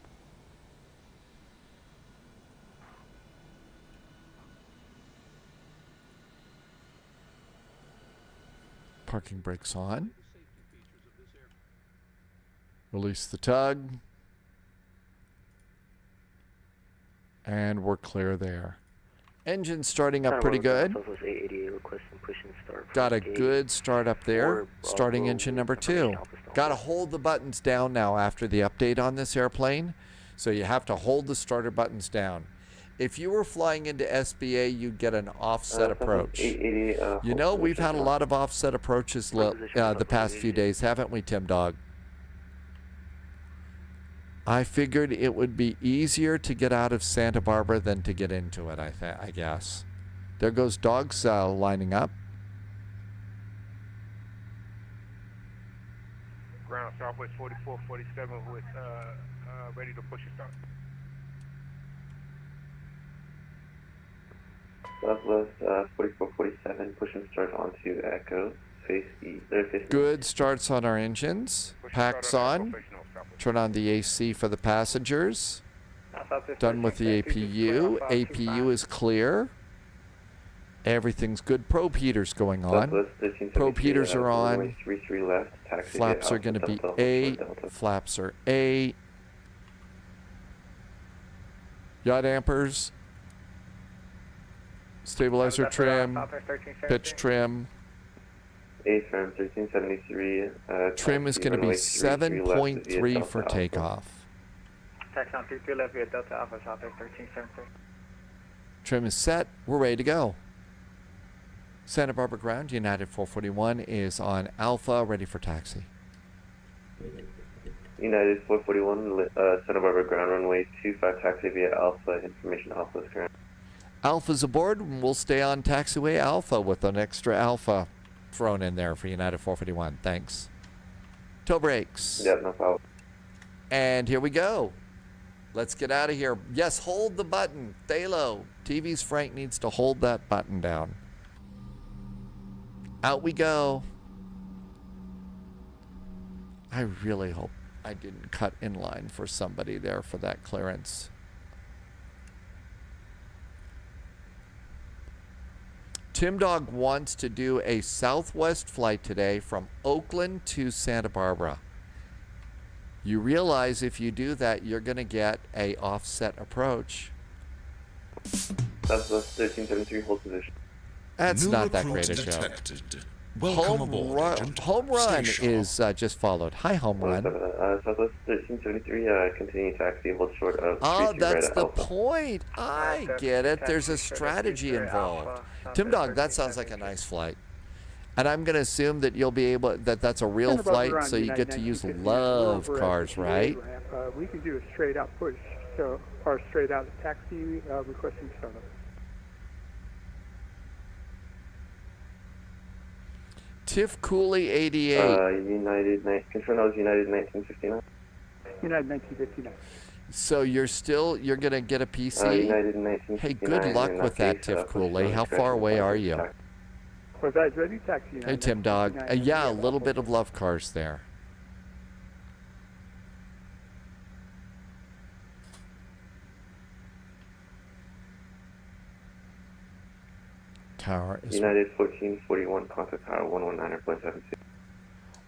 Parking brakes on. Release the tug. And we're clear there. Engine starting up pretty good. Got a good start up there. Starting engine number 2. Got to hold the buttons down now after the update on this airplane. So you have to hold the starter buttons down. If you were flying into SBA, you'd get an offset approach. You know, we've had a lot of offset approaches the past few days, haven't we, Tim Dog? I figured it would be easier to get out of Santa Barbara than to get into it, I guess. There goes dogs lining up. Ground Southwest 4447 with ready to push and start. Southwest 4447, push and start onto the Echo. Face east. Good starts on our engines. Packs on. Turn on the AC for the passengers. Done with the APU. APU is clear. Everything's good. Probe heaters going on. Probe heaters are on. Flaps are going to be 8. Flaps are 8. Yacht dampers. Stabilizer trim. Pitch trim. AFM 1373. Trim is going to be 7.3 for takeoff. Taxi 32 left via Delta Alpha Southwest 1373. Trim is set. We're ready to go. Santa Barbara ground, United 441 is on Alpha, ready for taxi. United 441, Santa Barbara ground, runway 25, taxi via Alpha, information Alpha is current. Alpha's aboard, and we'll stay on taxiway Alpha with an extra Alpha thrown in there for United 441. Thanks. Toe brakes. Yeah, no problem. And here we go. Let's get out of here. Yes, hold the button. Thalo. TV's Frank needs to hold that button down. Out we go. I really hope I didn't cut in line for somebody there for that clearance. Tim Dog wants to do a Southwest flight today from Oakland to Santa Barbara. You realize if you do that, you're going to get a offset approach. Southwest 1373, hold position. That's New not that approach great a show. detected. Welcome aboard, agent. Home run Stay is just followed. Hi, home run. Southwest 1373, continue taxi, hold short of. Oh, that's right the Alpha. point. I get it. There's a strategy involved. Tim Dog, that sounds like a nice flight. And I'm going to assume that you'll be able, that's a real flight, so you get to use love cars, right? We can do a straight out push, so or straight out taxi requesting startup. Tiff Cooley 88. United, confirm that was United 1959. United 1959. So you're going to get a PC? United 1959. Hey, good luck with that, Tiff Cooley. How far away are you? Was that ready taxi? United Hey, Tim Dog. Yeah, a little bit of love cars there. Tower is United 1441, contact tower 119.72.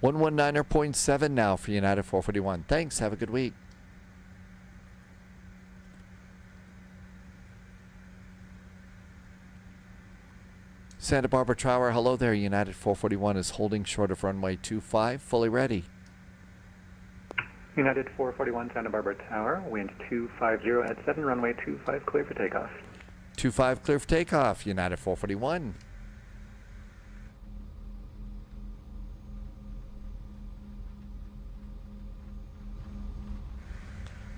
119.7 now for United 441. Thanks. Have a good week. Santa Barbara Tower, hello there. United 441 is holding short of runway 25, fully ready. United 441 Santa Barbara Tower, wind 250 at 7, runway 25, clear for takeoff. 25 clear for takeoff, United 441.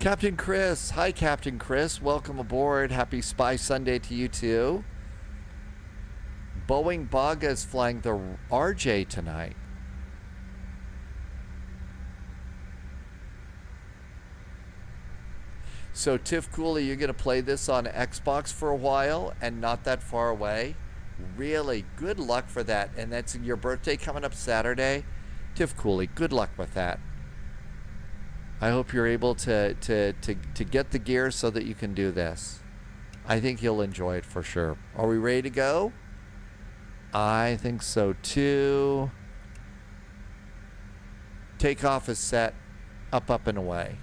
Captain Chris. Hi, Captain Chris. Welcome aboard. Happy Spy Sunday to you, too. Boeing Baga is flying the RJ tonight. So, Tiff Cooley, you're going to play this on Xbox for a while and not that far away? Really, good luck for that. And that's your birthday coming up Saturday. Tiff Cooley, good luck with that. I hope you're able to get the gear so that you can do this. I think you'll enjoy it for sure. Are we ready to go? I think so too. Takeoff is set. Up, up, and away.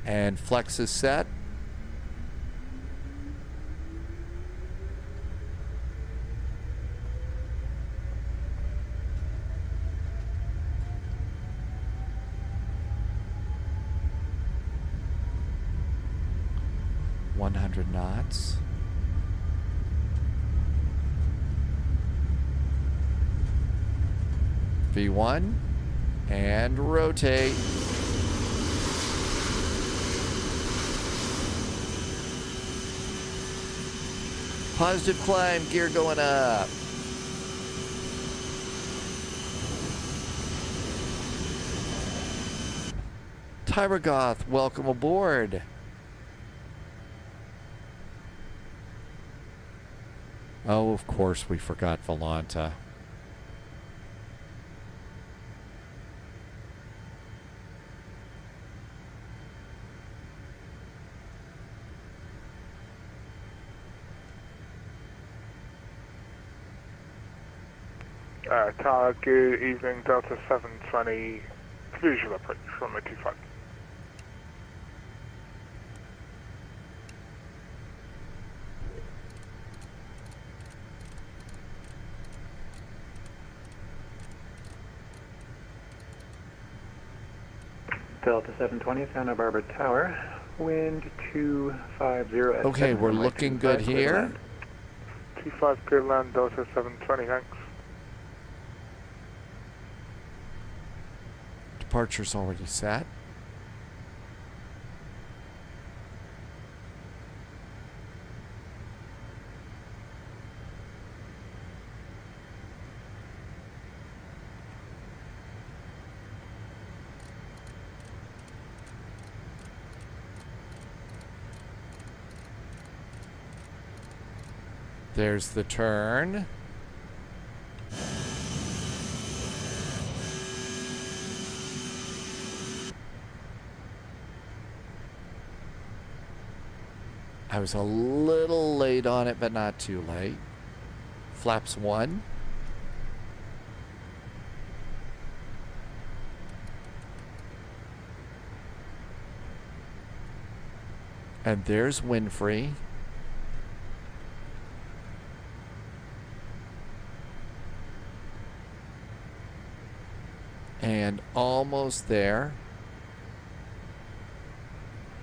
And flex is set. Knots. V1 and rotate. Positive climb, gear going up. Tyragoth, welcome aboard. Oh, of course we forgot Volanta. Tower, good evening, Delta 720, visual approach from runway 25. Delta 720, Santa Barbara Tower, wind 250 at Okay, 7, we're runway looking 25, good clear to here. land. 25 clear land, Delta 720, thanks. Departure's already set. There's the turn. I was a little late on it, but not too late. Flaps 1. And there's Winfrey. And almost there.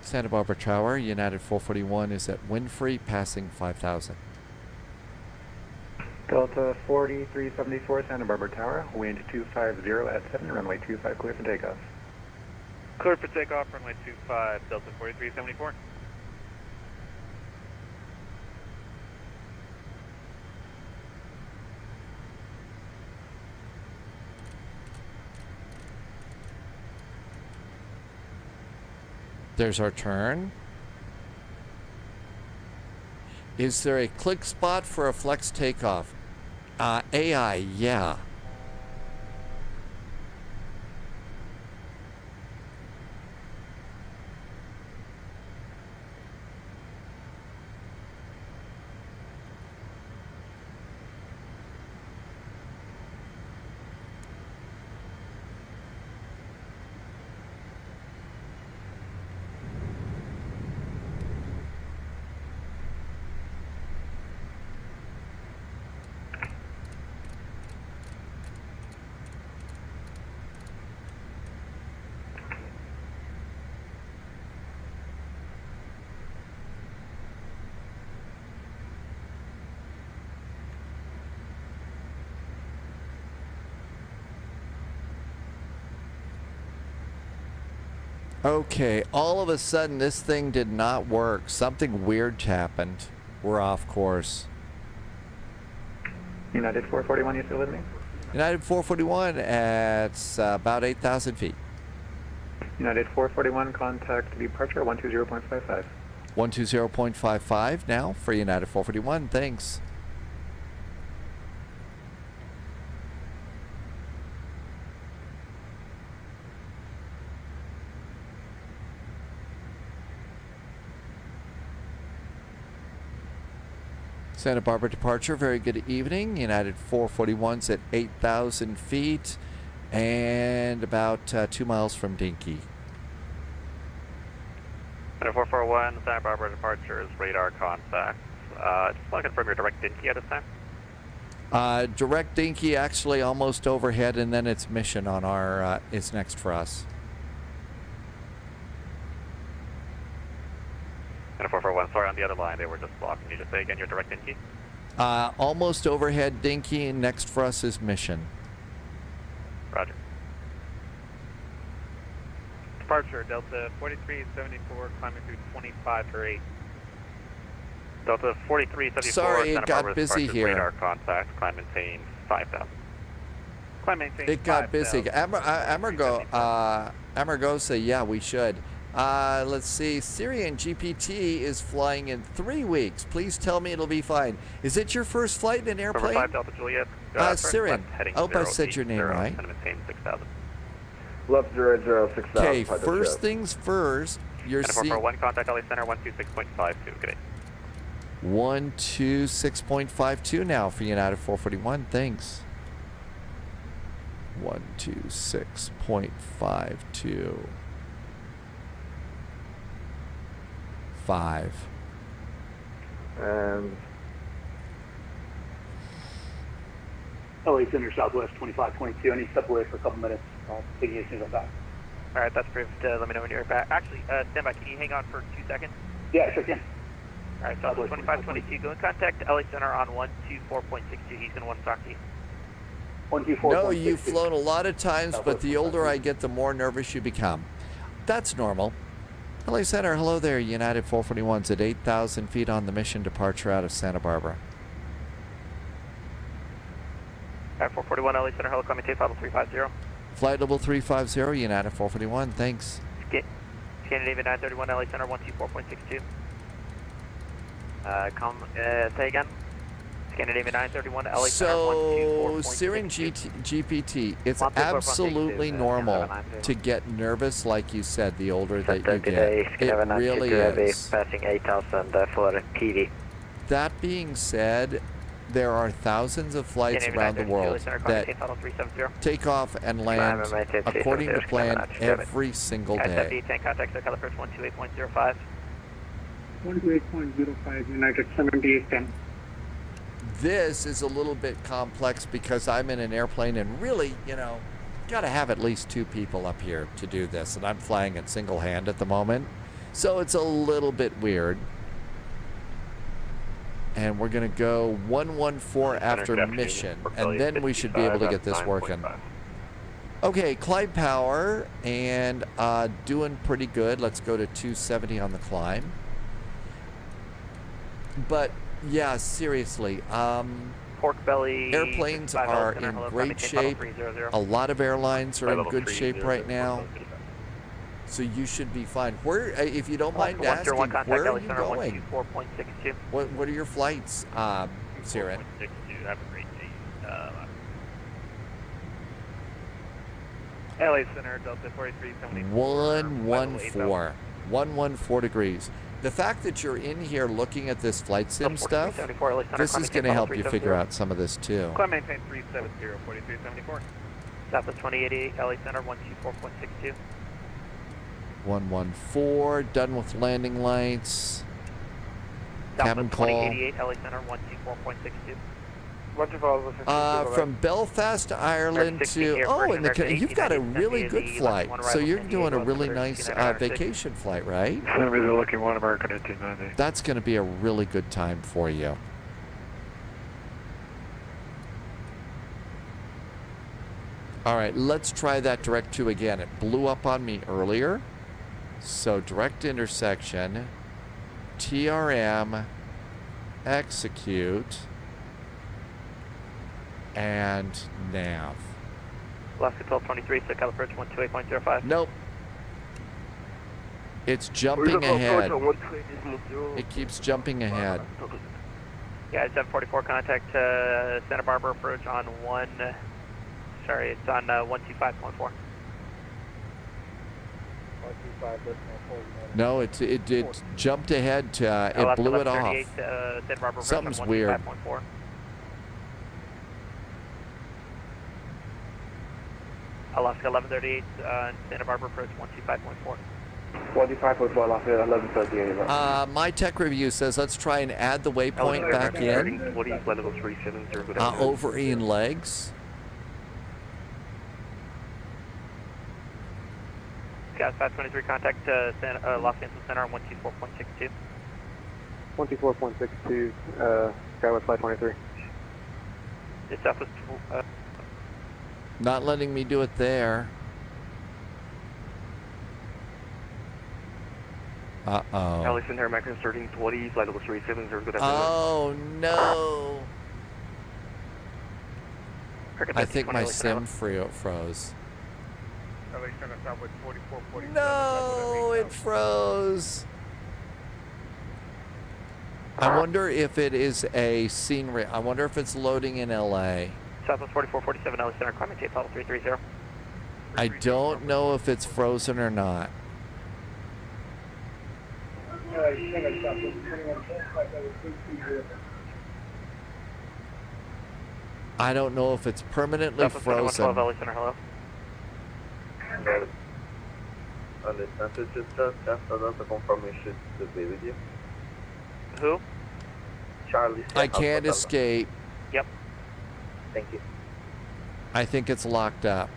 Santa Barbara Tower, United 441 is at Winfrey, passing 5,000. Delta 4374, Santa Barbara Tower, wind 250 at 7, runway 25, clear for takeoff. Clear for takeoff, runway 25, Delta 4374. There's our turn. Is there a click spot for a flex takeoff? AI, yeah. Okay, all of a sudden this thing did not work. Something weird happened. We're off course. United 441, you still with me? United 441 at about 8,000 feet. United 441, contact departure 120.55. 120.55 now for United 441. Thanks. Santa Barbara departure, very good evening. United 441's at 8,000 feet and about 2 miles from Dinky. United 441, Santa Barbara departure is radar contact. Just want to confirm your direct Dinky at this time. Direct Dinky actually almost overhead, and then it's Mission on our, is next for us. United 441, sorry, on the other line, they were just blocking. Can you just say again your direct Dinky? Almost overhead Dinky, and next for us is Mission. Roger. Departure, Delta 4374, climbing through 25 for 8. Delta 4374, sorry, it Santa got Barbara busy departure, here. Radar contact, climb maintain 5,000. Climb maintain It got busy. Amargosa, yeah, we should. Let's see. Syrian GPT is flying in 3 weeks. Please tell me it'll be fine. Is it your first flight in an airplane? Number 5 Delta Juliet. Syrian. I hope I said your name right. Maintain 6,000. Left 006,000. Okay, first things first. You're seeing 441, contact LA Center 126.52. Good day. 126.52 now for United 441. Thanks. 126.52. 5. LA Center Southwest 2522. I need to step away for a couple minutes. I'll take you as soon as I'm back. All right, that's approved. Let me know when you're back. Actually, stand by. Can you hang on for 2 seconds? Yeah, sure can. All right, Southwest 2522. Go and contact LA Center on 124.62. He's going to want to talk to you. 124.62. No, you've flown a lot of times, but the older I get, the more nervous you become. That's normal. LA Center, hello there. United 441's at 8,000 feet on the Mission departure out of Santa Barbara. All right, 441 LA Center, hello, coming tape, level 350. Flight level 350, United 441, thanks. Scandinavia 931 LA Center, 124.62. Say again. Scandinavia 931 LA Center, 124.62. So, Syrian GPT, it's absolutely normal to get nervous, like you said, the older that you get. It really is. Passing 8,000 for PV. That being said, there are thousands of flights around the world that take off and land according to plan every single day. Contact California 128.05. 128.05, United 7810. This is a little bit complex because I'm in an airplane and really, you know, got to have at least 2 people up here to do this, and I'm flying it single hand at the moment. So it's a little bit weird. And we're going to go 114 after Mission, and then we should be able to get this working. Okay, climb power, and doing pretty good. Let's go to 270 on the climb. But, yeah, seriously, Pork belly. airplanes are in great shape. A lot of airlines are in good shape right now. So you should be fine. Where, if you don't mind asking, where are you going? What are your flights, Siren? Have a great day. LA Center, Delta 4374. 114 degrees. The fact that you're in here looking at this flight sim stuff, this is going to help you figure out some of this too. Climb maintain 370, 4374. Southwest 2088, LA Center, 124.62. 114, done with landing lights. Cabin call. 2088, LA Center, 124.62. From Belfast, Ireland to, and you've got a really good flight. So you're doing a really nice vacation flight, right? They're looking 1 American 1890. That's going to be a really good time for you. All right, let's try that direct 2 again. It blew up on me earlier. So direct intersection, TRM, execute, and nav. Alaska 1223, SoCal approach 128.05. Nope. It's jumping ahead. It keeps jumping ahead. Yeah, it's 744, contact Santa Barbara approach on it's on 125.4. No, it jumped ahead to, it blew it off. Something's weird. Alaska 1138, Santa Barbara approach 125.4. 125.4, Alaska 1138. My tech review says let's try and add the waypoint back in. Over in legs. Gas 523, contact Los Angeles Center on 124.62. 124.62, Skywest 523. It's Southwest. Not letting me do it there. Uh-oh. Allison Air American 1320, flight level 370, good afternoon. Oh, no. I think my sim froze. No, it froze. I wonder if it is a scenery. I wonder if it's loading in LA. Southwest 4447, LA Center, climate tape level 330. I don't know if it's frozen or not. I don't know if it's permanently frozen. LA Center, hello. Understand, just after the confirmation to be with you. Who? Charlie. I can't escape. Yep. Thank you. I think it's locked up.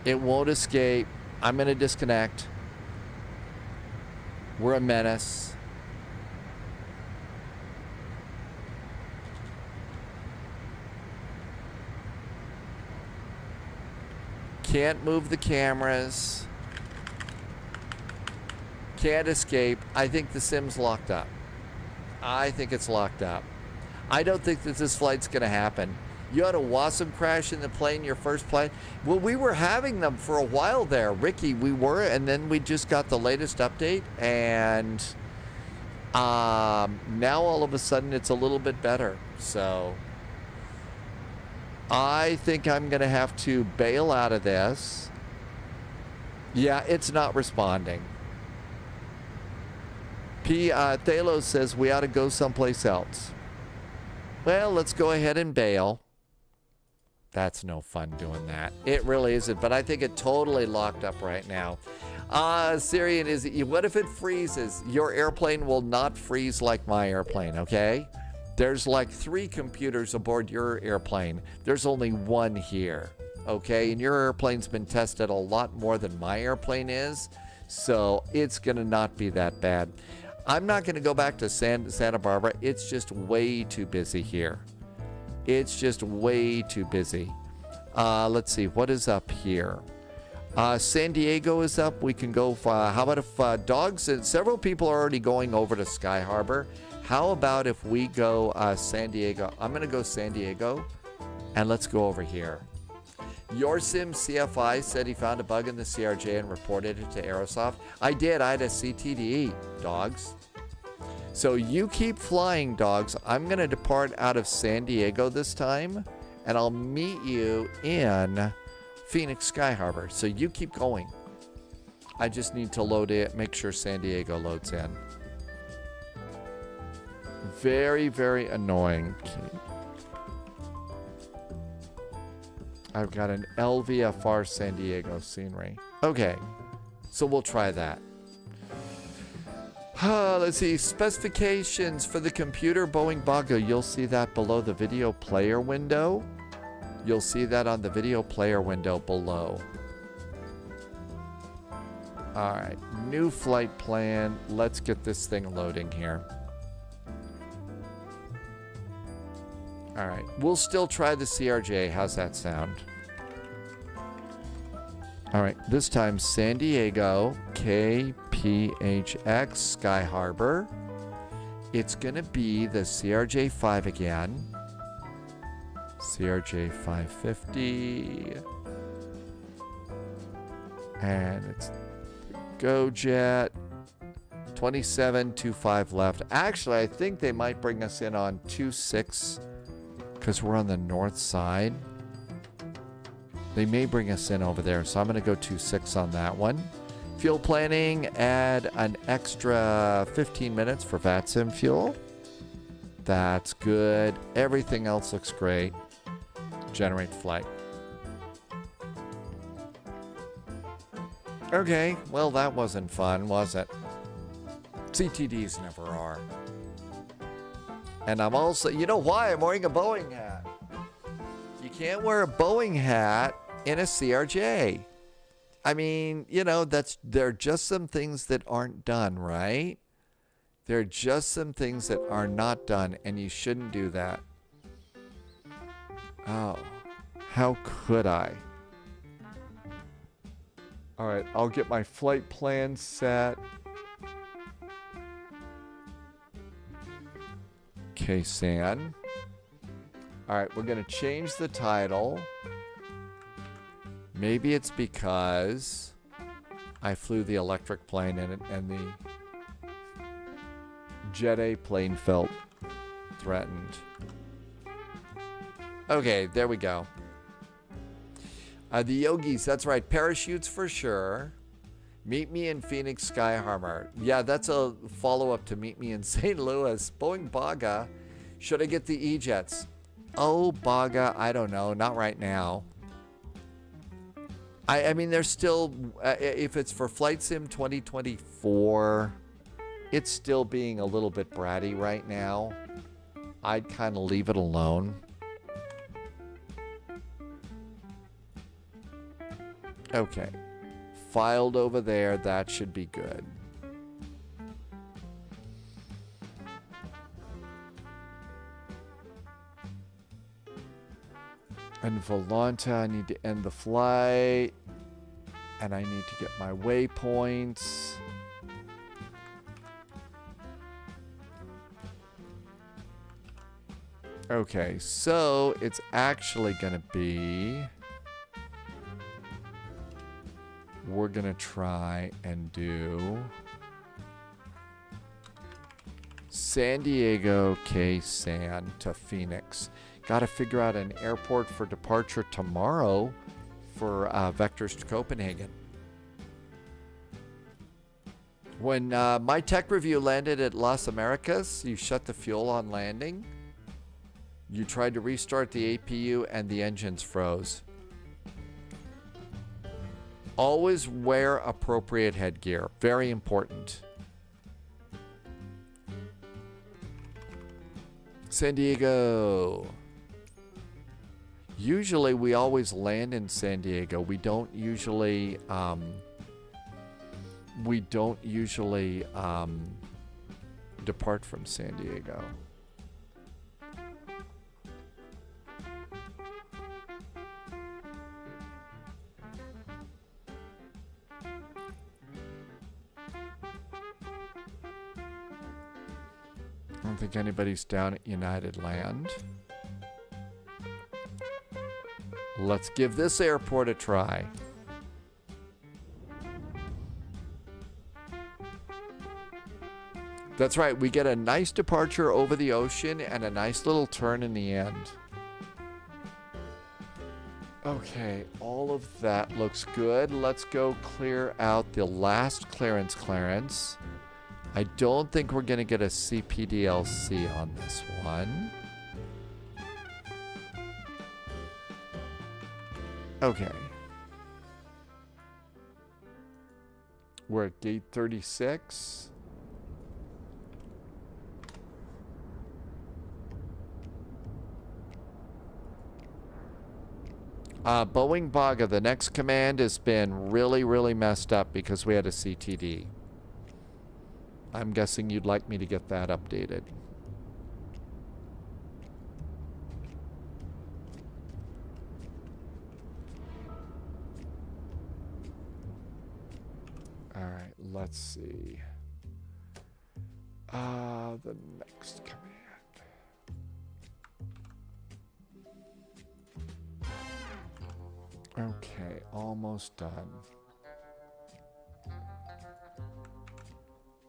It won't escape. I'm going to disconnect. We're a menace. Can't move the cameras. Can't escape. I think the sim's locked up. I think it's locked up. I don't think that this flight's going to happen. You had a WASM crash in the plane, your first plane. Well, we were having them for a while there, Ricky. We were, and then we just got the latest update, and now all of a sudden it's a little bit better. So I think I'm going to have to bail out of this. Yeah, it's not responding. Thalos says we ought to go someplace else. Well, let's go ahead and bail. That's no fun doing that. It really isn't, but I think it totally locked up right now. Syrian, what if it freezes? Your airplane will not freeze like my airplane, okay? There's like 3 computers aboard your airplane. There's only 1 here, okay? And your airplane's been tested a lot more than my airplane is, so it's gonna not be that bad. I'm not gonna go back to Santa Barbara. It's just way too busy here. It's just way too busy. Let's see, what is up here? San Diego is up. We can go, how about if dogs, and several people are already going over to Sky Harbor. How about if we go San Diego? I'm gonna go San Diego, and let's go over here. Your Sim CFI said he found a bug in the CRJ and reported it to Aerosoft. I did, I had a CTDE, dogs. So you keep flying, dogs. I'm gonna depart out of San Diego this time, and I'll meet you in Phoenix Sky Harbor. So you keep going. I just need to load it, make sure San Diego loads in. Very, very annoying. I've got an LVFR San Diego scenery. Okay, so we'll try that. Let's see, specifications for the computer Boeing Bago. You'll see that below the video player window. You'll see that on the video player window below. All right, new flight plan. Let's get this thing loading here. All right, we'll still try the CRJ. How's that sound? All right, this time San Diego, KPHX, Sky Harbor. It's going to be the CRJ-5 again. CRJ-550. And it's GoJet. 2725 left. Actually, I think they might bring us in on 26 because we're on the north side. They may bring us in over there, so I'm going to go 26 on that one. Fuel planning, add an extra 15 minutes for VATSIM fuel. That's good. Everything else looks great. Generate flight. Okay, well, that wasn't fun, was it? CTDs never are. And I'm also, you know why I'm wearing a Boeing hat? You can't wear a Boeing hat in a CRJ. I mean, you know, there are just some things that aren't done, right? There are just some things that are not done, and you shouldn't do that. Oh, how could I? All right, I'll get my flight plan set. Okay, San. All right, we're going to change the title. Maybe it's because I flew the electric plane in it and the Jet A plane felt threatened. Okay, there we go. The Yogis, that's right. Parachutes for sure. Meet me in Phoenix Sky Harbor. Yeah, that's a follow-up to meet me in St. Louis. Boeing Baga. Should I get the E-Jets? Oh, Baga, I don't know. Not right now. I mean, there's still, if it's for Flight Sim 2024, it's still being a little bit bratty right now. I'd kind of leave it alone. Okay. Filed over there, that should be good. And Volanta, I need to end the flight. And I need to get my waypoints. Okay, so it's actually going to be... We're going to try and do San Diego, K-San to Phoenix. Got to figure out an airport for departure tomorrow for Vectors to Copenhagen. When my tech review landed at Las Americas, you shut the fuel on landing. You tried to restart the APU and the engines froze. Always wear appropriate headgear. Very important. San Diego. Usually we always land in San Diego. We don't usually depart from San Diego. I don't think anybody's down at United Land. Let's give this airport a try. That's right, we get a nice departure over the ocean and a nice little turn in the end. Okay, all of that looks good. Let's go clear out the last clearance. I don't think we're going to get a CPDLC on this one. Okay. We're at gate 36. Boeing Baga, the next command has been really messed up because we had a CTD. I'm guessing you'd like me to get that updated. right, let's see. The next command. Okay, almost done.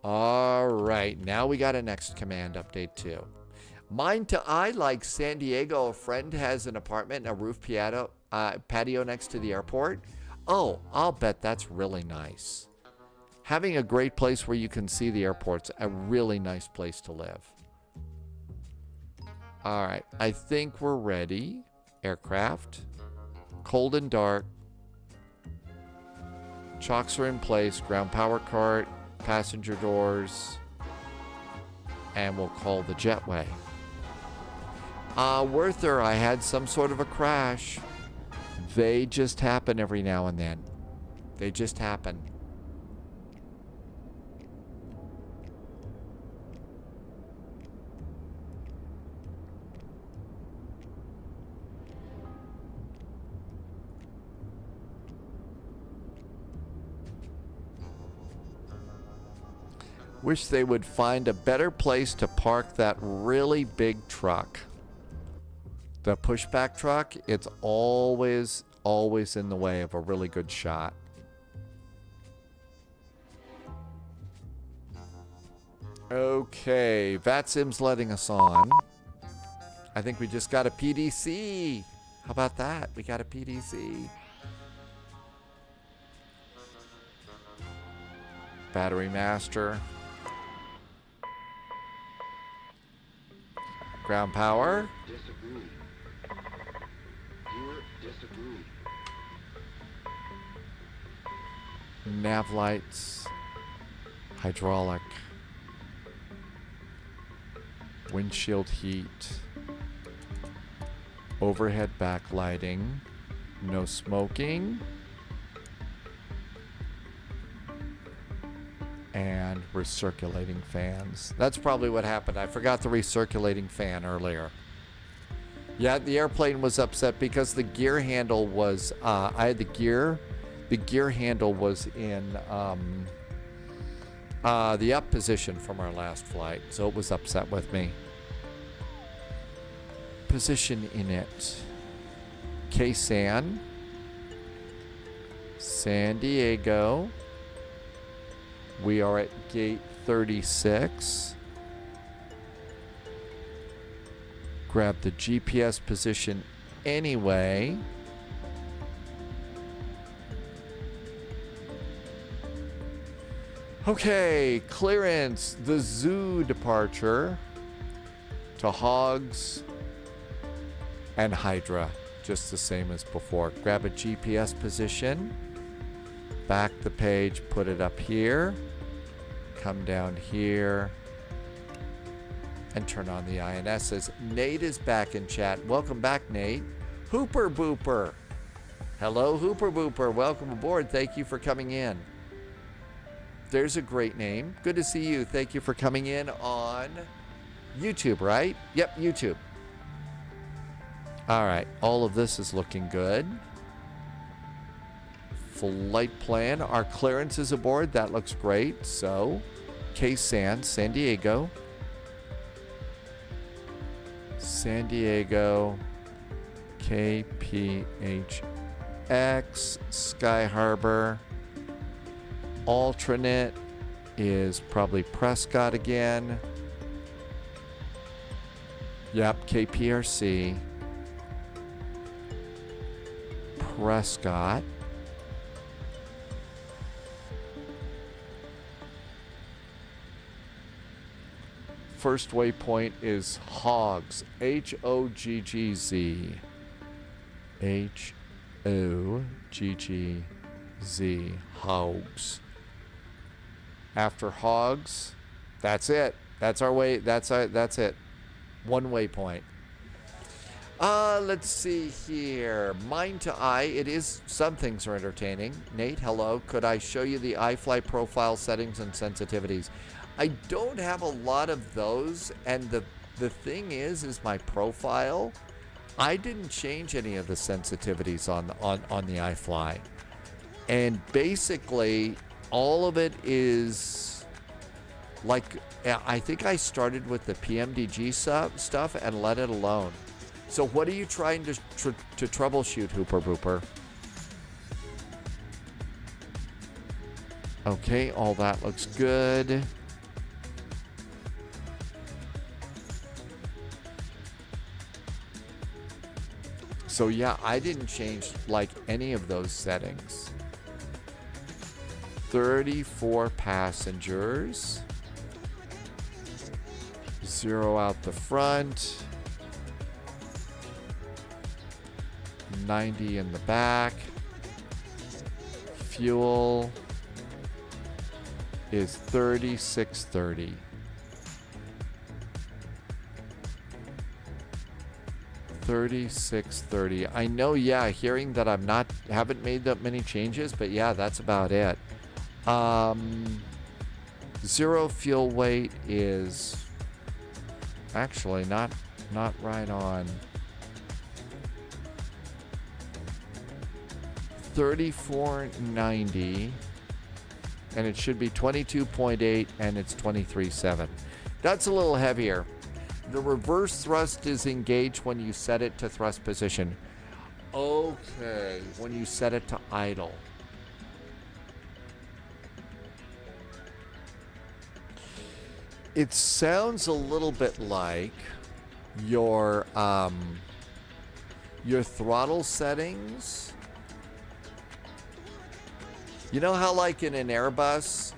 All right, now we got a next command update too. Mine to I, like San Diego, a friend has an apartment and a roof patio next to the airport. Oh, I'll bet that's really nice. Having a great place where you can see the airport's a really nice place to live. All right, I think we're ready. Aircraft. Cold and dark. Chocks are in place. Ground power cart. Passenger doors. And we'll call the jetway. Werther, I had some sort of a crash. They just happen every now and then. They just happen. Wish they would find a better place to park that really big truck. The pushback truck, it's always in the way of a really good shot. Okay, VATSIM's letting us on. I think we just got a PDC. How about that? We got a PDC. Battery master. Ground power. Disagree. Disagree. Nav lights. Hydraulic. Windshield heat. Overhead backlighting. No smoking. And recirculating fans. That's probably what happened. I forgot the recirculating fan earlier. Yeah, the airplane was upset because the gear handle was, I had the gear handle was in the up position from our last flight, so it was upset with me. Position in it. San Diego. We are at gate 36. Grab the GPS position anyway. Okay, clearance. The zoo departure to Hogs and Hydra. Just the same as before. Grab a GPS position. Back the page, put it up here. Come down here. And turn on the INSs. Nate is back in chat. Welcome back, Nate. Hooper Booper. Hello, Hooper Booper. Welcome aboard. Thank you for coming in. There's a great name. Good to see you. Thank you for coming in on YouTube, right? Yep, YouTube. All right. All of this is looking good. Flight plan. Our clearance is aboard. That looks great. So, San Diego. San Diego. KPHX. Sky Harbor. Alternate is probably Prescott again. Yep, KPRC. Prescott. First waypoint is Hogs. Hoggz. Hoggz. Hogs. After Hogs, that's it. That's our way. That's it. One waypoint. Let's see here. Mine to I. It is, some things are entertaining. Nate, hello. Could I show you the iFly profile settings and sensitivities? I don't have a lot of those, and the thing is my profile, I didn't change any of the sensitivities on the iFly. And basically, all of it is like, I think I started with the PMDG stuff and let it alone. So what are you trying to troubleshoot, Hooper Booper? Okay, all that looks good. So yeah, I didn't change like any of those settings. 34 passengers. 0 out the front. 90 in the back. Fuel is 3630. 3630. I know, yeah, hearing that haven't made that many changes, but yeah, that's about it. 0 fuel weight is actually not right on. 3490, and it should be 22.8, and it's 23.7. That's a little heavier. The reverse thrust is engaged when you set it to thrust position. Okay, when you set it to idle. It sounds a little bit like your throttle settings. You know how like in an Airbus,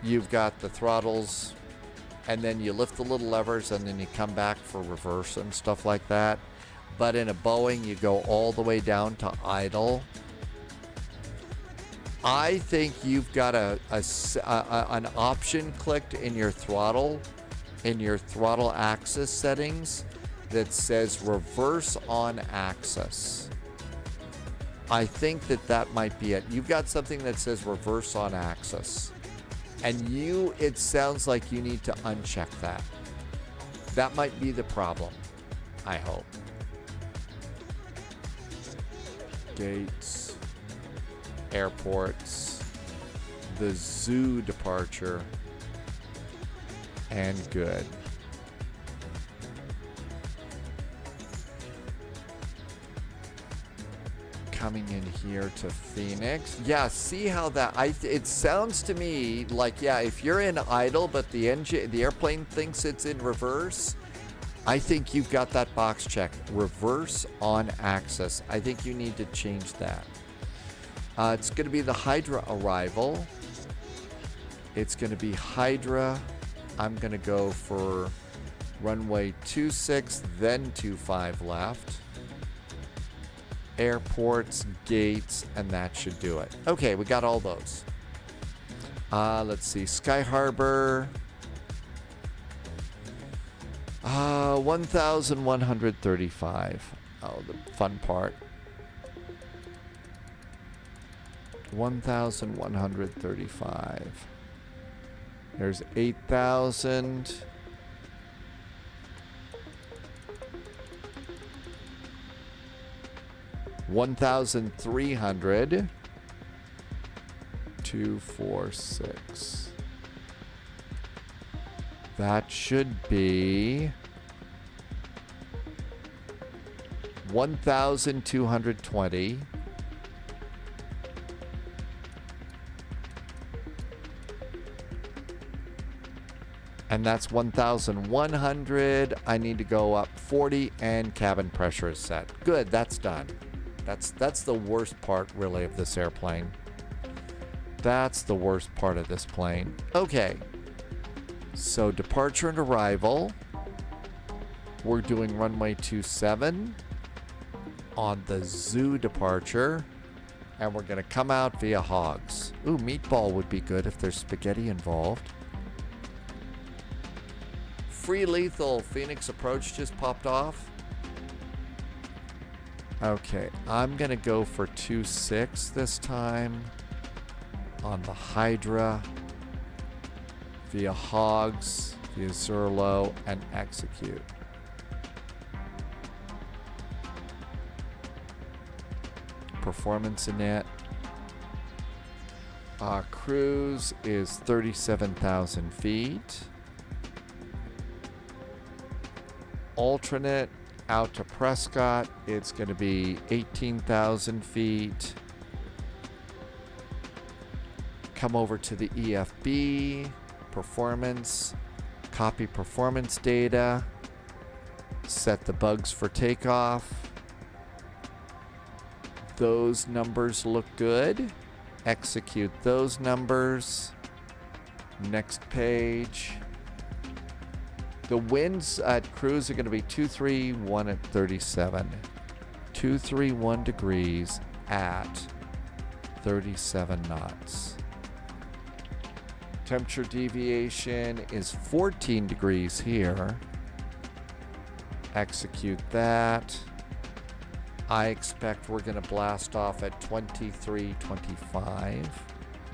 you've got the throttles and then you lift the little levers and then you come back for reverse and stuff like that. But in a Boeing, you go all the way down to idle. I think you've got an option clicked in your throttle axis settings that says reverse on axis. I think that might be it. You've got something that says reverse on axis. And it sounds like you need to uncheck that. That might be the problem, I hope. Gates, airports, the zoo departure, and good. Coming in here to Phoenix. Yeah, see how it sounds to me like, yeah, if you're in idle but the airplane thinks it's in reverse, I think you've got that box checked. Reverse on axis. I think you need to change that. It's going to be the Hydra arrival. It's going to be Hydra. I'm going to go for runway 26, then 25 left. Airports, gates, and that should do it. Okay, we got all those. Let's see. Sky Harbor. 1,135. Oh, the fun part. 1,135. There's 8,000. $1,300. 246. That should be 1,220. And that's 1,100. I need to go up 40 and cabin pressure is set. Good, that's done. That's the worst part really of this airplane. That's the worst part of this plane. Okay. So departure and arrival. We're doing runway 27 on the zoo departure. And we're going to come out via hogs. Ooh, meatball would be good if there's spaghetti involved. Free lethal Phoenix approach just popped off. Okay, I'm going to go for 2.6 this time on the Hydra via hogs, via Zerlo, and execute. Performance in it. Cruise is 37,000 feet. Alternate out to Prescott, it's going to be 18,000 feet. Come over to the EFB, performance, copy performance data, set the bugs for takeoff. Those numbers look good. Execute those numbers. Next page. The winds at cruise are going to be 231 at 37. 231 degrees at 37 knots. Temperature deviation is 14 degrees here. Execute that. I expect we're going to blast off at 2325,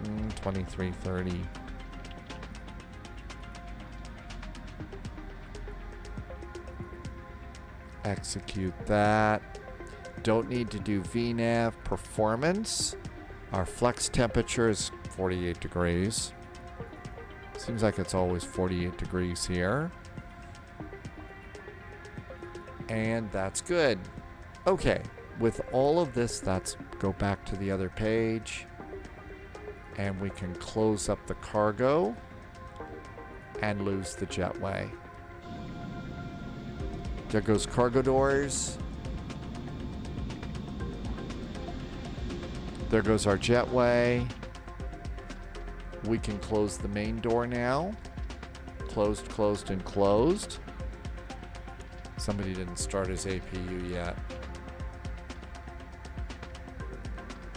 2330. Execute that. Don't need to do VNAV performance. Our flex temperature is 48 degrees. Seems like it's always 48 degrees here. And that's good. Okay, with all of this, let's go back to the other page. And we can close up the cargo and lose the jetway. There goes cargo doors. There goes our jetway. We can close the main door now. Closed, closed, and closed. Somebody didn't start his APU yet.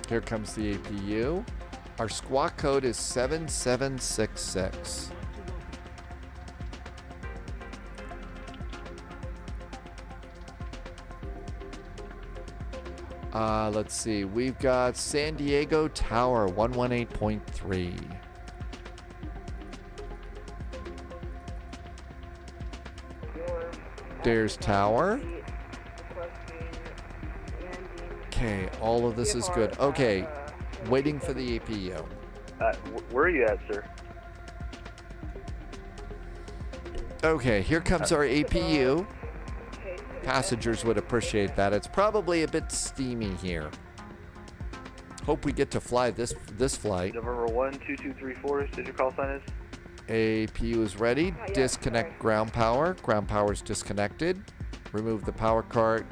Here comes the APU. Our squawk code is 7766. Let's see. We've got San Diego Tower 118.3. There's Tower. Okay, all of this is good. Okay, waiting for the APU. Where are you at, sir? Okay, here comes our APU. Passengers would appreciate that. It's probably a bit steamy here. Hope we get to fly this flight. November 12234, did your call sign is? APU is ready. Disconnect ground power. Ground power is disconnected. Remove the power cart.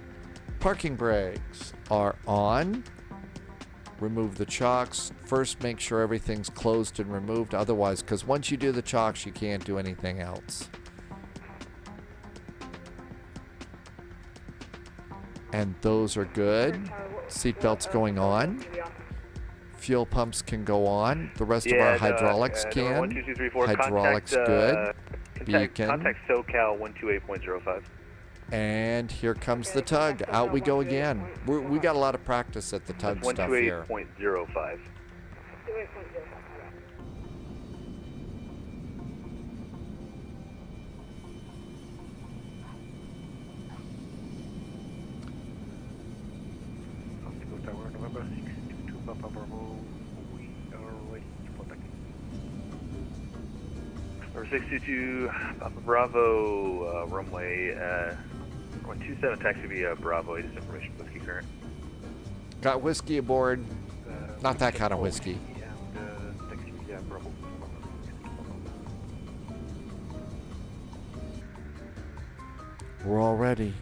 Parking brakes are on. Remove the chocks. First, make sure everything's closed and removed. Otherwise, because once you do the chocks, you can't do anything else. And those are good. Seatbelts going on. Fuel pumps can go on. The rest of our hydraulics can. 1, 2, 2, 3, 4. Hydraulics contact, good. Beacon. Contact SoCal 128.05. And here comes the tug. Out we go again. We got a lot of practice at the tug stuff here. 128.05. Number 622, Papa Bravo, runway 127, taxi via Bravo, just information, whiskey current. Got whiskey aboard. Not that kind of whiskey. Taxi via Bravo. We're all ready.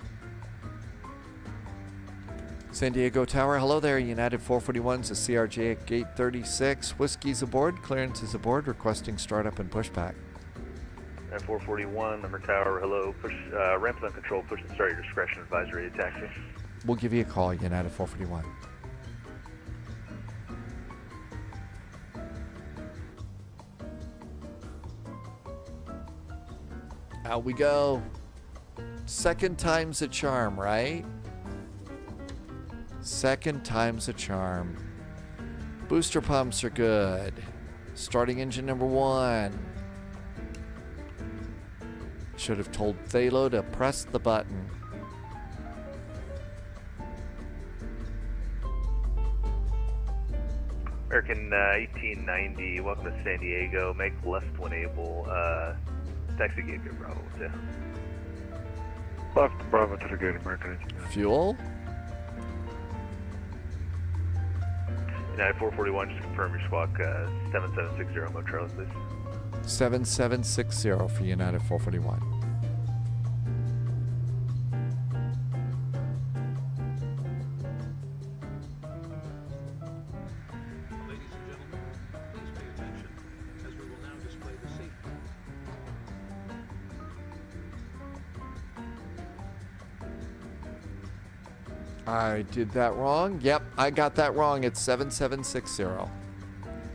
San Diego Tower, hello there. United 441's a CRJ at gate 36. Whiskey's aboard. Clearance is aboard. Requesting startup and pushback. At 441, number tower, hello. Push, ramp on control, push and start your discretion, advisory to taxi. We'll give you a call, United 441. Out we go. Second time's a charm, right? Second time's a charm. Booster pumps are good. Starting engine number 1. Should have told Thalo to press the button. American 1890, welcome to San Diego. Make left when able. Taxi gate to Bravo 2. Left Bravo to the gate, American. Fuel. United 441, just confirm your squawk 7760 Mo Charlie, please. 7760 for United 441. I did that wrong. Yep, I got that wrong. It's 7760.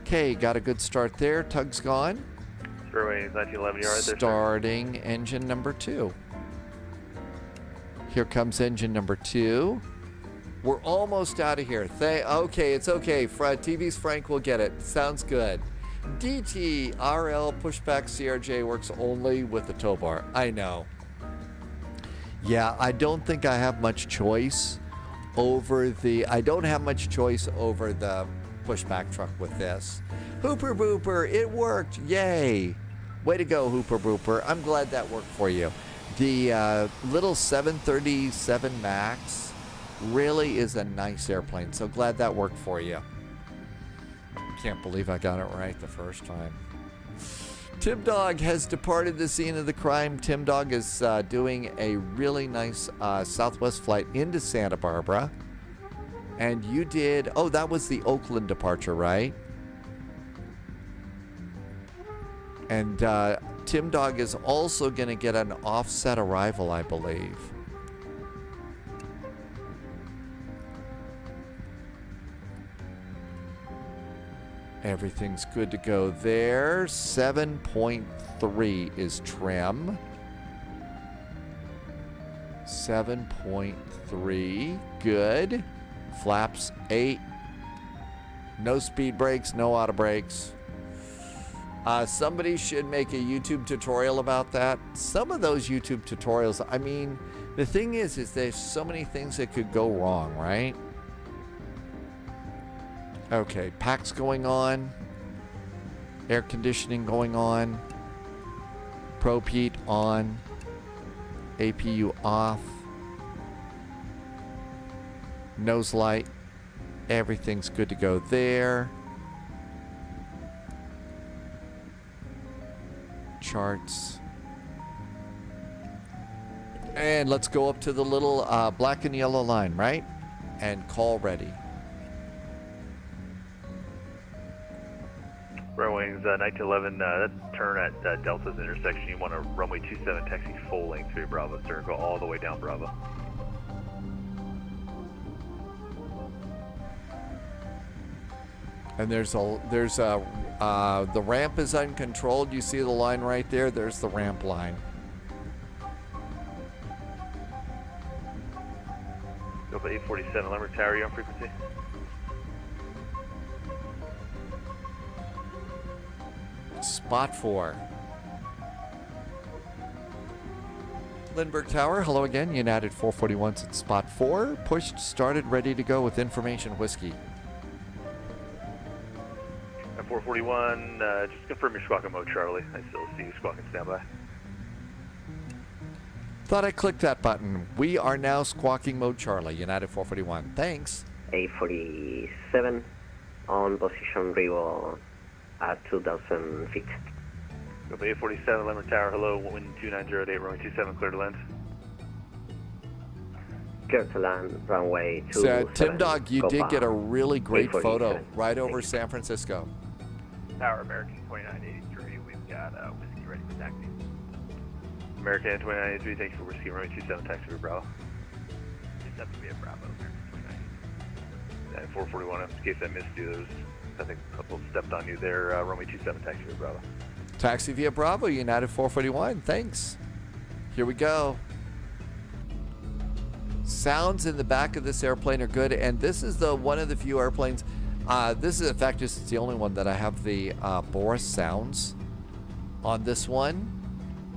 Okay, got a good start there. Tug's gone. Runway 1911, you're right there. Starting engine number 2. Here comes engine number 2. We're almost out of here. Okay, it's okay. TV's Frank will get it. Sounds good. DT RL pushback CRJ works only with the tow bar. I know. Yeah, I don't think I have much choice over the pushback truck with this. Hooper Booper, it worked. Yay. Way to go, Hooper Booper. I'm glad that worked for you. The little 737 MAX really is a nice airplane, so glad that worked for you. Can't believe I got it right the first time. Tim Dog has departed the scene of the crime. Tim Dog is doing a really nice Southwest flight into Santa Barbara. And you did, that was the Oakland departure, right? And Tim Dog is also going to get an offset arrival, I believe. Everything's good to go there. 7.3 is trim. 7.3, good. Flaps 8. No speed brakes, no auto brakes. Somebody should make a YouTube tutorial about that. Some of those YouTube tutorials, I mean, the thing is there's so many things that could go wrong, right? Okay, PAC's going on. Air conditioning going on. Probe heat on. APU off. Nose light. Everything's good to go there. Charts. And let's go up to the little black and yellow line, right? And call ready. Runway 1911, that turn at Delta's intersection, you want a runway 27 taxi full length through Bravo, sir. Go all the way down Bravo. And the ramp is uncontrolled. You see the line right there? There's the ramp line. Go to 847 Lemmer Tower, you on frequency? Spot 4. Lindbergh Tower, hello again. United 441's at spot 4. Pushed, started, ready to go with information whiskey. At 441, just confirm your squawking mode, Charlie. I still see you squawking standby. Thought I clicked that button. We are now squawking mode, Charlie. United 441. Thanks. 847 on position Rivo at 2,000 feet. Go to 847 Lemmer Tower, hello, wind 2908, runway 27, clear to land. Clear to land, runway 27. Tim Dog, you did get a really great photo right over Thank San Francisco. Tower American 2983, we've got whiskey ready for taxi. American 2983, thank you for whiskey, runway 27, taxi for Bravo. 27 via Bravo, American 2983. And 441, in case I missed you, there's, I think, a couple stepped on you there, runway 27, taxi for Bravo. Taxi via Bravo, United 441. Thanks. Here we go. Sounds in the back of this airplane are good, and this is one of the few airplanes. This is, in fact, just the only one that I have the Boris sounds on this one.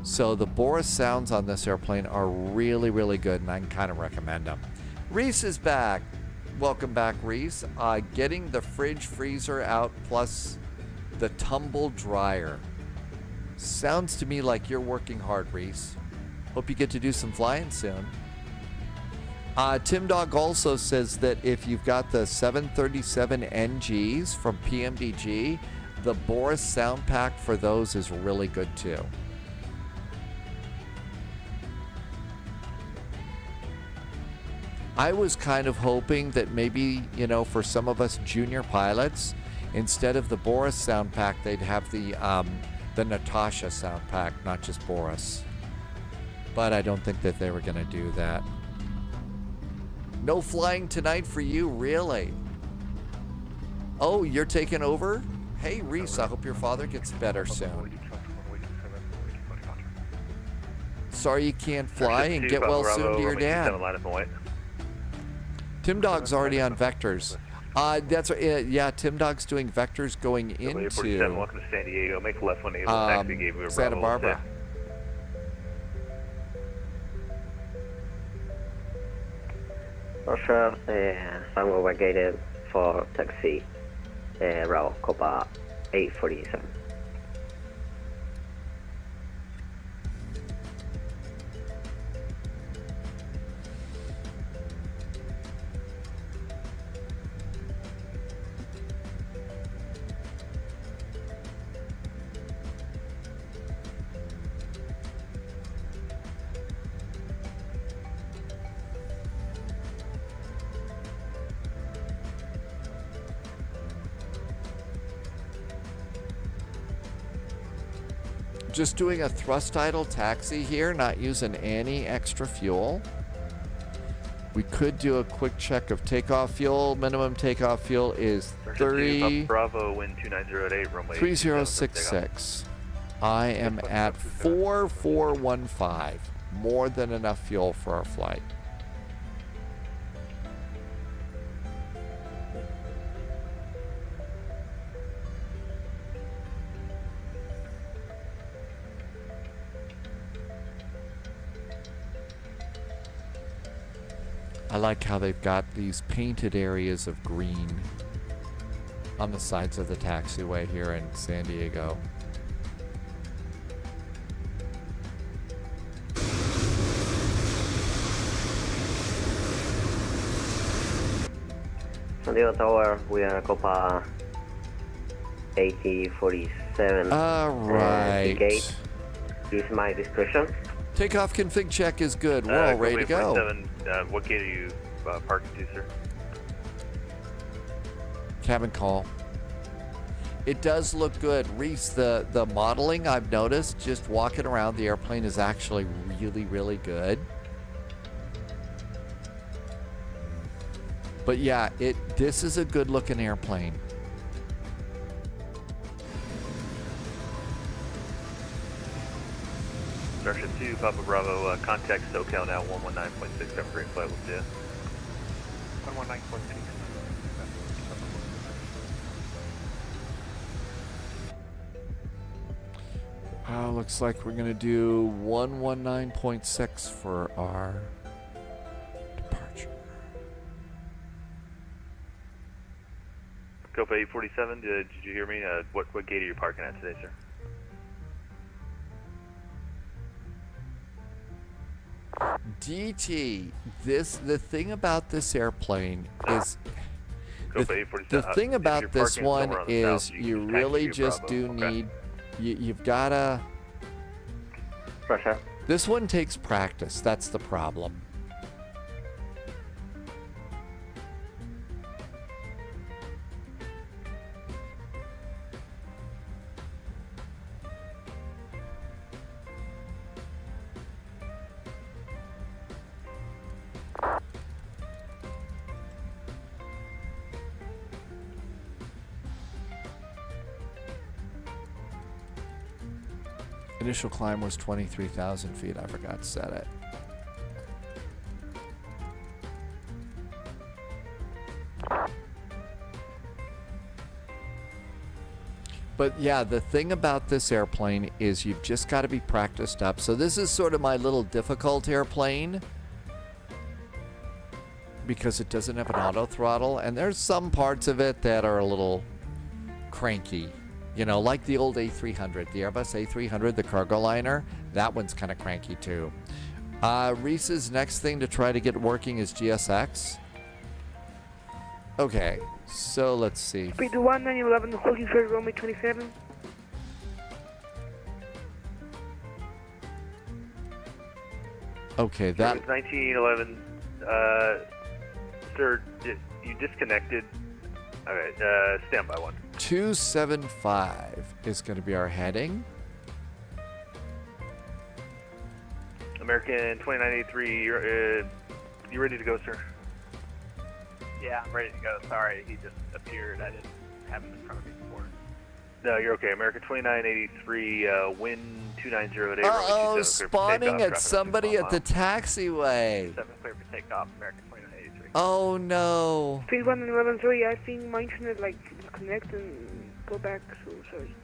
So the Boris sounds on this airplane are really, really good, and I can kind of recommend them. Reese is back. Welcome back, Reese. Getting the fridge freezer out plus the tumble dryer. Sounds to me like you're working hard, Reese. Hope you get to do some flying soon. Tim Dog also says that if you've got the 737 NGs from PMDG, the Boris sound pack for those is really good too. I was kind of hoping that maybe, you know, for some of us junior pilots, instead of the Boris sound pack, they'd have the Natasha sound pack, not just Boris. But I don't think that they were going to do that. No flying tonight for you, really? Oh, you're taking over? Hey, Reese, I hope your father gets better soon. Sorry you can't fly and get well soon to your dad. Tim Dog's already on vectors. That's yeah, Tim Dog's doing vectors going into welcome to San Diego. Make left when able. Taxi gave you a Santa Barbara. Roger, runway vacated for taxi, route Copa 847. Just doing a thrust idle taxi here, not using any extra fuel. We could do a quick check of takeoff fuel. Minimum takeoff fuel is 3066. I am at 4415. More than enough fuel for our flight. I like how they've got these painted areas of green on the sides of the taxiway here in San Diego. San Diego Tower, we are Copa 8047. All right. Gate is my discretion. Takeoff config check is good. We're all ready to go. What gate are you parking to, sir? Cabin call. It does look good. Reese, the modeling I've noticed just walking around the airplane is actually really, really good. But yeah, this is a good looking airplane. Starship 2, Papa Bravo, contact SoCal now, 119.6, have a great flight, we'll see you. 119.6. Looks like we're gonna do 119.6 for our departure. Copa 847, did you hear me? What gate are you parking at today, sir? DT, the thing about this airplane is the thing about this one is you really just do need you've gotta. This one takes practice. That's the problem. Initial climb was 23,000 feet. I forgot to set it. But yeah, the thing about this airplane is you've just got to be practiced up. So this is sort of my little difficult airplane. because it doesn't have an auto throttle, and there's some parts of it that are a little cranky. You know, like the old A300, the Airbus A300, the cargo liner. That one's kind of cranky too. Reese's next thing to try to get working is GSX. Okay, so let's see. Speed to 1911, looking for runway 27. Okay, that... It's 1911. Sir, you disconnected. Alright, stand by one. 275 is going to be our heading. American 2983, you ready to go, sir? Yeah, I'm ready to go. Sorry, he just appeared. I didn't have him in front of me before. No, you're okay. American 2983, wind 290 at Uh-oh, spawning at somebody at the taxiway. 7 clear for takeoff, American 2983. Oh no. Speed 111, sorry, I think my internet like connect and go back, so sorry.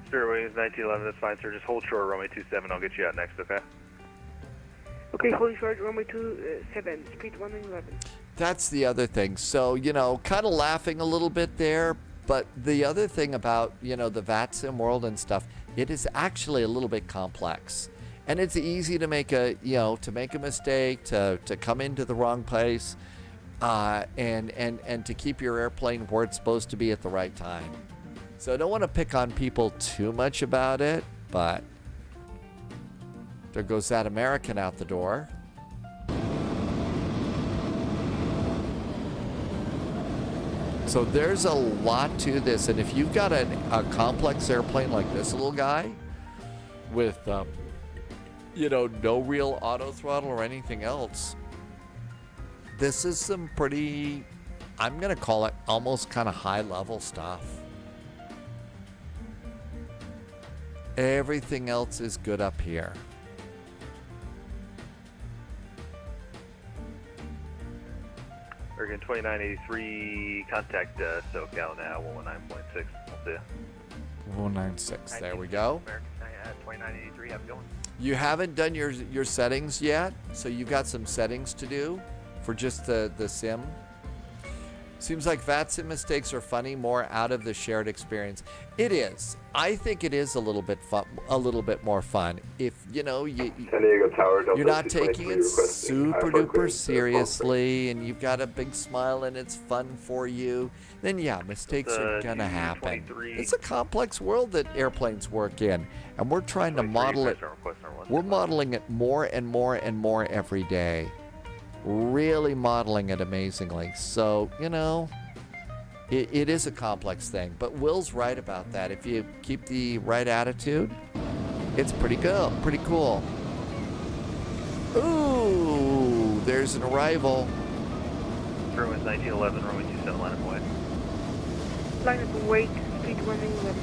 Spirit Williams 1911, that's fine, sir. Just hold short, runway 27. I'll get you out next, okay? Okay, holding short, runway 27, speed 111. That's the other thing. So, you know, kind of laughing a little bit there, but the other thing about, you know, the VATSIM world and stuff, it is actually a little bit complex. And it's easy to make a, you know, to make a mistake, to come into the wrong place, and to keep your airplane where it's supposed to be at the right time. So I don't want to pick on people too much about it, but there goes that American out the door. So there's a lot to this, and if you've got a complex airplane like this little guy with, you know, no real auto throttle or anything else, this is some pretty, I'm going to call it almost kind of high-level stuff. Everything else is good up here. American 2983, contact SoCal now, 119.6. We'll see ya. 196, there we go. American 2983, have a good one. You haven't done your settings yet, so you've got some settings to do for just the sim. Seems like VATSIM mistakes are funny, more out of the shared experience. It is. I think it is a little bit fun, a little bit more fun. If you know San Diego Tower, you're not taking it super duper seriously, and you've got a big smile and it's fun for you, then yeah, mistakes are gonna happen. It's a complex world that airplanes work in, and we're trying to model it. We're modeling it more and more and more every day. Really modeling it amazingly. So, you know, it is a complex thing, but Will's right about that. If you keep the right attitude, it's pretty good, pretty cool. Ooh, there's an arrival. German's 1911, runway 27, line up away. Line up and wait, speed 111.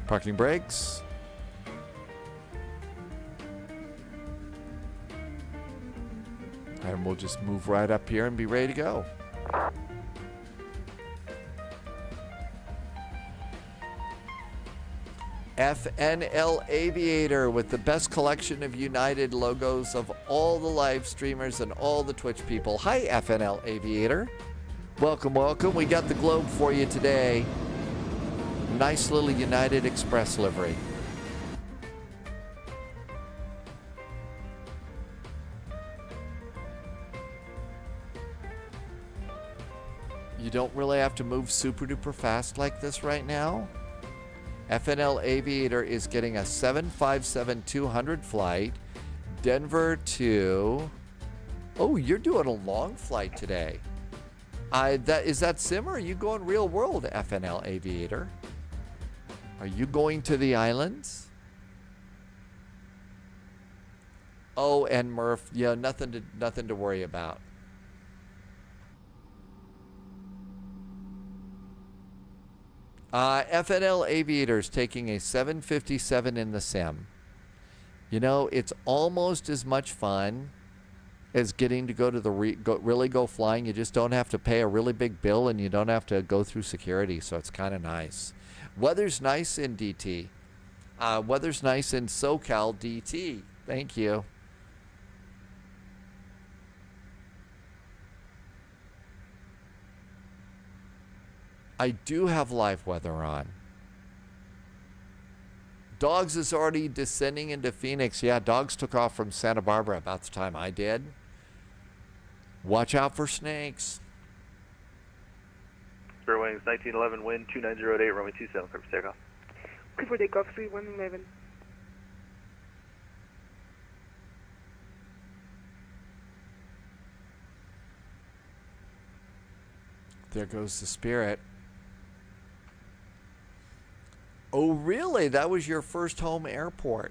Parking brakes. And we'll just move right up here and be ready to go. FNL Aviator with the best collection of United logos of all the live streamers and all the Twitch people. Hi, FNL Aviator. Welcome, welcome. We got the globe for you today. Nice little United Express livery. You don't really have to move super duper fast like this right now. FNL Aviator is getting a 757-200 flight. Denver to... Oh, you're doing a long flight today. Is that sim or are you going real world, FNL Aviator? Are you going to the islands? Oh, and Murph, yeah, nothing to worry about. FNL Aviator's taking a 757 in the sim. You know, it's almost as much fun as getting to go to the really go flying. You just don't have to pay a really big bill and you don't have to go through security, so it's kind of nice. Weather's nice in DT. Weather's nice in SoCal DT. Thank you. I do have live weather on. Dogs is already descending into Phoenix. Yeah, Dogs took off from Santa Barbara about the time I did. Watch out for snakes. Spirit Wings 1911, wind 2908, runway 27, clear for takeoff. Clear for takeoff, 3111. There goes the Spirit. Oh, really? That was your first home airport.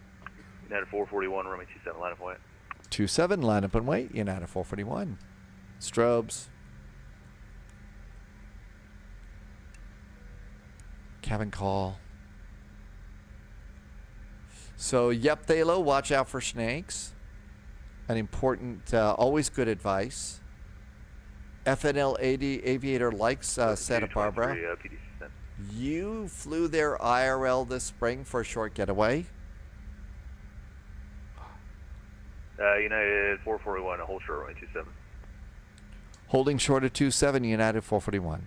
United 441, runway 27, line up and wait. 27, line up and wait. United 441. Strobes. Cabin call. So, yep, Thalo, watch out for snakes. An important, always good advice. FNL 80 Aviator likes Santa Barbara. You flew there IRL this spring for a short getaway. United 441, hold short, runway 27. Holding short at 27, United 441.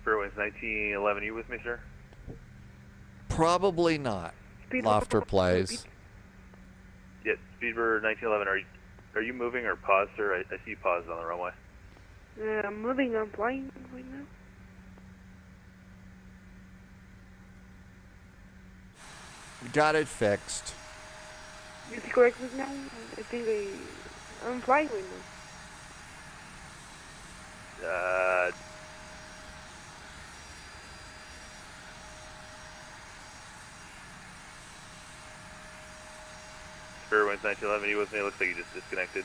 Spirit Wings 1911, you with me, sir? Probably not. Lofter plays. Yeah, Speedbird 1911, are you moving or paused, sir? I see you paused on the runway. I'm moving, I'm flying right now. Got it fixed. You see correctly now? I think I'm flying right now. Spirit Wings 1911, you with me? Looks like you just disconnected.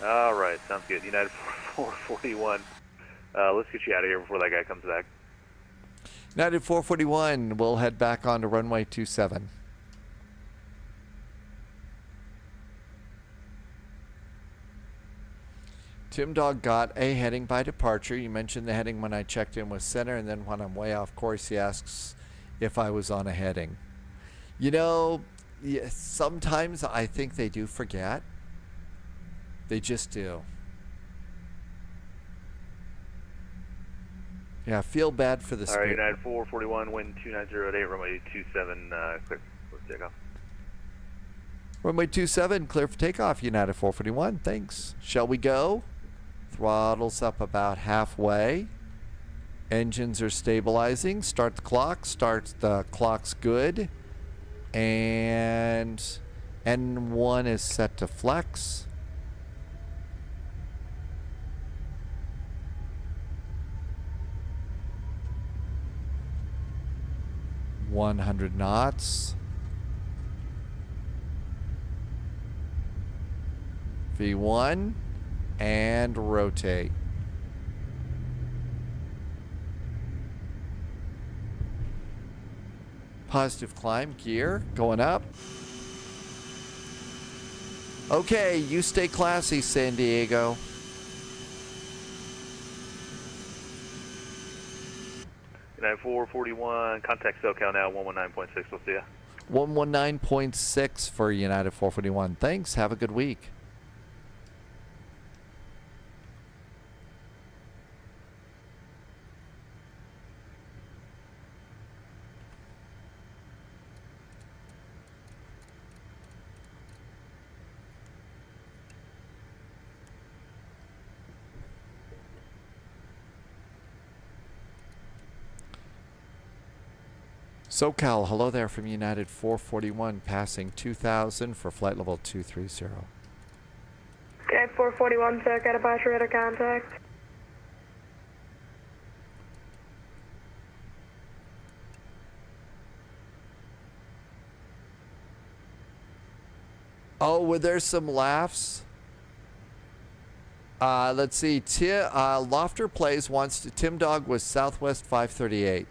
Alright, sounds good. United 441. Let's get you out of here before that guy comes back. United 441, we'll head back on to runway 27. Tim Dog got a heading by departure. You mentioned the heading when I checked in with center, and then when I'm way off course, he asks if I was on a heading. You know, sometimes I think they do forget. They just do. Yeah, feel bad for the Alright, United 441, wind 2908, runway 27, clear for takeoff. Runway 27, clear for takeoff, United 441. Thanks. Shall we go? Throttles up about halfway. Engines are stabilizing. Start the clock. The clock's good. And N1 is set to flex. .100 knots. V1 and rotate. Positive climb, gear going up. Okay, you stay classy, San Diego. United 441, contact SoCal now, 119.6, we'll see ya. 119.6 for United 441. Thanks, have a good week. SoCal, hello there from United 441, passing 2,000 for flight level 230. Okay, 441, SoCal departure, radar contact. Oh, were there some laughs? Let's see. Lofter Plays wants to. Tim Dog was Southwest 538.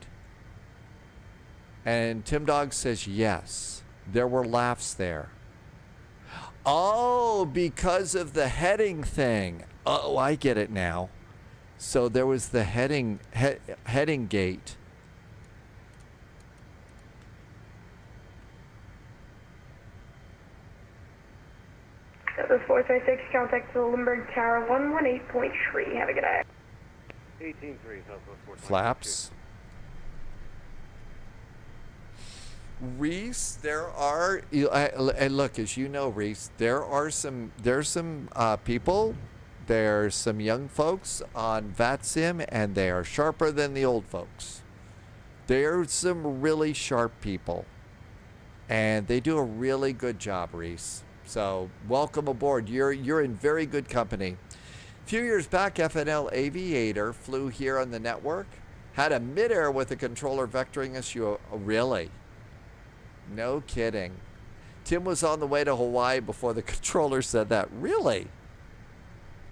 And Tim Dog says yes. There were laughs there. Oh, because of the heading thing. Oh, I get it now. So there was the heading gate. That was 436, contact the Limburg Tower 118.3. Have a good day. 18-3, Southwest 422. Flaps. Reese, there are, and look, as you know, Reese, there's some people, there's some young folks on VATSIM, and they are sharper than the old folks. There's some really sharp people, and they do a really good job, Reese. So welcome aboard. You're in very good company. A few years back, FNL Aviator flew here on the network, had a midair with a controller vectoring issue. Really? No kidding. Tim was on the way to Hawaii before the controller said that. Really?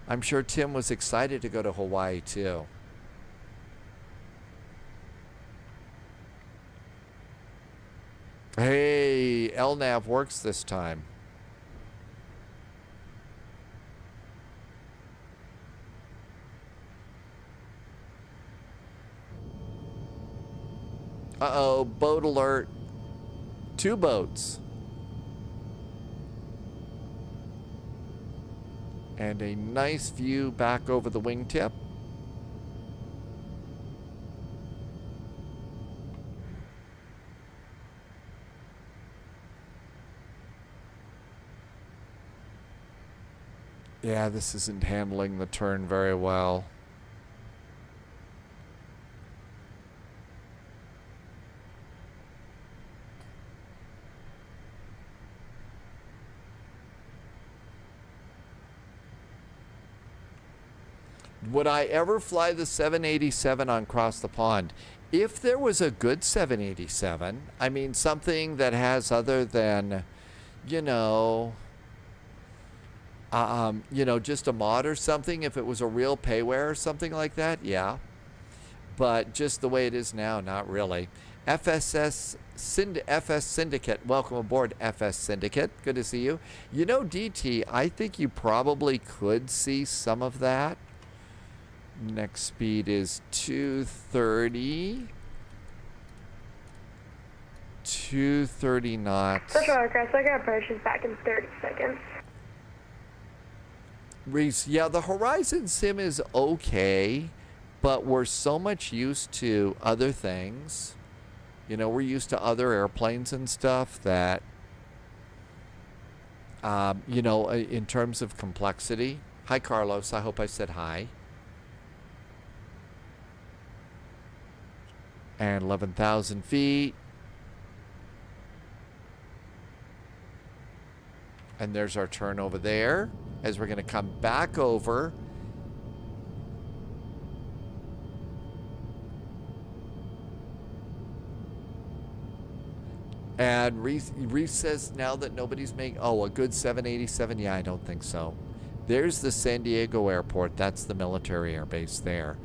I'm sure Tim was excited to go to Hawaii too. Hey, LNAV works this time. Uh-oh, boat alert. 2 boats. And a nice view back over the wingtip. Yeah, this isn't handling the turn very well. Would I ever fly the 787 on Cross the Pond? If there was a good 787, I mean something that has other than, just a mod or something, if it was a real payware or something like that, yeah. But just the way it is now, not really. FS Syndicate, welcome aboard, FS Syndicate. Good to see you. DT, I think you probably could see some of that. Next speed is 230. 230 knots. Central aircraft, I got approaches back in 30 seconds. Reese, yeah, the Horizon Sim is okay, but we're so much used to other things. We're used to other airplanes and stuff that, in terms of complexity. Hi, Carlos. I hope I said hi. And 11,000 feet. And there's our turn over there as we're going to come back over. And Reese says now that nobody's making, a good 787. Yeah, I don't think so. There's the San Diego airport. That's the military air base there.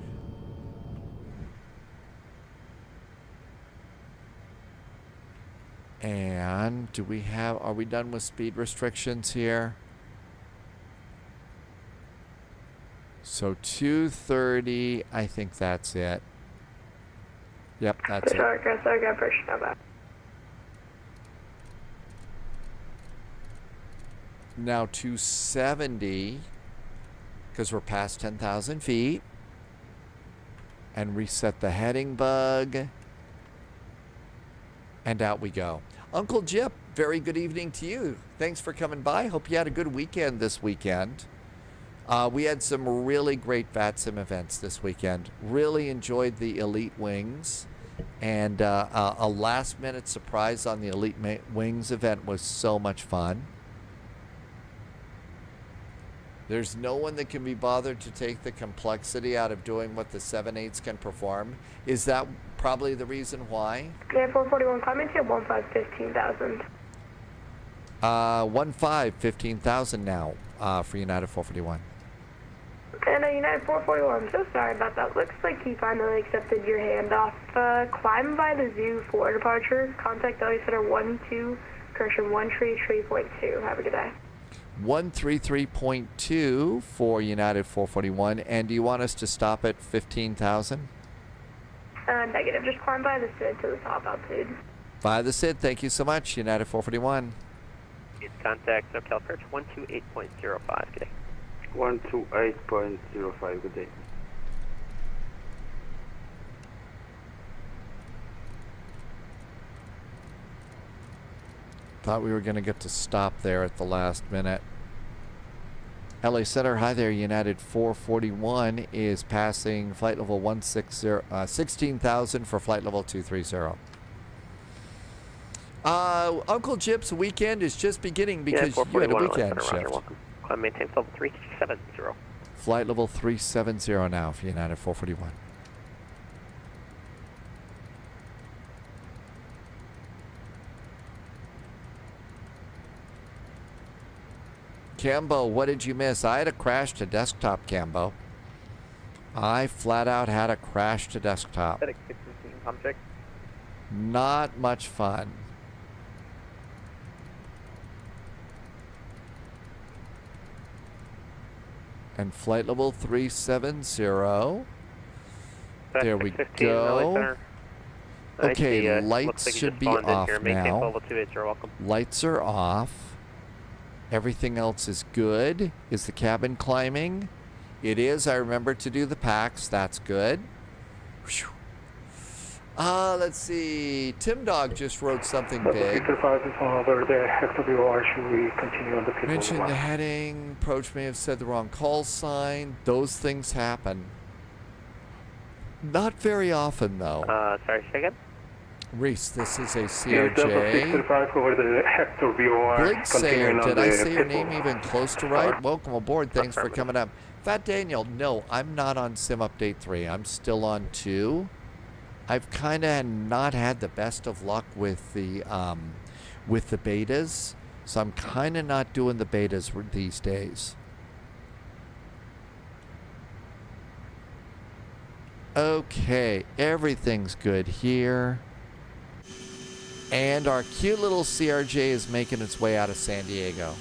And are we done with speed restrictions here? So 230, I think that's it. Yep, that's it. Sorry, Chris, I got pushed now back. Now 270, because we're past 10,000 feet. And reset the heading bug. And out we go. Uncle Jip, very good evening to you. Thanks for coming by. Hope you had a good weekend this weekend. We had some really great VATSIM events this weekend. Really enjoyed the Elite Wings. And a last-minute surprise on the Elite Wings event was so much fun. There's no one that can be bothered to take the complexity out of doing what the 7.8s can perform. Is that probably the reason why? Yeah, 441, climbing to 15,000. 15,000 now for United 441. And United 441, I'm so sorry about that. Looks like he finally accepted your handoff. Climb by the zoo for departure. Contact Delhi Center 12, correction 133.2. Have a good day. 133.2 for United 441. And do you want us to stop at 15,000? Negative. Just climb by the SID to the top altitude. By the SID. Thank you so much, United 441. It's contact SoCal Perch 128.05. Good day. 128.05. Good day. Thought we were going to get to stop there at the last minute. LA Center, hi there. United 441 is passing flight level 16,000 for flight level 230. Uncle Jip's weekend is just beginning because you had a weekend shift. Climb maintains level 370. Flight level 370 now for United 441. Cambo, what did you miss? I had a crash to desktop, Cambo. I flat out had a crash to desktop. FedEx 615, com check. Not much fun. And flight level 370. There we go. Okay, lights should be off now. Lights are off. Everything else is good. Is the cabin climbing? It is. I remember to do the packs. That's good. Let's see. Tim Dog just wrote something big. Mentioned the heading. Approach may have said the wrong call sign. Those things happen. Not very often, though. Sorry, second. Reese, this is a CRJ. Blig Sayer, did I say your name even close to right? Welcome aboard. Thanks for coming up. Fat Daniel, no, I'm not on Sim Update 3. I'm still on 2. I've kind of not had the best of luck with the betas, so I'm kind of not doing the betas these days. Okay, everything's good here. And our cute little CRJ is making its way out of San Diego.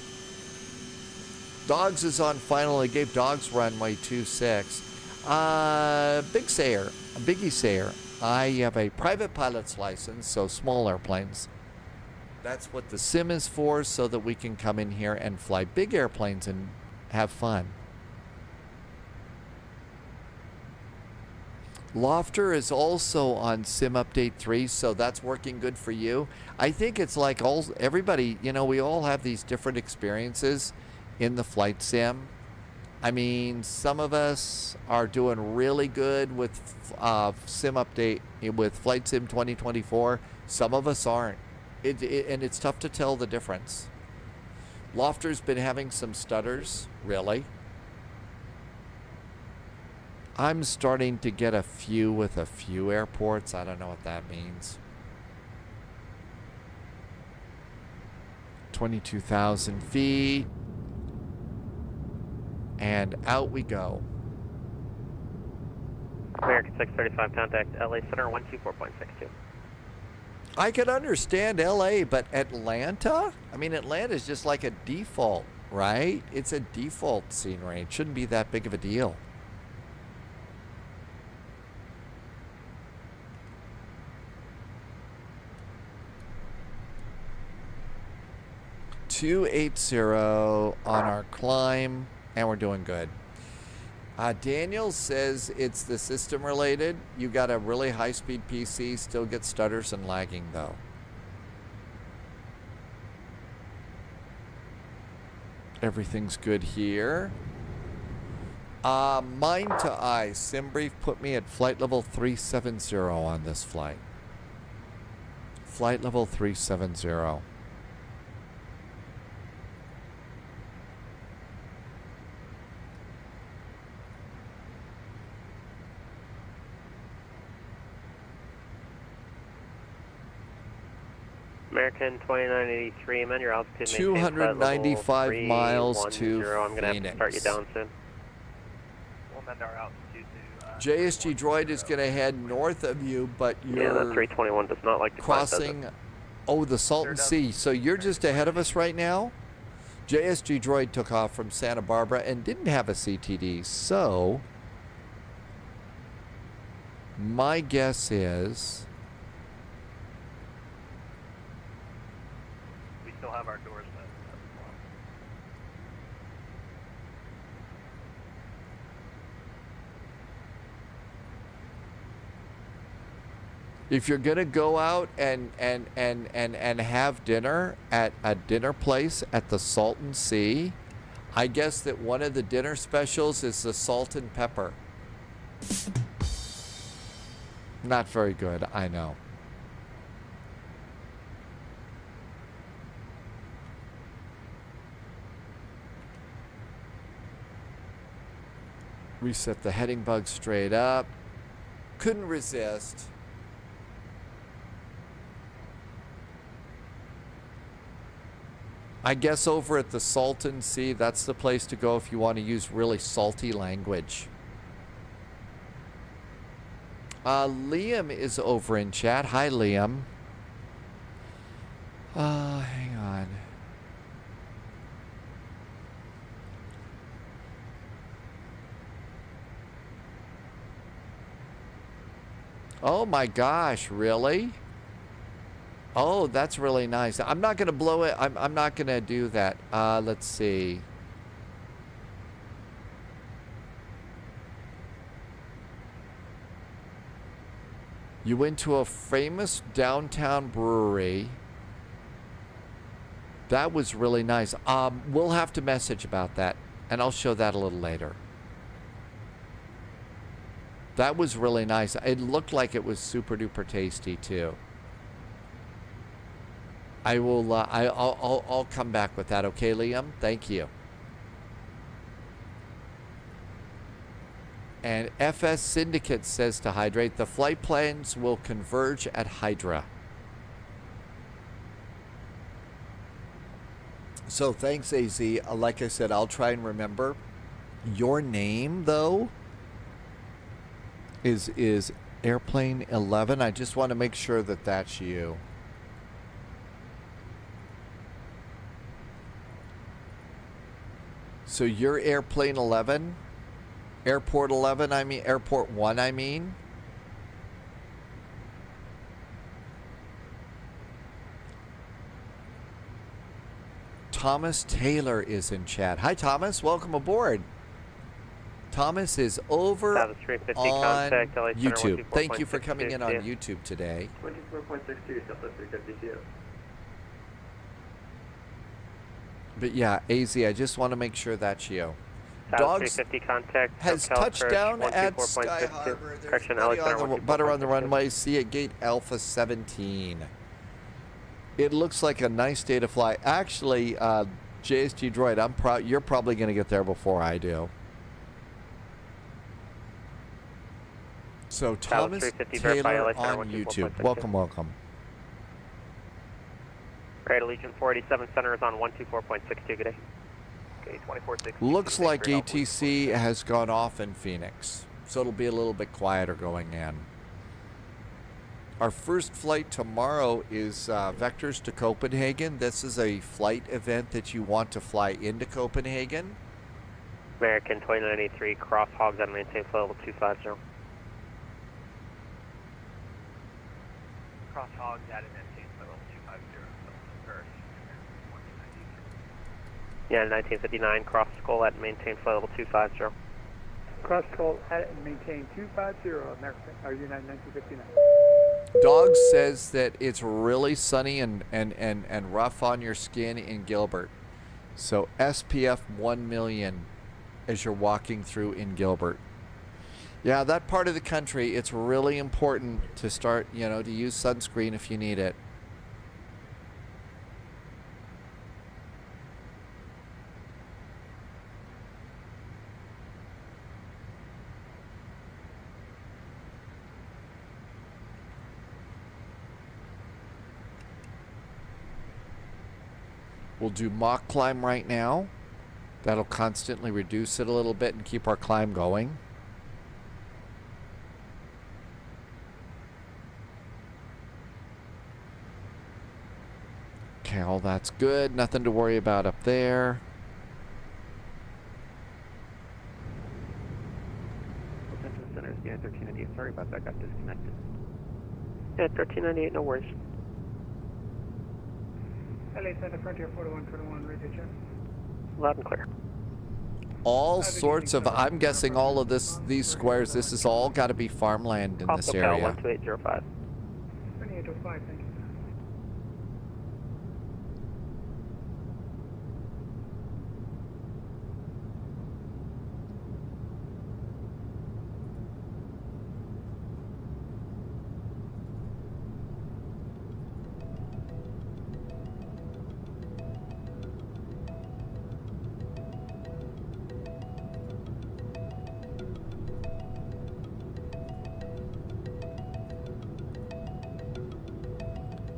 Dogs is on final. They gave Dogs runway 26. Biggie Sayer. I have a private pilot's license, so small airplanes. That's what the sim is for, so that we can come in here and fly big airplanes and have fun. Lofter is also on Sim Update 3, so that's working good for you. I think it's like everybody, you know, we all have these different experiences in the flight sim. I mean, some of us are doing really good with Sim Update, with Flight Sim 2024. Some of us aren't. And it's tough to tell the difference. Lofter's been having some stutters, really. I'm starting to get a few with a few airports. I don't know what that means. 22,000 feet. And out we go. American 635, contact LA Center 124.62. I can understand LA, but Atlanta? I mean, Atlanta is just like a default, right? It's a default scenery. It shouldn't be that big of a deal. $280 on our climb, and we're doing good. Daniel says it's the system related. You got a really high-speed PC, still get stutters and lagging though. Everything's good here. Mind to eye. SimBrief put me at flight level 370 on this flight. Flight level 370. American 2983, man, your altitude 295 miles to I'm going to have to start you down soon. We'll amend our altitude to... JSG Droid is going to head north of you, but you're... Yeah, that 321 does not like to crossing... the Salton Sea. So you're just ahead of us right now? JSG Droid took off from Santa Barbara and didn't have a CTD, so... my guess is... still have our doors set. If you're gonna go out and have dinner at a dinner place at the Salton Sea, I guess that one of the dinner specials is the salt and pepper. Not very good, I know. Reset the heading bug straight up. Couldn't resist. I guess over at the Salton Sea, that's the place to go if you want to use really salty language. Liam is over in chat. Hi, Liam. Hang on. Oh my gosh, really? Oh, that's really nice. I'm not going to blow it. I'm not going to do that. Let's see. You went to a famous downtown brewery. That was really nice. We'll have to message about that, and I'll show that a little later. That was really nice. It looked like it was super duper tasty too. I will. I'll come back with that. Okay, Liam. Thank you. And FS Syndicate says to hydrate. The flight plans will converge at Hydra. So thanks, AZ. Like I said, I'll try and remember. Your name though is Airplane 11. I just want to make sure that that's you. So you're Airplane 11? Airport 11, I mean, Airport 1, I mean. Thomas Taylor is in chat. Hi, Thomas. Welcome aboard. Thomas is over on YouTube. Thank you for coming in on YouTube today. 24.62, Delta 350 CO. But yeah, AZ, I just want to make sure that's you. Dogs 350 contact has touched down at Sky Harbor. There's butter on the runway. See at gate Alpha 17. It looks like a nice day to fly. Actually, JSG Droid, you're probably going to get there before I do. So Thomas Taylor on YouTube. Welcome, welcome. Great, Allegiant 487 Center is on 124.62. Good day. Okay, 24.6. Looks like ATC has gone off in Phoenix, so it'll be a little bit quieter going in. Our first flight tomorrow is Vectors to Copenhagen. This is a flight event that you want to fly into Copenhagen. American 2983, cross hogs at maintain flight level 250. Cross hogs at maintain flight level 250. Yeah, 1959, cross skull at maintain flight level 250. Cross skull at maintain 250, American, or United 1959. Dog says that it's really sunny and rough on your skin in Gilbert. So SPF 1 million as you're walking through in Gilbert. Yeah, that part of the country, it's really important to start, to use sunscreen if you need it. We'll do Mach climb right now. That'll constantly reduce it a little bit and keep our climb going. Okay, all that's good. Nothing to worry about up there. Center is the 1398. Sorry about that, got disconnected. Yeah, 1398, no worries. LA Center Frontier 4121, radio check. Loud and clear. All sorts of, I'm guessing all of these squares, this is all got to be farmland in this area. 12805. 5, thank you.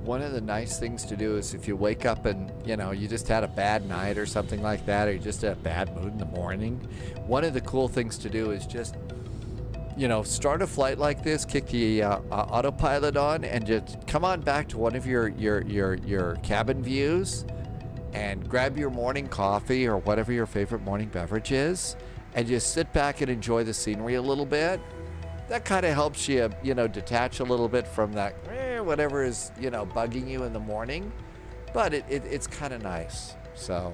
One of the nice things to do is if you wake up and, you know, you just had a bad night or something like that, or you just in a bad mood in the morning, one of the cool things to do is just, you know, start a flight like this, kick the autopilot on, and just come on back to one of your cabin views and grab your morning coffee or whatever your favorite morning beverage is, and just sit back and enjoy the scenery a little bit. That kind of helps you, you know, detach a little bit from that whatever is, you know, bugging you in the morning, but it's kind of nice. So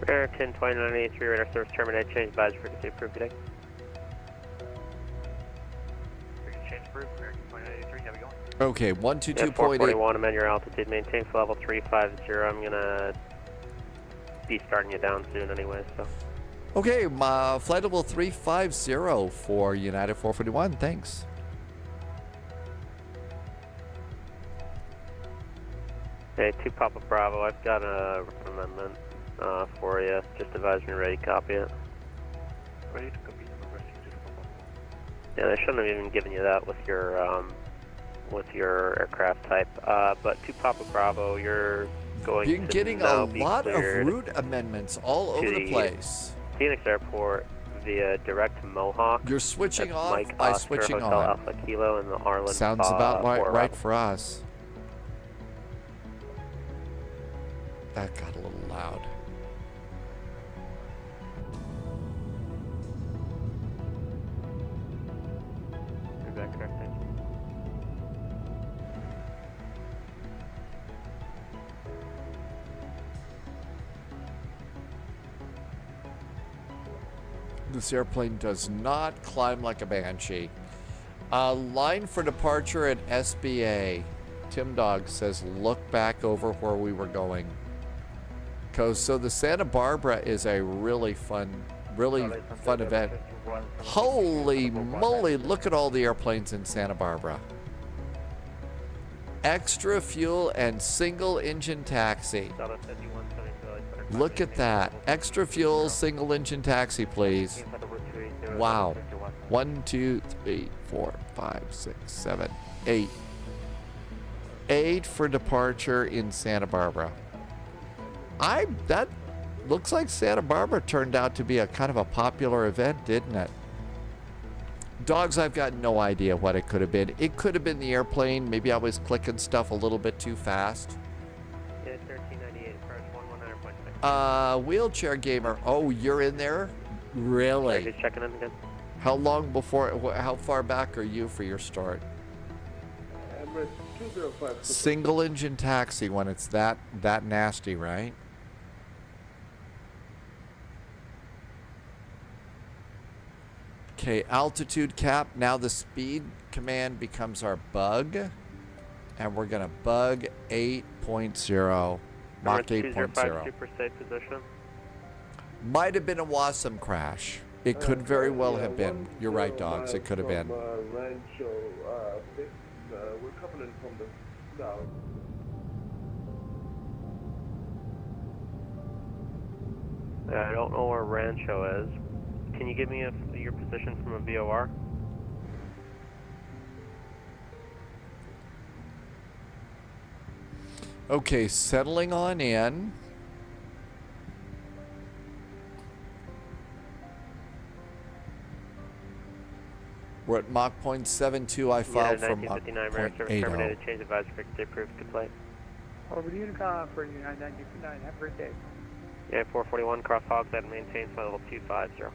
American 2983 radar service terminated. Change badge frequency approved today. Change approved. American 2983. How we going? okay, 122.8. 441, amend your altitude, maintain for level 350. I'm gonna be starting you down soon anyway, so. Okay, flight level 350 for United 441. Thanks. Hey, 2 Papa Bravo, I've got a amendment for you. Just advise me ready, copy it. Ready to compete in the rescue. Yeah, they shouldn't have even given you that with your aircraft type. But 2 Papa Bravo, you're going You're to getting now a be lot of cleared route amendments all over the place. Phoenix Airport via direct Mohawk. You're switching That's off Mike by Oscar, switching Hotel on. Alpha Kilo in the Harlan. Sounds about right Fort for us. That got a little loud. Is that correct? Thank you. This airplane does not climb like a banshee. Line for departure at SBA. Tim Dog says, look back over where we were going. So the Santa Barbara is a really fun event. Holy moly, look at all the airplanes in Santa Barbara. Extra fuel and single engine taxi. Look at that. Extra fuel, single engine taxi, please. Wow. 1, 2, 3, 4, 5, 6, 7, 8. 8 for departure in Santa Barbara. That looks like Santa Barbara turned out to be a kind of a popular event, didn't it? Dogs, I've got no idea what it could have been. It could have been the airplane. Maybe I was clicking stuff a little bit too fast. Yeah, 1398, approach 119.6. Wheelchair gamer. Oh, you're in there? Really? Just checking in again. How long before, how far back are you for your start? Emirates 205. Single engine taxi when it's that nasty, right? Okay, altitude cap. Now the speed command becomes our bug. And we're going to bug 8.0. Mach 8.0. Super safe position. Might have been a WASM crash. It could very well have been. You're right, Dogs. It could have been. Rancho, we're coming in from the south. I don't know where Rancho is. Can you give me your position from a VOR? Okay, settling on in. We're at Mach 0.72. I filed for Mach 0.80. Terminated. Change advisory frequency approved. Good flight. Over to Unicom for United 959. Have a great day. Yeah, 441 cross hogs at maintain flight level 250.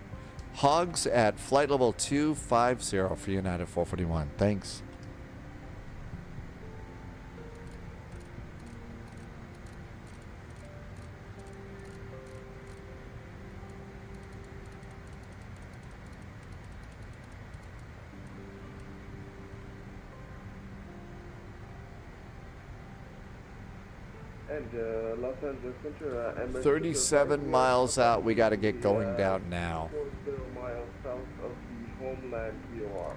Hogs at flight level 250 for United 441. Thanks. And Los Angeles Center, Emirates 37 miles out. We got to get going down now. 40 miles south of the Homeland VOR.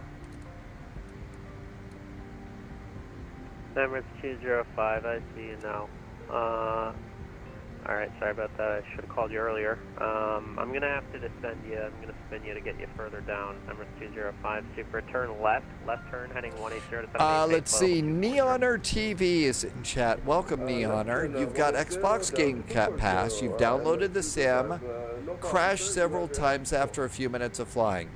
Emirates 205, I see you now. Alright, sorry about that. I should have called you earlier. I'm going to have to descend you. I'm going to spin you to get you further down. Emirates 205, super. Turn left turn, heading 180 to 78. Let's see. Neoner TV is in chat. Welcome, Neoner. You've got Xbox Game Pass. You've downloaded the sim. Crashed several times after a few minutes of flying.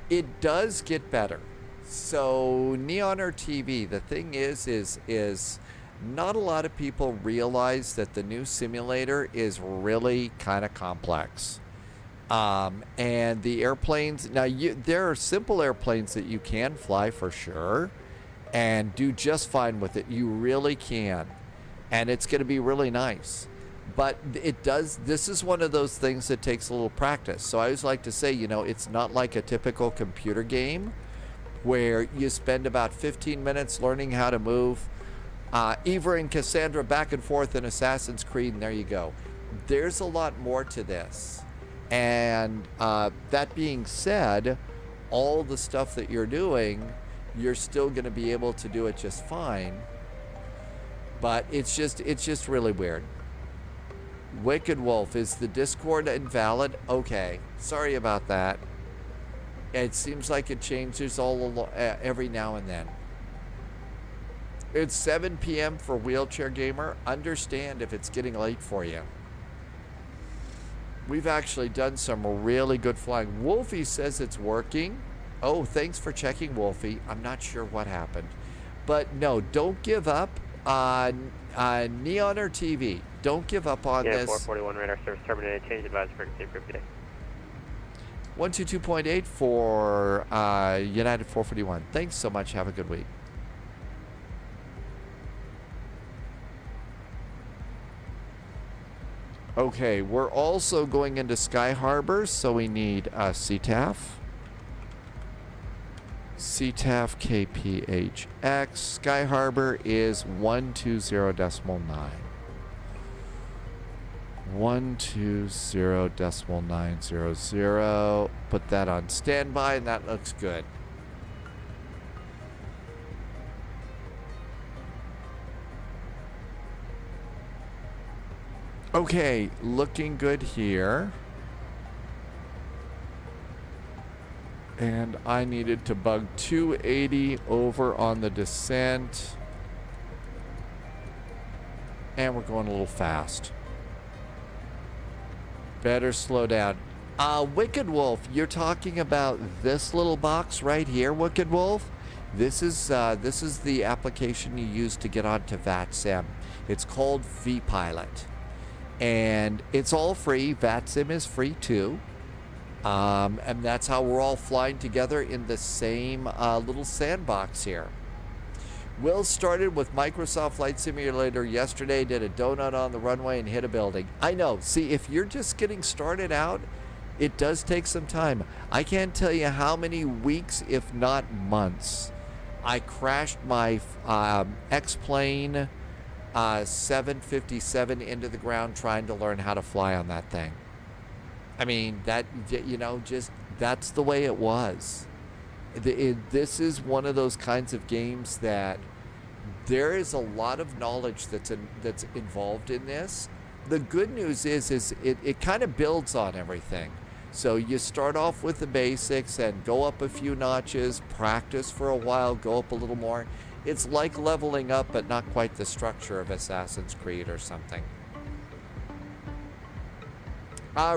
It does get better. So, Neoner TV, the thing is not a lot of people realize that the new simulator is really kind of complex. And the airplanes, now there are simple airplanes that you can fly for sure and do just fine with it. You really can. And it's going to be really nice. But this is one of those things that takes a little practice. So I always like to say, it's not like a typical computer game where you spend about 15 minutes learning how to move Eva and Cassandra back and forth in Assassin's Creed, and there you go. There's a lot more to this. And that being said, all the stuff that you're doing, you're still going to be able to do it just fine. But it's just really weird. Wicked Wolf, is the Discord invalid? Okay, sorry about that. It seems like it changes every now and then. It's 7 p.m. for Wheelchair Gamer. Understand if it's getting late for you. We've actually done some really good flying. Wolfie says it's working. Oh, thanks for checking, Wolfie. I'm not sure what happened. But no, don't give up on Neoner TV. Don't give up on this. 441 radar service terminated. Change advisory frequency for today. 122.8 for United 441. Thanks so much. Have a good week. Okay, we're also going into Sky Harbor, so we need CTAF. CTAF KPHX. Sky Harbor is 120.9. 120.900. Put that on standby, and that looks good. Okay, looking good here. And I needed to bug 280 over on the descent. And we're going a little fast. Better slow down. Wicked Wolf, you're talking about this little box right here, Wicked Wolf? This is the application you use to get onto VATSIM. It's called vPilot. And it's all free. VATSIM is free too. And that's how we're all flying together in the same little sandbox here. Will started with Microsoft Flight Simulator yesterday, did a donut on the runway and hit a building. I know. See, if you're just getting started out, it does take some time. I can't tell you how many weeks, if not months, I crashed my X-Plane 757 into the ground trying to learn how to fly on that thing. I mean, that, that's the way it was. This is one of those kinds of games that there is a lot of knowledge that's involved in this. The good news is it kind of builds on everything. So you start off with the basics and go up a few notches, practice for a while, go up a little more. It's like leveling up, but not quite the structure of Assassin's Creed or something.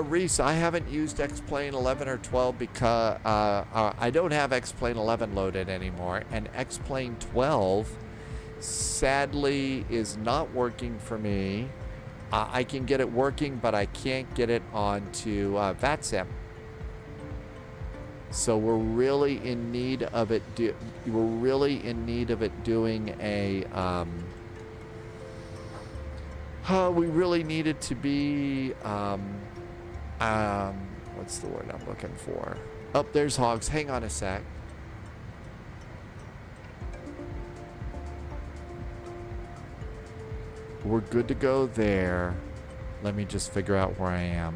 Reese, I haven't used X-Plane 11 or 12 because I don't have X-Plane 11 loaded anymore, and X-Plane 12 sadly is not working for me. I can get it working, but I can't get it onto VATSIM. So we're really in need of it. We're really in need of it doing a. We really need it to be. What's the word I'm looking for? Oh, there's Hogs. Hang on a sec. We're good to go there. Let me just figure out where I am.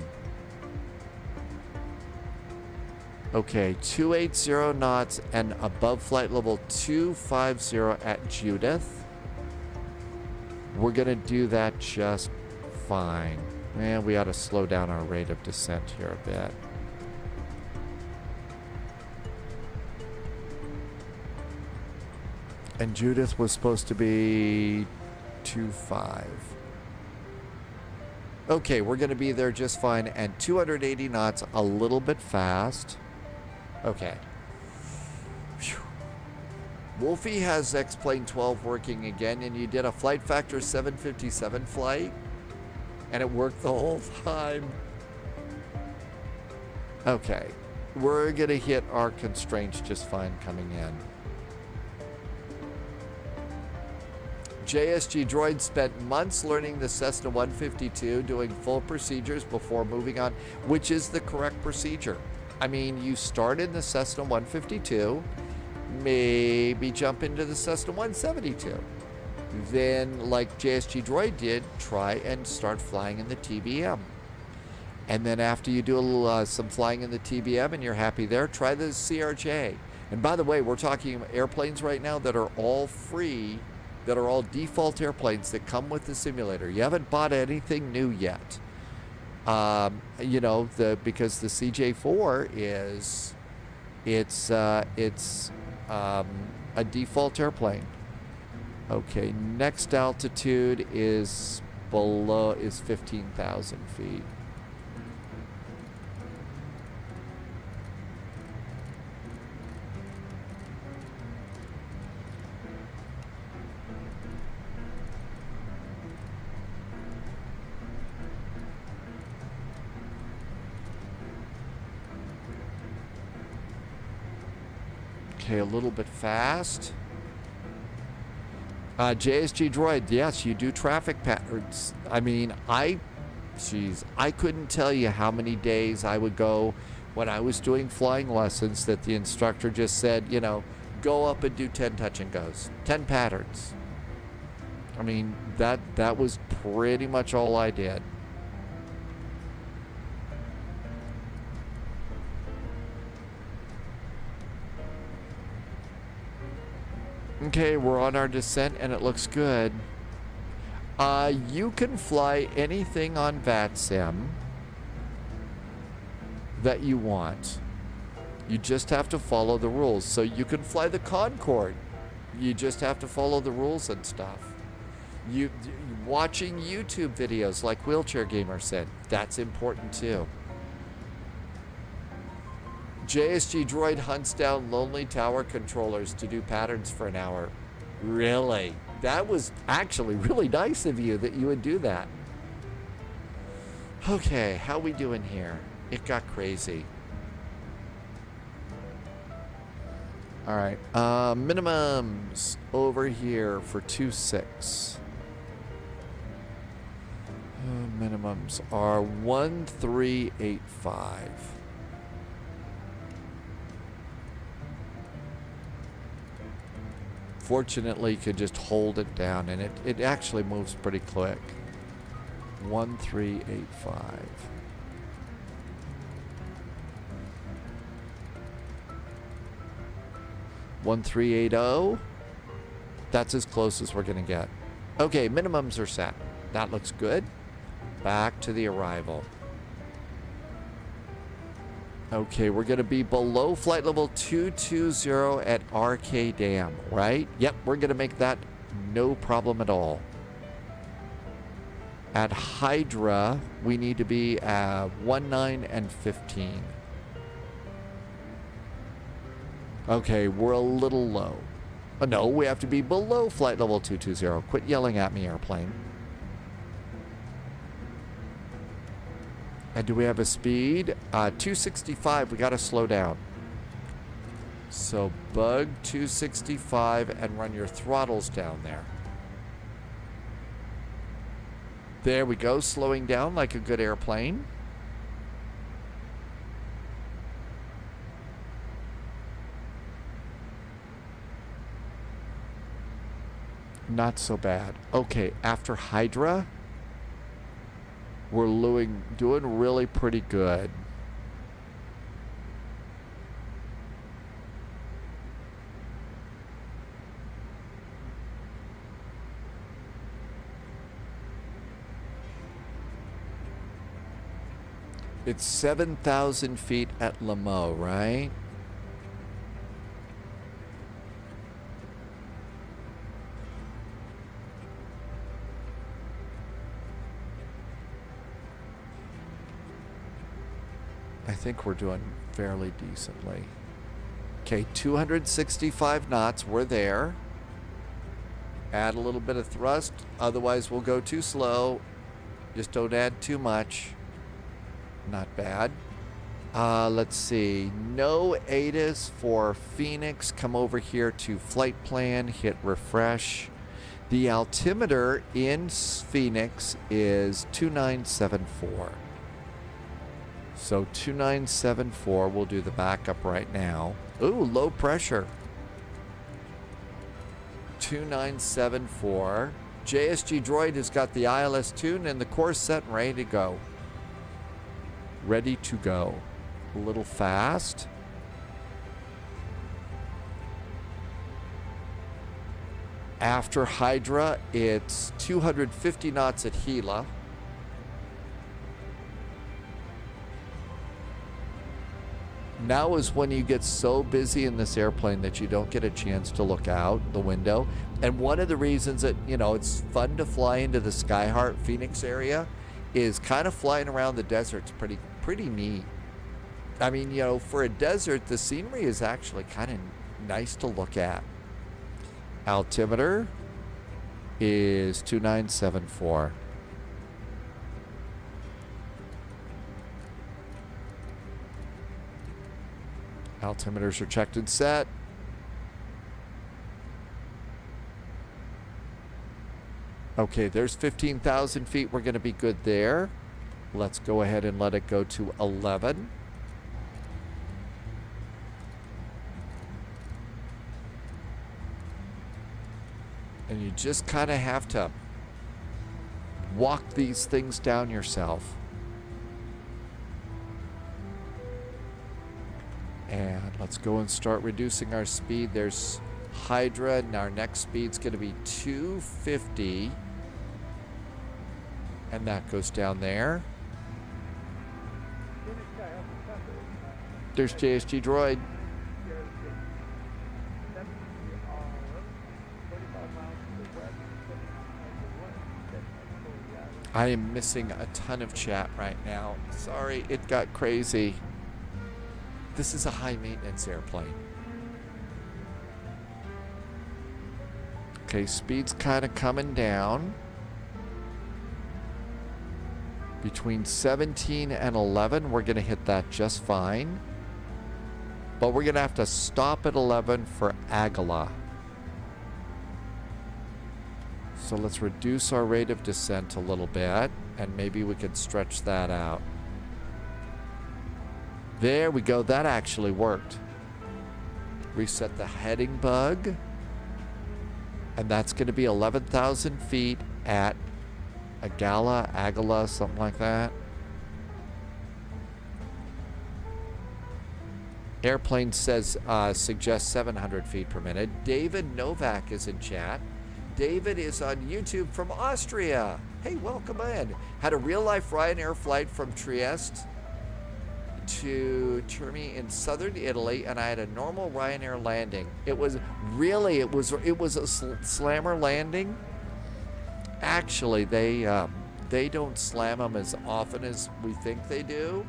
Okay, 280 knots and above flight level 250 at Judith. We're gonna do that just fine. Man, we ought to slow down our rate of descent here a bit. And Judith was supposed to be 2.5. Okay, we're going to be there just fine. And 280 knots, a little bit fast. Okay. Whew. Wolfie has X-Plane 12 working again, and you did a flight factor 757 flight, and it worked the whole time. Okay. We're going to hit our constraints just fine coming in. JSG Droid spent months learning the Cessna 152, doing full procedures before moving on, which is the correct procedure. I mean, you start in the Cessna 152, maybe jump into the Cessna 172. Then, like JSG Droid did, try and start flying in the TBM. And then after you do a little, some flying in the TBM and you're happy there, try the CRJ. And by the way, we're talking airplanes right now that are all free, that are all default airplanes that come with the simulator. You haven't bought anything new yet. You know, because the CJ4 is, it's a default airplane. Okay, next altitude is 15,000 feet. Okay, a little bit fast. JSG Droid, yes, you do traffic patterns. I mean, I couldn't tell you how many days I would go when I was doing flying lessons that the instructor just said, you know, go up and do 10 touch and goes, 10 patterns. I mean, that was pretty much all I did. Okay, we're on our descent and it looks good. You can fly anything on VATSIM that you want. You just have to follow the rules. So you can fly the Concorde. You just have to follow the rules and stuff. Watching YouTube videos like Wheelchair Gamer said, that's important too. JSG Droid hunts down lonely tower controllers to do patterns for an hour. Really? That was actually really nice of you that you would do that. Okay, how we doing here? It got crazy. All right, minimums over here for 2.6. Minimums are 1385. Fortunately, you could just hold it down, and it actually moves pretty quick. 1385. 1380. That's as close as we're gonna get. Okay, minimums are set. That looks good. Back to the arrival. Okay, we're going to be below flight level 220 at RK Dam, right? Yep, we're going to make that no problem at all. At Hydra, we need to be at 19 and 15. Okay, we're a little low. Oh, no, we have to be below flight level 220. Quit yelling at me, airplane. And do we have a speed? 265, we gotta slow down. So bug 265 and run your throttles down there. There we go, slowing down like a good airplane. Not so bad. Okay, after Hydra, we're doing really pretty good. It's 7,000 feet at Lamo, right? I think we're doing fairly decently. Okay, 265 knots, we're there. Add a little bit of thrust, otherwise we'll go too slow. Just don't add too much. Not bad. Let's see. No ATIS for Phoenix. Come over here to flight plan. Hit refresh. The altimeter in Phoenix is 2974. So 2974. We'll do the backup right now. Ooh, low pressure. 2974. JSG Droid has got the ILS tuned and the course set and ready to go. Ready to go. A little fast. After Hydra, it's 250 knots at Gila. Now is when you get so busy in this airplane that you don't get a chance to look out the window. And one of the reasons that, you know, it's fun to fly into the Skyheart Phoenix area is kind of flying around the desert. It's pretty neat. I mean, you know, for a desert, the scenery is actually kind of nice to look at. Altimeter is 2974. Altimeters are checked and set. Okay, there's 15,000 feet. We're going to be good there. Let's go ahead and let it go to 11. And you just kind of have to walk these things down yourself. And let's go and start reducing our speed. There's Hydra, and our next speed's going to be 250. And that goes down there. There's JSG Droid. I am missing a ton of chat right now. Sorry, it got crazy. This is a high maintenance airplane. Okay, speed's kind of coming down. Between 17 and 11, we're going to hit that just fine. But we're going to have to stop at 11 for Agala. So let's reduce our rate of descent a little bit, and maybe we could stretch that out. There we go. That actually worked. Reset the heading bug. And that's going to be 11,000 feet at Agala, something like that. Airplane says, suggests 700 feet per minute. David Novak is in chat. David is on YouTube from Austria. Hey, welcome in. Had a real-life Ryanair flight from Trieste to Terni in southern Italy, and I had a normal Ryanair landing. It was a slammer landing. Actually, they don't slam them as often as we think they do,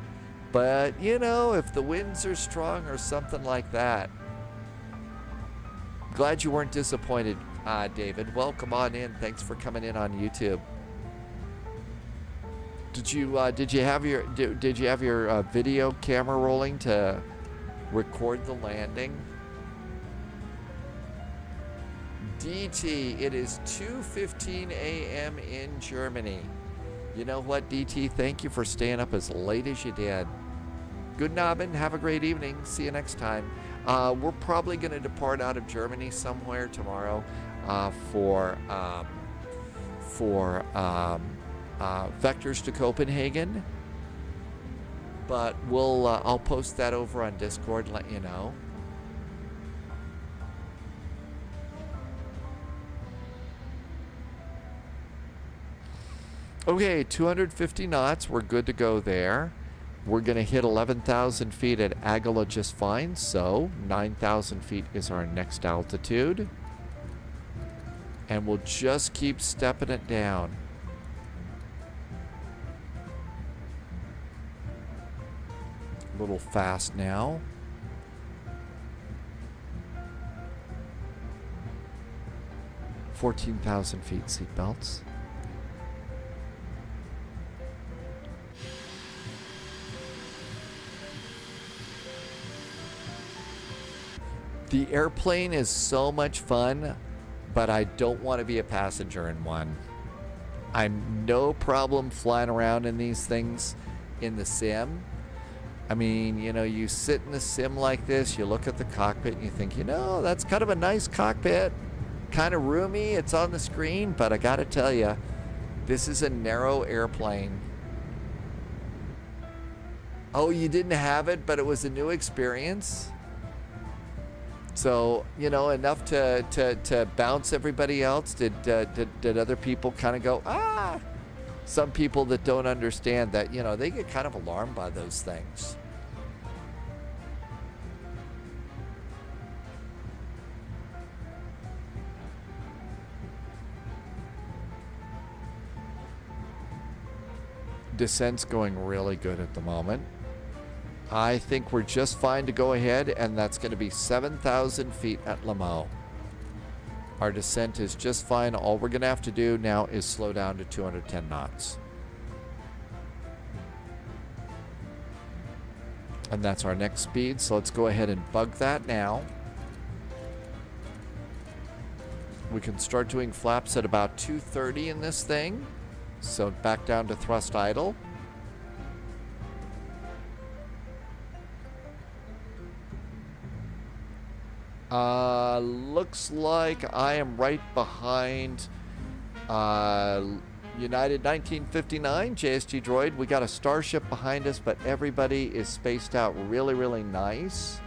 but you know, if the winds are strong or something like that. Glad you weren't disappointed, David. Welcome on in. Thanks for coming in on YouTube. Did you have your video camera rolling to record the landing? DT, it is 2:15 a.m. in Germany. You know what, DT? Thank you for staying up as late as you did. Good Abend. Have a great evening. See you next time. We're probably going to depart out of Germany somewhere tomorrow. for vectors to Copenhagen. But I'll post that over on Discord and let you know. Okay, 250 knots. We're good to go there. We're going to hit 11,000 feet at Agala just fine. So 9,000 feet is our next altitude. And we'll just keep stepping it down. A little fast now. $14,000 feet, seatbelts. The airplane is so much fun, but I don't want to be a passenger in one. I'm no problem flying around in these things in the sim. I mean, you know, you sit in the sim like this, you look at the cockpit and you think, you know, that's kind of a nice cockpit. Kind of roomy, it's on the screen, but I gotta tell you, this is a narrow airplane. Oh, you didn't have it, but it was a new experience? So, you know, enough to bounce everybody else? Did other people kind of go, ah? Some people that don't understand that, you know, they get kind of alarmed by those things. Descent's going really good at the moment. I think we're just fine to go ahead, and that's going to be 7,000 feet at Lamo. Our descent is just fine. All we're going to have to do now is slow down to 210 knots. And that's our next speed, so let's go ahead and bug that now. We can start doing flaps at about 230 in this thing. So back down to thrust idle. Looks like I am right behind United 1959, JSG Droid. We got a Starship behind us, but everybody is spaced out really, really nice.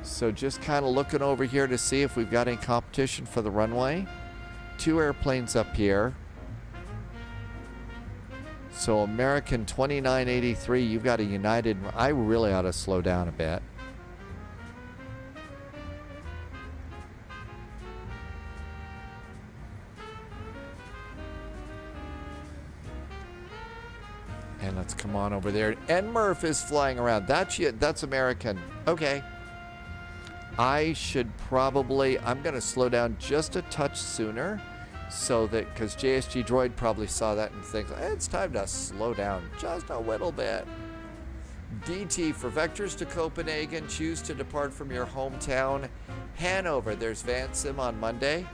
So just kind of looking over here to see if we've got any competition for the runway. 2 airplanes up here. So American 2983, you've got a United. I really ought to slow down a bit. And let's come on over there. And Murph is flying around. That's American. Okay. I should probably, I'm going to slow down just a touch sooner. So that, because JSG Droid probably saw that and thinks, it's time to slow down just a little bit. DT, for vectors to Copenhagen, choose to depart from your hometown. Hanover, there's VATSIM on Monday.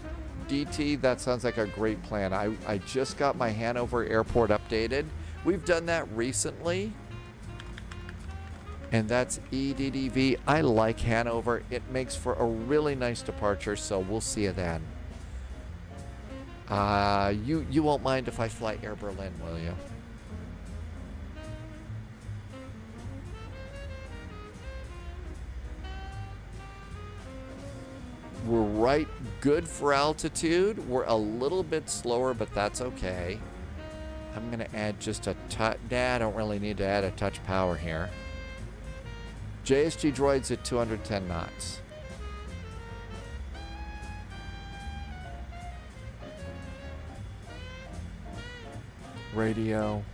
DT, that sounds like a great plan. I just got my Hanover airport updated. We've done that recently. And that's EDDV. I like Hanover. It makes for a really nice departure, so we'll see you then. You won't mind if I fly Air Berlin, will you? We're right good for altitude. We're a little bit slower, but that's okay. I'm going to add just a touch. Nah, I don't really need to add a touch power here. JSG Droid's at 210 knots. Radio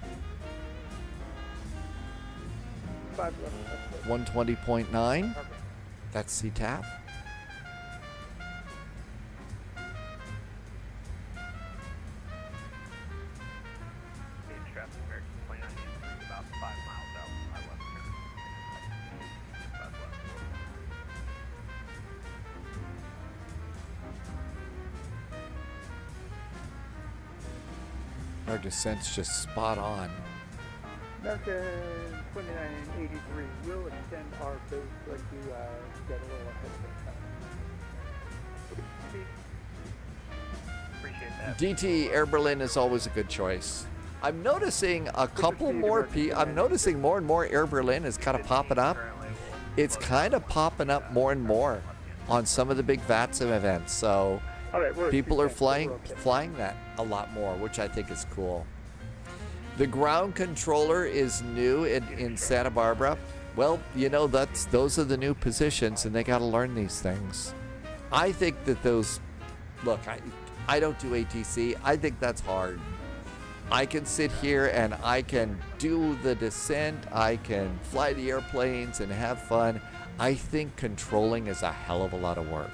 120.9. That's CTAF. Our descent's just spot on. American 2983 will extend our base like you got a little ahead of us. DT Air Berlin is always a good choice. I'm noticing a couple more I'm noticing more and more Air Berlin is kind of popping up. It's kind of popping up more and more on some of the big VATSIM events. So people are flying that a lot more, which I think is cool. The ground controller is new in Santa Barbara. Well, you know, those are the new positions, and they got to learn these things. I think that look, I don't do ATC. I think that's hard. I can sit here and I can do the descent. I can fly the airplanes and have fun. I think controlling is a hell of a lot of work.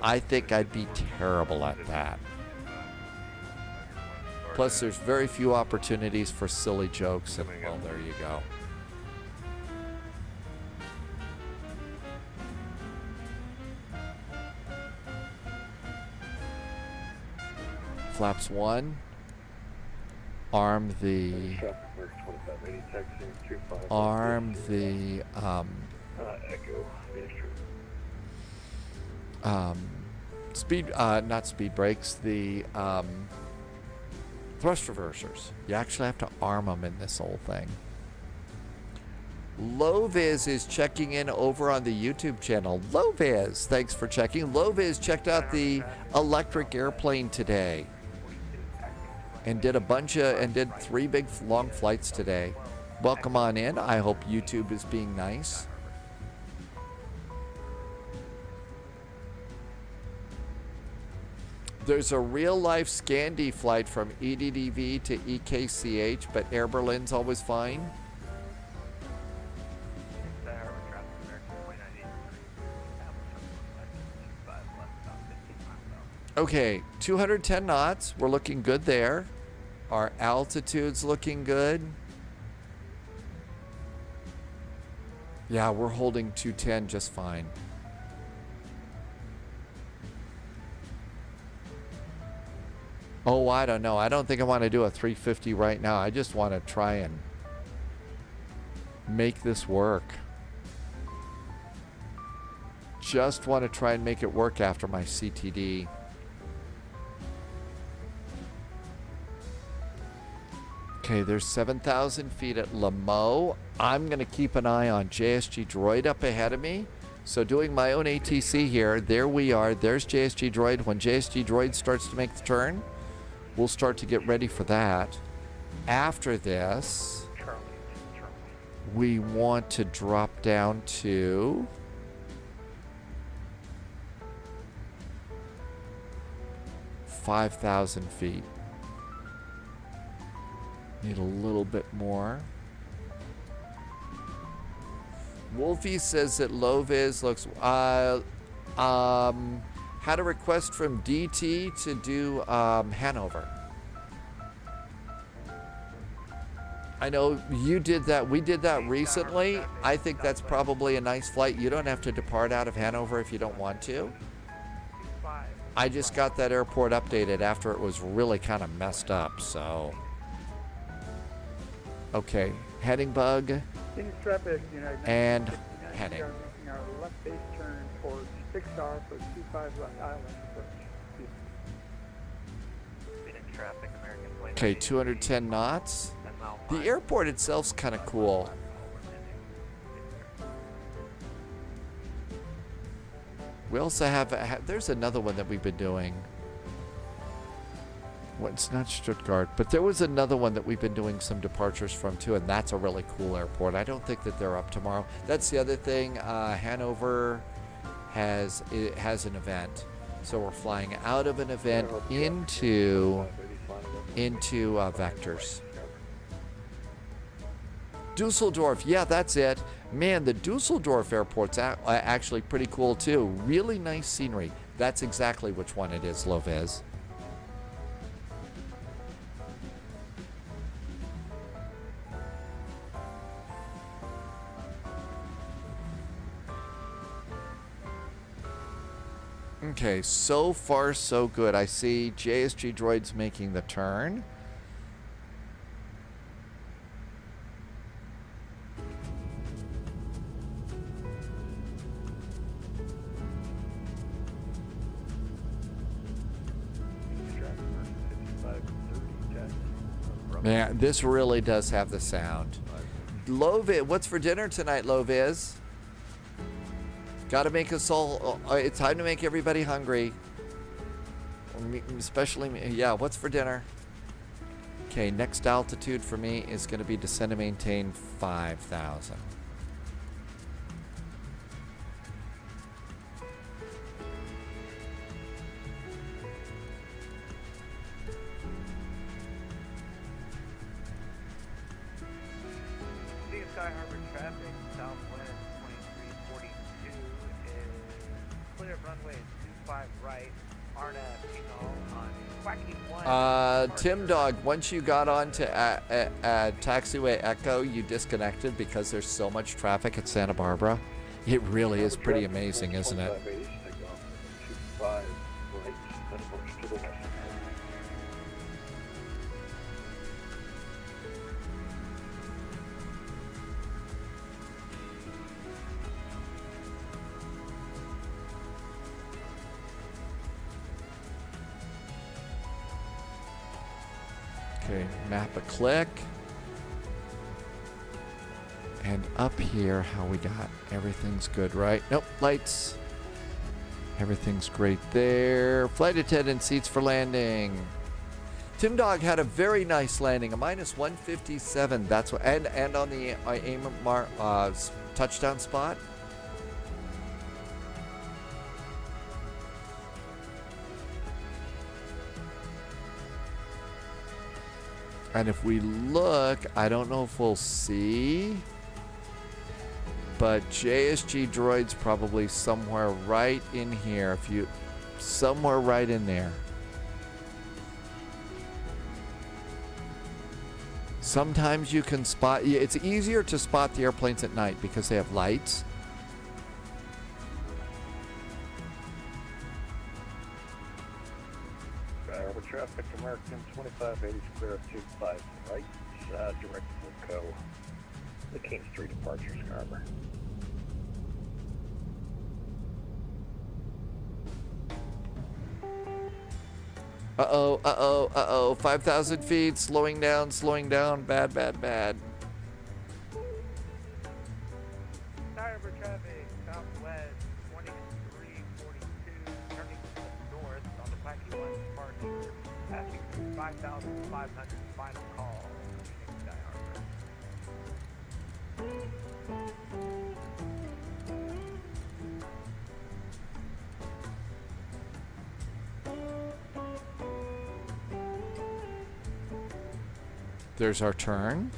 I think I'd be terrible at that. Plus, there's very few opportunities for silly jokes, and well, there you go. Flaps 1. Arm the not speed brakes, the thrust reversers. You actually have to arm them in this whole thing. Loviz is checking in over on the YouTube channel. Loviz, thanks for checking. Loviz checked out the electric airplane today and did 3 big long flights today. Welcome on in. I hope YouTube is being nice. There's a real-life Scandi flight from EDDV to EKCH, but Air Berlin's always fine. Okay, 210 knots. We're looking good there. Our altitude's looking good. Yeah, we're holding 210 just fine. Oh, I don't know. I don't think I want to do a 350 right now. I just want to try and make this work. Just want to try and make it work after my CTD. Okay, there's 7,000 feet at Lamo. I'm going to keep an eye on JSG Droid up ahead of me. So doing my own ATC here, there we are. There's JSG Droid. When JSG Droid starts to make the turn, we'll start to get ready for that. After this, we want to drop down to 5,000 feet. Need a little bit more. Wolfie says that Loviz looks had a request from DT to do Hanover. I know you did that. We did that recently. I think that's probably a nice flight. You don't have to depart out of Hanover if you don't want to. I just got that airport updated after it was really kind of messed up, so. Okay, heading bug and heading. Our left base turn towards 6R for 25 left island approach. Okay, 210 knots. The airport itself's kind of cool. We also have, there's another one that we've been doing. Well, it's not Stuttgart, but there was another one that we've been doing some departures from too, and that's a really cool airport. I don't think that they're up tomorrow. That's the other thing. Hanover has an event, so we're flying out of an event into Vectors. Dusseldorf, yeah, that's it. Man, the Dusseldorf airport's actually pretty cool too. Really nice scenery. That's exactly which one it is, Loviz. Okay, so far so good. I see JSG Droid's making the turn. Man, this really does have the sound. Loviz, what's for dinner tonight, Loviz? Gotta make us all, it's time to make everybody hungry. Especially me. Yeah, what's for dinner? Okay, next altitude for me is gonna be descend and maintain 5,000. Sky Harbor traffic, southwest 2342 is clear of runway 25 right, Arna Pinot on Wacky 1. Tim Dog, once you got on to Taxiway Echo, you disconnected because there's so much traffic at Santa Barbara. It really is pretty amazing, isn't it? 25 right, and approach to the west. Okay, map a click. And up here, how we got? Everything's good, right? Nope, lights. Everything's great there. Flight attendant seats for landing. Tim Dog had a very nice landing, a -157. That's what, and on the aim touchdown spot. And if we look, I don't know if we'll see, but JSG droid's probably somewhere right in here. Somewhere right in there. Sometimes you can spot, it's easier to spot the airplanes at night because they have lights. Traffic, American 2580 clear of 25 right, direct to Co. The King Street departure, Scarborough. Uh-oh, 5,000 feet, slowing down, bad. Harbor traffic, southwest 2342, turning to the north on the Wacky 1 departure, passing 5,500, final call, Sky Harbor. There's our turn.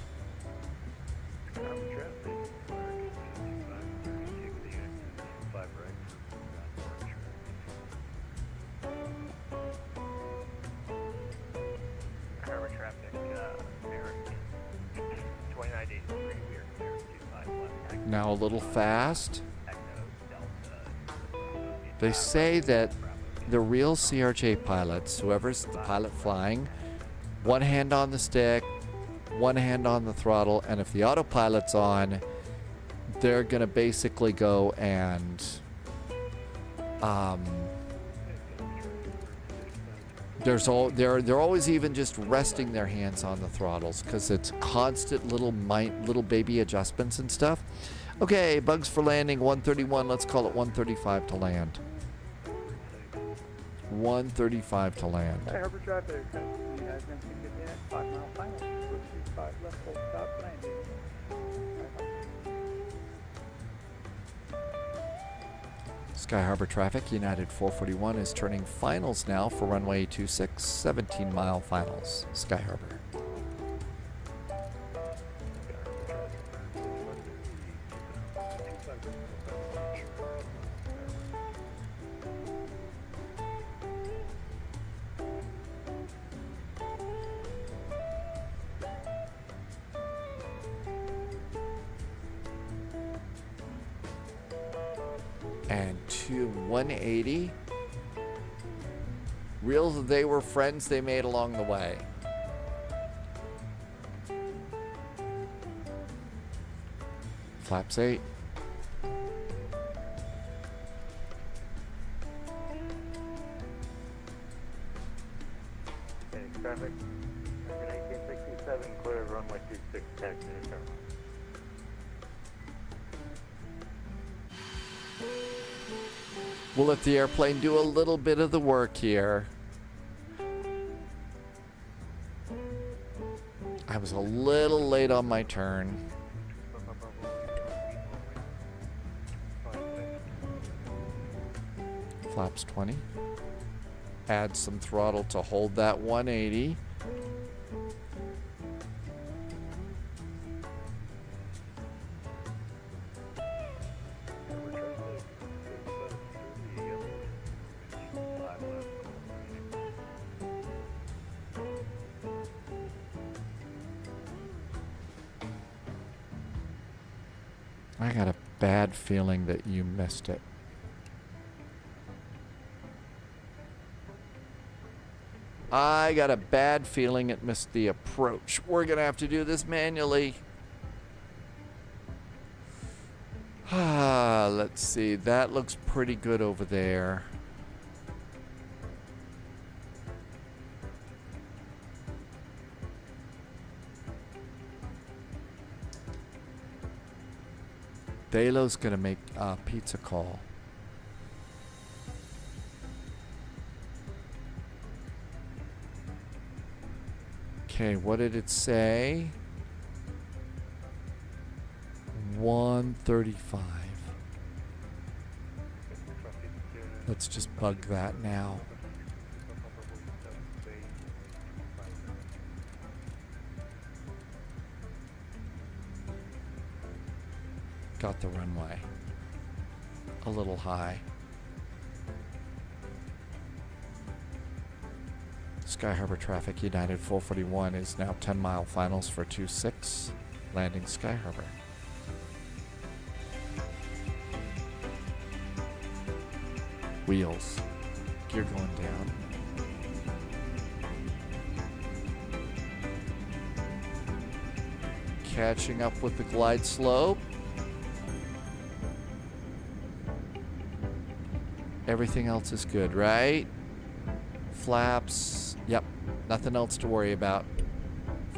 Now a little fast. They say that the real CRJ pilots, whoever's the pilot flying, one hand on the stick, one hand on the throttle, and if the autopilot's on, they're gonna basically go and they're always even just resting their hands on the throttles because it's constant little baby adjustments and stuff. Okay, bugs for landing 131. Let's call it 135 to land. 135 to land. Sky Harbor traffic, you guys can get in 5 mile final. 25 left full stop landing. Sky Harbor traffic, United 441 is turning finals now for runway 26, 17 mile finals, Sky Harbor. And to 180. They were friends they made along the way. Flaps 8. Traffic, 1967 We'll let the airplane do a little bit of the work here. I was a little late on my turn. Flaps 20. Add some throttle to hold that 180. I got a bad feeling that you missed it. I got a bad feeling it missed the approach. We're gonna have to do this manually. Let's see. That looks pretty good over there. Balo's gonna make a pizza call. Okay, what did it say? 135. Let's just bug that now. Got the runway. A little high. Sky Harbor traffic, United 441 is now 10-mile finals for 26, landing Sky Harbor. Wheels. Gear going down. Catching up with the glide slope. Everything else is good, right? Flaps. Yep, nothing else to worry about.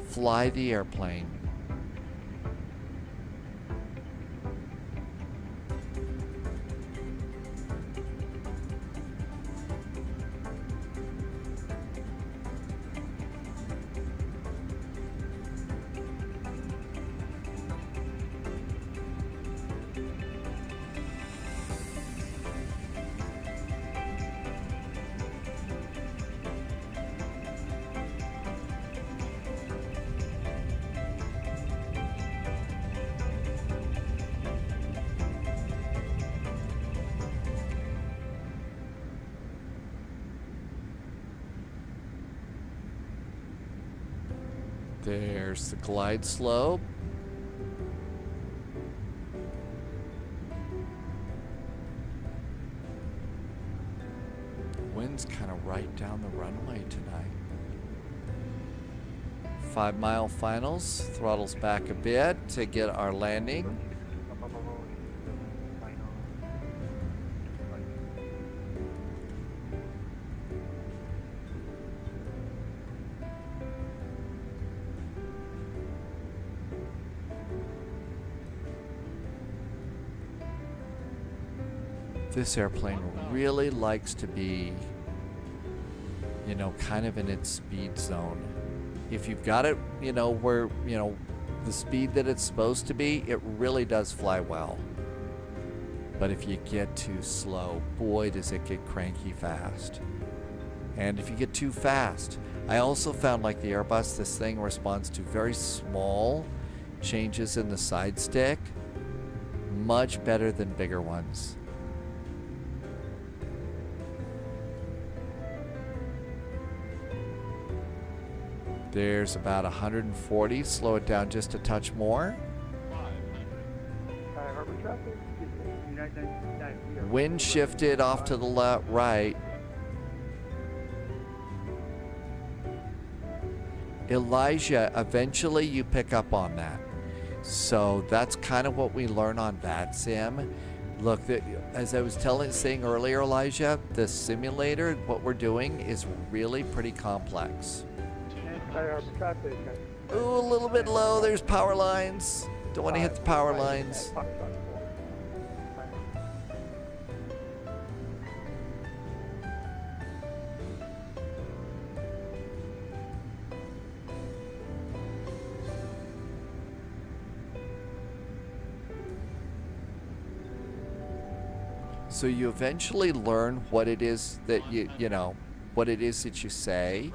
Fly the airplane. There's the glide slope. Wind's kind of right down the runway tonight. 5-mile finals. Throttles back a bit to get our landing. This airplane really likes to be, you know, kind of in its speed zone. If you've got it, you know, where, you know, the speed that it's supposed to be, it really does fly well. But if you get too slow, boy, does it get cranky fast. And if you get too fast, I also found like the Airbus, this thing responds to very small changes in the side stick much better than bigger ones. There's about 140. Slow it down just a touch more. Wind shifted off to the left, right. Elijah, eventually you pick up on that. So that's kind of what we learn on VATSIM. Look, as I was saying earlier, Elijah, the simulator, what we're doing is really pretty complex. Ooh, a little bit low. There's power lines. Don't want to hit the power lines. So you eventually learn what it is that you know, what it is that you say.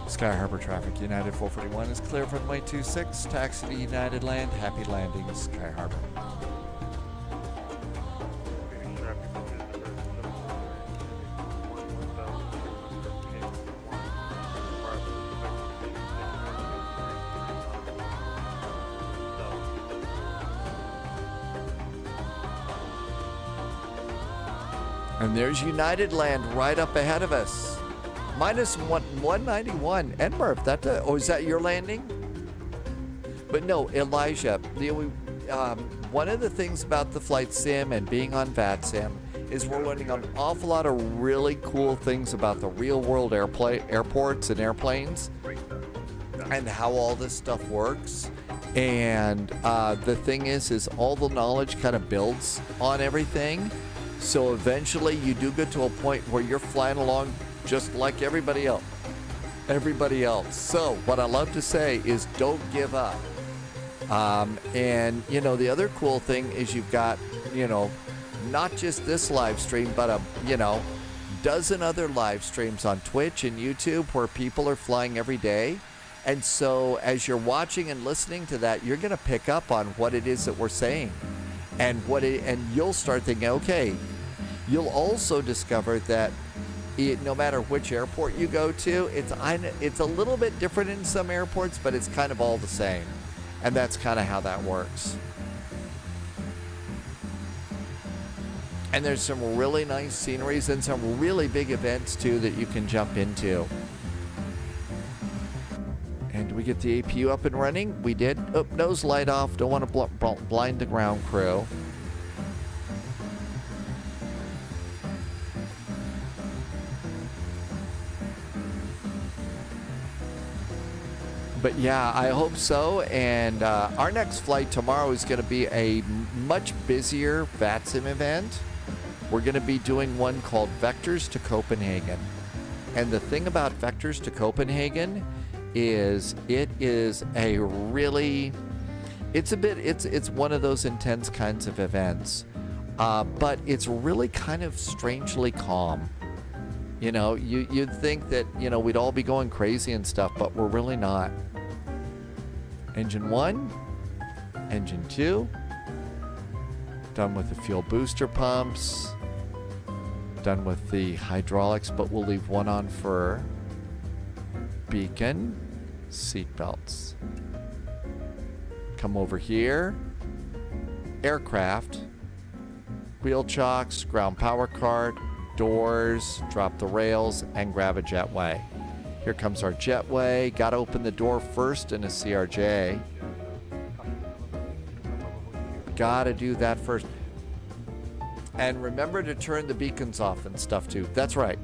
Sky Harbor traffic, United 441 is clear for runway 26. Taxi to United Land. Happy landings, Sky Harbor. And there's United Land right up ahead of us. Minus 191. Edinburgh, is that your landing? But no, Elijah, one of the things about the flight sim and being on VATSIM is we're learning an awful lot of really cool things about the real world airports and airplanes and how all this stuff works. And the thing is all the knowledge kind of builds on everything. So eventually you do get to a point where you're flying along just like everybody else. So what I love to say is don't give up. And, the other cool thing is you've got, not just this live stream, but dozen other live streams on Twitch and YouTube where people are flying every day. And so as you're watching and listening to that, you're going to pick up on what it is that we're saying and you'll start thinking, okay, you'll also discover that no matter which airport you go to, it's a little bit different in some airports, but it's kind of all the same. And that's kind of how that works. And there's some really nice sceneries and some really big events too that you can jump into. And did we get the APU up and running? We did. Oh, nose light off. Don't want to blind the ground crew. But yeah, I hope so. And our next flight tomorrow is going to be a much busier VATSIM event. We're going to be doing one called Vectors to Copenhagen. And the thing about Vectors to Copenhagen is it is a really, it's one of those intense kinds of events. But it's really kind of strangely calm. You'd think that, we'd all be going crazy and stuff, but we're really not. Engine 1, engine 2, done with the fuel booster pumps, done with the hydraulics, but we'll leave one on for beacon, seat belts. Come over here, aircraft, wheel chocks, ground power cart, doors, drop the rails, and grab a jetway. Here comes our jetway. Got to open the door first in a CRJ. Got to do that first. And remember to turn the beacons off and stuff too. That's right.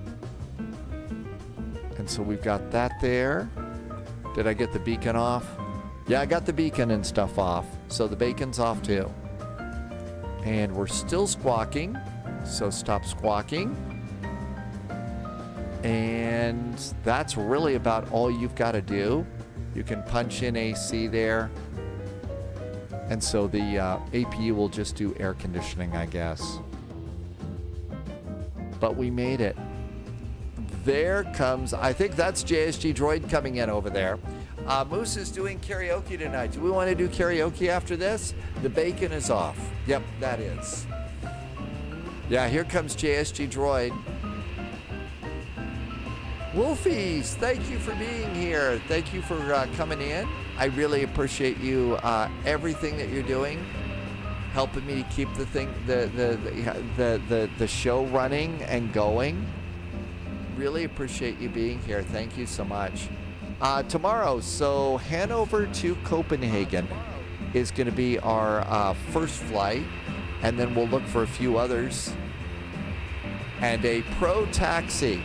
And so we've got that there. Did I get the beacon off? Yeah, I got the beacon and stuff off. So the bacon's off too. And we're still squawking. So stop squawking. And that's really about all you've got to do. You can punch in AC there. And so the APU will just do air conditioning, I guess. But we made it. There comes, I think that's JSG Droid coming in over there. Moose is doing karaoke tonight. Do we want to do karaoke after this? The bacon is off. Yep, that is. Yeah, here comes JSG Droid. Wolfies, thank you for being here. Thank you for coming in. I really appreciate you, everything that you're doing. helping me to keep the thing, the show running and going. Really appreciate you being here. Thank you so much. Tomorrow, so Hanover to Copenhagen is going to be our first flight, and then we'll look for a few others. And a pro taxi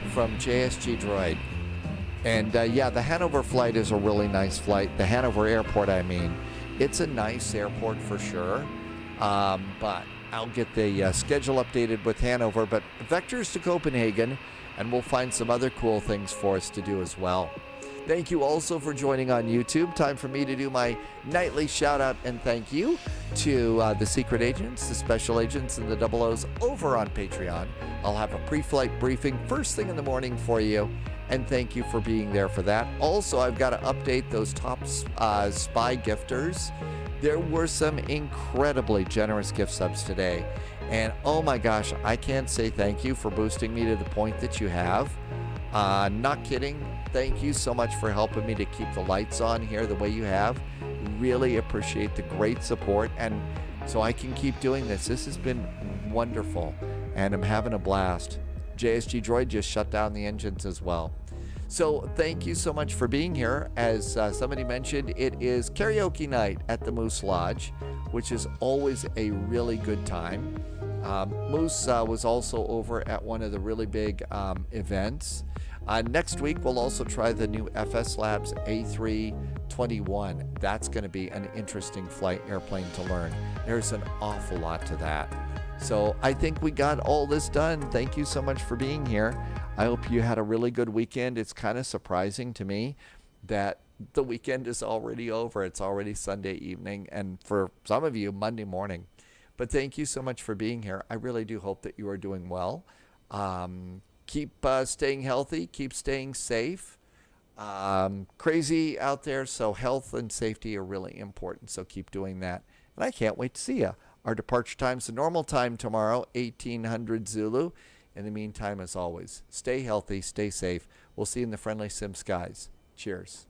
from JSG Droid. And yeah, the Hanover flight is a really nice flight. The Hanover airport, I mean. It's a nice airport for sure. But I'll get the schedule updated with Hanover. But vectors to Copenhagen, and we'll find some other cool things for us to do as well. Thank you also for joining on YouTube. Time for me to do my nightly shout out and thank you to the secret agents, the special agents, and the double O's over on Patreon. I'll have a pre-flight briefing first thing in the morning for you, and thank you for being there for that. Also, I've got to update those top spy gifters. There were some incredibly generous gift subs today, and oh my gosh, I can't say thank you for boosting me to the point that you have. Not kidding. Thank you so much for helping me to keep the lights on here the way you have. Really appreciate the great support, and so I can keep doing this. This has been wonderful, and I'm having a blast. JSG Droid just shut down the engines as well. So thank you so much for being here. As somebody mentioned, it is karaoke night at the Moose Lodge, which is always a really good time. Moose was also over at one of the really big events. Next week, we'll also try the new FS Labs A321. That's going to be an interesting flight airplane to learn. There's an awful lot to that. So I think we got all this done. Thank you so much for being here. I hope you had a really good weekend. It's kind of surprising to me that the weekend is already over. It's already Sunday evening, and for some of you, Monday morning. But thank you so much for being here. I really do hope that you are doing well. Keep staying healthy. Keep staying safe. Crazy out there, so health and safety are really important. So keep doing that. And I can't wait to see you. Our departure time's the normal time tomorrow, 1800 Zulu. In the meantime, as always, stay healthy, stay safe. We'll see you in the friendly sim skies. Cheers.